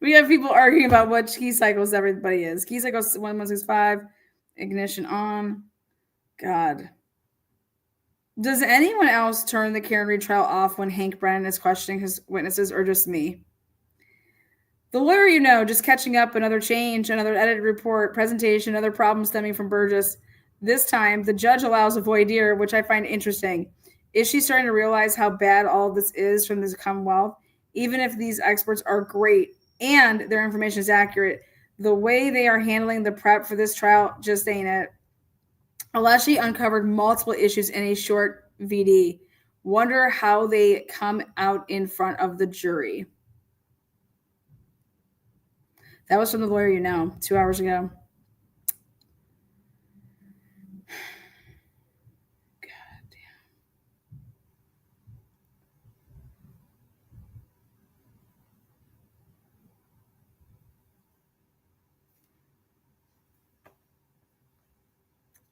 We have people arguing about what key cycles everybody is. Key cycle 1165, ignition on. God. Does anyone else turn the Karen Reed trial off when Hank Brennan is questioning his witnesses, or just me? The lawyer you know, just catching up, another change, another edited report, presentation, another problem stemming from Burgess. This time, the judge allows a voir dire, which I find interesting. Is she starting to realize how bad all this is from this Commonwealth? Even if these experts are great and their information is accurate, the way they are handling the prep for this trial just ain't it. Aleshi uncovered multiple issues in a short VD. Wonder how they come out in front of the jury. That was from the lawyer you know, 2 hours ago. God damn.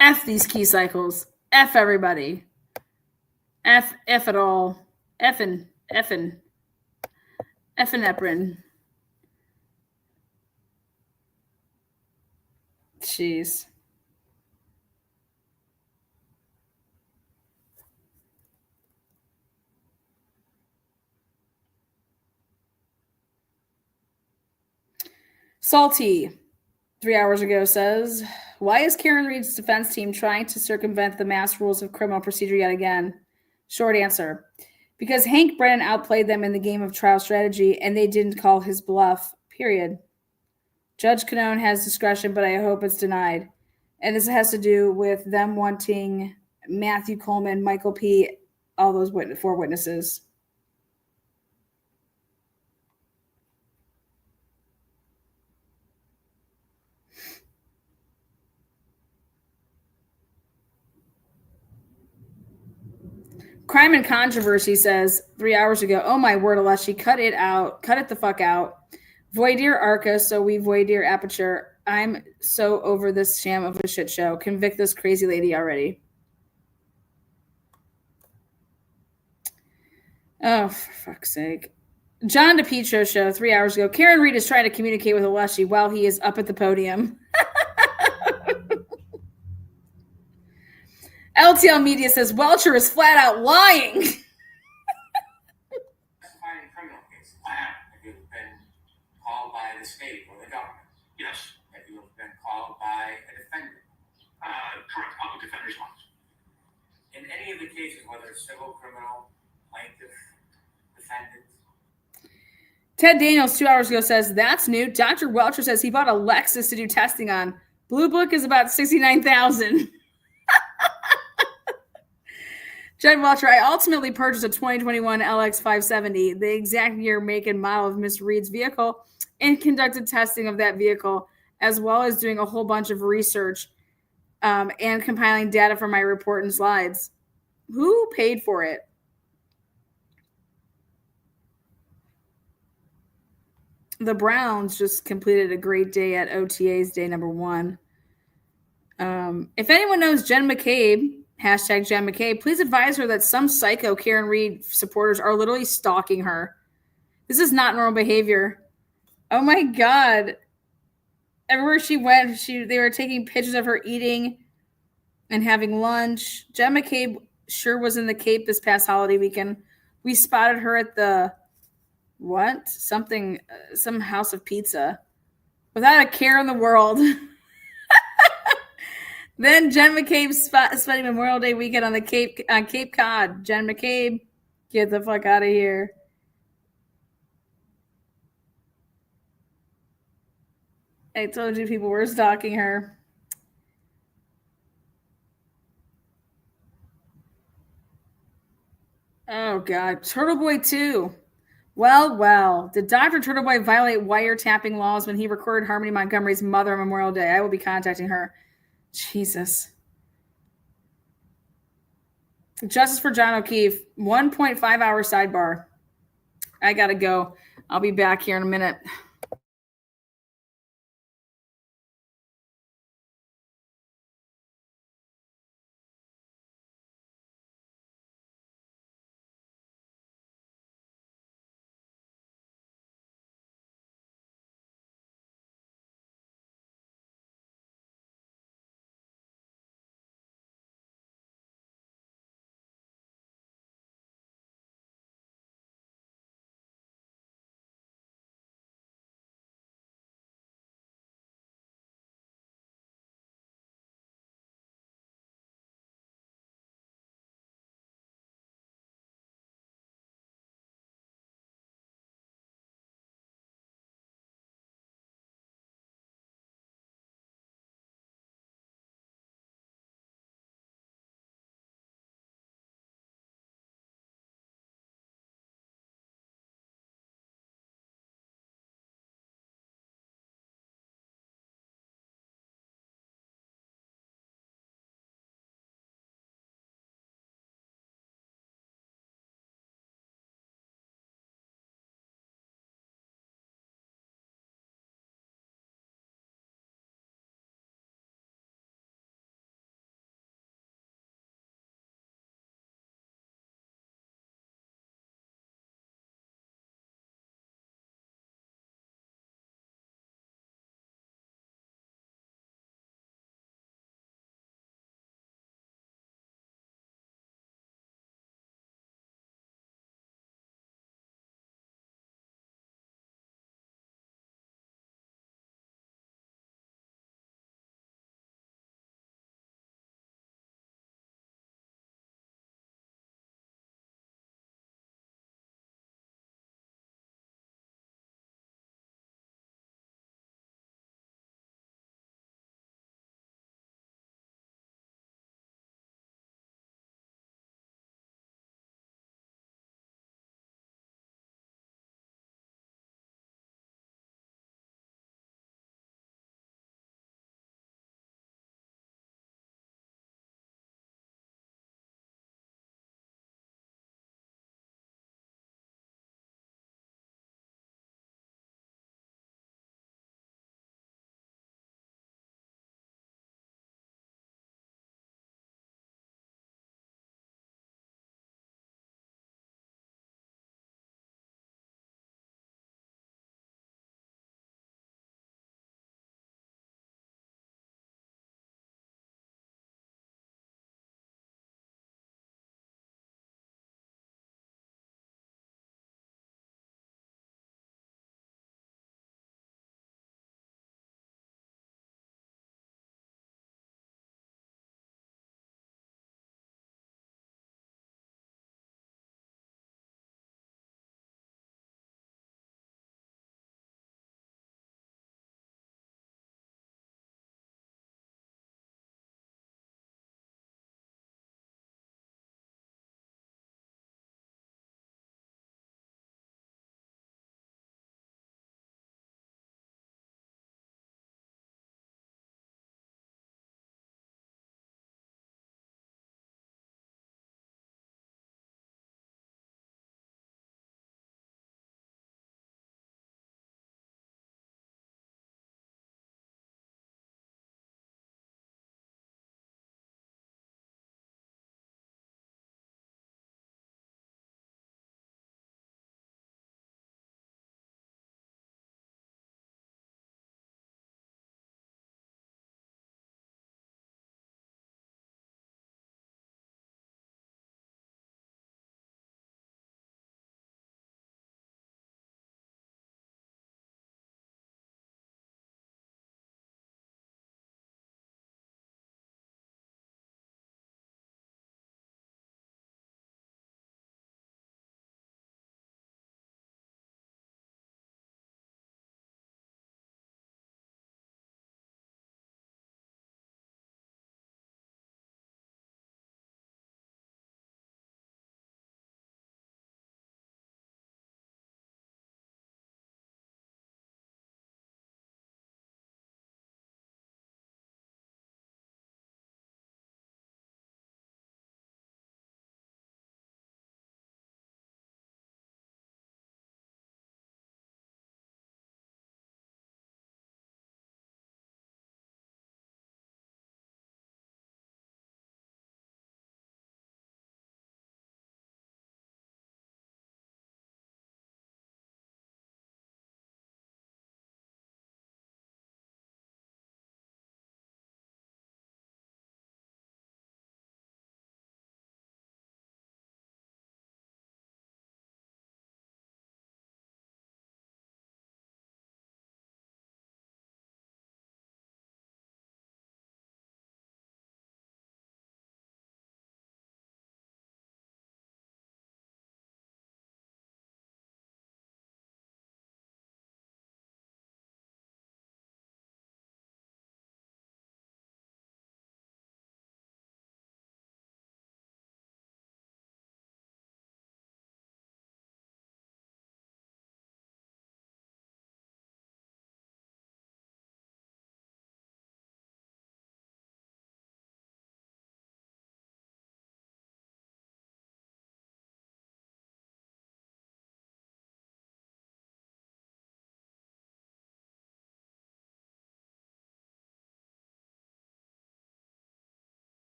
F these key cycles. F everybody. F it all. Effin. Epinephrine. Jeez. Salty, 3 hours ago, says, why is Karen Reed's defense team trying to circumvent the mass rules of criminal procedure yet again? Short answer. Because Hank Brennan outplayed them in the game of trial strategy, and they didn't call his bluff, period. Judge Canone has discretion, but I hope it's denied. And this has to do with them wanting Matthew Coleman, Michael P., all those 4 witnesses. Crime and Controversy says 3 hours ago, oh my word, Aleshi, cut it out. Cut it the fuck out. Voir dire Arca, so we voir dire Aperture. I'm so over this sham of a shit show. Convict this crazy lady already. Oh, for fuck's sake. John DePietro show 3 hours ago. Karen Reed is trying to communicate with Aleshi while he is up at the podium. LTL Media says Welcher is flat out lying. Criminal case. Have you been called by the state or the government? Yes. Have you been called by a defendant? Correct. Public defender's office. In any of the cases, whether it's civil, criminal, plaintiff, defendant. Ted Daniels 2 hours ago says that's new. Dr. Welcher says he bought a Lexus to do testing on. Blue Book is about $69,000. Judd Welcher, I ultimately purchased a 2021 LX570, the exact year, make, and model of Miss Reed's vehicle, and conducted testing of that vehicle, as well as doing a whole bunch of research and compiling data for my report and slides. Who paid for it? The Browns just completed a great day at OTA's day number 1. If anyone knows Jen McCabe, hashtag Jen McCabe, please advise her that some psycho Karen Reed supporters are literally stalking her. This is not normal behavior. Oh my God. Everywhere she went, they were taking pictures of her eating and having lunch. Jen McCabe sure was in the Cape this past holiday weekend. We spotted her at the some house of pizza without a care in the world. Then Jen McCabe spending Memorial Day weekend on Cape Cod. Jen McCabe, get the fuck out of here. I told you people were stalking her. Oh God, Turtle Boy 2. Well. Did Dr. Turtle Boy violate wiretapping laws when he recorded Harmony Montgomery's mother on Memorial Day? I will be contacting her. Jesus. Justice for John O'Keefe. 1.5 hour sidebar. I gotta go. I'll be back here in a minute.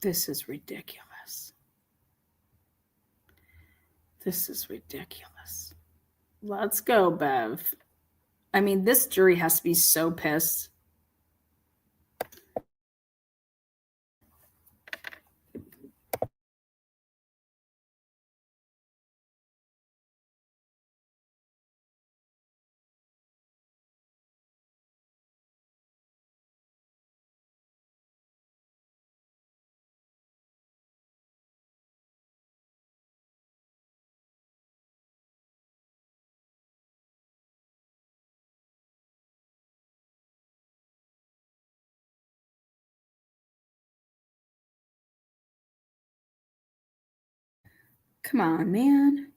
This is ridiculous. This is ridiculous. Let's go, Bev. I mean, this jury has to be so pissed. Come on, man.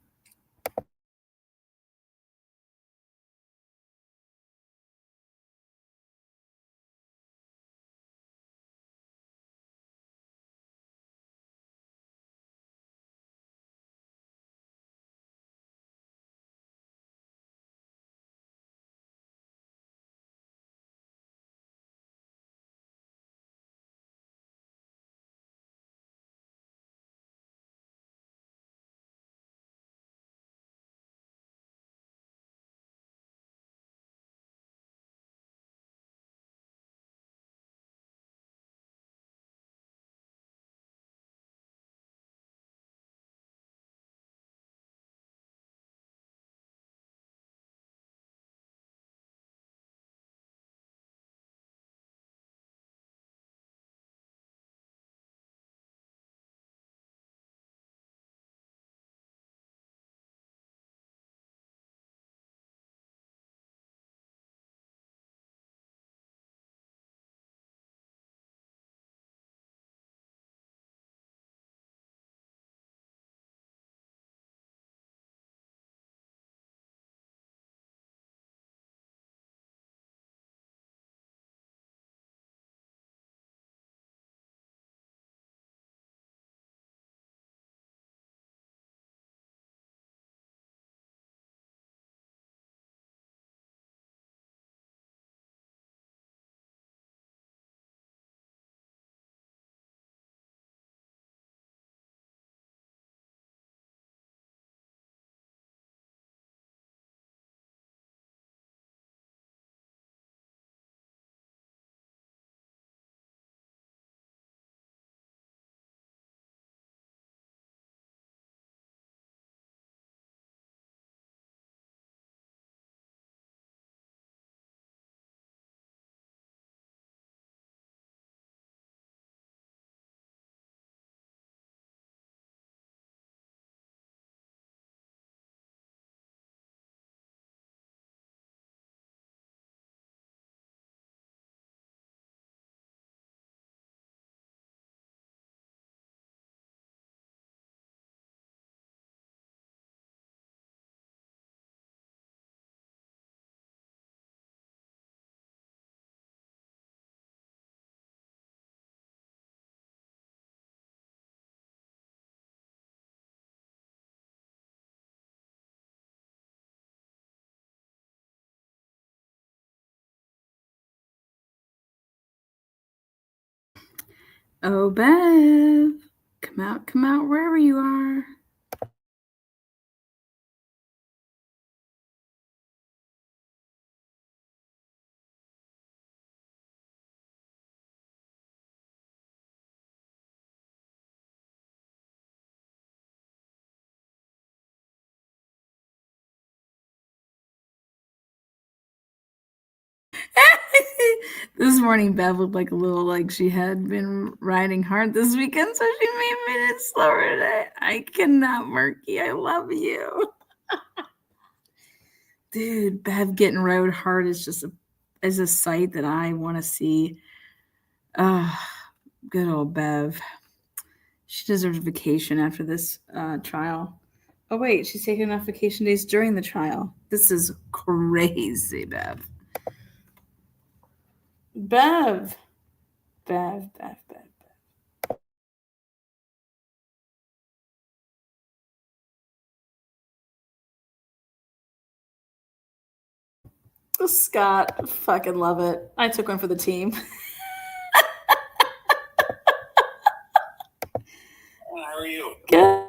Oh, Bev. Come out wherever you are. This morning, Bev looked like a little like she had been riding hard this weekend, so she made minutes slower today. I cannot, Murky. I love you. Dude, Bev getting rode hard is just a sight that I want to see. Good old Bev. She deserves vacation after this trial. Oh, wait, she's taking enough vacation days during the trial. This is crazy, Bev. Bev. Scott, fucking love it. I took one for the team. How are you? Good.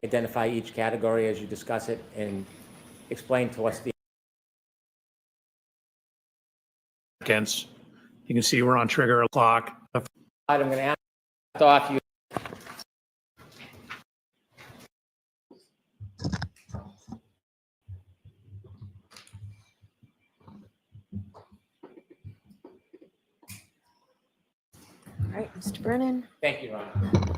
Identify each category as you discuss it and explain to us the Seconds. You can see we're on trigger clock. I'm going to ask off you. All right, Mr. Brennan. Thank you, Ron.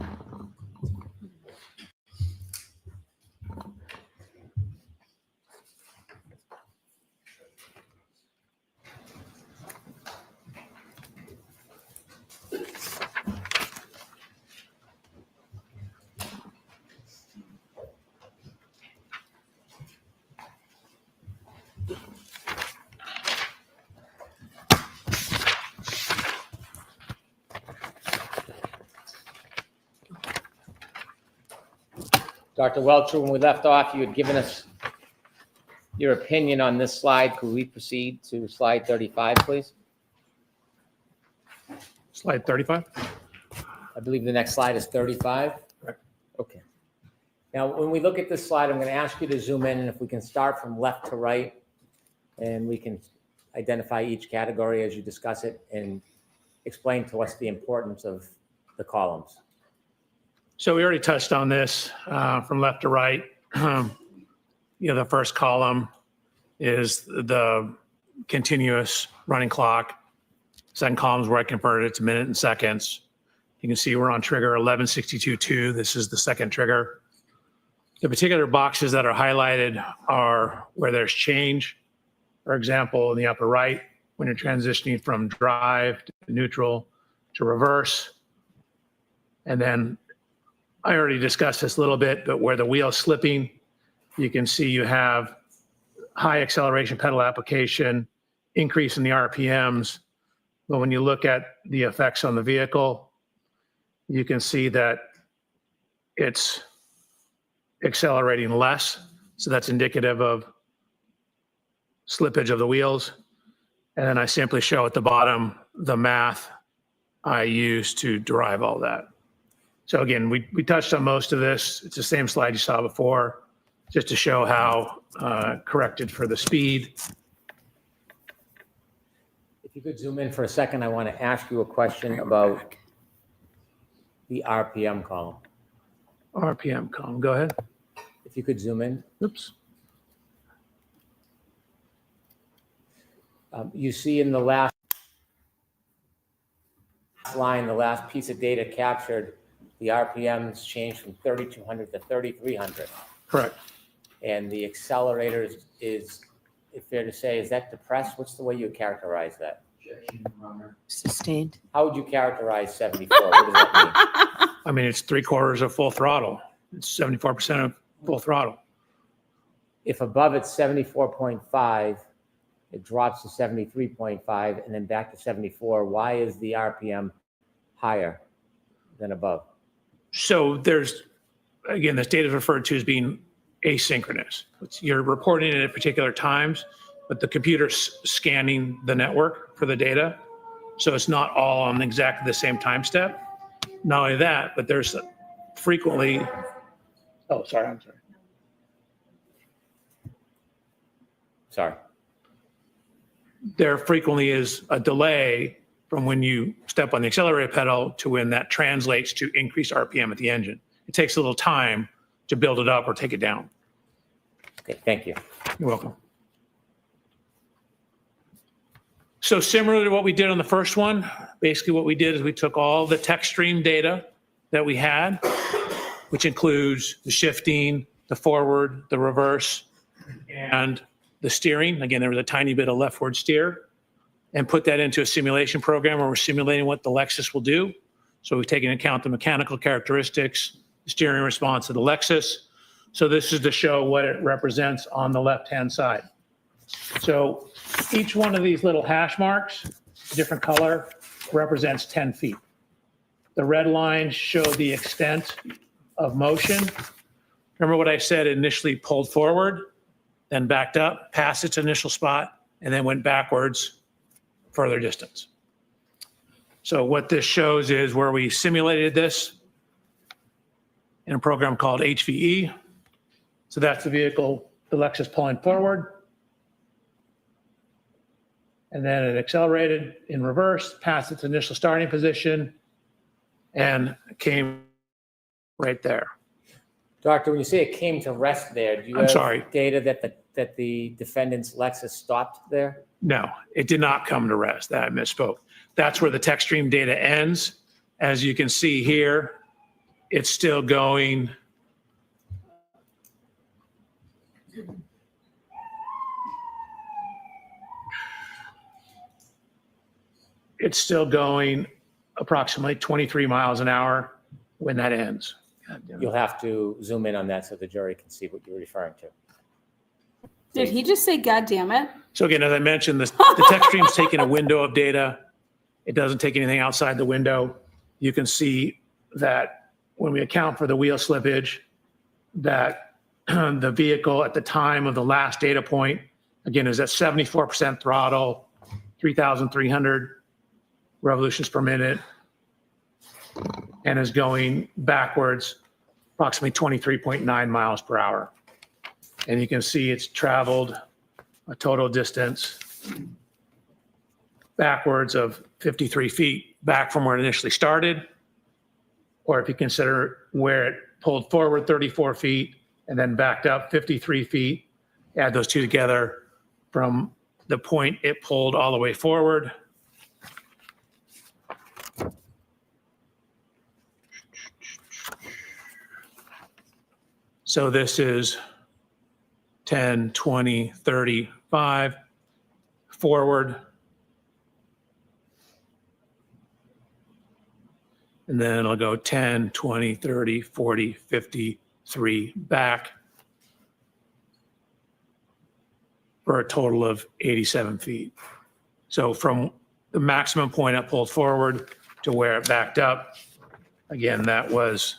Dr. Welcher, when we left off, you had given us your opinion on this slide. Could we proceed to slide 35, please? Slide 35. I believe the next slide is 35. Correct. Okay. Now, when we look at this slide, I'm going to ask you to zoom in, and if we can start from left to right, and we can identify each category as you discuss it and explain to us the importance of the columns. So we already touched on this from left to right. The first column is the continuous running clock. Second column is where I converted it to minute and seconds. You can see we're on trigger 1162.2. This is the second trigger. The particular boxes that are highlighted are where there's change. For example, in the upper right, when you're transitioning from drive to neutral to reverse. And then I already discussed this a little bit, but where the wheel's slipping, you can see you have high acceleration pedal application, increase in the RPMs. But when you look at the effects on the vehicle, you can see that it's accelerating less. So that's indicative of slippage of the wheels. And then I simply show at the bottom the math I use to derive all that. So again, we touched on most of this. It's the same slide you saw before, just to show how corrected for the speed. If you could zoom in for a second, I want to ask you a question about the RPM column. RPM column, go ahead. If you could zoom in. Oops. You see in the last line, the last piece of data captured, the RPMs changed from 3,200 to 3,300. Correct. And the accelerator is fair to say, is that depressed? What's the way you characterize that? Sustained. How would you characterize 74? What does that mean? I mean, it's 3/4 of full throttle. It's 74% of full throttle. If above it's 74.5, it drops to 73.5 and then back to 74. Why is the RPM higher than above? So there's, again, this data is referred to as being asynchronous. You're reporting it at particular times, but the computer's scanning the network for the data. So it's not all on exactly the same time step. Not only that, but there's frequently, I'm sorry. Sorry. There frequently is a delay from when you step on the accelerator pedal to when that translates to increased RPM at the engine. It takes a little time to build it up or take it down. Okay, thank you. You're welcome. So similar to what we did on the first one, basically what we did is we took all the text stream data that we had, which includes the shifting, the forward, the reverse, and the steering. Again, there was a tiny bit of leftward steer, and put that into a simulation program where we're simulating what the Lexus will do. So we've taken into account the mechanical characteristics, the steering response of the Lexus. So this is to show what it represents on the left-hand side. So each one of these little hash marks, a different color, represents 10 feet. The red lines show the extent of motion. Remember what I said, it initially pulled forward, then backed up, past its initial spot, and then went backwards further distance. So what this shows is where we simulated this in a program called HVE. So that's the vehicle, the Lexus pulling forward. And then it accelerated in reverse, past its initial starting position, and came right there. Doctor, when you say it came to rest there, do you have data that the defendant's Lexus stopped there? No, it did not come to rest. That I misspoke. That's where the text stream data ends. As you can see here, it's still going. It's still going approximately 23 miles an hour when that ends. You'll have to zoom in on that so the jury can see what you're referring to. Did he just say, God damn it? So again, as I mentioned, the text stream's taking a window of data. It doesn't take anything outside the window. You can see that when we account for the wheel slippage, that the vehicle at the time of the last data point, again, is at 74% throttle, 3,300 revolutions per minute, and is going backwards approximately 23.9 miles per hour. And you can see it's traveled a total distance backwards of 53 feet back from where it initially started. Or if you consider where it pulled forward 34 feet and then backed up 53 feet, add those two together from the point it pulled all the way forward. So this is 10, 20, 35 forward. And then it'll go 10, 20, 30, 40, 53 back for a total of 87 feet. So from the maximum point it pulled forward to where it backed up, again, that was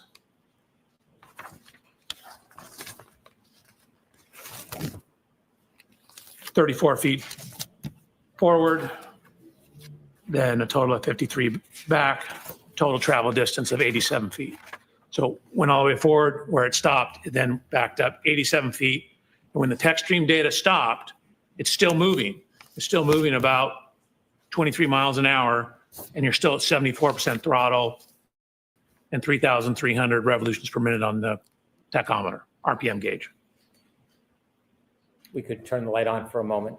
34 feet forward, then a total of 53 back, total travel distance of 87 feet. So went all the way forward where it stopped, it then backed up 87 feet. And when the tech stream data stopped, it's still moving. It's still moving about 23 miles an hour, and you're still at 74% throttle and 3,300 revolutions per minute on the tachometer, RPM gauge. We could turn the light on for a moment.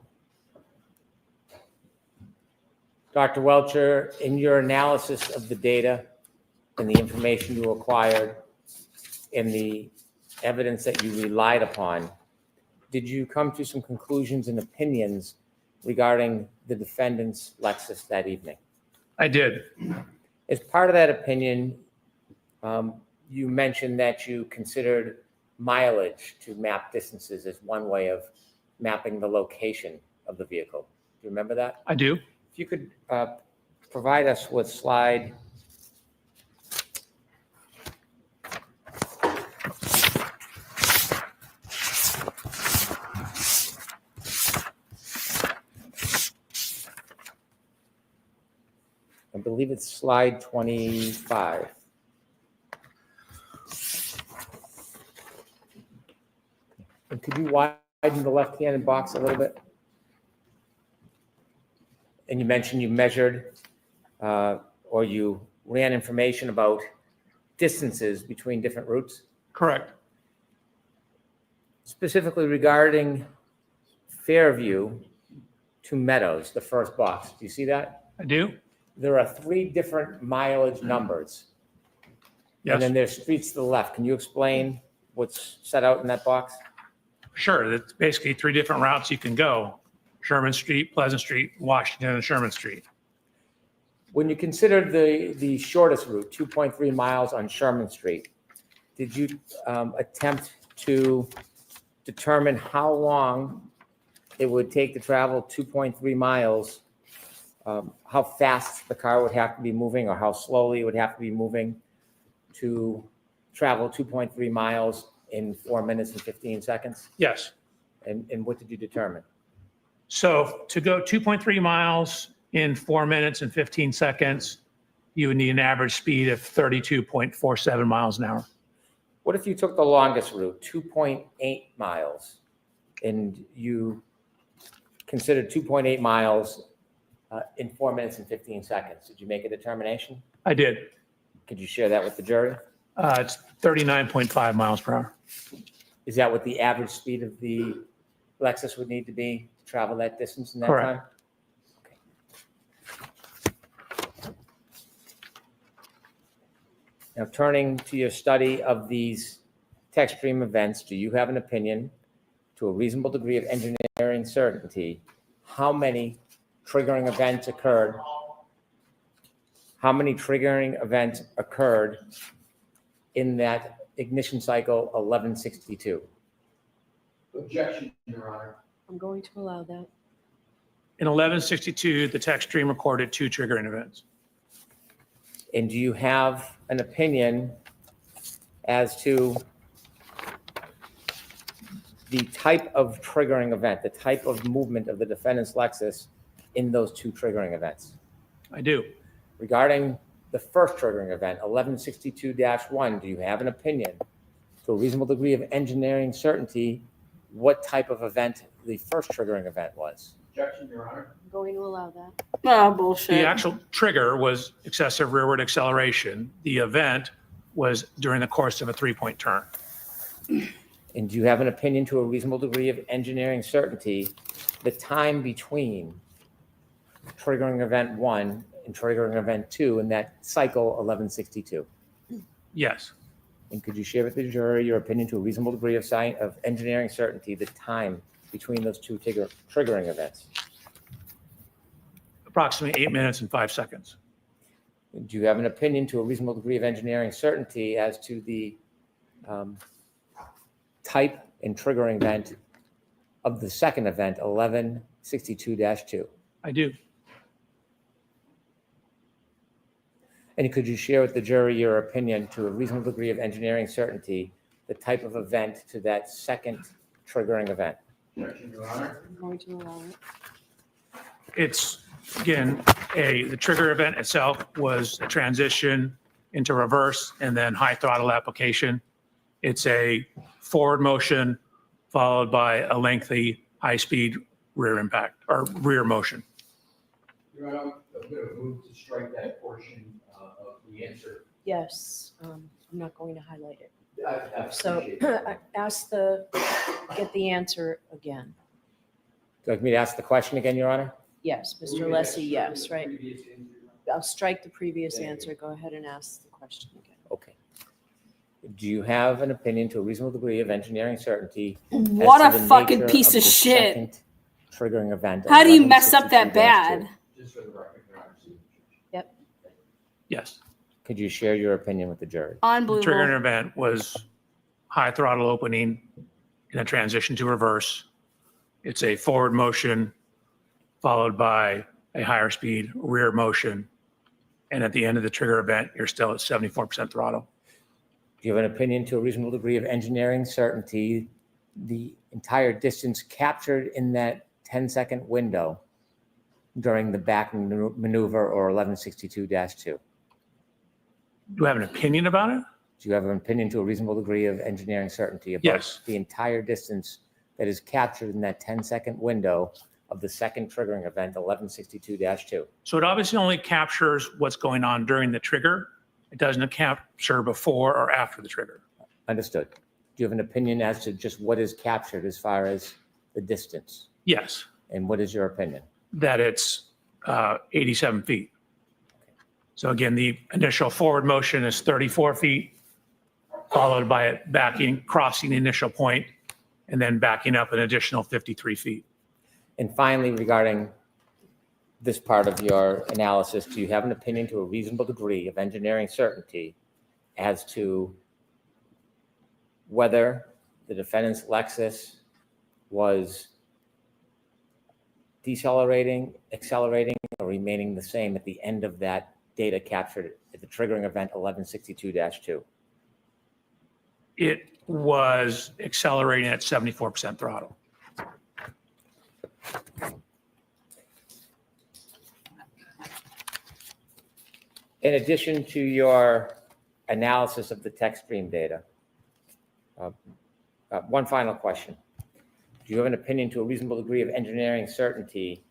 Dr. Welcher, in your analysis of the data and the information you acquired and the evidence that you relied upon, did you come to some conclusions and opinions regarding the defendant's Lexus that evening? I did. As part of that opinion, you mentioned that you considered mileage to map distances as one way of mapping the location of the vehicle. Do you remember that? I do. If you could provide us with slide. I believe it's slide 25. And could you widen the left-hand box a little bit? And you mentioned you measured or you ran information about distances between different routes? Correct. Specifically regarding Fairview to Meadows, the first box. Do you see that? I do. There are 3 different mileage numbers. Yes. And then there's streets to the left. Can you explain what's set out in that box? Sure. It's basically 3 different routes you can go: Sherman Street, Pleasant Street, Washington, and Sherman Street. When you considered the shortest route, 2.3 miles on Sherman Street, did you attempt to determine how long it would take to travel 2.3 miles, how fast the car would have to be moving or how slowly it would have to be moving to travel 2.3 miles in 4 minutes and 15 seconds? Yes. And what did you determine? So to go 2.3 miles in 4 minutes and 15 seconds, you would need an average speed of 32.47 miles an hour. What if you took the longest route, 2.8 miles, and you considered 2.8 miles in 4 minutes and 15 seconds? Did you make a determination? I did. Could you share that with the jury? It's 39.5 miles per hour. Is that what the average speed of the Lexus would need to be to travel that distance in that Correct. time? Now, turning to your study of these tech stream events, do you have an opinion, to a reasonable degree of engineering certainty, how many triggering events occurred? How many triggering events occurred in that ignition cycle 1162? Objection, Your Honor. I'm going to allow that. In 1162, the tech stream recorded 2 triggering events. And do you have an opinion as to the type of triggering event, the type of movement of the defendant's Lexus in those two triggering events? I do. Regarding the first triggering event, 1162-1, do you have an opinion to a reasonable degree of engineering certainty what type of event the first triggering event was? Objection, Your Honor. I'm going to allow that. Oh, bullshit. The actual trigger was excessive rearward acceleration. The event was during the course of a 3-point turn. And do you have an opinion to a reasonable degree of engineering certainty the time between triggering event 1 and triggering event 2 in that cycle 1162? Yes. And could you share with the jury your opinion to a reasonable degree of engineering certainty the time between those two triggering events? Approximately 8 minutes and 5 seconds. Do you have an opinion to a reasonable degree of engineering certainty as to the type and triggering event of the second event, 1162-2? I do. And could you share with the jury your opinion to a reasonable degree of engineering certainty the type of event to that second triggering event? Objection, Your Honor. I'm going to allow it. It's, again, the trigger event itself was a transition into reverse and then high throttle application. It's a forward motion followed by a lengthy high-speed rear impact or rear motion. Your Honor, I'm going to move to strike that portion of the answer. Yes, I'm not going to highlight it. I So appreciate that. get the answer again. Would you like me to ask the question again, Your Honor? Yes, Mr. Lessie, yes, right? I'll strike the previous answer. Go ahead and ask the question again. Okay. Do you have an opinion to a reasonable degree of engineering certainty? as What to a the fucking nature piece of of the shit. second triggering event? How do you mess up that 1162-2? bad? Just for the record, Your Honor. Yep. Yes. Could you share your opinion with the jury? The Unbelievable. triggering event was high throttle opening in a transition to reverse. It's a forward motion followed by a higher speed rear motion. And at the end of the trigger event, you're still at 74% throttle. Do you have an opinion to a reasonable degree of engineering certainty the entire distance captured in that 10-second window during the back maneuver or 1162-2? Do I have an opinion about it? Do you have an opinion to a reasonable degree of engineering certainty about Yes. the entire distance that is captured in that 10-second window of the second triggering event, 1162-2? So it obviously only captures what's going on during the trigger. It doesn't capture before or after the trigger. Understood. Do you have an opinion as to just what is captured as far as the distance? Yes, And what is your opinion? that it's 87 feet. So again, the initial forward motion is 34 feet, followed by it backing, crossing the initial point, and then backing up an additional 53 feet. And finally, regarding this part of your analysis, do you have an opinion to a reasonable degree of engineering certainty as to whether the defendant's Lexus was decelerating, accelerating, or remaining the same at the end of that data captured at the triggering event 1162-2? It was accelerating at 74% throttle. In addition to your analysis of the text stream data, one final question. Do you have an opinion to a reasonable degree of engineering certainty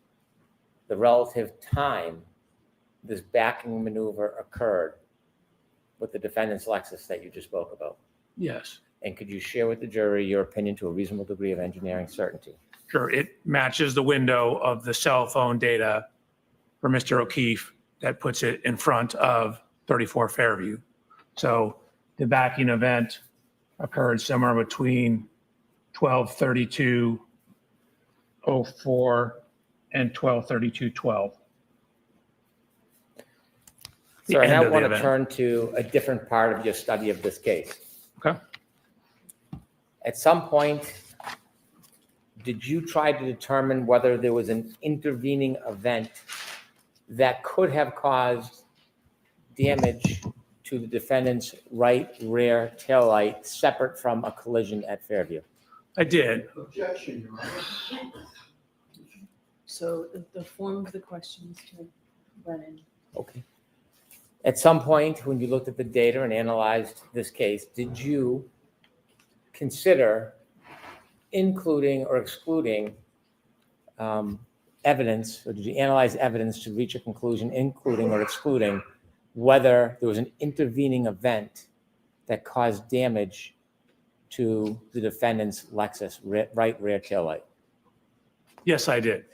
the relative time this backing maneuver occurred with the defendant's Lexus that you just spoke about? Yes, And could you share with the jury your opinion to a reasonable degree of engineering certainty? sure. It matches the window of the cell phone data for Mr. O'Keefe that puts it in front of 34 Fairview. So the backing event occurred somewhere between 12:32:04 and 12:32:12. So I end now of the want to event. turn to a different part of your study of this case. Okay. At some point, did you try to determine whether there was an intervening event that could have caused damage to the defendant's right rear taillight separate from a collision at Fairview? I did. Objection, Your Honor. So the form of the questions to Brennan. Okay. At some point, when you looked at the data and analyzed this case, did you consider including or excluding evidence, or did you analyze evidence to reach a conclusion, including or excluding whether there was an intervening event that caused damage to the defendant's Lexus right rear taillight? Yes, I did.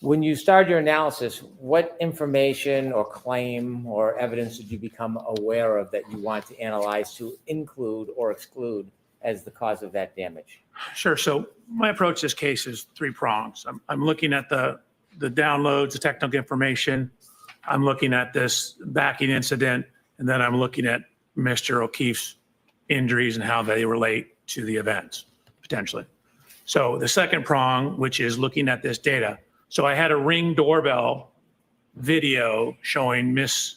When you started your analysis, what information or claim or evidence did you become aware of that you want to analyze to include or exclude as the cause of that damage? Sure. So my approach to this case is three prongs. I'm looking at the downloads, the technical information. I'm looking at this backing incident, and then I'm looking at Mr. O'Keefe's injuries and how they relate to the events, potentially. So the second prong, which is looking at this data. So I had a Ring doorbell video showing Miss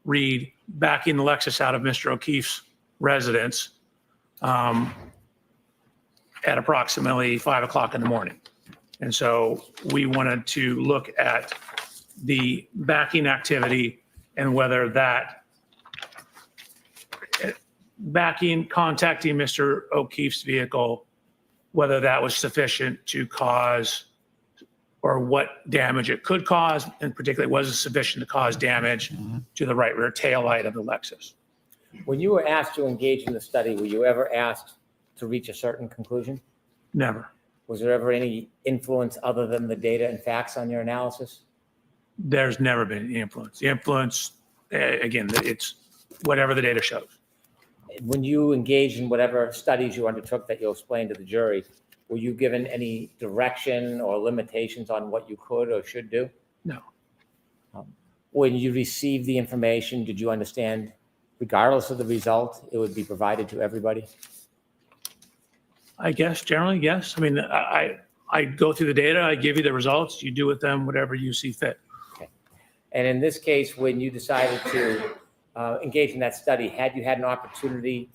Reed backing the Lexus out of Mr. O'Keefe's residence at approximately 5 o'clock in the morning. And so we wanted to look at the backing activity and whether that contacting Mr. O'Keefe's vehicle, whether that was sufficient to cause, or what damage it could cause, and particularly was it sufficient to cause damage to the right rear taillight of the Lexus. When you were asked to engage in the study, were you ever asked to reach a certain conclusion? Never. Was there ever any influence other than the data and facts on your analysis? There's never been any influence. The influence, again, it's whatever the data shows. When you engaged in whatever studies you undertook that you'll explain to the jury, were you given any direction or limitations on what you could or should do? No. When you received the information, did you understand, regardless of the result, it would be provided to everybody? I guess generally, yes. I mean, I go through the data, I give you the results, you do with them whatever you see fit. Okay. And in this case, when you decided to engage in that study, had you had an opportunity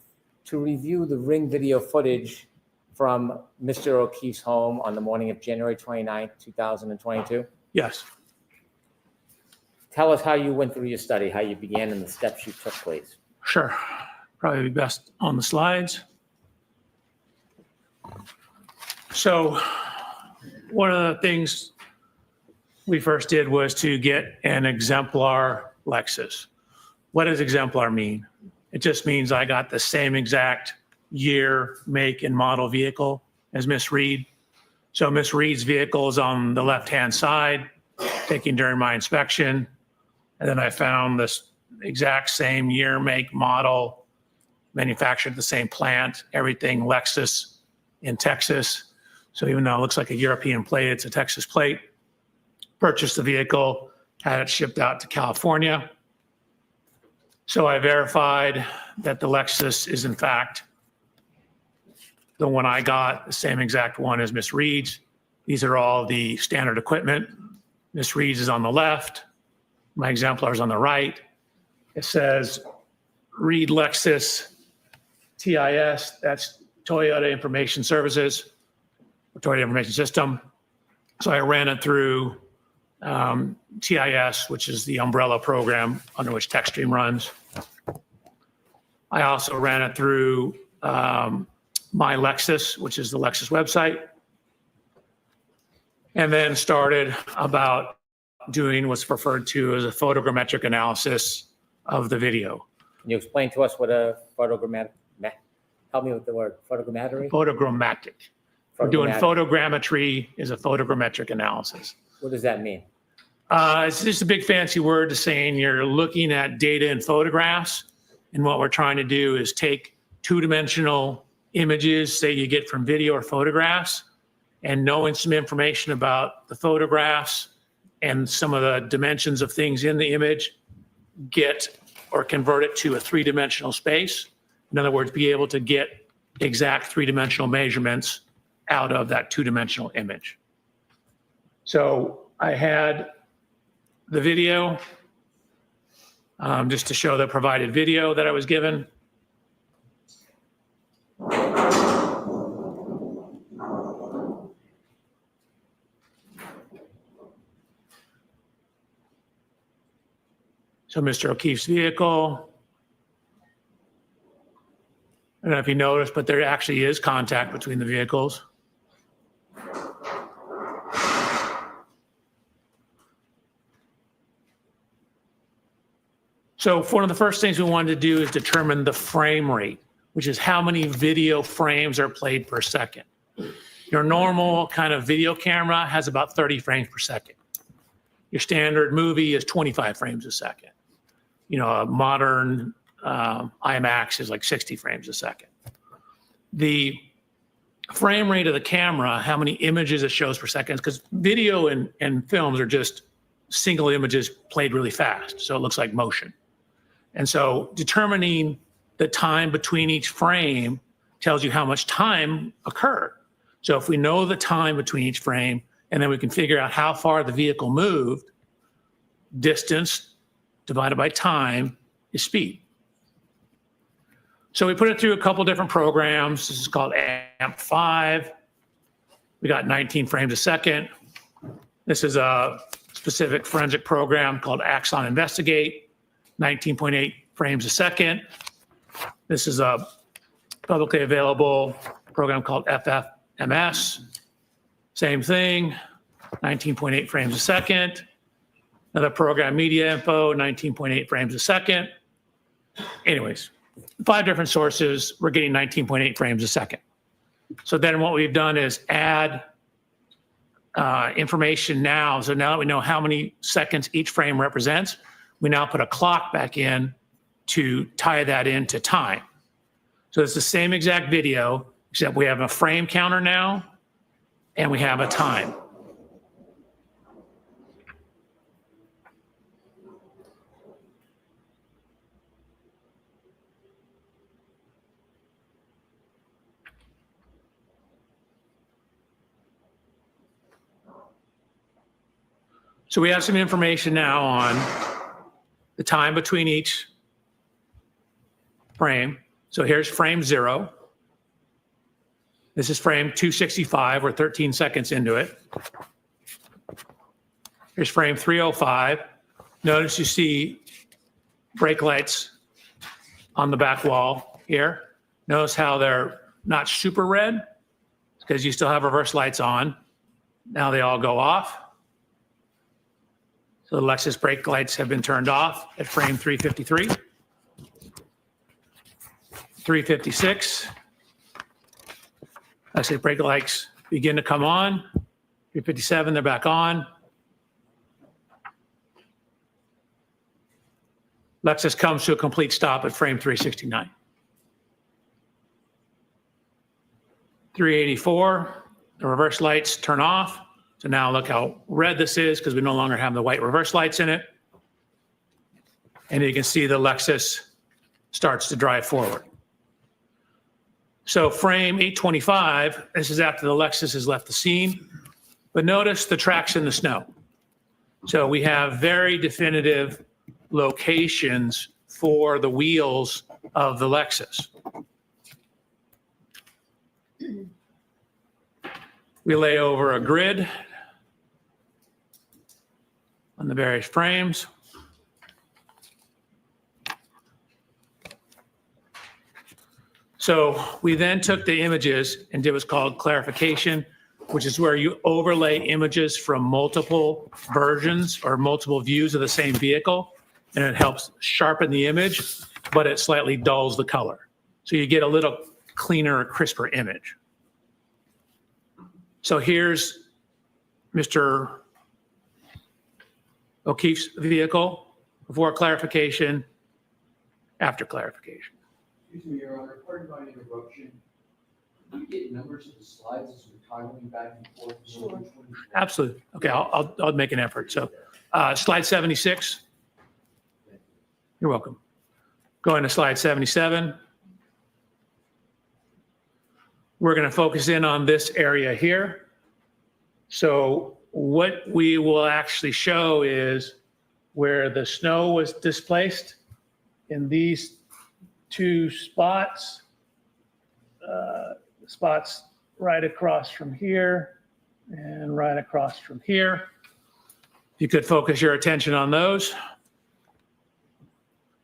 to review the Ring video footage from Mr. O'Keefe's home on the morning of January 29th, 2022? Yes. Tell us how you went through your study, how you began, and the steps you took, please. Sure. Probably best on the slides. So one of the things we first did was to get an exemplar Lexus. What does exemplar mean? It just means I got the same exact year, make, and model vehicle as Miss Reed. So Miss Reed's vehicle is on the left-hand side, taken during my inspection. And then I found this exact same year, make, model, manufactured at the same plant, everything Lexus in Texas. So even though it looks like a European plate, it's a Texas plate. Purchased the vehicle, had it shipped out to California. So I verified that the Lexus is in fact the one I got, the same exact one as Miss Reed's. These are all the standard equipment. Miss Reed's is on the left. My exemplar is on the right. It says Reed Lexus TIS, that's Toyota Information Services, Toyota Information System. So I ran it through TIS, which is the umbrella program under which TechStream runs. I also ran it through My Lexus, which is the Lexus website, and then started about doing what's referred to as a photogrammetric analysis of the video. Can you explain to us what a photogrammetric, help me with the word, photogrammetry? Photogrammetric. We're doing photogrammetry is a photogrammetric analysis. What does that mean? It's just a big fancy word to saying you're looking at data and photographs. And what we're trying to do is take two-dimensional images, say you get from video or photographs, and knowing some information about the photographs and some of the dimensions of things in the image, get or convert it to a three-dimensional space. In other words, be able to get exact three-dimensional measurements out of that two-dimensional image. So I had the video, just to show the provided video that I was given. So Mr. O'Keefe's vehicle. I don't know if you noticed, but there actually is contact between the vehicles. So one of the first things we wanted to do is determine the frame rate, which is how many video frames are played per second. Your normal kind of video camera has about 30 frames per second. Your standard movie is 25 frames a second. You know, a modern IMAX is like 60 frames a second. The frame rate of the camera, how many images it shows per second, because video and films are just single images played really fast. So it looks like motion. And so determining the time between each frame tells you how much time occurred. So if we know the time between each frame, and then we can figure out how far the vehicle moved, distance divided by time is speed. So we put it through a couple different programs. This is called AMP5. We got 19 frames a second. This is a specific forensic program called Axon Investigate, 19.8 frames a second. This is a publicly available program called FFMS. Same thing, 19.8 frames a second. Another program, Media Info, 19.8 frames a second. Anyways, 5 different sources, we're getting 19.8 frames a second. So then what we've done is add information now. So now that we know how many seconds each frame represents, we now put a clock back in to tie that into time. So it's the same exact video, except we have a frame counter now, and we have a time. So we have some information now on the time between each frame. So here's frame 0. This is frame 265. We're 13 seconds into it. Here's frame 305. Notice you see brake lights on the back wall here. Notice how they're not super red because you still have reverse lights on. Now they all go off. So the Lexus brake lights have been turned off at frame 353. 356. Lexus brake lights begin to come on. 357, they're back on. Lexus comes to a complete stop at frame 369. 384, the reverse lights turn off. So now look how red this is because we no longer have the white reverse lights in it. And you can see the Lexus starts to drive forward. So frame 825, this is after the Lexus has left the scene. But notice the tracks in the snow. So we have very definitive locations for the wheels of the Lexus. We lay over a grid on the various frames. So we then took the images and did what's called clarification, which is where you overlay images from multiple versions or multiple views of the same vehicle, and it helps sharpen the image, but it slightly dulls the color. So you get a little cleaner, crisper image. So here's Mr. O'Keefe's vehicle before clarification, after clarification. Excuse me, Your Honor, pardon my interruption. Can you get numbers of the slides as we're toggling back and forth? Sure. Absolutely. Okay, I'll make an effort. So slide 76. You're welcome. Going to slide 77. We're going to focus in on this area here. So what we will actually show is where the snow was displaced in these 2 spots, spots right across from here and right across from here. You could focus your attention on those.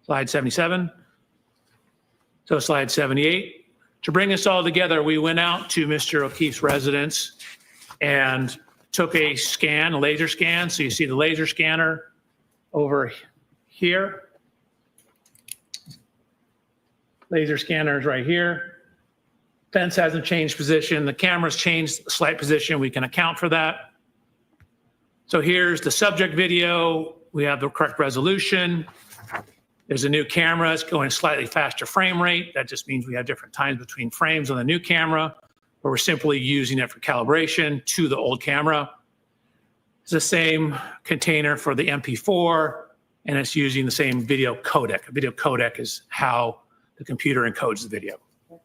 Slide 77. So slide 78. To bring this all together, we went out to Mr. O'Keefe's residence and took a scan, a laser scan. So you see the laser scanner over here. Laser scanner is right here. Fence hasn't changed position. The camera's changed slight position. We can account for that. So here's the subject video. We have the correct resolution. There's a new camera. It's going slightly faster frame rate. That just means we have different times between frames on the new camera, but we're simply using it for calibration to the old camera. It's the same container for the MP4, and it's using the same video codec. A video codec is how the computer encodes the video.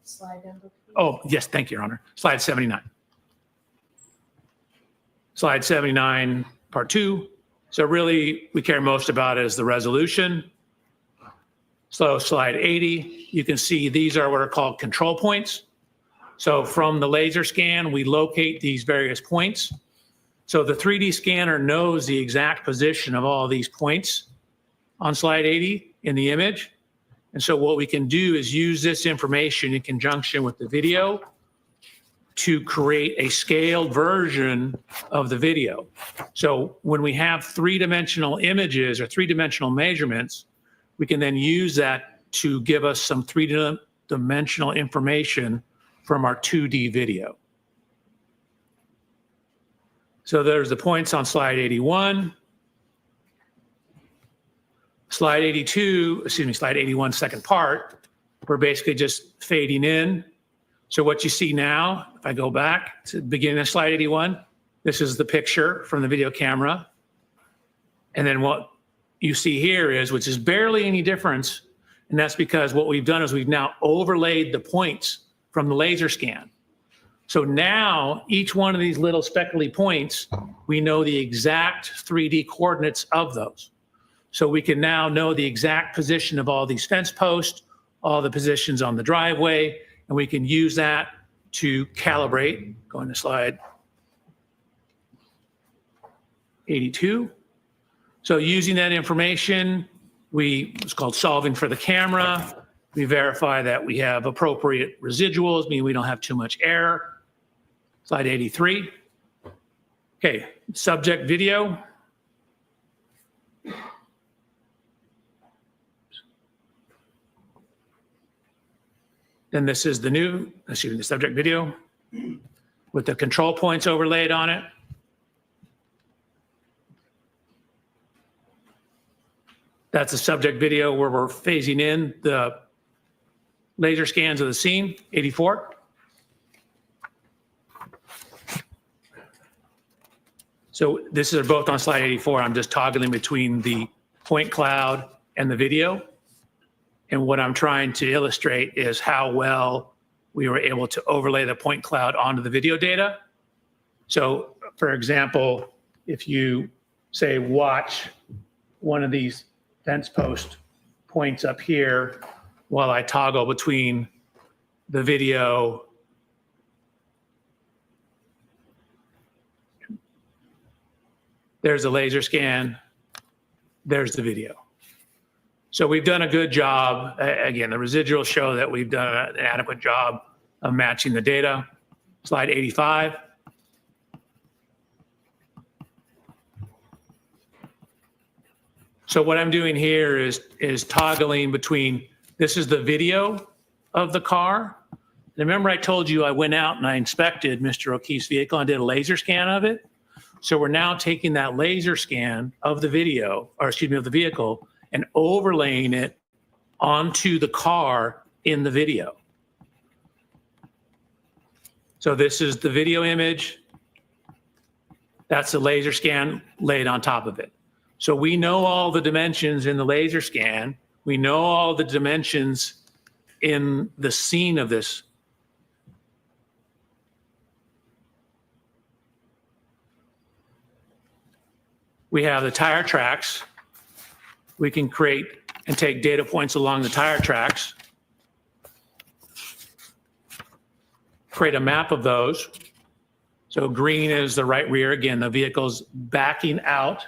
Slide number, please. Oh, yes, thank you, Your Honor. Slide 79. Slide 79, part 2. So really, we care most about is the resolution. So slide 80, you can see these are what are called control points. So from the laser scan, we locate these various points. So the 3D scanner knows the exact position of all these points on slide 80 in the image. And so what we can do is use this information in conjunction with the video to create a scaled version of the video. So when we have three-dimensional images or three-dimensional measurements, we can then use that to give us some three-dimensional information from our 2D video. So there's the points on slide 81. Slide 82, slide 81, second part, we're basically just fading in. So what you see now, if I go back to the beginning of slide 81, this is the picture from the video camera. And then what you see here is, which is barely any difference, and that's because what we've done is we've now overlaid the points from the laser scan. So now each one of these little speckly points, we know the exact 3D coordinates of those. So we can now know the exact position of all these fence posts, all the positions on the driveway, and we can use that to calibrate. Going to slide 82. So using that information, it's called solving for the camera. We verify that we have appropriate residuals, meaning we don't have too much error. Slide 83. Okay, subject video. Then this is the subject video with the control points overlaid on it. That's a subject video where we're phasing in the laser scans of the scene, 84. So this is both on slide 84. I'm just toggling between the point cloud and the video. And what I'm trying to illustrate is how well we were able to overlay the point cloud onto the video data. So for example, if you say watch one of these fence post points up here while I toggle between the video there's a laser scan, there's the video. So we've done a good job. Again, the residuals show that we've done an adequate job of matching the data. Slide 85. So what I'm doing here is toggling between, this is the video of the car. Remember I told you I went out and I inspected Mr. O'Keefe's vehicle and did a laser scan of it? So we're now taking that laser scan of the video, or excuse me, of the vehicle, and overlaying it onto the car in the video. So this is the video image. That's the laser scan laid on top of it. So we know all the dimensions in the laser scan. We know all the dimensions in the scene of this. We have the tire tracks. We can create and take data points along the tire tracks, create a map of those. So green is the right rear. Again, the vehicle's backing out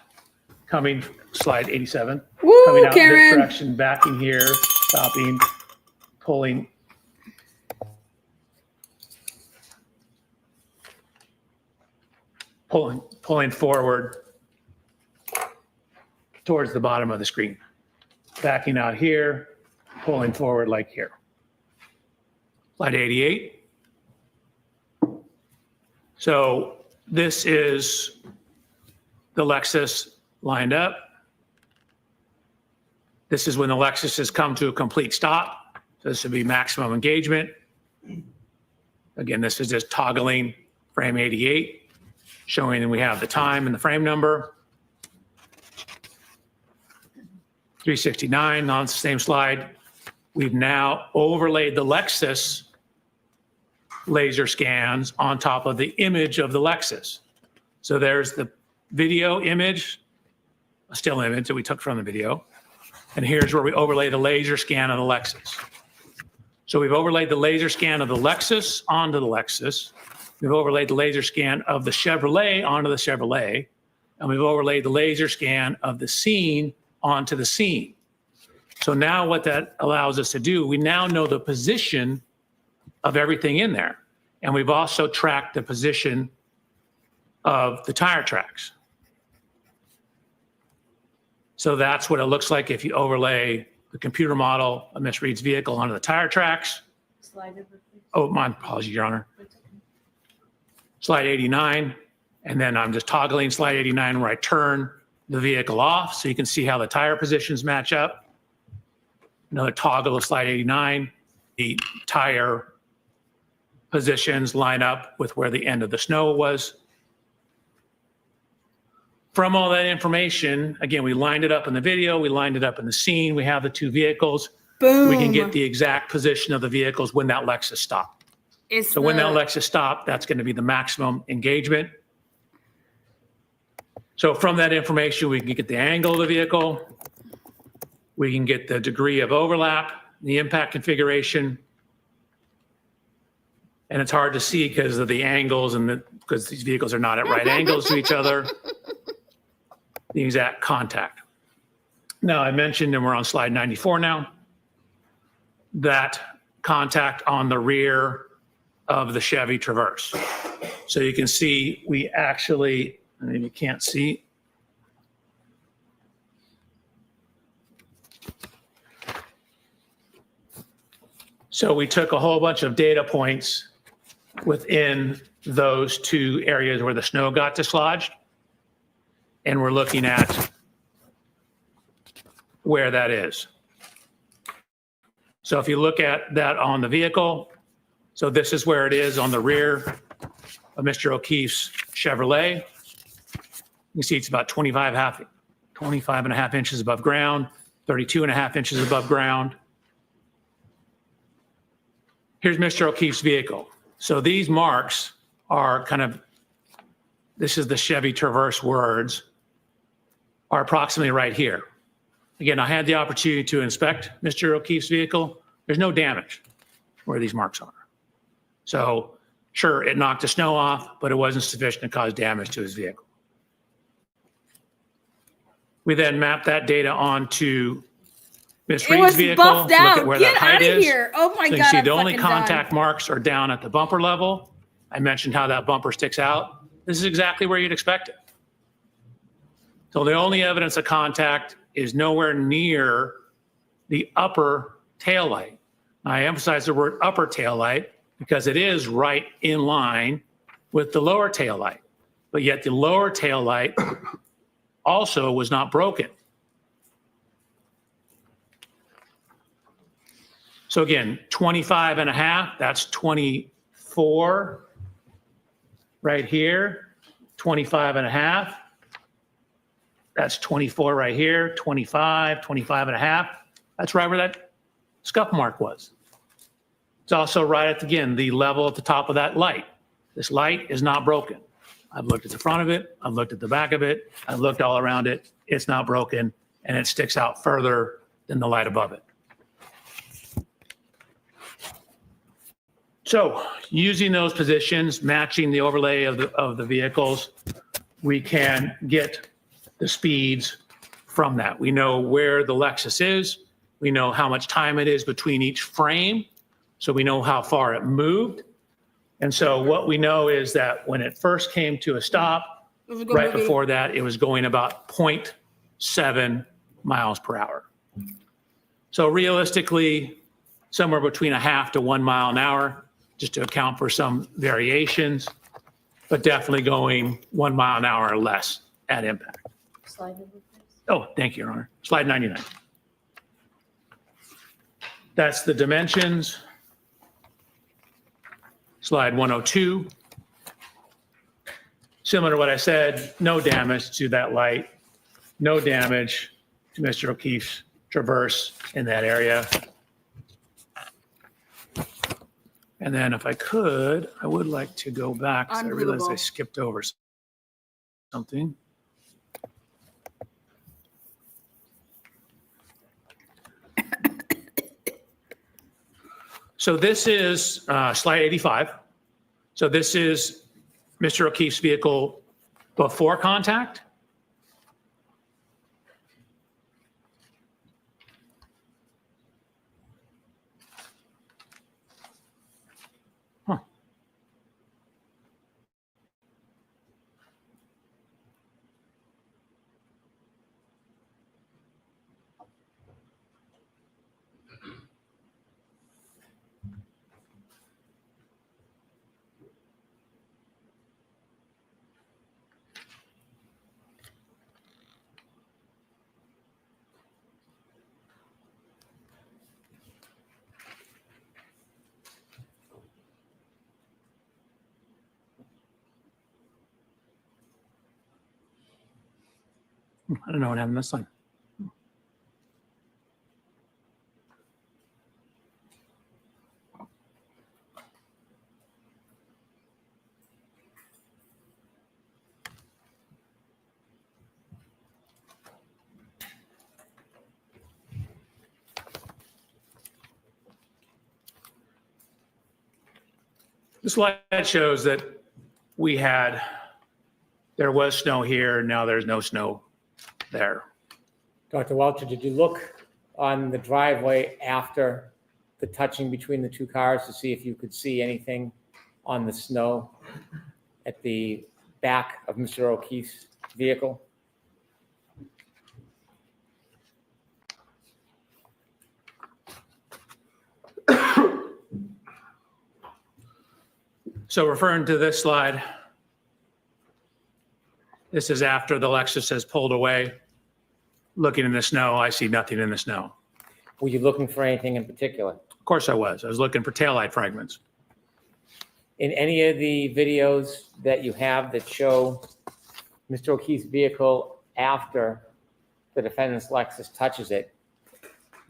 coming, slide 87. Woo, Coming out this Karen. direction, backing here, stopping, pulling. Pulling forward towards the bottom of the screen. Backing out here, pulling forward like here. Slide 88. So this is the Lexus lined up. This is when the Lexus has come to a complete stop. So this would be maximum engagement. Again, this is just toggling frame 88, showing that we have the time and the frame number. 369 on the same slide. We've now overlaid the Lexus laser scans on top of the image of the Lexus. So there's the video image, a still image that we took from the video. And here's where we overlay the laser scan of the Lexus. So we've overlaid the laser scan of the Lexus onto the Lexus. We've overlaid the laser scan of the Chevrolet onto the Chevrolet. And we've overlaid the laser scan of the scene onto the scene. So now what that allows us to do, we now know the position of everything in there. And we've also tracked the position of the tire tracks. So that's what it looks like if you overlay the computer model of Ms. Reed's vehicle onto the tire tracks. Slide over, please. Oh, my apologies, Your Honor. Slide 89, and then I'm just toggling slide 89 where I turn the vehicle off so you can see how the tire positions match up. Another toggle of slide 89, the tire positions line up with where the end of the snow was. From all that information, again, we lined it up in the video, we lined it up in the scene, we have the two vehicles. Boom. We can get the exact position of the vehicles when that Lexus stopped. So when that Lexus stopped, that's going to be the maximum engagement. So from that information, we can get the angle of the vehicle. We can get the degree of overlap, the impact configuration. And it's hard to see because of the angles and because these vehicles are not at right angles to each other. The exact contact. Now I mentioned, and we're on slide 94 now, that contact on the rear of the Chevy Traverse. So you can see we actually, maybe you can't see. So we took a whole bunch of data points within those two areas where the snow got dislodged. And we're looking at where that is. So if you look at that on the vehicle, so this is where it is on the rear of Mr. O'Keefe's Chevrolet. You can see it's about 25 and a half inches above ground, 32 and a half inches above ground. Here's Mr. O'Keefe's vehicle. So these marks are kind of, this is the Chevy Traverse words, are approximately right here. Again, I had the opportunity to inspect Mr. O'Keefe's vehicle. There's no damage where these marks are. So sure, it knocked the snow off, but it wasn't sufficient to cause damage to his vehicle. We then mapped that data onto Ms. Reed's vehicle. Buffed Look out. at where Get that height out of is. here. Oh my So you God, can see I'm the only fucking done. contact marks are down at the bumper level. I mentioned how that bumper sticks out. This is exactly where you'd expect it. So the only evidence of contact is nowhere near the upper taillight. I emphasize the word upper taillight because it is right in line with the lower taillight, but yet the lower taillight also was not broken. So again, 25 and a half, that's 24 right here, 25 and a half. That's 24 right here, 25, 25 and a half. That's right where that scuff mark was. It's also right at, again, the level at the top of that light. This light is not broken. I've looked at the front of it. I've looked at the back of it. I've looked all around it. It's not broken, and it sticks out further than the light above it. So using those positions, matching the overlay of the vehicles, we can get the speeds from that. We know where the Lexus is. We know how much time it is between each frame. So we know how far it moved. And so what we know is that when it first came to a stop, It was a good right movie. before that, it was going about 0.7 miles per hour. So realistically, somewhere between a half to 1 mile an hour, just to account for some variations, but definitely going 1 mile an hour or less at impact. Slide number, please. Oh, thank you, Your Honor. Slide 99. That's the dimensions. Slide 102. Similar to what I said, no damage to that light, no damage to Mr. O'Keefe's traverse in that area. And then if I could, I would like to go back, 'cause I realized I Unbelievable. skipped over something. So this is slide 85. So this is Mr. O'Keefe's vehicle before contact. Huh. I don't know what happened this time. The slide shows that there was snow here, now there's no snow there. Dr. Welcher, did you look on the driveway after the touching between the two cars to see if you could see anything on the snow at the back of Mr. O'Keefe's vehicle? So referring to this slide, this is after the Lexus has pulled away. Looking in the snow, I see nothing in the snow. Were you looking for anything in particular? Of course I was. I was looking for taillight fragments. In any of the videos that you have that show Mr. O'Keefe's vehicle after the defendant's Lexus touches it,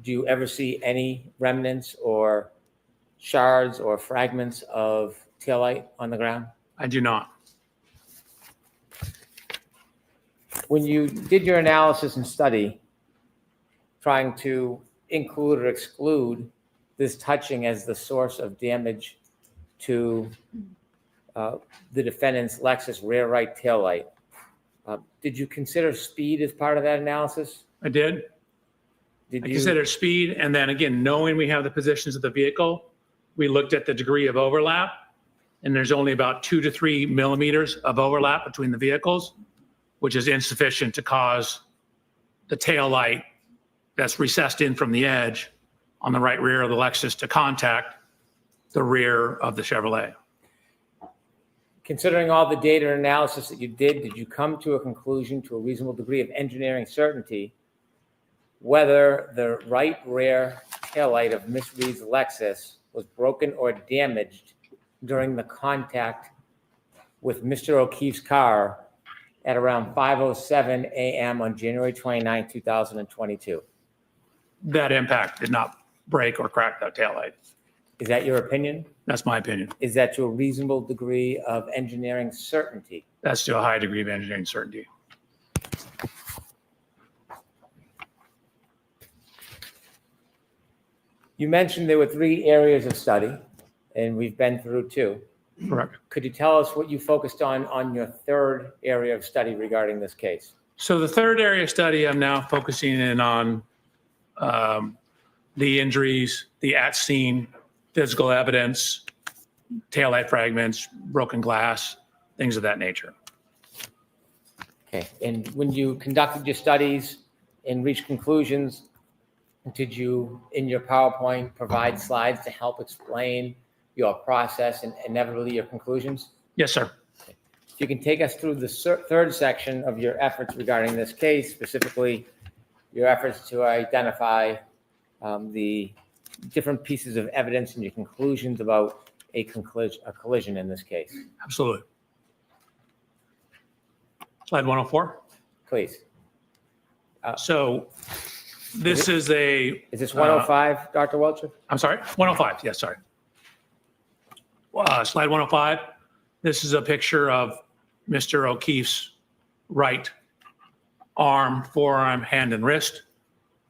do you ever see any remnants or shards or fragments of taillight on the ground? I do not. When you did your analysis and study, trying to include or exclude this touching as the source of damage to the defendant's Lexus rear right taillight, did you consider speed as part of that analysis? I did. I considered speed, and then again, knowing we have the positions of the vehicle, we looked at the degree of overlap, and there's only about 2 to 3 millimeters of overlap between the vehicles, which is insufficient to cause the tail light that's recessed in from the edge on the right rear of the Lexus to contact the rear of the Chevrolet. Considering all the data and analysis that you did you come to a conclusion to a reasonable degree of engineering certainty whether the right rear taillight of Miss Reed's Lexus was broken or damaged during the contact with Mr. O'Keefe's car at around 5:07 a.m. on January 29, 2022? That impact did not break or crack that taillight. Is that your opinion? That's my opinion. Is that to a reasonable degree of engineering certainty? That's to a high degree of engineering certainty. You mentioned there were 3 areas of study, and we've been through 2. Correct. Could you tell us what you focused on your 3rd area of study regarding this case? So the third area of study, I'm now focusing in on the injuries, the at-scene physical evidence, taillight fragments, broken glass, things of that nature. Okay, and when you conducted your studies and reached conclusions, did you, in your PowerPoint, provide slides to help explain your process and inevitably your conclusions? Yes, sir. If you can take us through the third section of your efforts regarding this case, specifically your efforts to identify the different pieces of evidence and your conclusions about a collision in this case. Absolutely. Slide 104. Please. So this is a... Is this 105, Dr. Welcher? I'm sorry, 105. Yes, sorry. Slide 105. This is a picture of Mr. O'Keefe's right arm, forearm, hand, and wrist.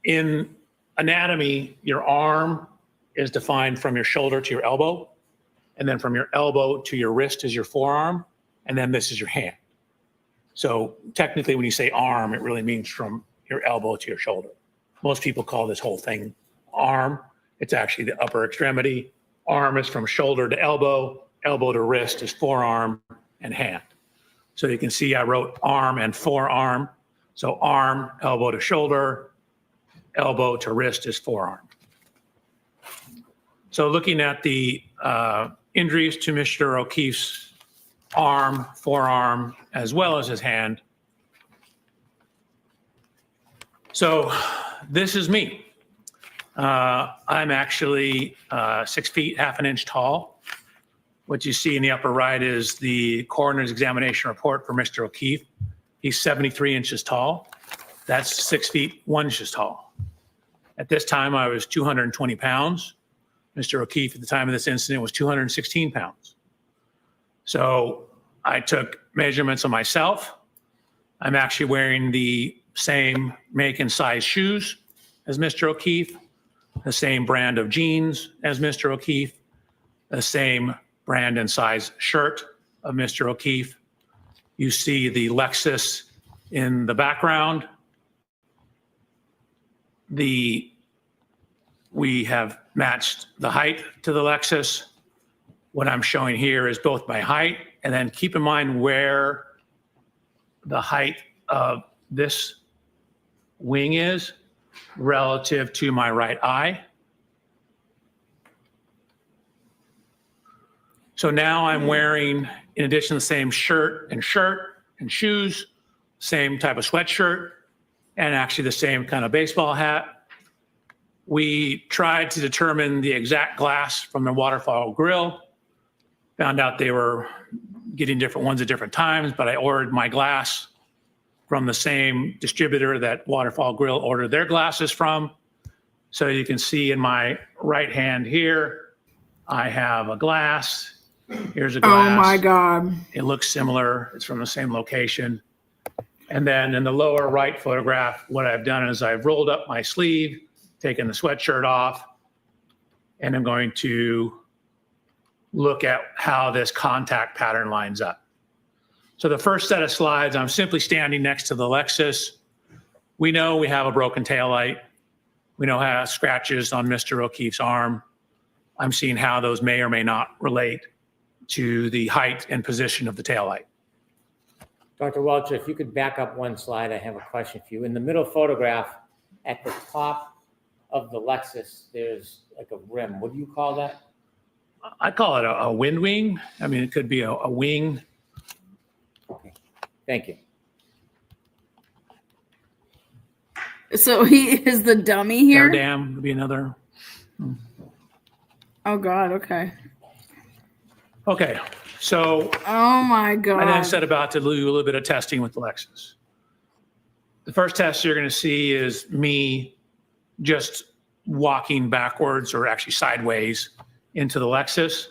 In anatomy, your arm is defined from your shoulder to your elbow, and then from your elbow to your wrist is your forearm, and then this is your hand. So technically, when you say arm, it really means from your elbow to your shoulder. Most people call this whole thing arm. It's actually the upper extremity. Arm is from shoulder to elbow. Elbow to wrist is forearm and hand. So you can see I wrote arm and forearm. So arm, elbow to shoulder, elbow to wrist is forearm. So looking at the injuries to Mr. O'Keefe's arm, forearm, as well as his hand. So this is me. I'm actually 6 feet, half an inch tall. What you see in the upper right is the coroner's examination report for Mr. O'Keefe. He's 73 inches tall. That's 6 feet, 1 inch tall. At this time, I was 220 pounds. Mr. O'Keefe, at the time of this incident, was 216 pounds. So I took measurements of myself. I'm actually wearing the same make and size shoes as Mr. O'Keefe, the same brand of jeans as Mr. O'Keefe, the same brand and size shirt of Mr. O'Keefe. You see the Lexus in the background. We have matched the height to the Lexus. What I'm showing here is both my height, and then keep in mind where the height of this wing is relative to my right eye. So now I'm wearing, in addition to the same shirt and shoes, same type of sweatshirt, and actually the same kind of baseball hat. We tried to determine the exact glass from the waterfall grill. Found out they were getting different ones at different times, but I ordered my glass from the same distributor that Waterfall Grill ordered their glasses from. So you can see in my right hand here, I have a glass. Here's a glass. Oh my God. It looks similar. It's from the same location. And then in the lower right photograph, what I've done is I've rolled up my sleeve, taken the sweatshirt off, and I'm going to look at how this contact pattern lines up. So the first set of slides, I'm simply standing next to the Lexus. We know we have a broken taillight. We know how scratches on Mr. O'Keefe's arm. I'm seeing how those may or may not relate to the height and position of the taillight. Dr. Welcher, if you could back up one slide, I have a question for you. In the middle photograph, at the top of the Lexus, there's like a rim. What do you call that? I call it a wind wing. I mean, it could be a wing. Okay, thank you. So he is the dummy here? Air dam would be another. Oh God, okay. Okay, so. Oh my God. I then set about to do a little bit of testing with the Lexus. The first test you're going to see is me just walking backwards or actually sideways into the Lexus.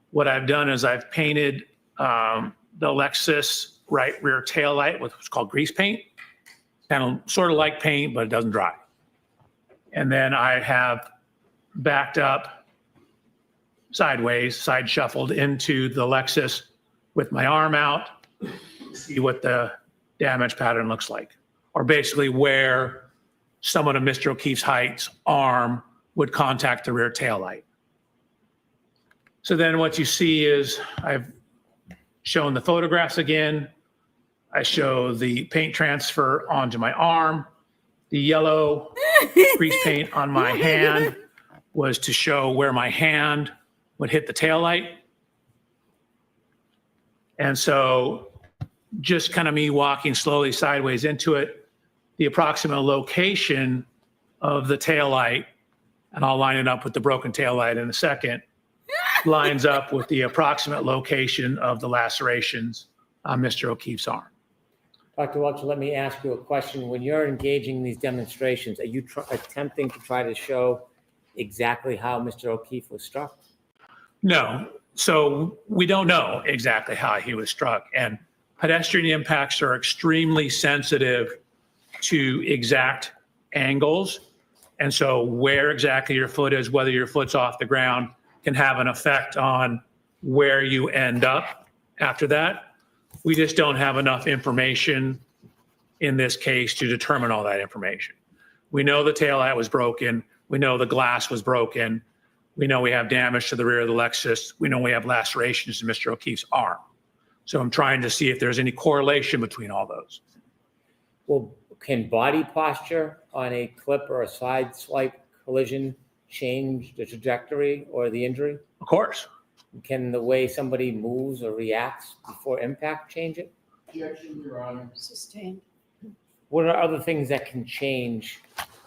What I've done is I've painted the Lexus right rear tail light with what's called grease paint. Kind of sort of like paint, but it doesn't dry. And then I have backed up sideways, side shuffled into the Lexus with my arm out, see what the damage pattern looks like, or basically where someone of Mr. O'Keefe's height's arm would contact the rear tail light. So then what you see is I've shown the photographs again. I show the paint transfer onto my arm. The yellow grease paint on my hand was to show where my hand would hit the taillight. And so just kind of me walking slowly sideways into it, the approximate location of the taillight, and I'll line it up with the broken taillight in a second, lines up with the approximate location of the lacerations on Mr. O'Keefe's arm. Dr. Welch, let me ask you a question. When you're engaging in these demonstrations, are you attempting to try to show exactly how Mr. O'Keefe was struck? No. So we don't know exactly how he was struck. And pedestrian impacts are extremely sensitive to exact angles. And so where exactly your foot is, whether your foot's off the ground, can have an effect on where you end up after that. We just don't have enough information in this case to determine all that information. We know the taillight was broken. We know the glass was broken. We know we have damage to the rear of the Lexus. We know we have lacerations to Mr. O'Keefe's arm. So I'm trying to see if there's any correlation between all those. Well, can body posture on a clip or a side swipe collision change the trajectory or the injury? Of course. Can the way somebody moves or reacts before impact change it? Objection, Your Honor. Sustained. What are other things that can change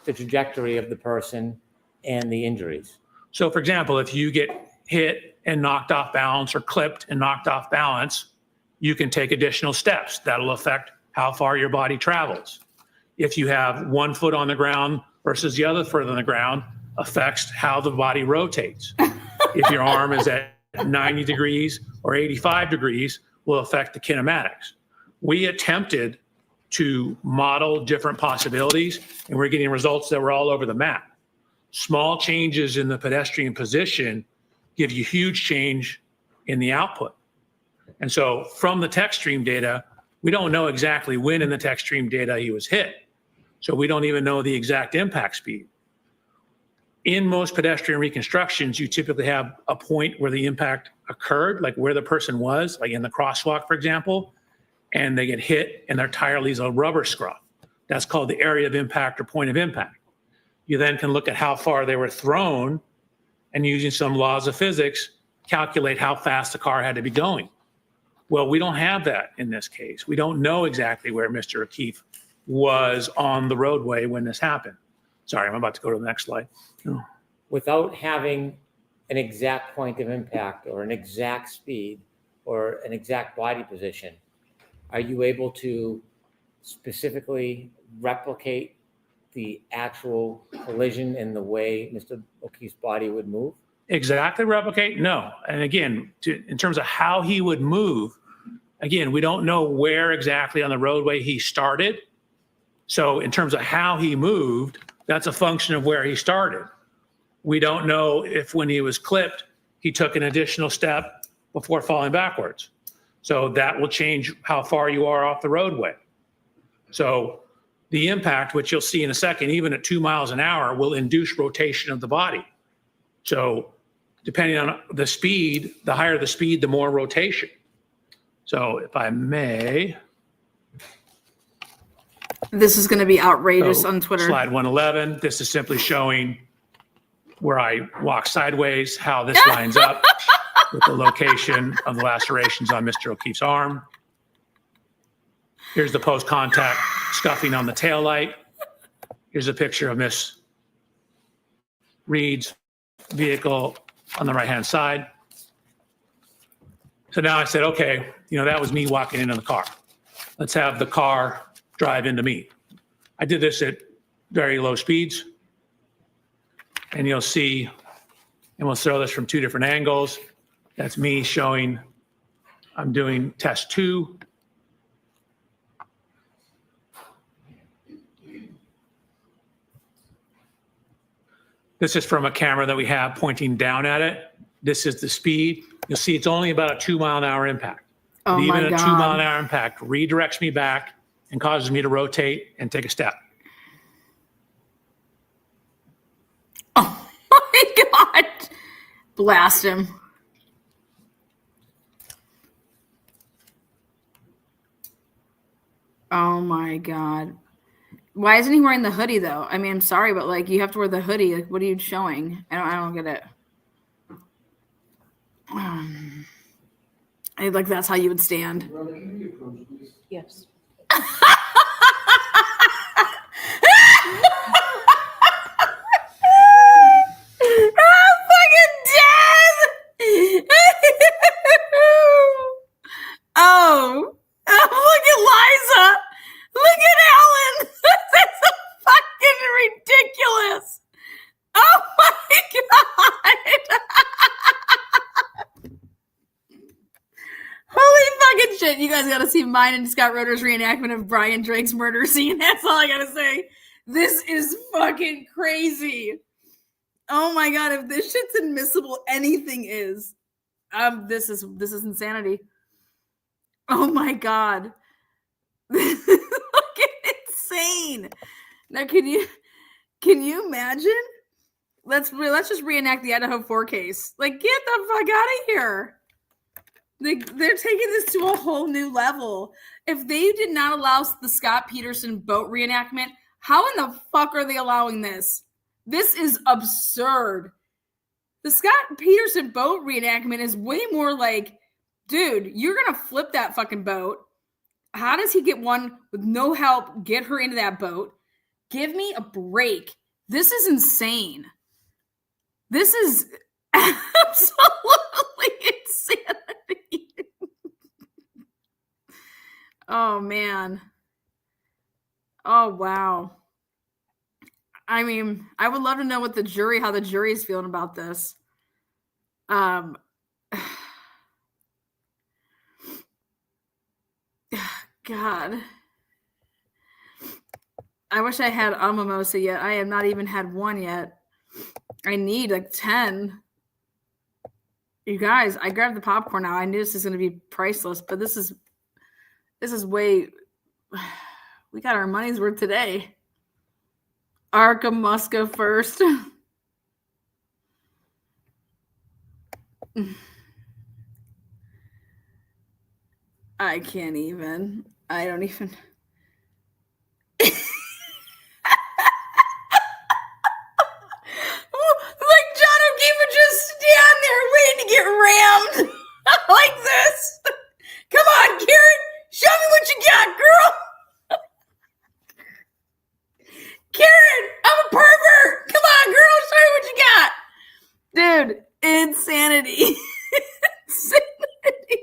the trajectory of the person and the injuries? So for example, if you get hit and knocked off balance or clipped and knocked off balance, you can take additional steps. That'll affect how far your body travels. If you have one foot on the ground versus the other foot on the ground, affects how the body rotates. If your arm is at 90 degrees or 85 degrees, will affect the kinematics. We attempted to model different possibilities, and we're getting results that were all over the map. Small changes in the pedestrian position give you huge change in the output. And so from the tech stream data, we don't know exactly when in the tech stream data he was hit. So we don't even know the exact impact speed. In most pedestrian reconstructions, you typically have a point where the impact occurred, like where the person was, like in the crosswalk, for example, and they get hit and their tire leaves a rubber scrub. That's called the area of impact or point of impact. You then can look at how far they were thrown and using some laws of physics, calculate how fast the car had to be going. Well, we don't have that in this case. We don't know exactly where Mr. O'Keefe was on the roadway when this happened. Sorry, I'm about to go to the next slide. Oh. Without having an exact point of impact or an exact speed or an exact body position, are you able to specifically replicate the actual collision in the way Mr. O'Keefe's body would move? Exactly replicate? No. And again, in terms of how he would move, again, we don't know where exactly on the roadway he started. So in terms of how he moved, that's a function of where he started. We don't know if when he was clipped, he took an additional step before falling backwards. So that will change how far you are off the roadway. So the impact, which you'll see in a second, even at 2 miles an hour, will induce rotation of the body. So depending on the speed, the higher the speed, the more rotation. So if I may. This is going to be outrageous on Twitter. Slide 111. This is simply showing where I walk sideways, how this lines up with the location of the lacerations on Mr. O'Keefe's arm. Here's the post-contact scuffing on the taillight. Here's a picture of Miss Reed's vehicle on the right-hand side. So now I said, okay, that was me walking into the car. Let's have the car drive into me. I did this at very low speeds. And you'll see, and we'll throw this from 2 different angles. That's me showing I'm doing test 2. This is from a camera that we have pointing down at it. This is the speed. You'll see it's only about a 2 mile an hour impact. Oh And even my a God. 2 mile an hour impact redirects me back and causes me to rotate and take a step. Oh my God. Blast him. Oh my God. Why isn't he wearing the hoodie though? I mean, I'm sorry, but like you have to wear the hoodie. Like, what are you showing? I don't get it. Like that's how you would stand. Yes. I'm fucking dead. Oh, look at Liza. Look at Ellen. This is fucking ridiculous. Oh my God. Holy fucking shit. You guys got to see mine and Scott Roeder's reenactment of Brian Drake's murder scene. That's all I got to say. This is fucking crazy. Oh my God. If this shit's admissible, anything is. This is insanity. Oh my God. This is fucking insane. Now can you imagine? Let's just reenact the Idaho 4 case. Like, get the fuck out of here. They're taking this to a whole new level. If they did not allow the Scott Peterson boat reenactment, how in the fuck are they allowing this? This is absurd. The Scott Peterson boat reenactment is way more like, dude, you're going to flip that fucking boat. How does he get one with no help, get her into that boat? Give me a break. This is insane. This is absolutely insanity. Oh, man. Oh, wow. I mean, I would love to know how the jury is feeling about this. God. I wish I had a mimosa yet. I have not even had one yet. I need like 10. You guys, I grabbed the popcorn now. I knew this is going to be priceless, but this is way. We got our money's worth today. Arca must go first. I can't even. I don't even. Like John O'Keefe would just stand there waiting to get rammed like this. Come on, Karen. Show me what you got, girl. Karen, I'm a pervert. Come on, girl. Show me what you got. Dude, insanity. Insanity.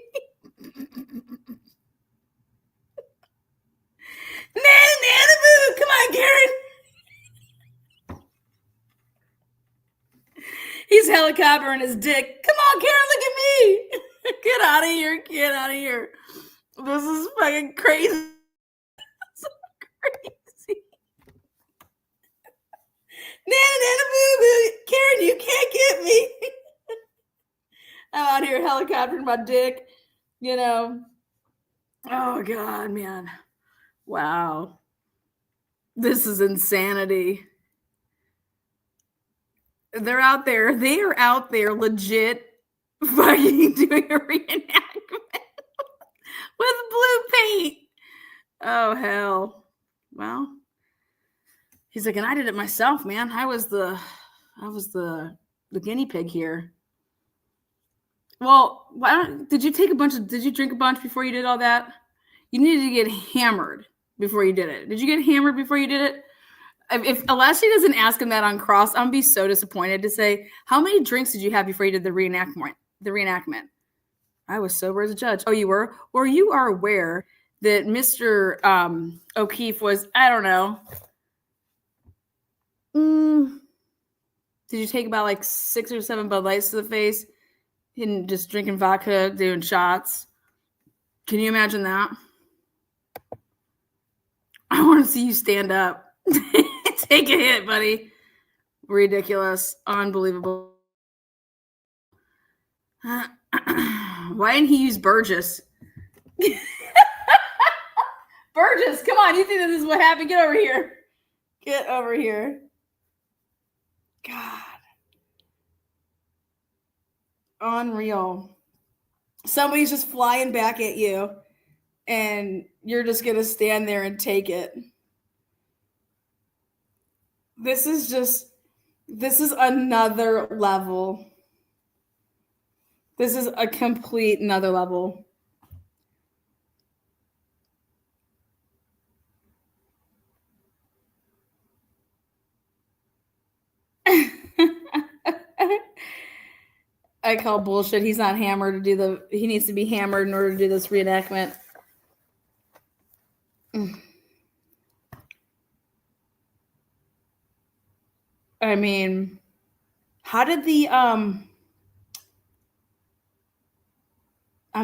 Nana boo. Come on, Karen. He's helicoptering his dick. Come on, Karen, look at me. Get out of here. Get out of here. This is fucking crazy. So crazy. Nana boo boo. Karen, you can't get me. I'm out here helicoptering my dick. You know. Oh, God, man. Wow. This is insanity. They're out there. They are out there legit fucking doing a reenactment with blue paint. Oh, hell. Well, he's like, and I did it myself, man. I was the guinea pig here. Well, did you drink a bunch before you did all that? You needed to get hammered before you did it. Did you get hammered before you did it? If Alessi doesn't ask him that on cross, I'm gonna be so disappointed to say, how many drinks did you have before you did the reenactment? I was sober as a judge. Oh, you were? Or you are aware that Mr. O'Keefe was, I don't know. Did you take about like 6 or 7 Bud Lights to the face and just drinking vodka, doing shots? Can you imagine that? I want to see you stand up. Take a hit, buddy. Ridiculous. Unbelievable. Why didn't he use Burgess? Burgess Burgess, come on. You think this is what happened? Get over here. Get over here. God. Unreal. Somebody's just flying back at you, and you're just going to stand there and take it. This is another level. This is a complete another level. I call bullshit. He's not hammered he needs to be hammered in order to do this reenactment. I mean, how did I'm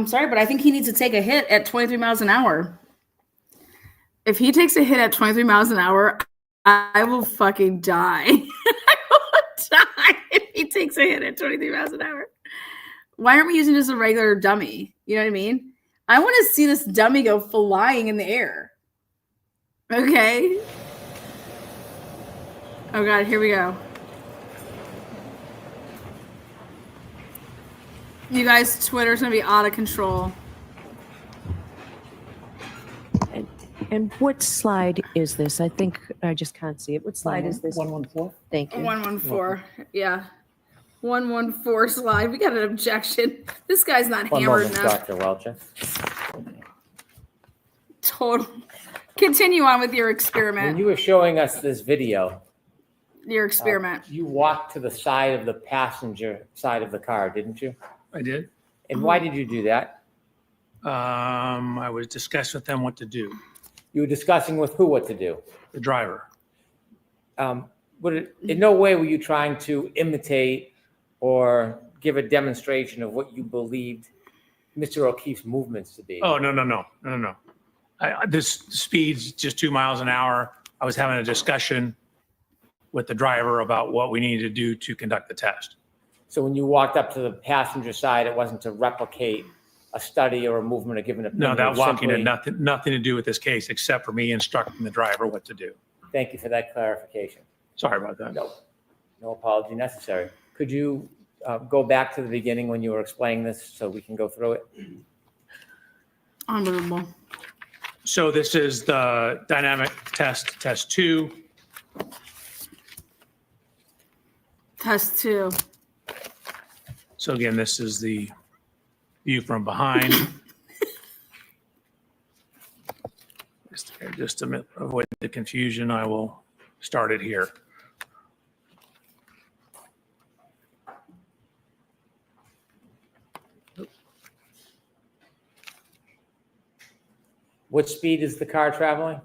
sorry, but I think he needs to take a hit at 23 miles an hour. If he takes a hit at 23 miles an hour, I will fucking die. I will die if he takes a hit at 23 miles an hour. Why aren't we using just a regular dummy? You know what I mean? I want to see this dummy go flying in the air. Okay. Oh God, here we go. You guys, Twitter's gonna be out of control. And what slide is this? I think I just can't see it. What slide is this? 114. Thank you. 114. Yeah. 114 slide. We got an objection. This guy's not One hammered moment, enough. Dr. Welcher. Total. Continue on with your When experiment. you were showing us this video, Your experiment. you walked to the side of the passenger side of the car, didn't you? I did. And why did you do that? I was discussing with them what to do. You were discussing with who what to do? The driver. In no way were you trying to imitate or give a demonstration of what you believed Mr. O'Keefe's movements to be? Oh, no. This speed's just 2 miles an hour. I was having a discussion with the driver about what we needed to do to conduct the test. So when you walked up to the passenger side, it wasn't to replicate a study or a movement or give an opinion? No, that walking simply- had nothing to do with this case except for me instructing the driver what to do. Thank you for that clarification. Sorry about that. No apology necessary. Could you go back to the beginning when you were explaining this so we can go through it? Unbelievable. So this is the dynamic test 2. Test 2. So again, this is the view from behind. Just to avoid the confusion, I will start it here. What speed is the car traveling?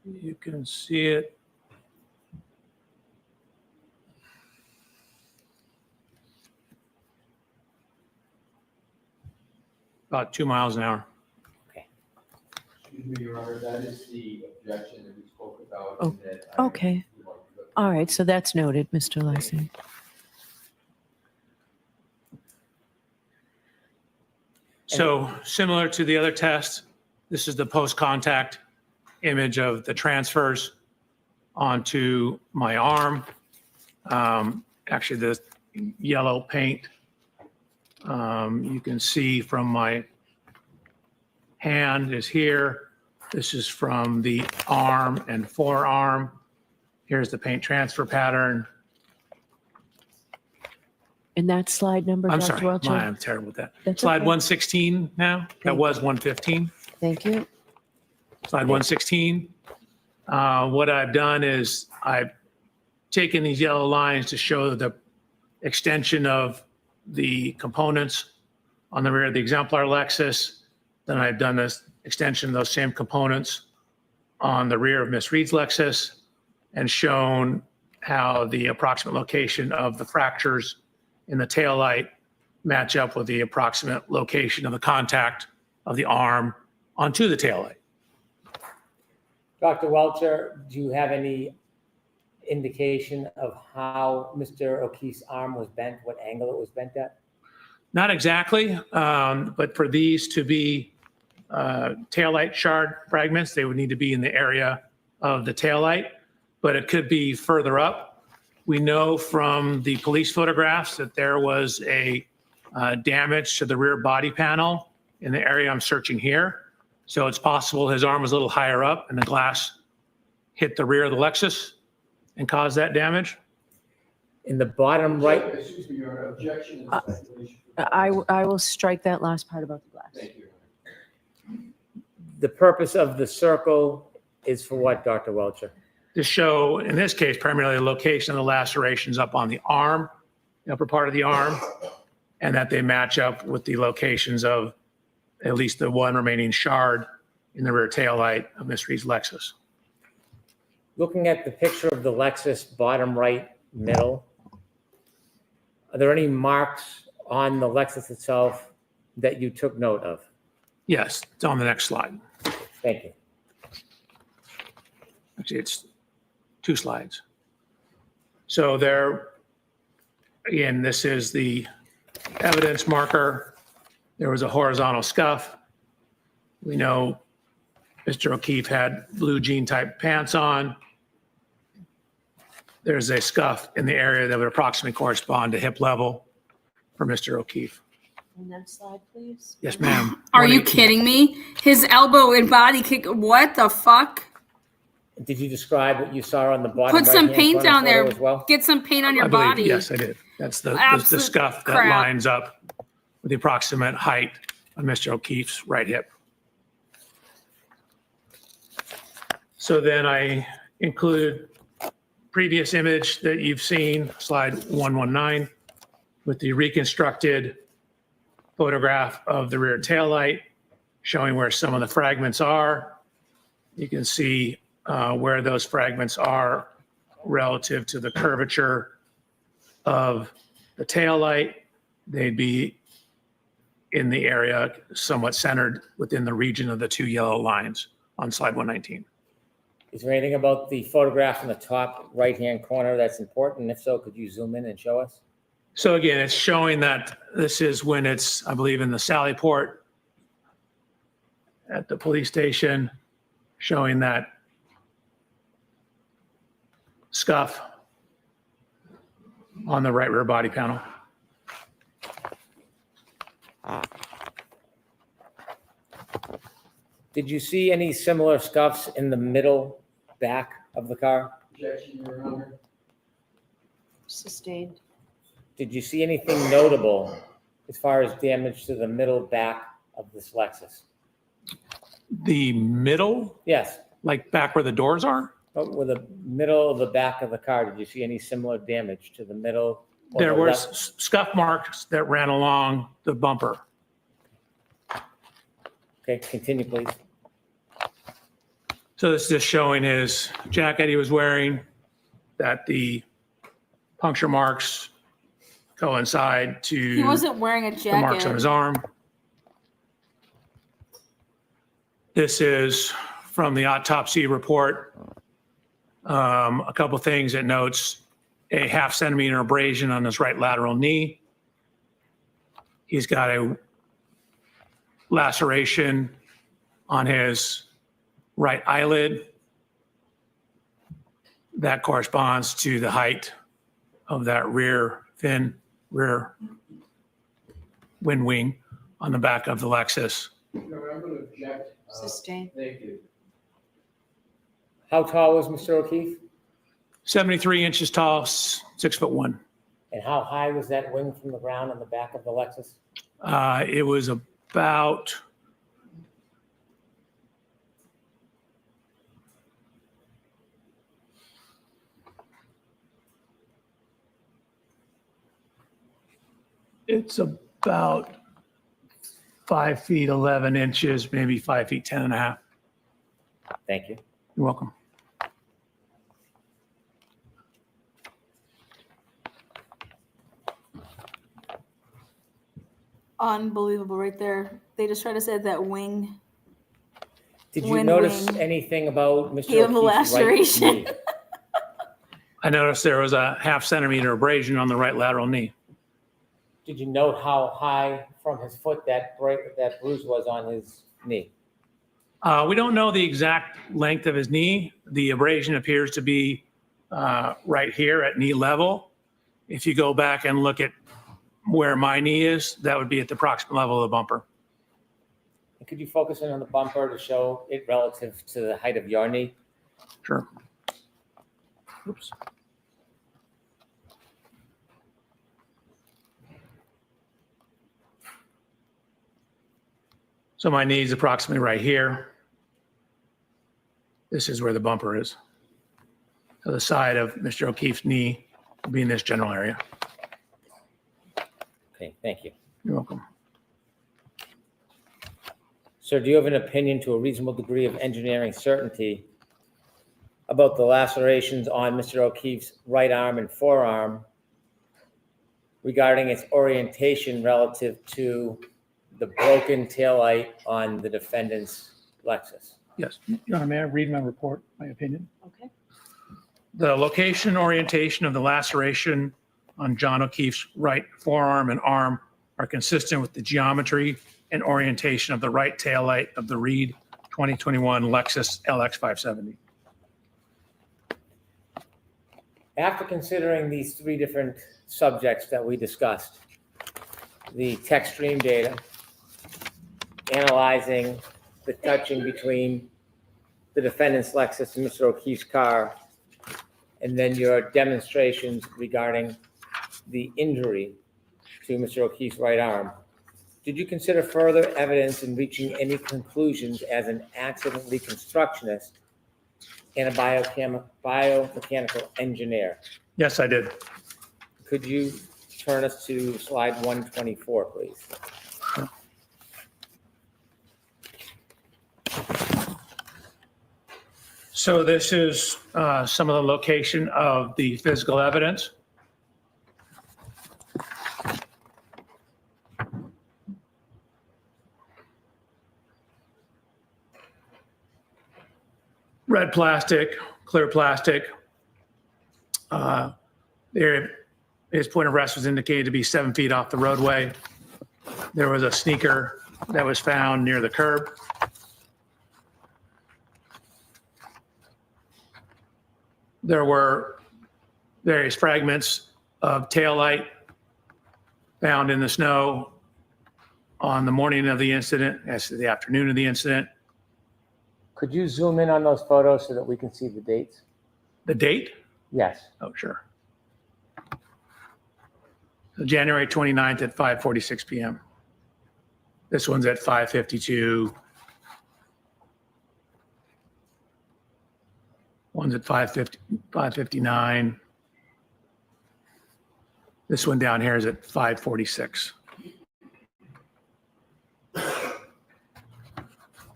You can see it. About 2 miles an hour. Excuse me, Your Honor, that is the objection that we spoke about. Oh, and that I okay. would like to go- All right, so that's noted, Mr. Lysing. So similar to the other test, this is the post-contact image of the transfers onto my arm. Actually, the yellow paint, you can see from my hand is here. This is from the arm and forearm. Here's the paint transfer pattern. And that slide number, I'm Dr. sorry, Welcher? I'm terrible with that. That's Slide okay. 116 now. That was 115. Thank you. Slide 116. What I've done is I've taken these yellow lines to show the extension of the components on the rear of the exemplar Lexus. Then I've done this extension of those same components on the rear of Miss Reed's Lexus and shown how the approximate location of the fractures in the taillight match up with the approximate location of the contact of the arm onto the taillight. Dr. Welcher, do you have any indication of how Mr. O'Keefe's arm was bent, what angle it was bent at? Not exactly, but for these to be taillight shard fragments. They would need to be in the area of the taillight, but it could be further up. We know from the police photographs that there was a damage to the rear body panel in the area I'm searching here. So it's possible his arm was a little higher up and the glass hit the rear of the Lexus and caused that damage. In the bottom right, Excuse me, your objection is speculation. I will strike that last part about the glass. Thank you. the purpose of the circle is for what, Dr. Welcher? To show, in this case, primarily the location of the lacerations up on the arm, the upper part of the arm, and that they match up with the locations of at least the one remaining shard in the rear taillight of Miss Reed's Lexus. Looking at the picture of the Lexus bottom right middle, are there any marks on the Lexus itself that you took note of? Yes, it's on the next slide. Thank you. Actually, it's 2 slides. So there, again, this is the evidence marker. There was a horizontal scuff. We know Mr. O'Keefe had blue jean type pants on. There's a scuff in the area that would approximately correspond to hip level for Mr. O'Keefe. Next slide, please. Yes, ma'am. Are you 118. kidding me? His elbow and body kick. What the fuck? Did you describe what you saw on the bottom Put some right-hand paint corner down there. photo as well? Get some paint on your I believe, body. yes, I did. That's the Absolute scuff that crap. lines up with the approximate height of Mr. O'Keefe's right hip. So then I included previous image that you've seen, slide 119, with the reconstructed photograph of the rear taillight, showing where some of the fragments are. You can see where those fragments are relative to the curvature of the taillight. They'd be in the area somewhat centered within the region of the 2 yellow lines on slide 119. Is there anything about the photograph in the top right-hand corner that's important? If so, could you zoom in and show us? So again, it's showing that this is when it's, I believe, in the Sally Port at the police station, showing that scuff on the right rear body panel. Did you see any similar scuffs in the middle back of the car? Objection, Your Honor. Sustained. Did you see anything notable as far as damage to the middle back of this Lexus? The middle, Yes, like back where the doors are? but with the middle of the back of the car, did you see any similar damage to the middle? or There the were left? scuff marks that ran along the bumper. Okay, continue, please. So this is just showing his jacket he was wearing, that the puncture marks coincide to He wasn't wearing a the marks on his jacket. arm. This is from the autopsy report. A couple things it notes: a 1/2 centimeter abrasion on his right lateral knee. He's got a laceration on his right eyelid. That corresponds to the height of that rear wind wing on the back of the Lexus. Your Honor, I'm going to object. Sustained. Thank you. How tall was Mr. O'Keefe? 73 inches tall, 6'1". And how high was that wing from the ground on the back of the Lexus? It was about it's about 5 feet 11 inches, maybe 5 feet 10 and a half. Thank you. You're welcome. Unbelievable, right there. They just tried to say that wing. Did you Wind notice wing. anything about Mr. Gave him a O'Keefe's right laceration. knee? I noticed there was a 1/2 centimeter abrasion on the right lateral knee. Did you note how high from his foot that bruise was on his knee? We don't know the exact length of his knee. The abrasion appears to be right here at knee level. If you go back and look at where my knee is, that would be at the proximal level of the bumper. And could you focus in on the bumper to show it relative to the height of your knee? Sure. Oops. So my knee is approximately right here. This is where the bumper is. So the side of Mr. O'Keefe's knee will be in this general area. Okay, thank you. You're welcome. Sir, do you have an opinion to a reasonable degree of engineering certainty about the lacerations on Mr. O'Keefe's right arm and forearm regarding its orientation relative to the broken taillight on the defendant's Lexus? Yes. Your Honor, may I read my report, my opinion? Okay. The location orientation of the laceration on John O'Keefe's right forearm and arm are consistent with the geometry and orientation of the right taillight of the Reed 2021 Lexus LX 570. After considering these three different subjects that we discussed, the tech stream data, analyzing the touching between the defendant's Lexus and Mr. O'Keefe's car, and then your demonstrations regarding the injury to Mr. O'Keefe's right arm, did you consider further evidence in reaching any conclusions as an accident reconstructionist and a biomechanical engineer? Yes, I did. Could you turn us to slide 124, please? So this is some of the location of the physical evidence. Red plastic, clear plastic. There, his point of rest was indicated to be 7 feet off the roadway. There was a sneaker that was found near the curb. There were various fragments of taillight found in the snow on the morning of the incident, as to the afternoon of the incident. Could you zoom in on those photos so that we can see the dates? The date? Yes. Oh, sure. So January 29th at 5:46 p.m. This one's at 5:52. One's at 5:59. This one down here is at 5:46.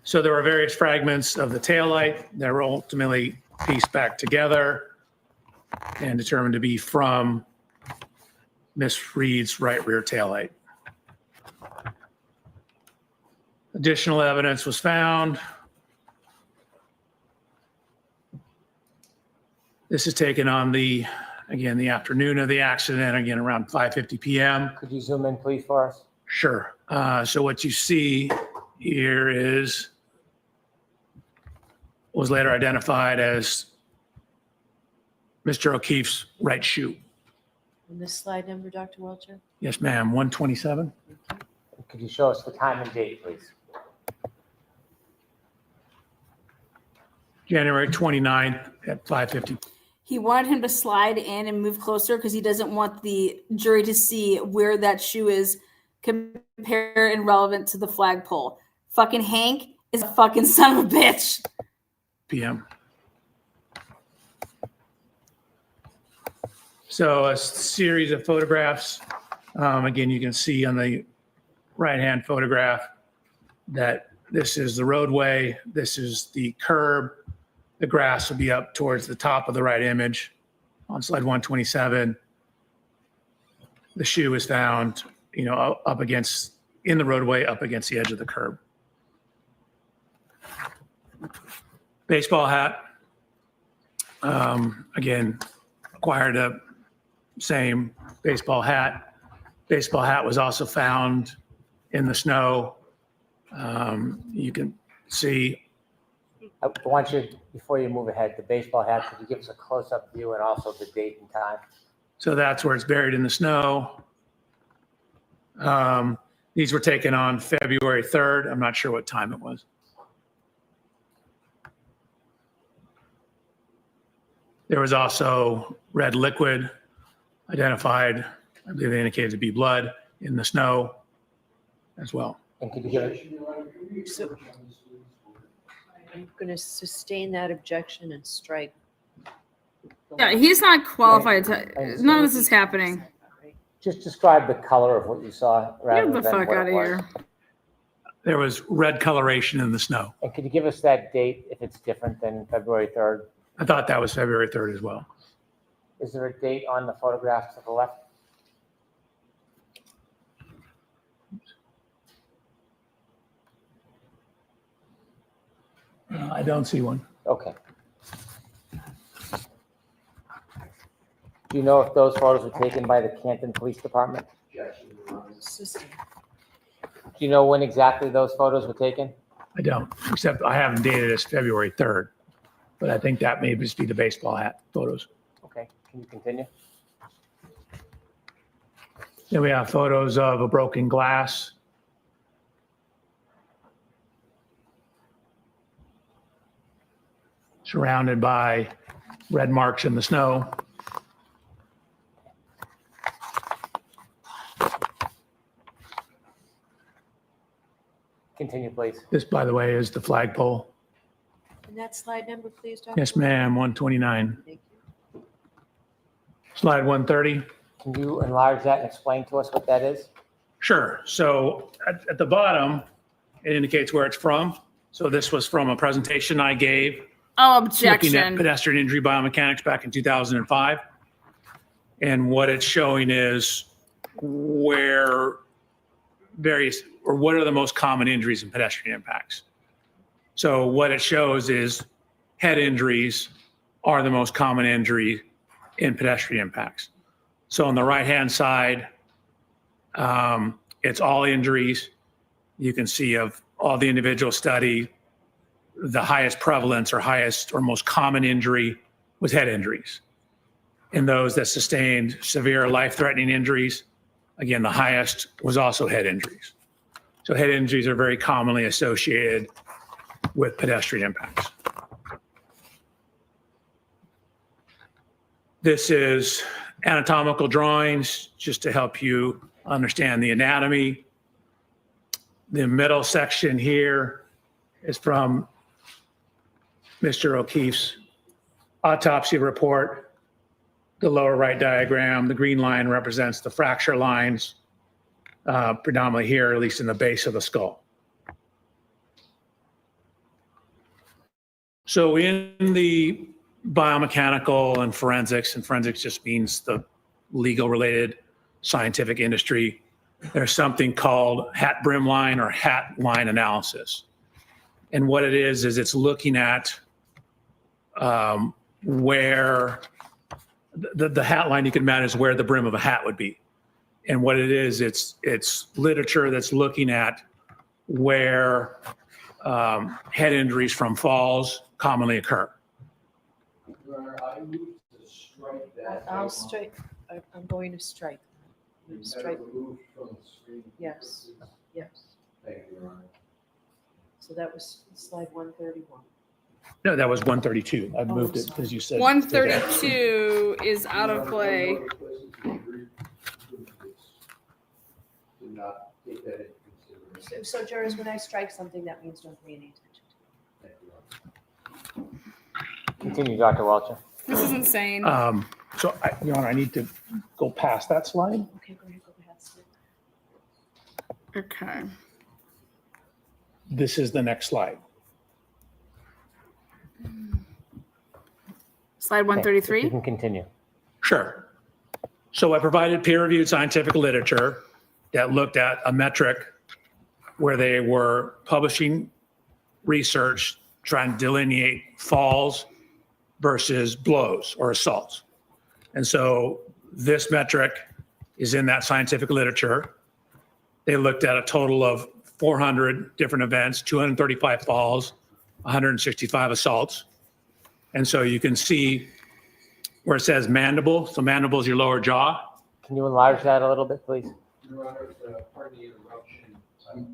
So there were various fragments of the taillight that were ultimately pieced back together and determined to be from Miss Reed's right rear taillight. Additional evidence was found. This is taken on the afternoon of the accident, again, around 5:50 p.m. Could you zoom in, please, for us? Sure. So what you see here was later identified as Mr. O'Keefe's right shoe. And this slide number, Dr. Welcher? Yes, ma'am, 127. Could you show us the time and date, please? January 29th at 5:50. He wanted him to slide in and move closer because he doesn't want the jury to see where that shoe is compared and relevant to the flagpole. Fucking Hank is a fucking son of a bitch. p.m. So a series of photographs. Again, you can see on the right-hand photograph that this is the roadway. This is the curb. The grass will be up towards the top of the right image on slide 127. The shoe is found, up against, in the roadway, up against the edge of the curb. Baseball hat. Again, acquired a same baseball hat. Baseball hat was also found in the snow. You can see I want you, before you move ahead, the baseball hat, could you give us a close-up view and also the date and time? So that's where it's buried in the snow. These were taken on February 3rd. I'm not sure what time it was. There was also red liquid identified, I believe they indicated to be blood, in the snow as well. And could you give it? So I'm going to sustain that objection and strike. Yeah, he's not qualified to. None of this is happening. Just describe the color of what you saw rather Get the than fuck what out it of was. here. There was red coloration in the snow. And could you give us that date if it's different than February 3rd? I thought that was February 3rd as well. Is there a date on the photograph to the left? I don't see one. Okay. Do you know if those photos were taken by the Canton Police Department? System. Do you know when exactly those photos were taken? I don't, except I have them dated as February 3rd. But I think that may just be the baseball hat photos. Okay, can you continue? Then we have photos of a broken glass. Surrounded by red marks in the snow. Continue, please. This, by the way, is the flagpole. And that slide number, please, Dr. Yes, ma'am, 129. Thank you. Slide 130. Can you enlarge that and explain to us what that is? Sure. So at the bottom, it indicates where it's from. So this was from a presentation I gave Oh, looking at objection. pedestrian injury biomechanics back in 2005. And what it's showing is where various, or what are the most common injuries in pedestrian impacts. So what it shows is head injuries are the most common injury in pedestrian impacts. So on the right-hand side, it's all injuries. You can see of all the individual study, the highest prevalence or highest or most common injury was head injuries. In those that sustained severe life-threatening injuries, again, the highest was also head injuries. So head injuries are very commonly associated with pedestrian impacts. This is anatomical drawings just to help you understand the anatomy. The middle section here is from Mr. O'Keefe's autopsy report. The lower right diagram, the green line represents the fracture lines, predominantly here, at least in the base of the skull. So in the biomechanical and forensics just means the legal related scientific industry, there's something called hat brim line or hat line analysis. And what it is it's looking at where the hat line, you can imagine, is where the brim of a hat would be. And what it is, it's literature that's looking at where head injuries from falls commonly occur. I'll strike. I'm going to strike. I'm going to strike. Yes, yes. Thank you, Your Honor. So that was slide 131. No, that was 132. I Oh, moved it sorry. because you said. 132 is out of play. Did not take that into consideration. So jurors, when I strike something, that means don't pay any attention to it. Thank you, Your Honor. Continue, Dr. Welcher. This is insane. So, Your Honor, I need to go past that slide. Okay, go ahead, go past it. Okay. This is the next slide. Slide You 133. can continue. Sure. So I provided peer-reviewed scientific literature that looked at a metric where they were publishing research trying to delineate falls versus blows or assaults. And so this metric is in that scientific literature. They looked at a total of 400 different events, 235 falls, 165 assaults. And so you can see where it says mandible. So mandible is your lower jaw. Can you enlarge that a little bit, please? Your Honor, pardon the interruption. I'm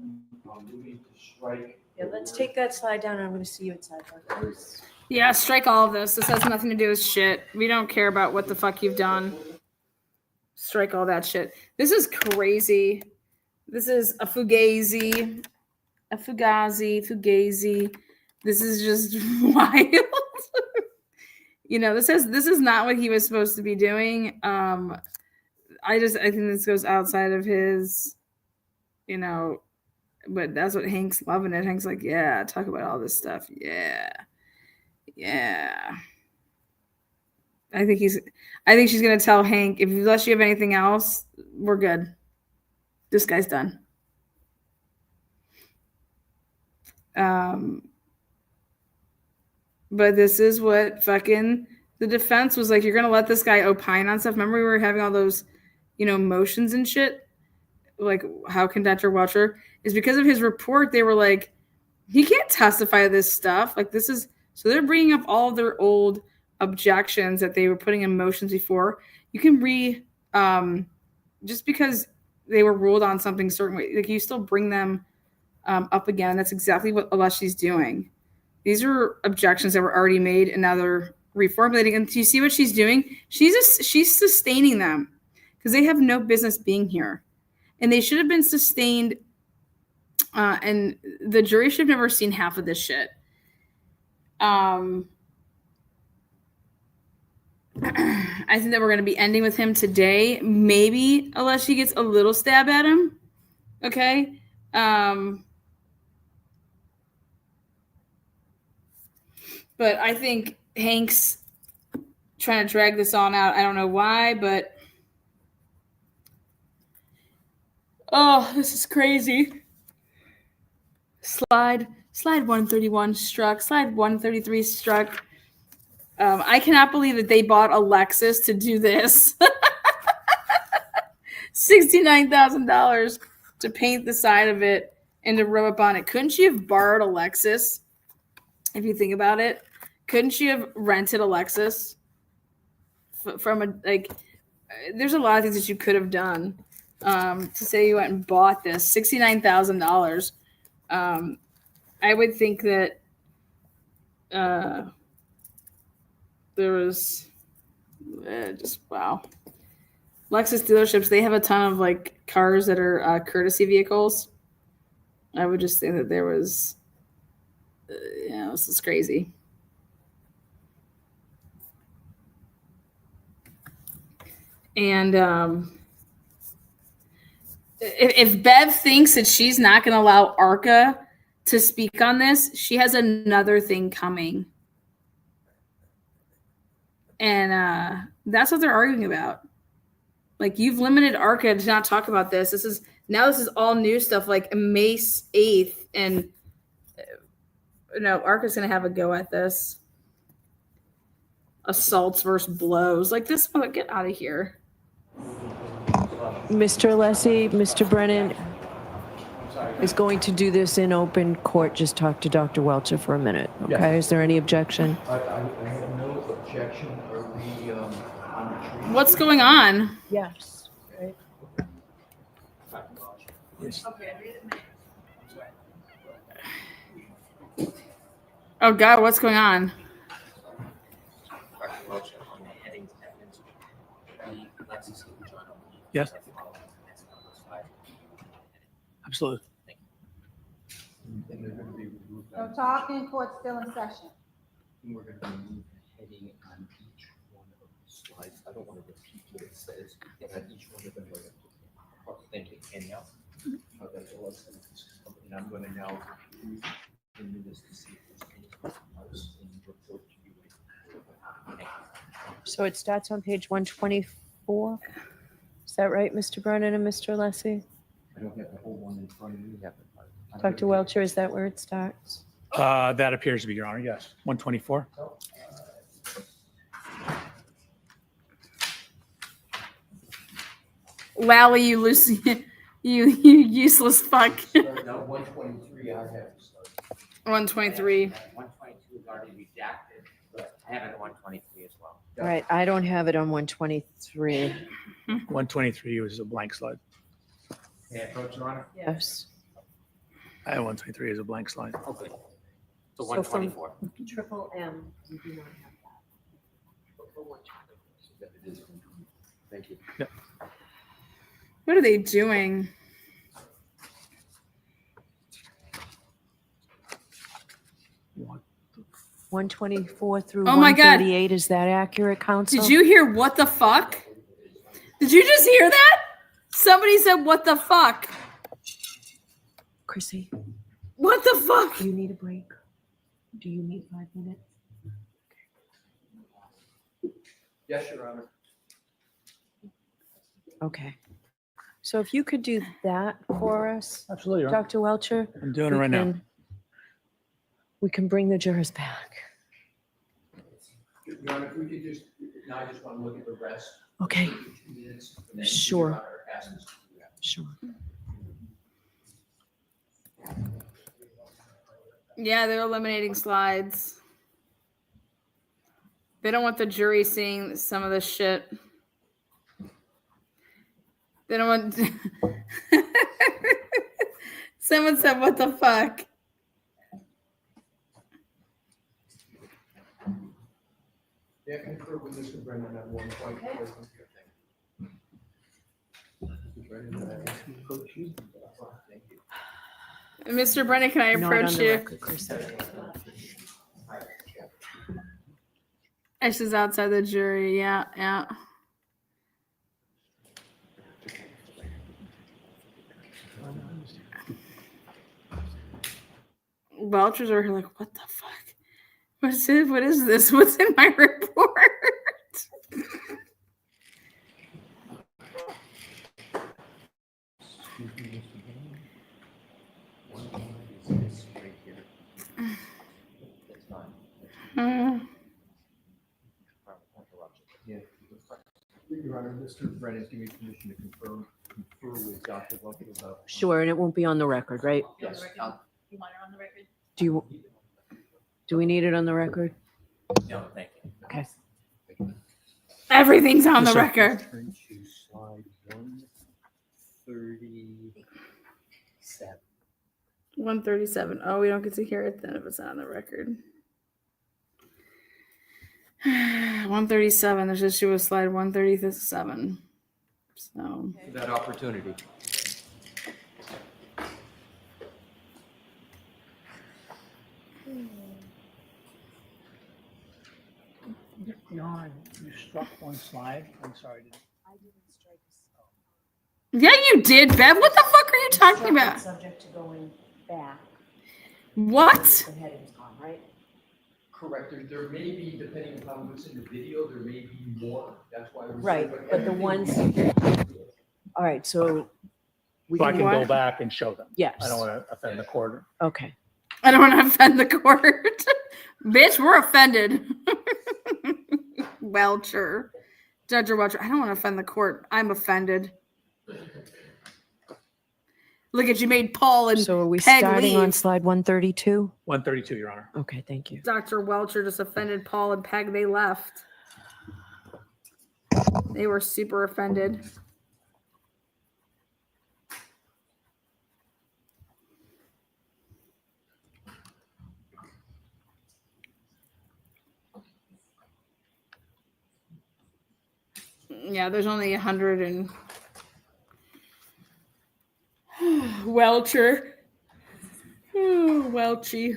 moving to strike. Yeah, let's take that slide down. I'm going to see you at Sidebar, please. Yeah, strike all of this. This has nothing to do with shit. We don't care about what the fuck you've done. Strike all that shit. This is crazy. This is a fugazi. A fugazi. This is just wild. This is not what he was supposed to be doing. I think this goes outside of his, but that's what Hank's loving it. Hank's like, yeah, talk about all this stuff. Yeah. I think she's gonna tell Hank, unless you have anything else, we're good. This guy's done. But this is what fucking the defense was like. You're gonna let this guy opine on stuff. Remember we were having all those, motions and shit. Like, how can Dr. Welcher? Is because of his report. They were like, he can't testify to this stuff. Like, this is so they're bringing up all their old objections that they were putting in motions before. You can just because they were ruled on something certain way, like you still bring them up again. That's exactly what Aleshi's doing. These are objections that were already made, and now they're reformulating. And do you see what she's doing? She's sustaining them because they have no business being here, and they should have been sustained. And the jury should have never seen half of this shit. I think that we're going to be ending with him today, maybe unless she gets a little stab at him. Okay. But I think Hank's trying to drag this on out. I don't know why, but this is crazy. Slide 131 struck. Slide 133 struck. I cannot believe that they bought a Lexus to do this. $69,000 to paint the side of it and to rub up on it. Couldn't you have borrowed a Lexus? If you think about it, couldn't you have rented a Lexus from there's a lot of things that you could have done. To say you went and bought this $69,000. I would think that there was just wow. Lexus dealerships, they have a ton of cars that are courtesy vehicles. I would just say that there was, this is crazy. And if Bev thinks that she's not going to allow Arca to speak on this, she has another thing coming. And that's what they're arguing about. You've limited Arca to not talk about this. This is all new stuff, like May 8th. And Arca's going to have a go at this. Assaults versus blows. This mother, get out of here. Mr. Alessi, Mr. Brennan is going to do this in open court. Just talk to Dr. Welcher for a minute. Okay. Yes. Is there any objection? I have no objection. Are we on retreat? What's going on? Yes. Right. Yes. Oh God, what's going on? Yes. Absolutely. No talking, court still in session. We're going to remove the heading on each one of the slides. I don't want to repeat what it says, but on each one of them, thank you. And now, that's all it's going to. And I'm going to now continue this to see if there's anything else in the report to you. So it starts on page 124. Is that right, Mr. Brennan and Mr. Alessi? I don't have the whole one in front of me. Dr. Welcher, is that where it starts? That appears to be, Your Honor. Yes. 124. Lally, you Lucy, you useless fuck. Now 123, I have to start. 123. 122 is already redacted, but I have it at 123 as well. All right, I don't have it on 123. 123 was a blank slide. May I approach, Your Honor? Yes. I have 123 as a blank slide. Okay. So So from 124. Triple M, we do not have that. For 120. Thank you. Yep. What are they doing? What? 124 through Oh my God. 138, is that accurate, counsel? Did you hear what the fuck? Did you just hear that? Somebody said, what the fuck? Chrissy, What the fuck? do you need a break? Do you need 5 minutes? Yes, Your Honor. Okay. So if you could do that for us, Absolutely, Your Honor. Dr. Welcher. I'm doing it right now. We can bring the jurors back. Your Honor, if we could just, now I just want to look at the rest. Okay. 2 minutes, and then Sure. Your Honor asks us to do that. Sure. Yeah, they're eliminating slides. They don't want the jury seeing some of this shit. They don't want. Someone said, what the fuck? Yeah, I concur with Mr. Brennan at 1 point. Mr. Brennan, can I Not approach on the you? record, Chrissy. She's outside the jury. Yeah, yeah. Welchers are like, what the fuck? What's it? What is this? What's in my report? Your Honor, Mr. Brennan, give me permission to confer with Dr. Welker about. Sure, and it won't be on the record, right? Yes. You want it on the record? Do we need it on the record? No, thank you. Okay. Everything's on the Yes, sir. record. Turn to slide 137. 137. Oh, we don't get to hear it then if it's not on the record. 137. There's issue with slide 137. So For that opportunity. Jan, you struck one slide. I'm sorry. yeah, you did, Bev. What the fuck are you talking about? Subject to going back. What? The heading's gone, right? Correct. There may be, depending upon what's in the video, there may be more. That's why. Right, but the ones, all right, so. So I can go What? back and show them. Yes. I don't want to offend the court. Okay. I don't want to offend the court. Bitch, we're offended. Welcher. Judge Welcher. I don't want to offend the court. I'm offended. Look at you made Paul and So are we Peg starting on leave. slide 132? 132, Your Honor. Okay, thank you. Dr. Welcher just offended Paul and Peg. They left. They were super offended. Yeah, there's only 100 and Welcher. Welchy.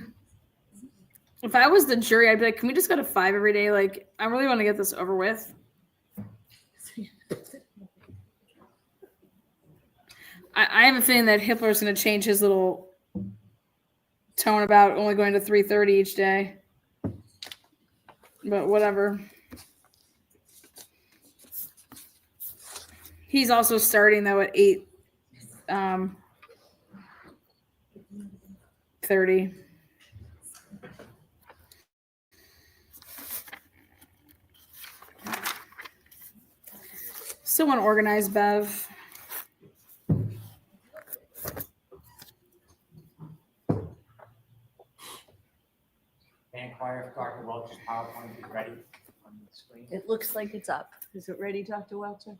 If I was the jury, I'd be like, can we just go to 5 every day? Like, I really want to get this over with. I have a feeling that Hitler's going to change his little tone about only going to 3:30 each day. But whatever. He's also starting though at 8:30. Still want to organize, Bev. PowerPoint is ready on the screen. It looks like it's up. Is it ready, Dr. Welcher?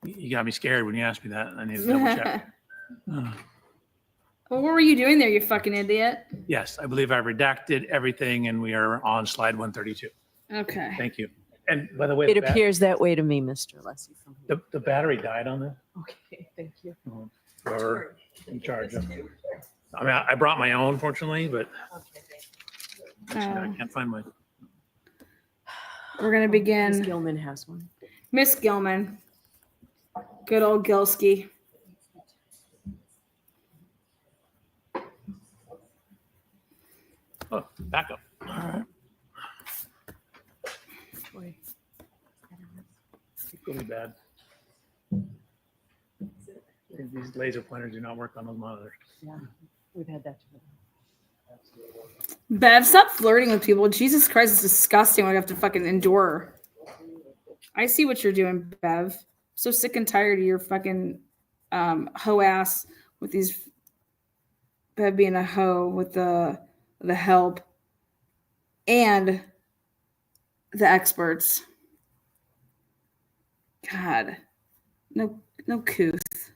You got me scared when you asked me that. I need to double check. Well, what were you doing there, you fucking idiot? Yes, I believe I redacted everything and we are on slide 132. Okay. Thank you. And by the way, It appears that way to me, Mr. Lessie. From here. the battery died on this. Okay, thank you. Whoever in charge of it. I mean, I brought my own, fortunately, but I can't find mine. We're going to begin. Ms. Gilman has one. Miss Gilman. Good old Gilski. Oh, back up. All right. Boy. It's really bad. These laser pointers do not work on those monitors. Yeah, we've had that too. Bev, stop flirting with people. Jesus Christ, it's disgusting what I have to fucking endure. I see what you're doing, Bev. So sick and tired of your fucking hoe ass with these. Bev being a hoe with the help and the experts. God, no couth.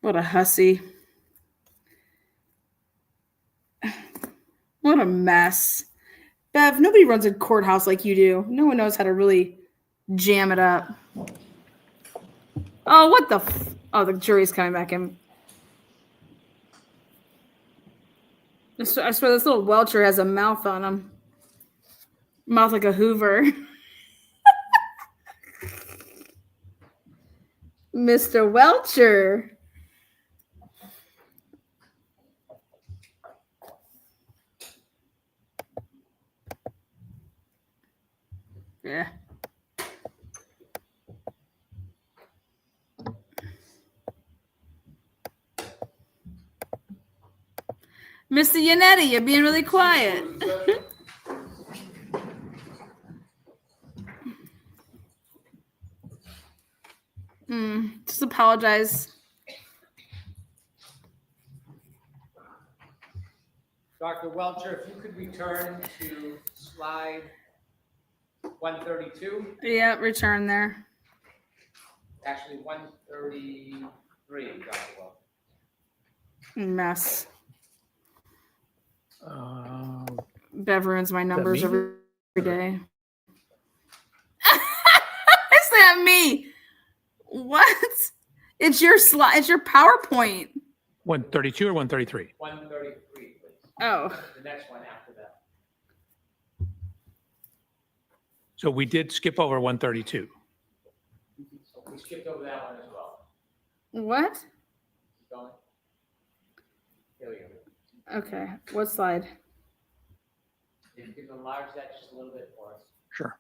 What a hussy. What a mess. Bev, nobody runs a courthouse like you do. No one knows how to really jam it up. Oh, what the oh, the jury's coming back in. I swear this little Welcher has a mouth on him. Mouth like a Hoover. Mr. Welcher. Yeah. Mr. Yannetti, you're being really quiet. Just apologize. Dr. Welcher, if you could return to slide 132. Yeah, return there. Actually, 133, Dr. Welcher. Mess. Bev ruins my numbers every day. Is that me? What? It's your slide. It's your PowerPoint. 132 or 133? 133, please. Oh. The next one after that. So we did skip over 132. We skipped over that one as well. What? Keep going. Here we go. Okay. What slide? If you could enlarge that just a little bit for us. Sure.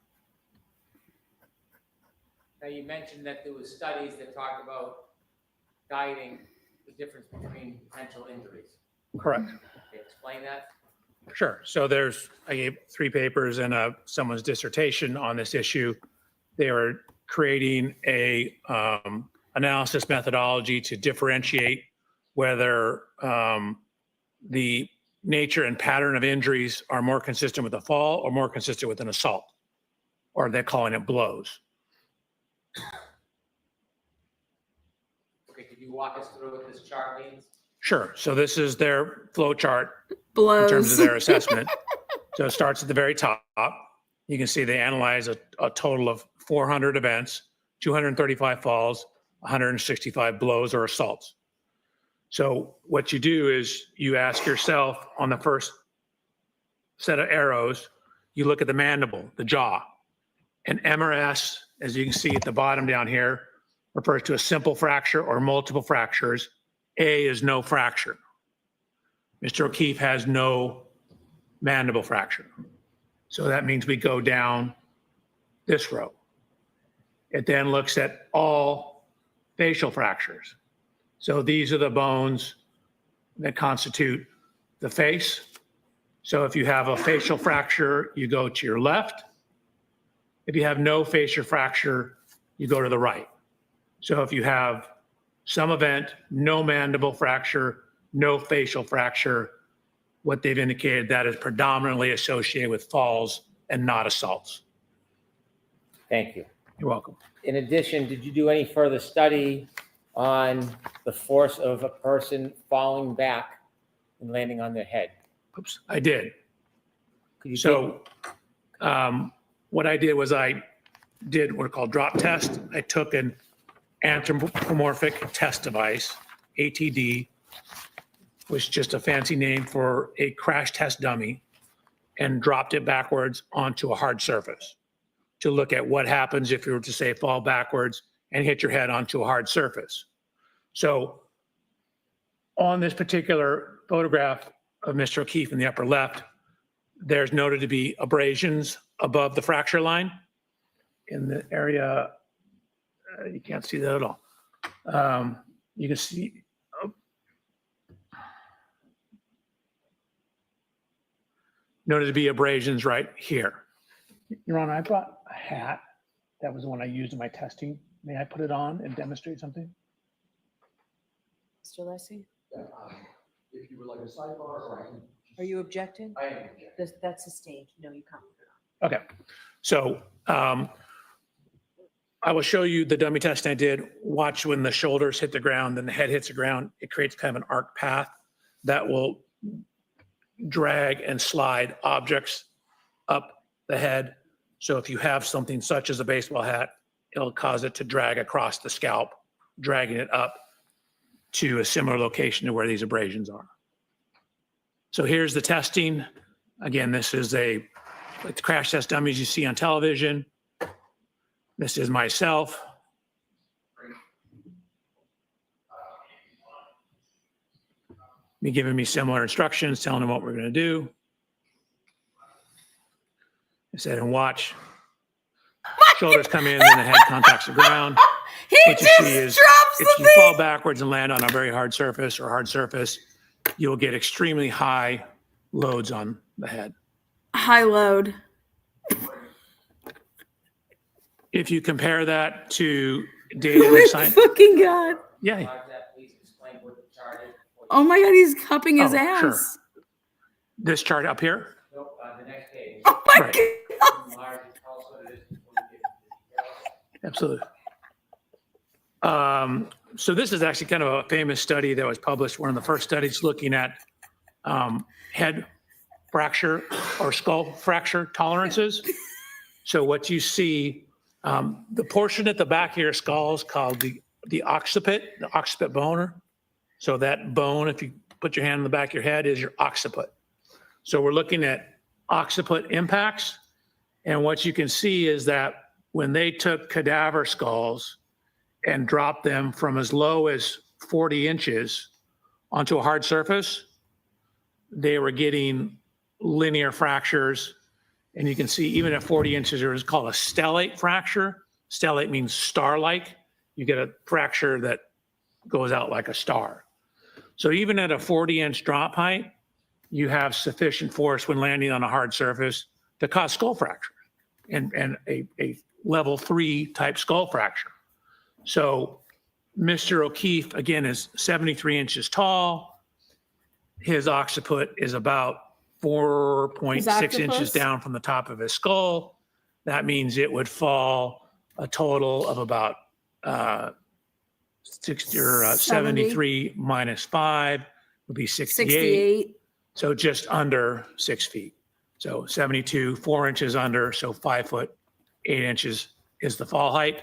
Now, you mentioned that there was studies that talk about guiding the difference between potential injuries. Correct. Can you explain that? Sure. So I gave 3 papers and someone's dissertation on this issue. They are creating a analysis methodology to differentiate whether the nature and pattern of injuries are more consistent with a fall or more consistent with an assault, or they're calling it blows. Okay, could you walk us through what this chart means? Sure. So this is their flow chart Blows. in terms of their assessment. So it starts at the very top. You can see they analyze a total of 400 events, 235 falls, 165 blows or assaults. So what you do is you ask yourself on the first set of arrows, you look at the mandible, the jaw. And MRS, as you can see at the bottom down here, refers to a simple fracture or multiple fractures. A is no fracture. Mr. O'Keefe has no mandible fracture. So that means we go down this row. It then looks at all facial fractures. So these are the bones that constitute the face. So if you have a facial fracture, you go to your left. If you have no facial fracture, you go to the right. So if you have some event, no mandible fracture, no facial fracture, what they've indicated that is predominantly associated with falls and not assaults. Thank you. You're welcome. In addition, did you do any further study on the force of a person falling back and landing on their head? Oops, I did. Could you So what I did was I did what are called drop test. I took an anthropomorphic test device, ATD, which is just a fancy name for a crash test dummy, and dropped it backwards onto a hard surface to look at what happens if you were to, say, fall backwards and hit your head onto a hard surface. So on this particular photograph of Mr. O'Keefe in the upper left, there's noted to be abrasions above the fracture line in the area. You can't see that at all. You can see noted to be abrasions right here. Your Honor, I brought a hat. That was the one I used in my testing. May I put it on and demonstrate something? Mr. Lessie, If you would like a sidebar, or I can. are you objecting? I am objecting. That's sustained. No, you can't put it on. Okay, so I will show you the dummy test I did. Watch when the shoulders hit the ground and the head hits the ground. It creates kind of an arc path that will drag and slide objects up the head. So if you have something such as a baseball hat, it'll cause it to drag across the scalp, dragging it up to a similar location to where these abrasions are. So here's the testing. Again, this is like the crash test dummies you see on television. This is myself. Me giving me similar instructions, telling them what we're going to do. I said, and watch. Shoulders come in, then the head contacts the ground. What you see is if you fall backwards and land on a very hard surface or hard surface, you'll get extremely high loads on the head. High load. If you compare that to data in science, Fucking God. yeah. Oh my God, he's cupping his Oh, ass. sure. This chart up here. Nope, the next page. Oh my Right. God. Absolutely. So this is actually kind of a famous study that was published, one of the first studies looking at head fracture or skull fracture tolerances. So what you see, the portion at the back of your skull is called the occiput bone. So that bone, if you put your hand on the back of your head, is your occiput. So we're looking at occiput impacts. And what you can see is that when they took cadaver skulls and dropped them from as low as 40 inches onto a hard surface, they were getting linear fractures. And you can see even at 40 inches, there is called a stellate fracture. Stellate means star-like. You get a fracture that goes out like a star. So even at a 40-inch drop height, you have sufficient force when landing on a hard surface to cause skull fracture and a level 3 type skull fracture. So Mr. O'Keefe, again, is 73 inches tall. His occiput is about 4.6 inches down from the top of his skull. That means it would fall a total of about 73 minus 5 would be 68. So just under 6 feet. So 72, 4 inches under, so 5 foot, 8 inches is the fall height.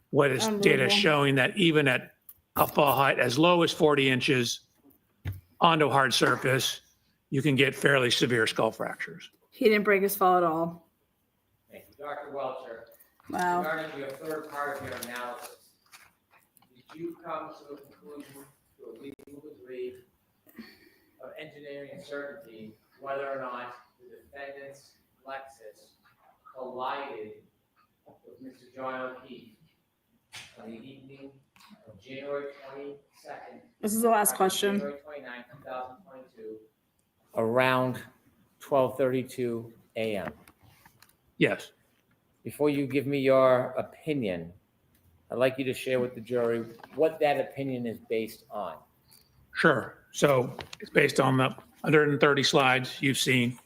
What is data showing that even at a fall height as low as 40 inches onto a hard surface, you can get fairly severe skull fractures. He didn't break his fall at all. Thank you. Dr. Welcher. Wow. Regarding your third part of your analysis, did you come to a conclusion, to a reasonable degree of engineering certainty, whether or not the defendant's Lexus collided with Mr. John O'Keefe on the evening of January 22nd? This is the last question. January 29th, 2022, around 12:32 a.m. Yes. Before you give me your opinion, I'd like you to share with the jury what that opinion is based on. Sure. So it's based on the 130 slides you've seen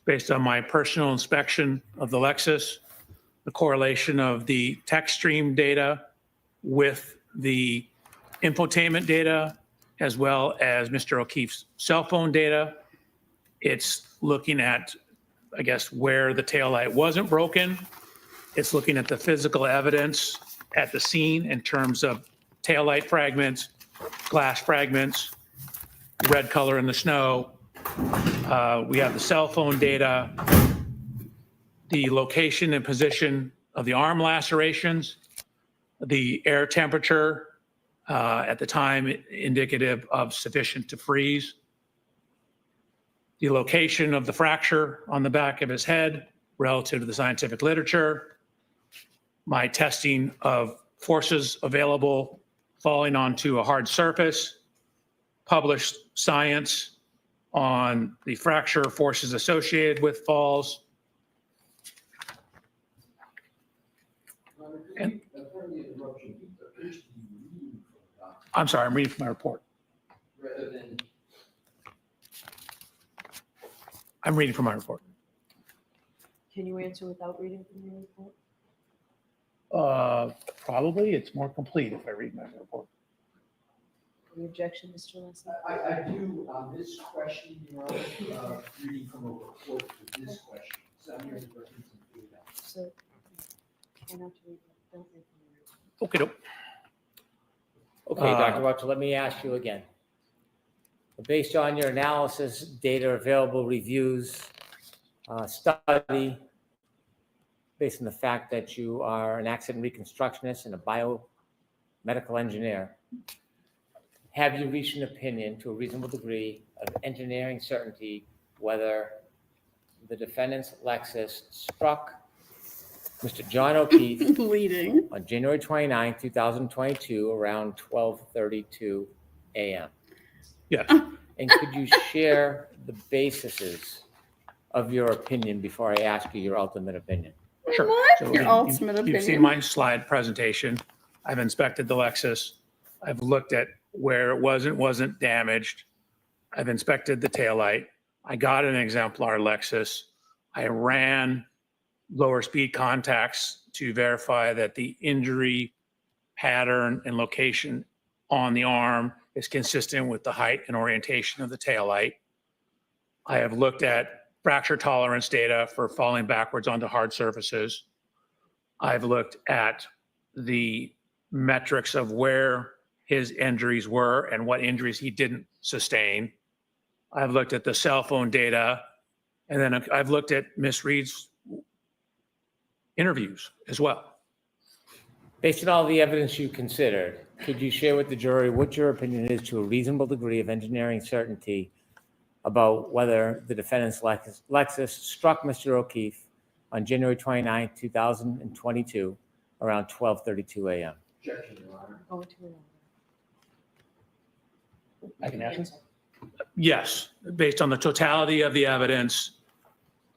based on my personal inspection of the Lexus, the correlation of the text stream data with the infotainment data, as well as Mr. O'Keefe's cell phone data. It's looking at, I guess, where the taillight wasn't broken. It's looking at the physical evidence at the scene in terms of taillight fragments, glass fragments, red color in the snow. We have the cell phone data, the location and position of the arm lacerations, the air temperature at the time indicative of sufficient to freeze, the location of the fracture on the back of his head relative to the scientific literature, my testing of forces available falling onto a hard surface, published science on the fracture forces associated with falls. And, I'm sorry, I'm reading from my report. I'm reading from my report. Can you answer without reading from your report? Probably it's more complete if I read my report. Any objection, Mr. Leslie? I do on this question, Your Honor, reading from a report to this question. So I'm here to represent some data. So, try not to read, don't read from your report. Okay. Okay, Dr. Welcher, let me ask you again. Based on your analysis, data available, reviews, study, based on the fact that you are an accident reconstructionist and a biomedical engineer, have you reached an opinion to a reasonable degree of engineering certainty whether the defendant's Lexus struck Mr. John O'Keefe Leading. on January 29, 2022, around 12:32 a.m.? Yes. And could you share the bases of your opinion before I ask you your ultimate opinion? Sure. What? So Your ultimate opinion. You've seen my slide presentation. I've inspected the Lexus. I've looked at where it wasn't damaged. I've inspected the taillight. I got an exemplar Lexus. I ran lower speed contacts to verify that the injury pattern and location on the arm is consistent with the height and orientation of the taillight. I have looked at fracture tolerance data for falling backwards onto hard surfaces. I've looked at the metrics of where his injuries were and what injuries he didn't sustain. I've looked at the cell phone data, and then I've looked at Miss Reed's interviews as well. Based on all the evidence you considered, could you share with the jury what your opinion is to a reasonable degree of engineering certainty about whether the defendant's Lexus struck Mr. O'Keefe on January 29, 2022, around 12:32 a.m.? Objection, Your Honor. Go to it. I can answer. Yes, based on the totality of the evidence,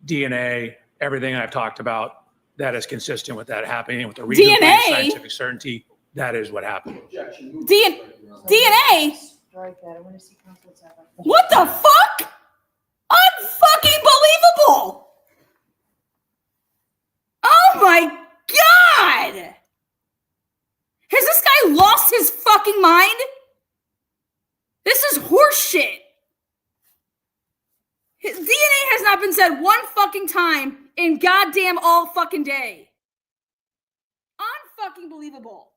DNA, everything I've talked about, that is consistent with that happening with a reasonable DNA? scientific certainty. That is what happened. Objection. DNA? Strike that. I want to see counsel's evidence. What the fuck? Unfucking believable! Oh my god! Has this guy lost his fucking mind? This is horseshit. His DNA has not been said one fucking time in goddamn all fucking day. Unfucking believable.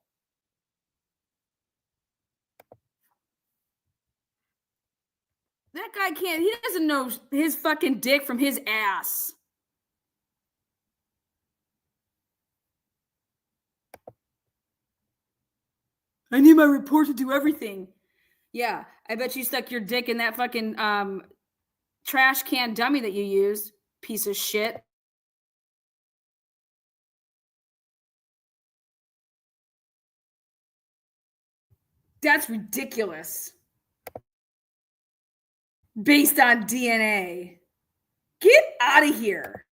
That guy can't, he doesn't know his fucking dick from his ass. I need my report to do everything. Yeah, I bet you stuck your dick in that fucking trash can dummy that you used, piece of shit. That's ridiculous. Based on DNA. Get out of here.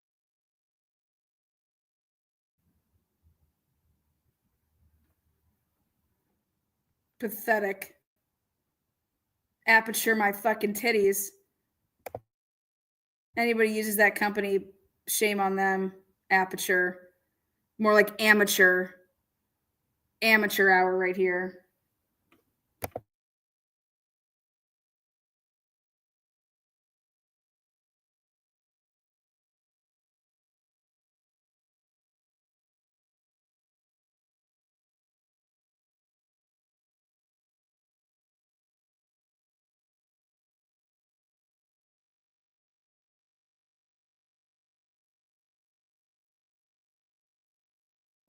Pathetic. Aperture my fucking titties. Anybody uses that company, shame on them. Aperture. More like amateur. Amateur hour right here.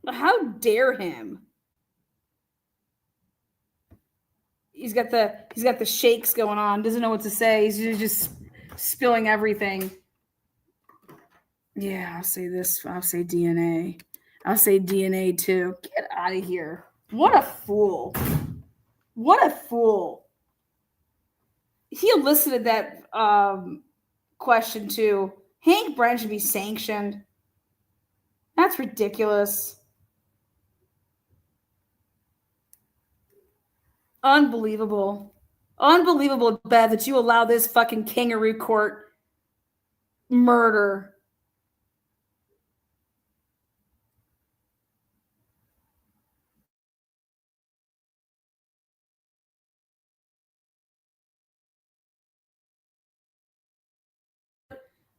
How dare him? He's got the shakes going on. Doesn't know what to say. He's just spilling everything. Yeah, I'll say this. I'll say DNA. I'll say DNA too. Get out of here. What a fool. What a fool. He elicited that question too. Hank Brennan should be sanctioned. That's ridiculous. Unbelievable. Unbelievable, Beth, that you allow this fucking kangaroo court murder.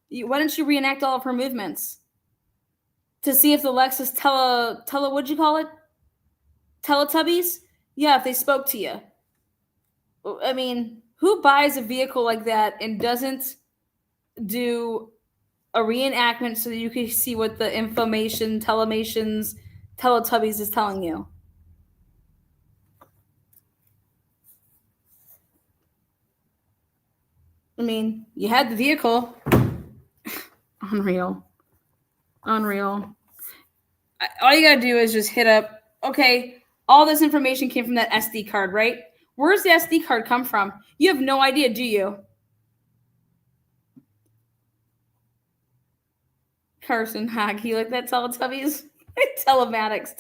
Why don't you reenact all of her movements? To see if the Lexus what'd you call it? Teletubbies? Yeah, if they spoke to you. I mean, who buys a vehicle like that and doesn't do a reenactment so that you can see what the Telemations, Teletubbies is telling you? I mean, you had the vehicle. Unreal. Unreal. All you gotta do is just hit up, okay, all this information came from that SD card, right? Where's the SD card come from? You have no idea, do you? Carson Hag, you like that Teletubbies? Telematics,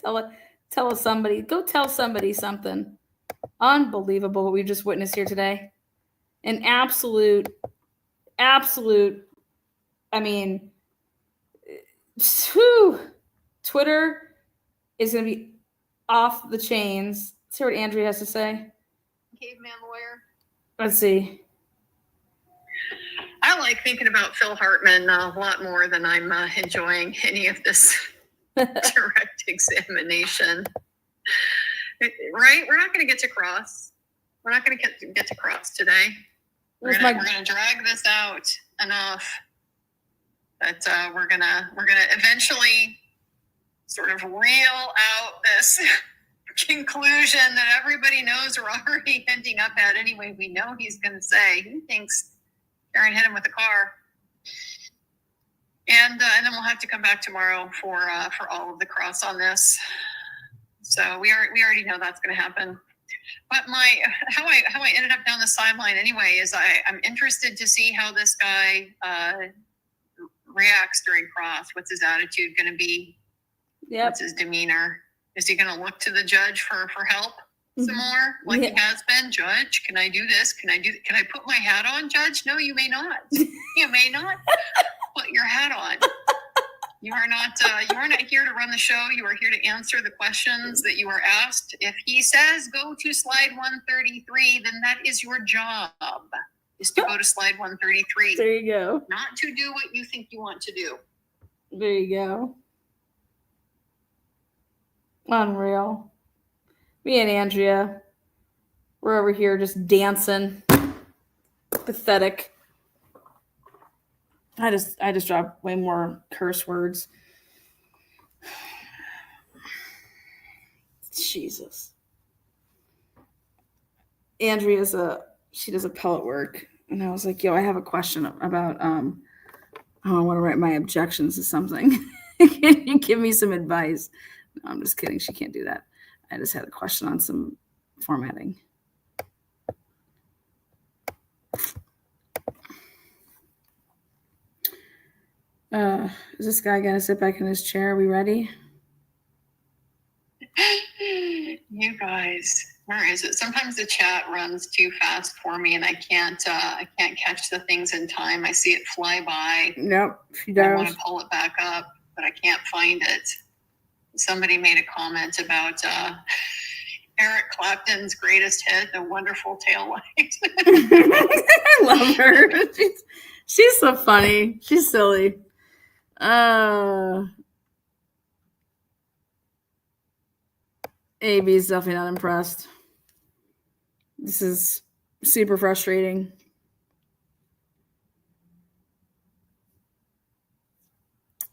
tell somebody. Go tell somebody something. Unbelievable what we just witnessed here today. An absolute, I mean, whew, Twitter is going to be off the chains. Let's hear what Andrea has to say. Caveman lawyer. Let's see. I like thinking about Phil Hartman a lot more than I'm enjoying any of this direct examination. Right? We're not going to get to cross. We're not going to get to cross today. We're going to drag this out enough that we're gonna eventually sort of reel out this conclusion that everybody knows we're already ending up at anyway. We know he's going to say he thinks Karen hit him with a car, and then we'll have to come back tomorrow for all of the cross on this. So we already know that's going to happen. But how I ended up down the sideline anyway is I'm interested to see how this guy reacts during cross. What's his attitude going to be? Yep. What's his demeanor? Is he going to look to the judge for help some more, like he has been? Judge, can I do this? Can I put my hat on, Judge? No, you may not. You may not put your hat on. You are not here to run the show. You are here to answer the questions that you are asked. If he says go to slide 133, then that is your job, is to go to slide 133. There you go. Not to do what you think you want to do. There you go. Unreal. Me and Andrea, we're over here just dancing. Pathetic. I just dropped way more curse words. Jesus. Andrea she does appellate work, and I was like, yo, I have a question about I want to write my objections to something. Can you give me some advice? No, I'm just kidding. She can't do that. I just had a question on some formatting. Is this guy gonna sit back in his chair? Are we ready? You go Guys, where is it? Sometimes the chat runs too fast for me, and I can't catch the things in time. I see it fly by. Nope, she I want does. to pull it back up, but I can't find it. Somebody made a comment about Eric Clapton's greatest hit, "The Wonderful Taillight." I love her. She's so funny. She's silly. AB's definitely not impressed. This is super frustrating.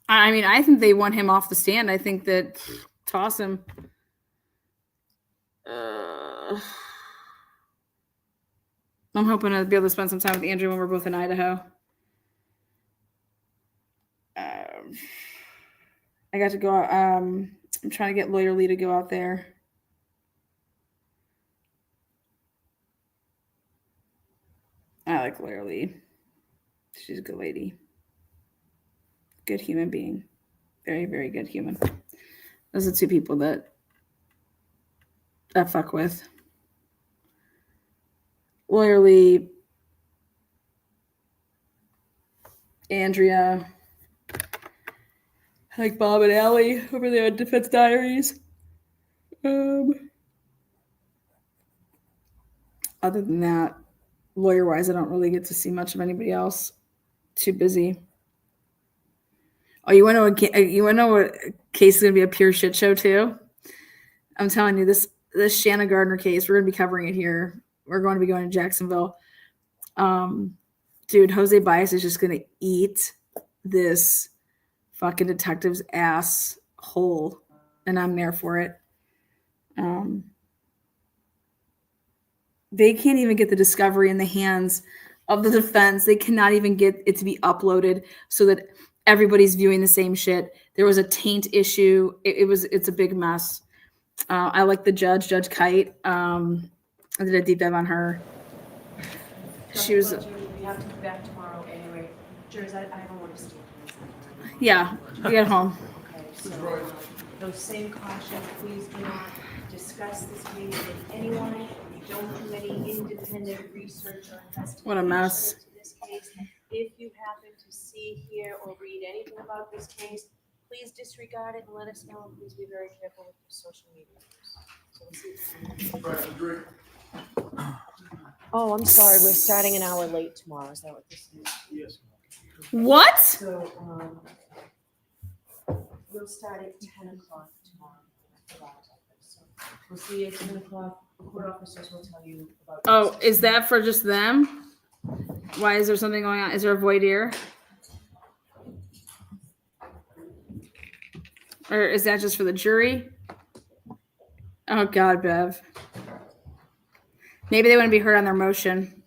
I mean, I think they want him off the stand. I think that toss him. I'm hoping to be able to spend some time with Andrew when we're both in Idaho. I got to go. I'm trying to get Lawyer Lee to go out there. I like Lawyer Lee. She's a good lady. Good human being. Very, very good human. Those are two people that I fuck with. Lawyer Lee, Andrea, I like Bob and Allie over there at Defense Diaries. Other than that, lawyer-wise, I don't really get to see much of anybody else. Too busy. Oh, you want to know what case is going to be a pure shit show too? I'm telling you, this Shanna Gardner case, we're going to be covering it here. We're going to be going to Jacksonville. Dude, Jose Baez is just going to eat this fucking detective's ass whole, and I'm there for it. They can't even get the discovery in the hands of the defense. They cannot even get it to be uploaded so that everybody's viewing the same shit. There was a taint issue. It's a big mess. I like the judge, Judge Kite. I did a deep dive on her. She was. We have to be back tomorrow anyway. Jers, I don't want to stay. Yeah, we get home. Okay, so those same cautions, please do not discuss this case with anyone. Don't do any independent research or investigation. What a mess. Into this case. If you happen to see, hear, or read anything about this case, please disregard it and let us know. Please be very careful with your social media. So we'll see. Oh, I'm sorry. We're starting an hour late tomorrow. Is that what this is? Yes. What? So we'll start at 10 o'clock tomorrow. So we'll see you at 10 o'clock. The court officers will tell you about. Oh, is that for just them? Why is there something going on? Is there a voir dire? Or is that just for the jury? Oh God, Bev. Maybe they wouldn't be heard on their motion.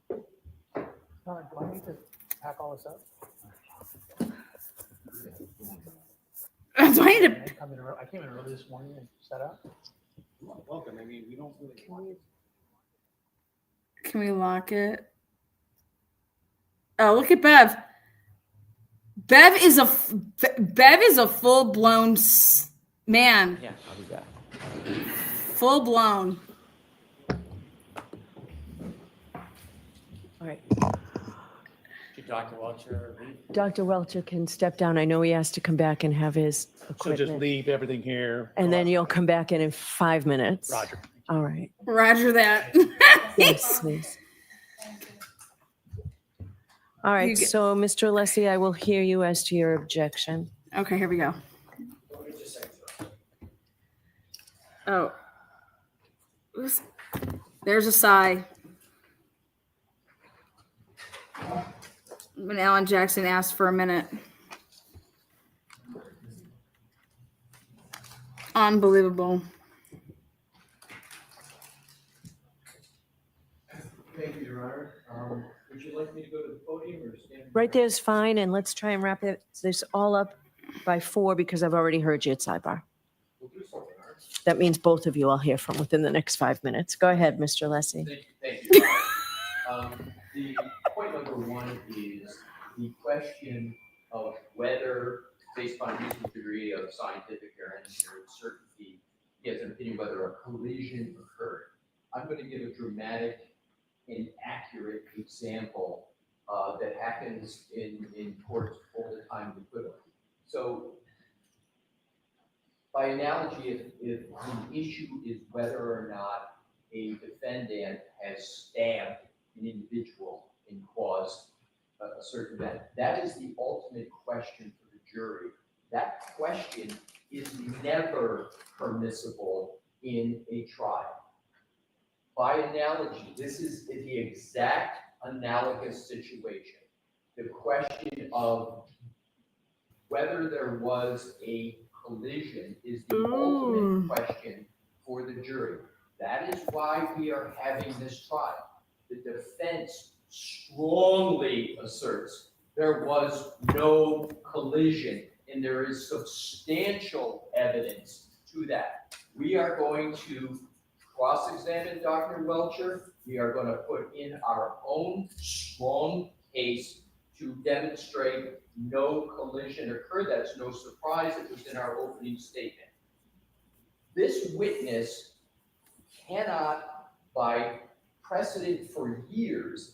Do I need to pack all this up? Do I need to? I came in early this morning and set up. Welcome. I mean, we don't really. Can we lock it? Oh, look at Bev. Bev is a full-blown man. Yeah, I'll be back. Full-blown. All right. Did Dr. Welcher leave? Dr. Welcher can step down. I know he has to come back and have his So equipment. just leave everything here. And then you'll come back in 5 minutes. Roger. All right. Roger that. Yes, please. All right. So, Mr. Alessi, I will hear you as to your objection. Okay, here we go. Oh. There's a sigh. When Alan Jackson asked for a minute. Unbelievable. Thank you, Your Honor. Would you like me to go to the podium or stand? Right there's fine, and let's try and wrap this all up by 4 because I've already heard you at Sidebar. We'll do something, all right? That means both of you I'll hear from within the next 5 minutes. Go ahead, Mr. Alessi. Thank you. The point number 1 is the question of whether based on a reasonable degree of scientific or engineering certainty, he has an opinion whether a collision occurred. I'm going to give a dramatic and accurate example that happens in courts all the time with equivalent. So by analogy, if the issue is whether or not a defendant has stabbed an individual and caused a certain event, that is the ultimate question for the jury. That question is never permissible in a trial. By analogy, this is the exact analogous situation. The question of whether there was a collision is the ultimate question for the jury. That is why we are having this trial. The defense strongly asserts there was no collision, and there is substantial evidence to that. We are going to cross-examine Dr. Welcher. We are going to put in our own strong case to demonstrate no collision occurred. That's no surprise. It was in our opening statement. This witness cannot, by precedent for years,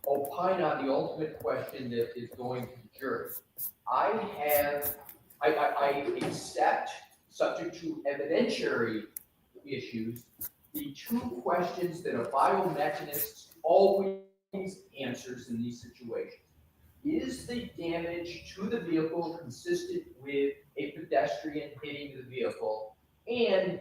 opine on the ultimate question that is going to the jury. I accept, subject to evidentiary issues, the two questions that a biomechanist always answers in these situations. Is the damage to the vehicle consistent with a pedestrian hitting the vehicle? And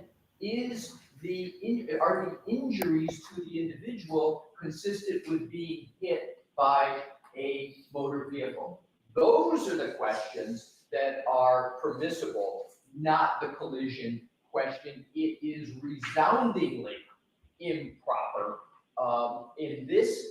are the injuries to the individual consistent with being hit by a motor vehicle? Those are the questions that are permissible, not the collision question. It is resoundingly improper in this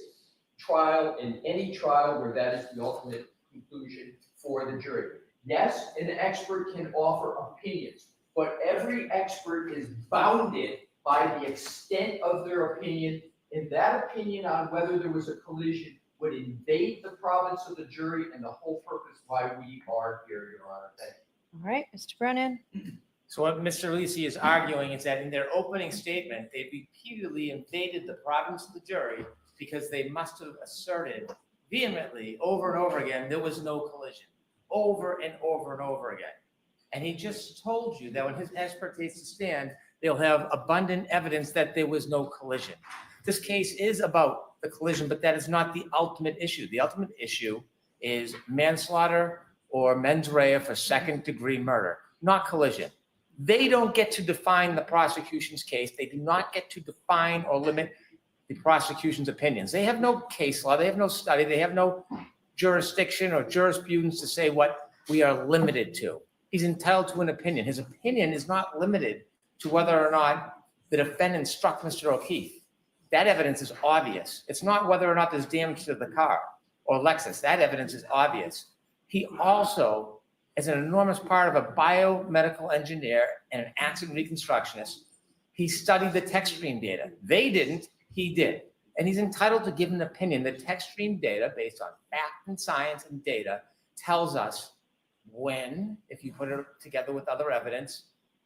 trial, in any trial where that is the ultimate conclusion for the jury. Yes, an expert can offer opinions, but every expert is bounded by the extent of their opinion, and that opinion on whether there was a collision would invade the province of the jury and the whole purpose why we are here, Your Honor. Thank you. All right, Mr. Brennan. So what Mr. Lisi is arguing is that in their opening statement, they repeatedly invaded the province of the jury because they must have asserted vehemently over and over again there was no collision, over and over and over again. And he just told you that when his expert takes the stand, they'll have abundant evidence that there was no collision. This case is about the collision, but that is not the ultimate issue. The ultimate issue is manslaughter or mens rea for second-degree murder, not collision. They don't get to define the prosecution's case. They do not get to define or limit the prosecution's opinions. They have no case law. They have no study. They have no jurisdiction or jurisprudence to say what we are limited to. He's entitled to an opinion. His opinion is not limited to whether or not the defendant struck Mr. O'Keefe. That evidence is obvious. It's not whether or not there's damage to the car or Lexus. That evidence is obvious. He also, as an enormous part of a biomedical engineer and an accident reconstructionist, he studied the tech stream data. They didn't, he did. And he's entitled to give an opinion. The tech stream data, based on fact and science and data, tells us when, if you put it together with other evidence,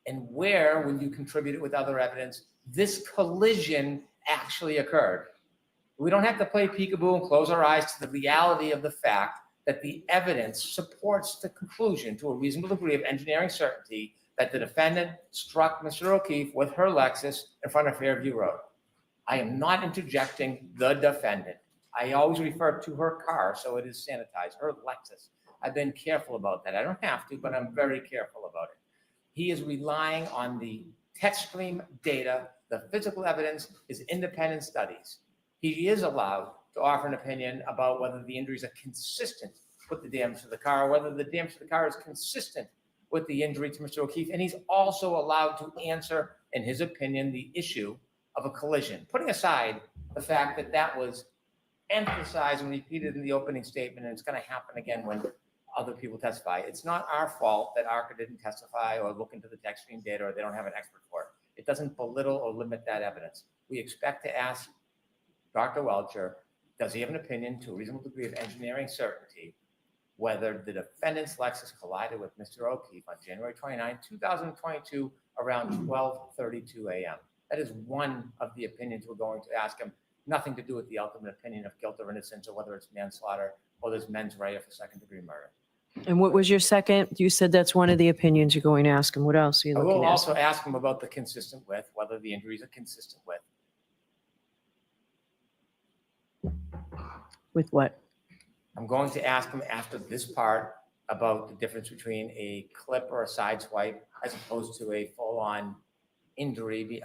and where, when you contribute it with other evidence, this collision actually occurred. We don't have to play peekaboo and close our eyes to the reality of the fact that the evidence supports the conclusion to a reasonable degree of engineering certainty that the defendant struck Mr. O'Keefe with her Lexus in front of Fairview Road. I am not interjecting the defendant. I always refer to her car, so it is sanitized, her Lexus. I've been careful about that. I don't have to, but I'm very careful about it. He is relying on the tech stream data, the physical evidence, his independent studies. He is allowed to offer an opinion about whether the injuries are consistent with the damage to the car, whether the damage to the car is consistent with the injury to Mr. O'Keefe. And he's also allowed to answer, in his opinion, the issue of a collision, putting aside the fact that that was emphasized and repeated in the opening statement, and it's going to happen again when other people testify. It's not our fault that ARCA didn't testify or look into the tech stream data, or they don't have an expert for it. It doesn't belittle or limit that evidence. We expect to ask Dr. Welcher, does he have an opinion to a reasonable degree of engineering certainty whether the defendant's Lexus collided with Mr. O'Keefe on January 29, 2022, around 12:32 a.m. That is one of the opinions we're going to ask him. Nothing to do with the ultimate opinion of guilt or innocence, or whether it's manslaughter or there's mens rea for second-degree murder. And what was your second? You said that's one of the opinions you're going to ask him. What else are you I looking will at? also ask him about the consistent with, whether the injuries are consistent with. With what? I'm going to ask him after this part about the difference between a clip or a side swipe as opposed to a full-on injury,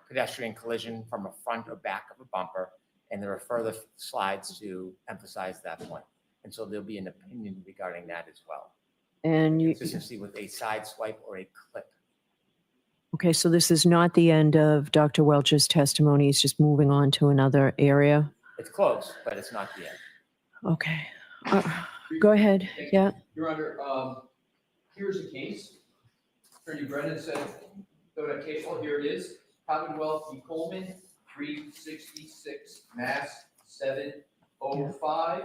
pedestrian collision from a front or back of a bumper. And there are further slides to emphasize that point. And so there'll be an opinion regarding that as well. And you, Consistency with a side swipe or a clip. okay, so this is not the end of Dr. Welch's testimony. He's just moving on to another area. It's close, but it's not the end. Okay. Go ahead. Yeah. Your Honor, here's a case. Attorney Brennan said, go to case law, here it is. Commonwealth v. Coleman, 366 Mass 705.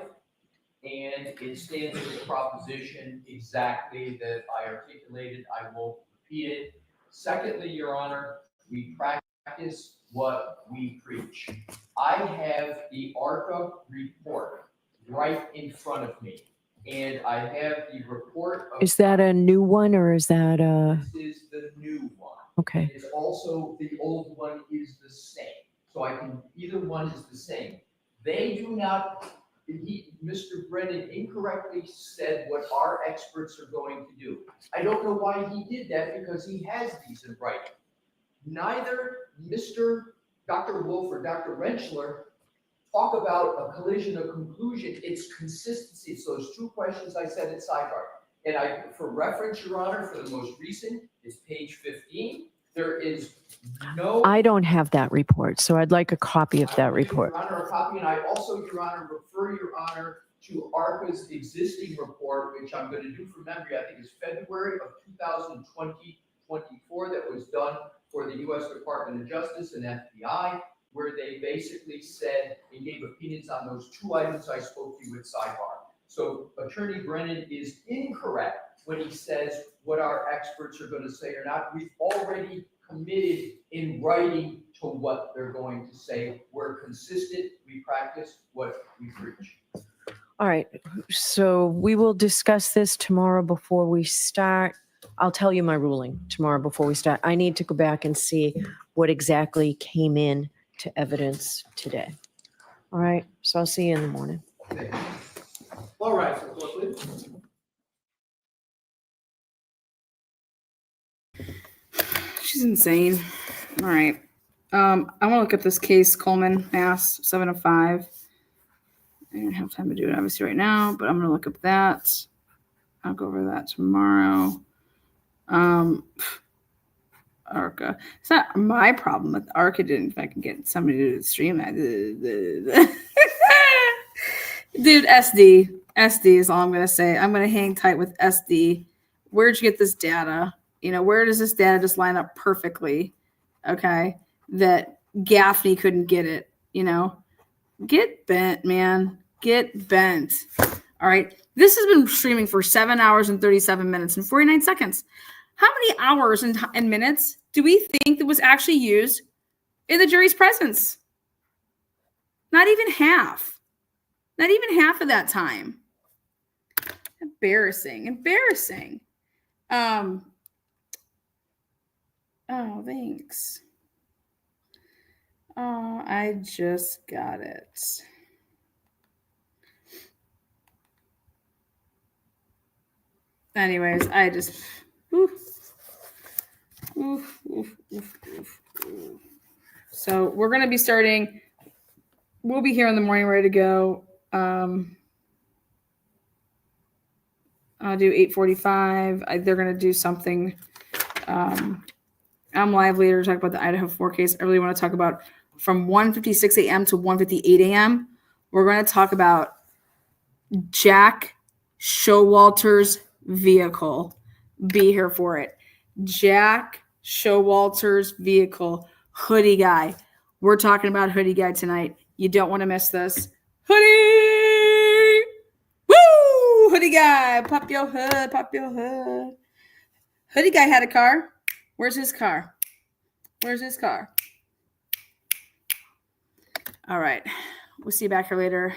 And it stands for the proposition exactly that I articulated. I won't repeat it. Secondly, Your Honor, we practice what we preach. I have the ARCA report right in front of me. And I have the report of. Is that a new one or is that a? This is the new one. Okay. It's also, the old one is the same. So I can, either one is the same. They do not, Mr. Brennan incorrectly said what our experts are going to do. I don't know why he did that because he has these in writing. Neither Dr. Wolf or Dr. Rentschler talk about a collision or conclusion. It's consistency. It's those two questions I said in sidebar. And for reference, Your Honor, for the most recent, is page 15. There is no. I don't have that report, so I'd like a copy of that report. Your Honor, a copy, and I also, Your Honor, refer Your Honor to ARCA's existing report, which I'm going to do from memory. I think it's February of 2024 that was done for the U.S. Department of Justice and FBI, where they basically said and gave opinions on those two items I spoke to you with sidebar. So Attorney Brennan is incorrect when he says what our experts are going to say or not. We've already committed in writing to what they're going to say. We're consistent. We practice what we preach. All right. So we will discuss this tomorrow before we start. I'll tell you my ruling tomorrow before we start. I need to go back and see what exactly came in to evidence today. All right. So I'll see you in the morning. All right, so please. She's insane. All right. I want to look at this case, Coleman, Mass. 705. I don't have time to do it obviously right now, but I'm going to look up that. I'll go over that tomorrow. ARCA. It's not my problem that ARCA didn't fucking get somebody to stream that. Dude, SD is all I'm going to say. I'm going to hang tight with SD. Where'd you get this data? You know, where does this data just line up perfectly? Okay. That Gaffney couldn't get it, you know, get bent, man, get bent. All right. This has been streaming for 7 hours and 37 minutes and 49 seconds. How many hours and minutes do we think that was actually used in the jury's presence? Not even half. Not even half of that time. Embarrassing. Oh, thanks. Oh, I just got it. Anyways, I just. So we're going to be starting. We'll be here in the morning, ready to go. I'll do 8:45. They're going to do something. I'm live later to talk about the Idaho 4 case. I really want to talk about from 1:56 a.m. to 1:58 a.m. We're going to talk about Jack Showalter's vehicle. Be here for it. Jack Showalter's vehicle. Hoodie guy. We're talking about hoodie guy tonight. You don't want to miss this. Hoodie! Woo! Woo, hoodie guy, pop your hood, pop your hood. Hoodie guy had a car. Where's his car? Where's his car? All right. We'll see you back here later.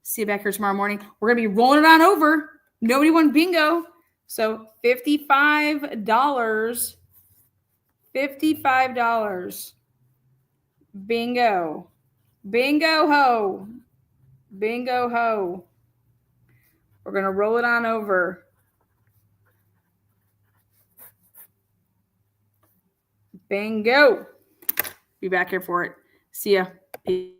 See you back here tomorrow morning. We're going to be rolling it on over. Nobody won bingo. So $55. $55. Bingo. Bingo ho. Bingo ho. We're going to roll it on over. Bingo. Be back here for it. See ya. Peace.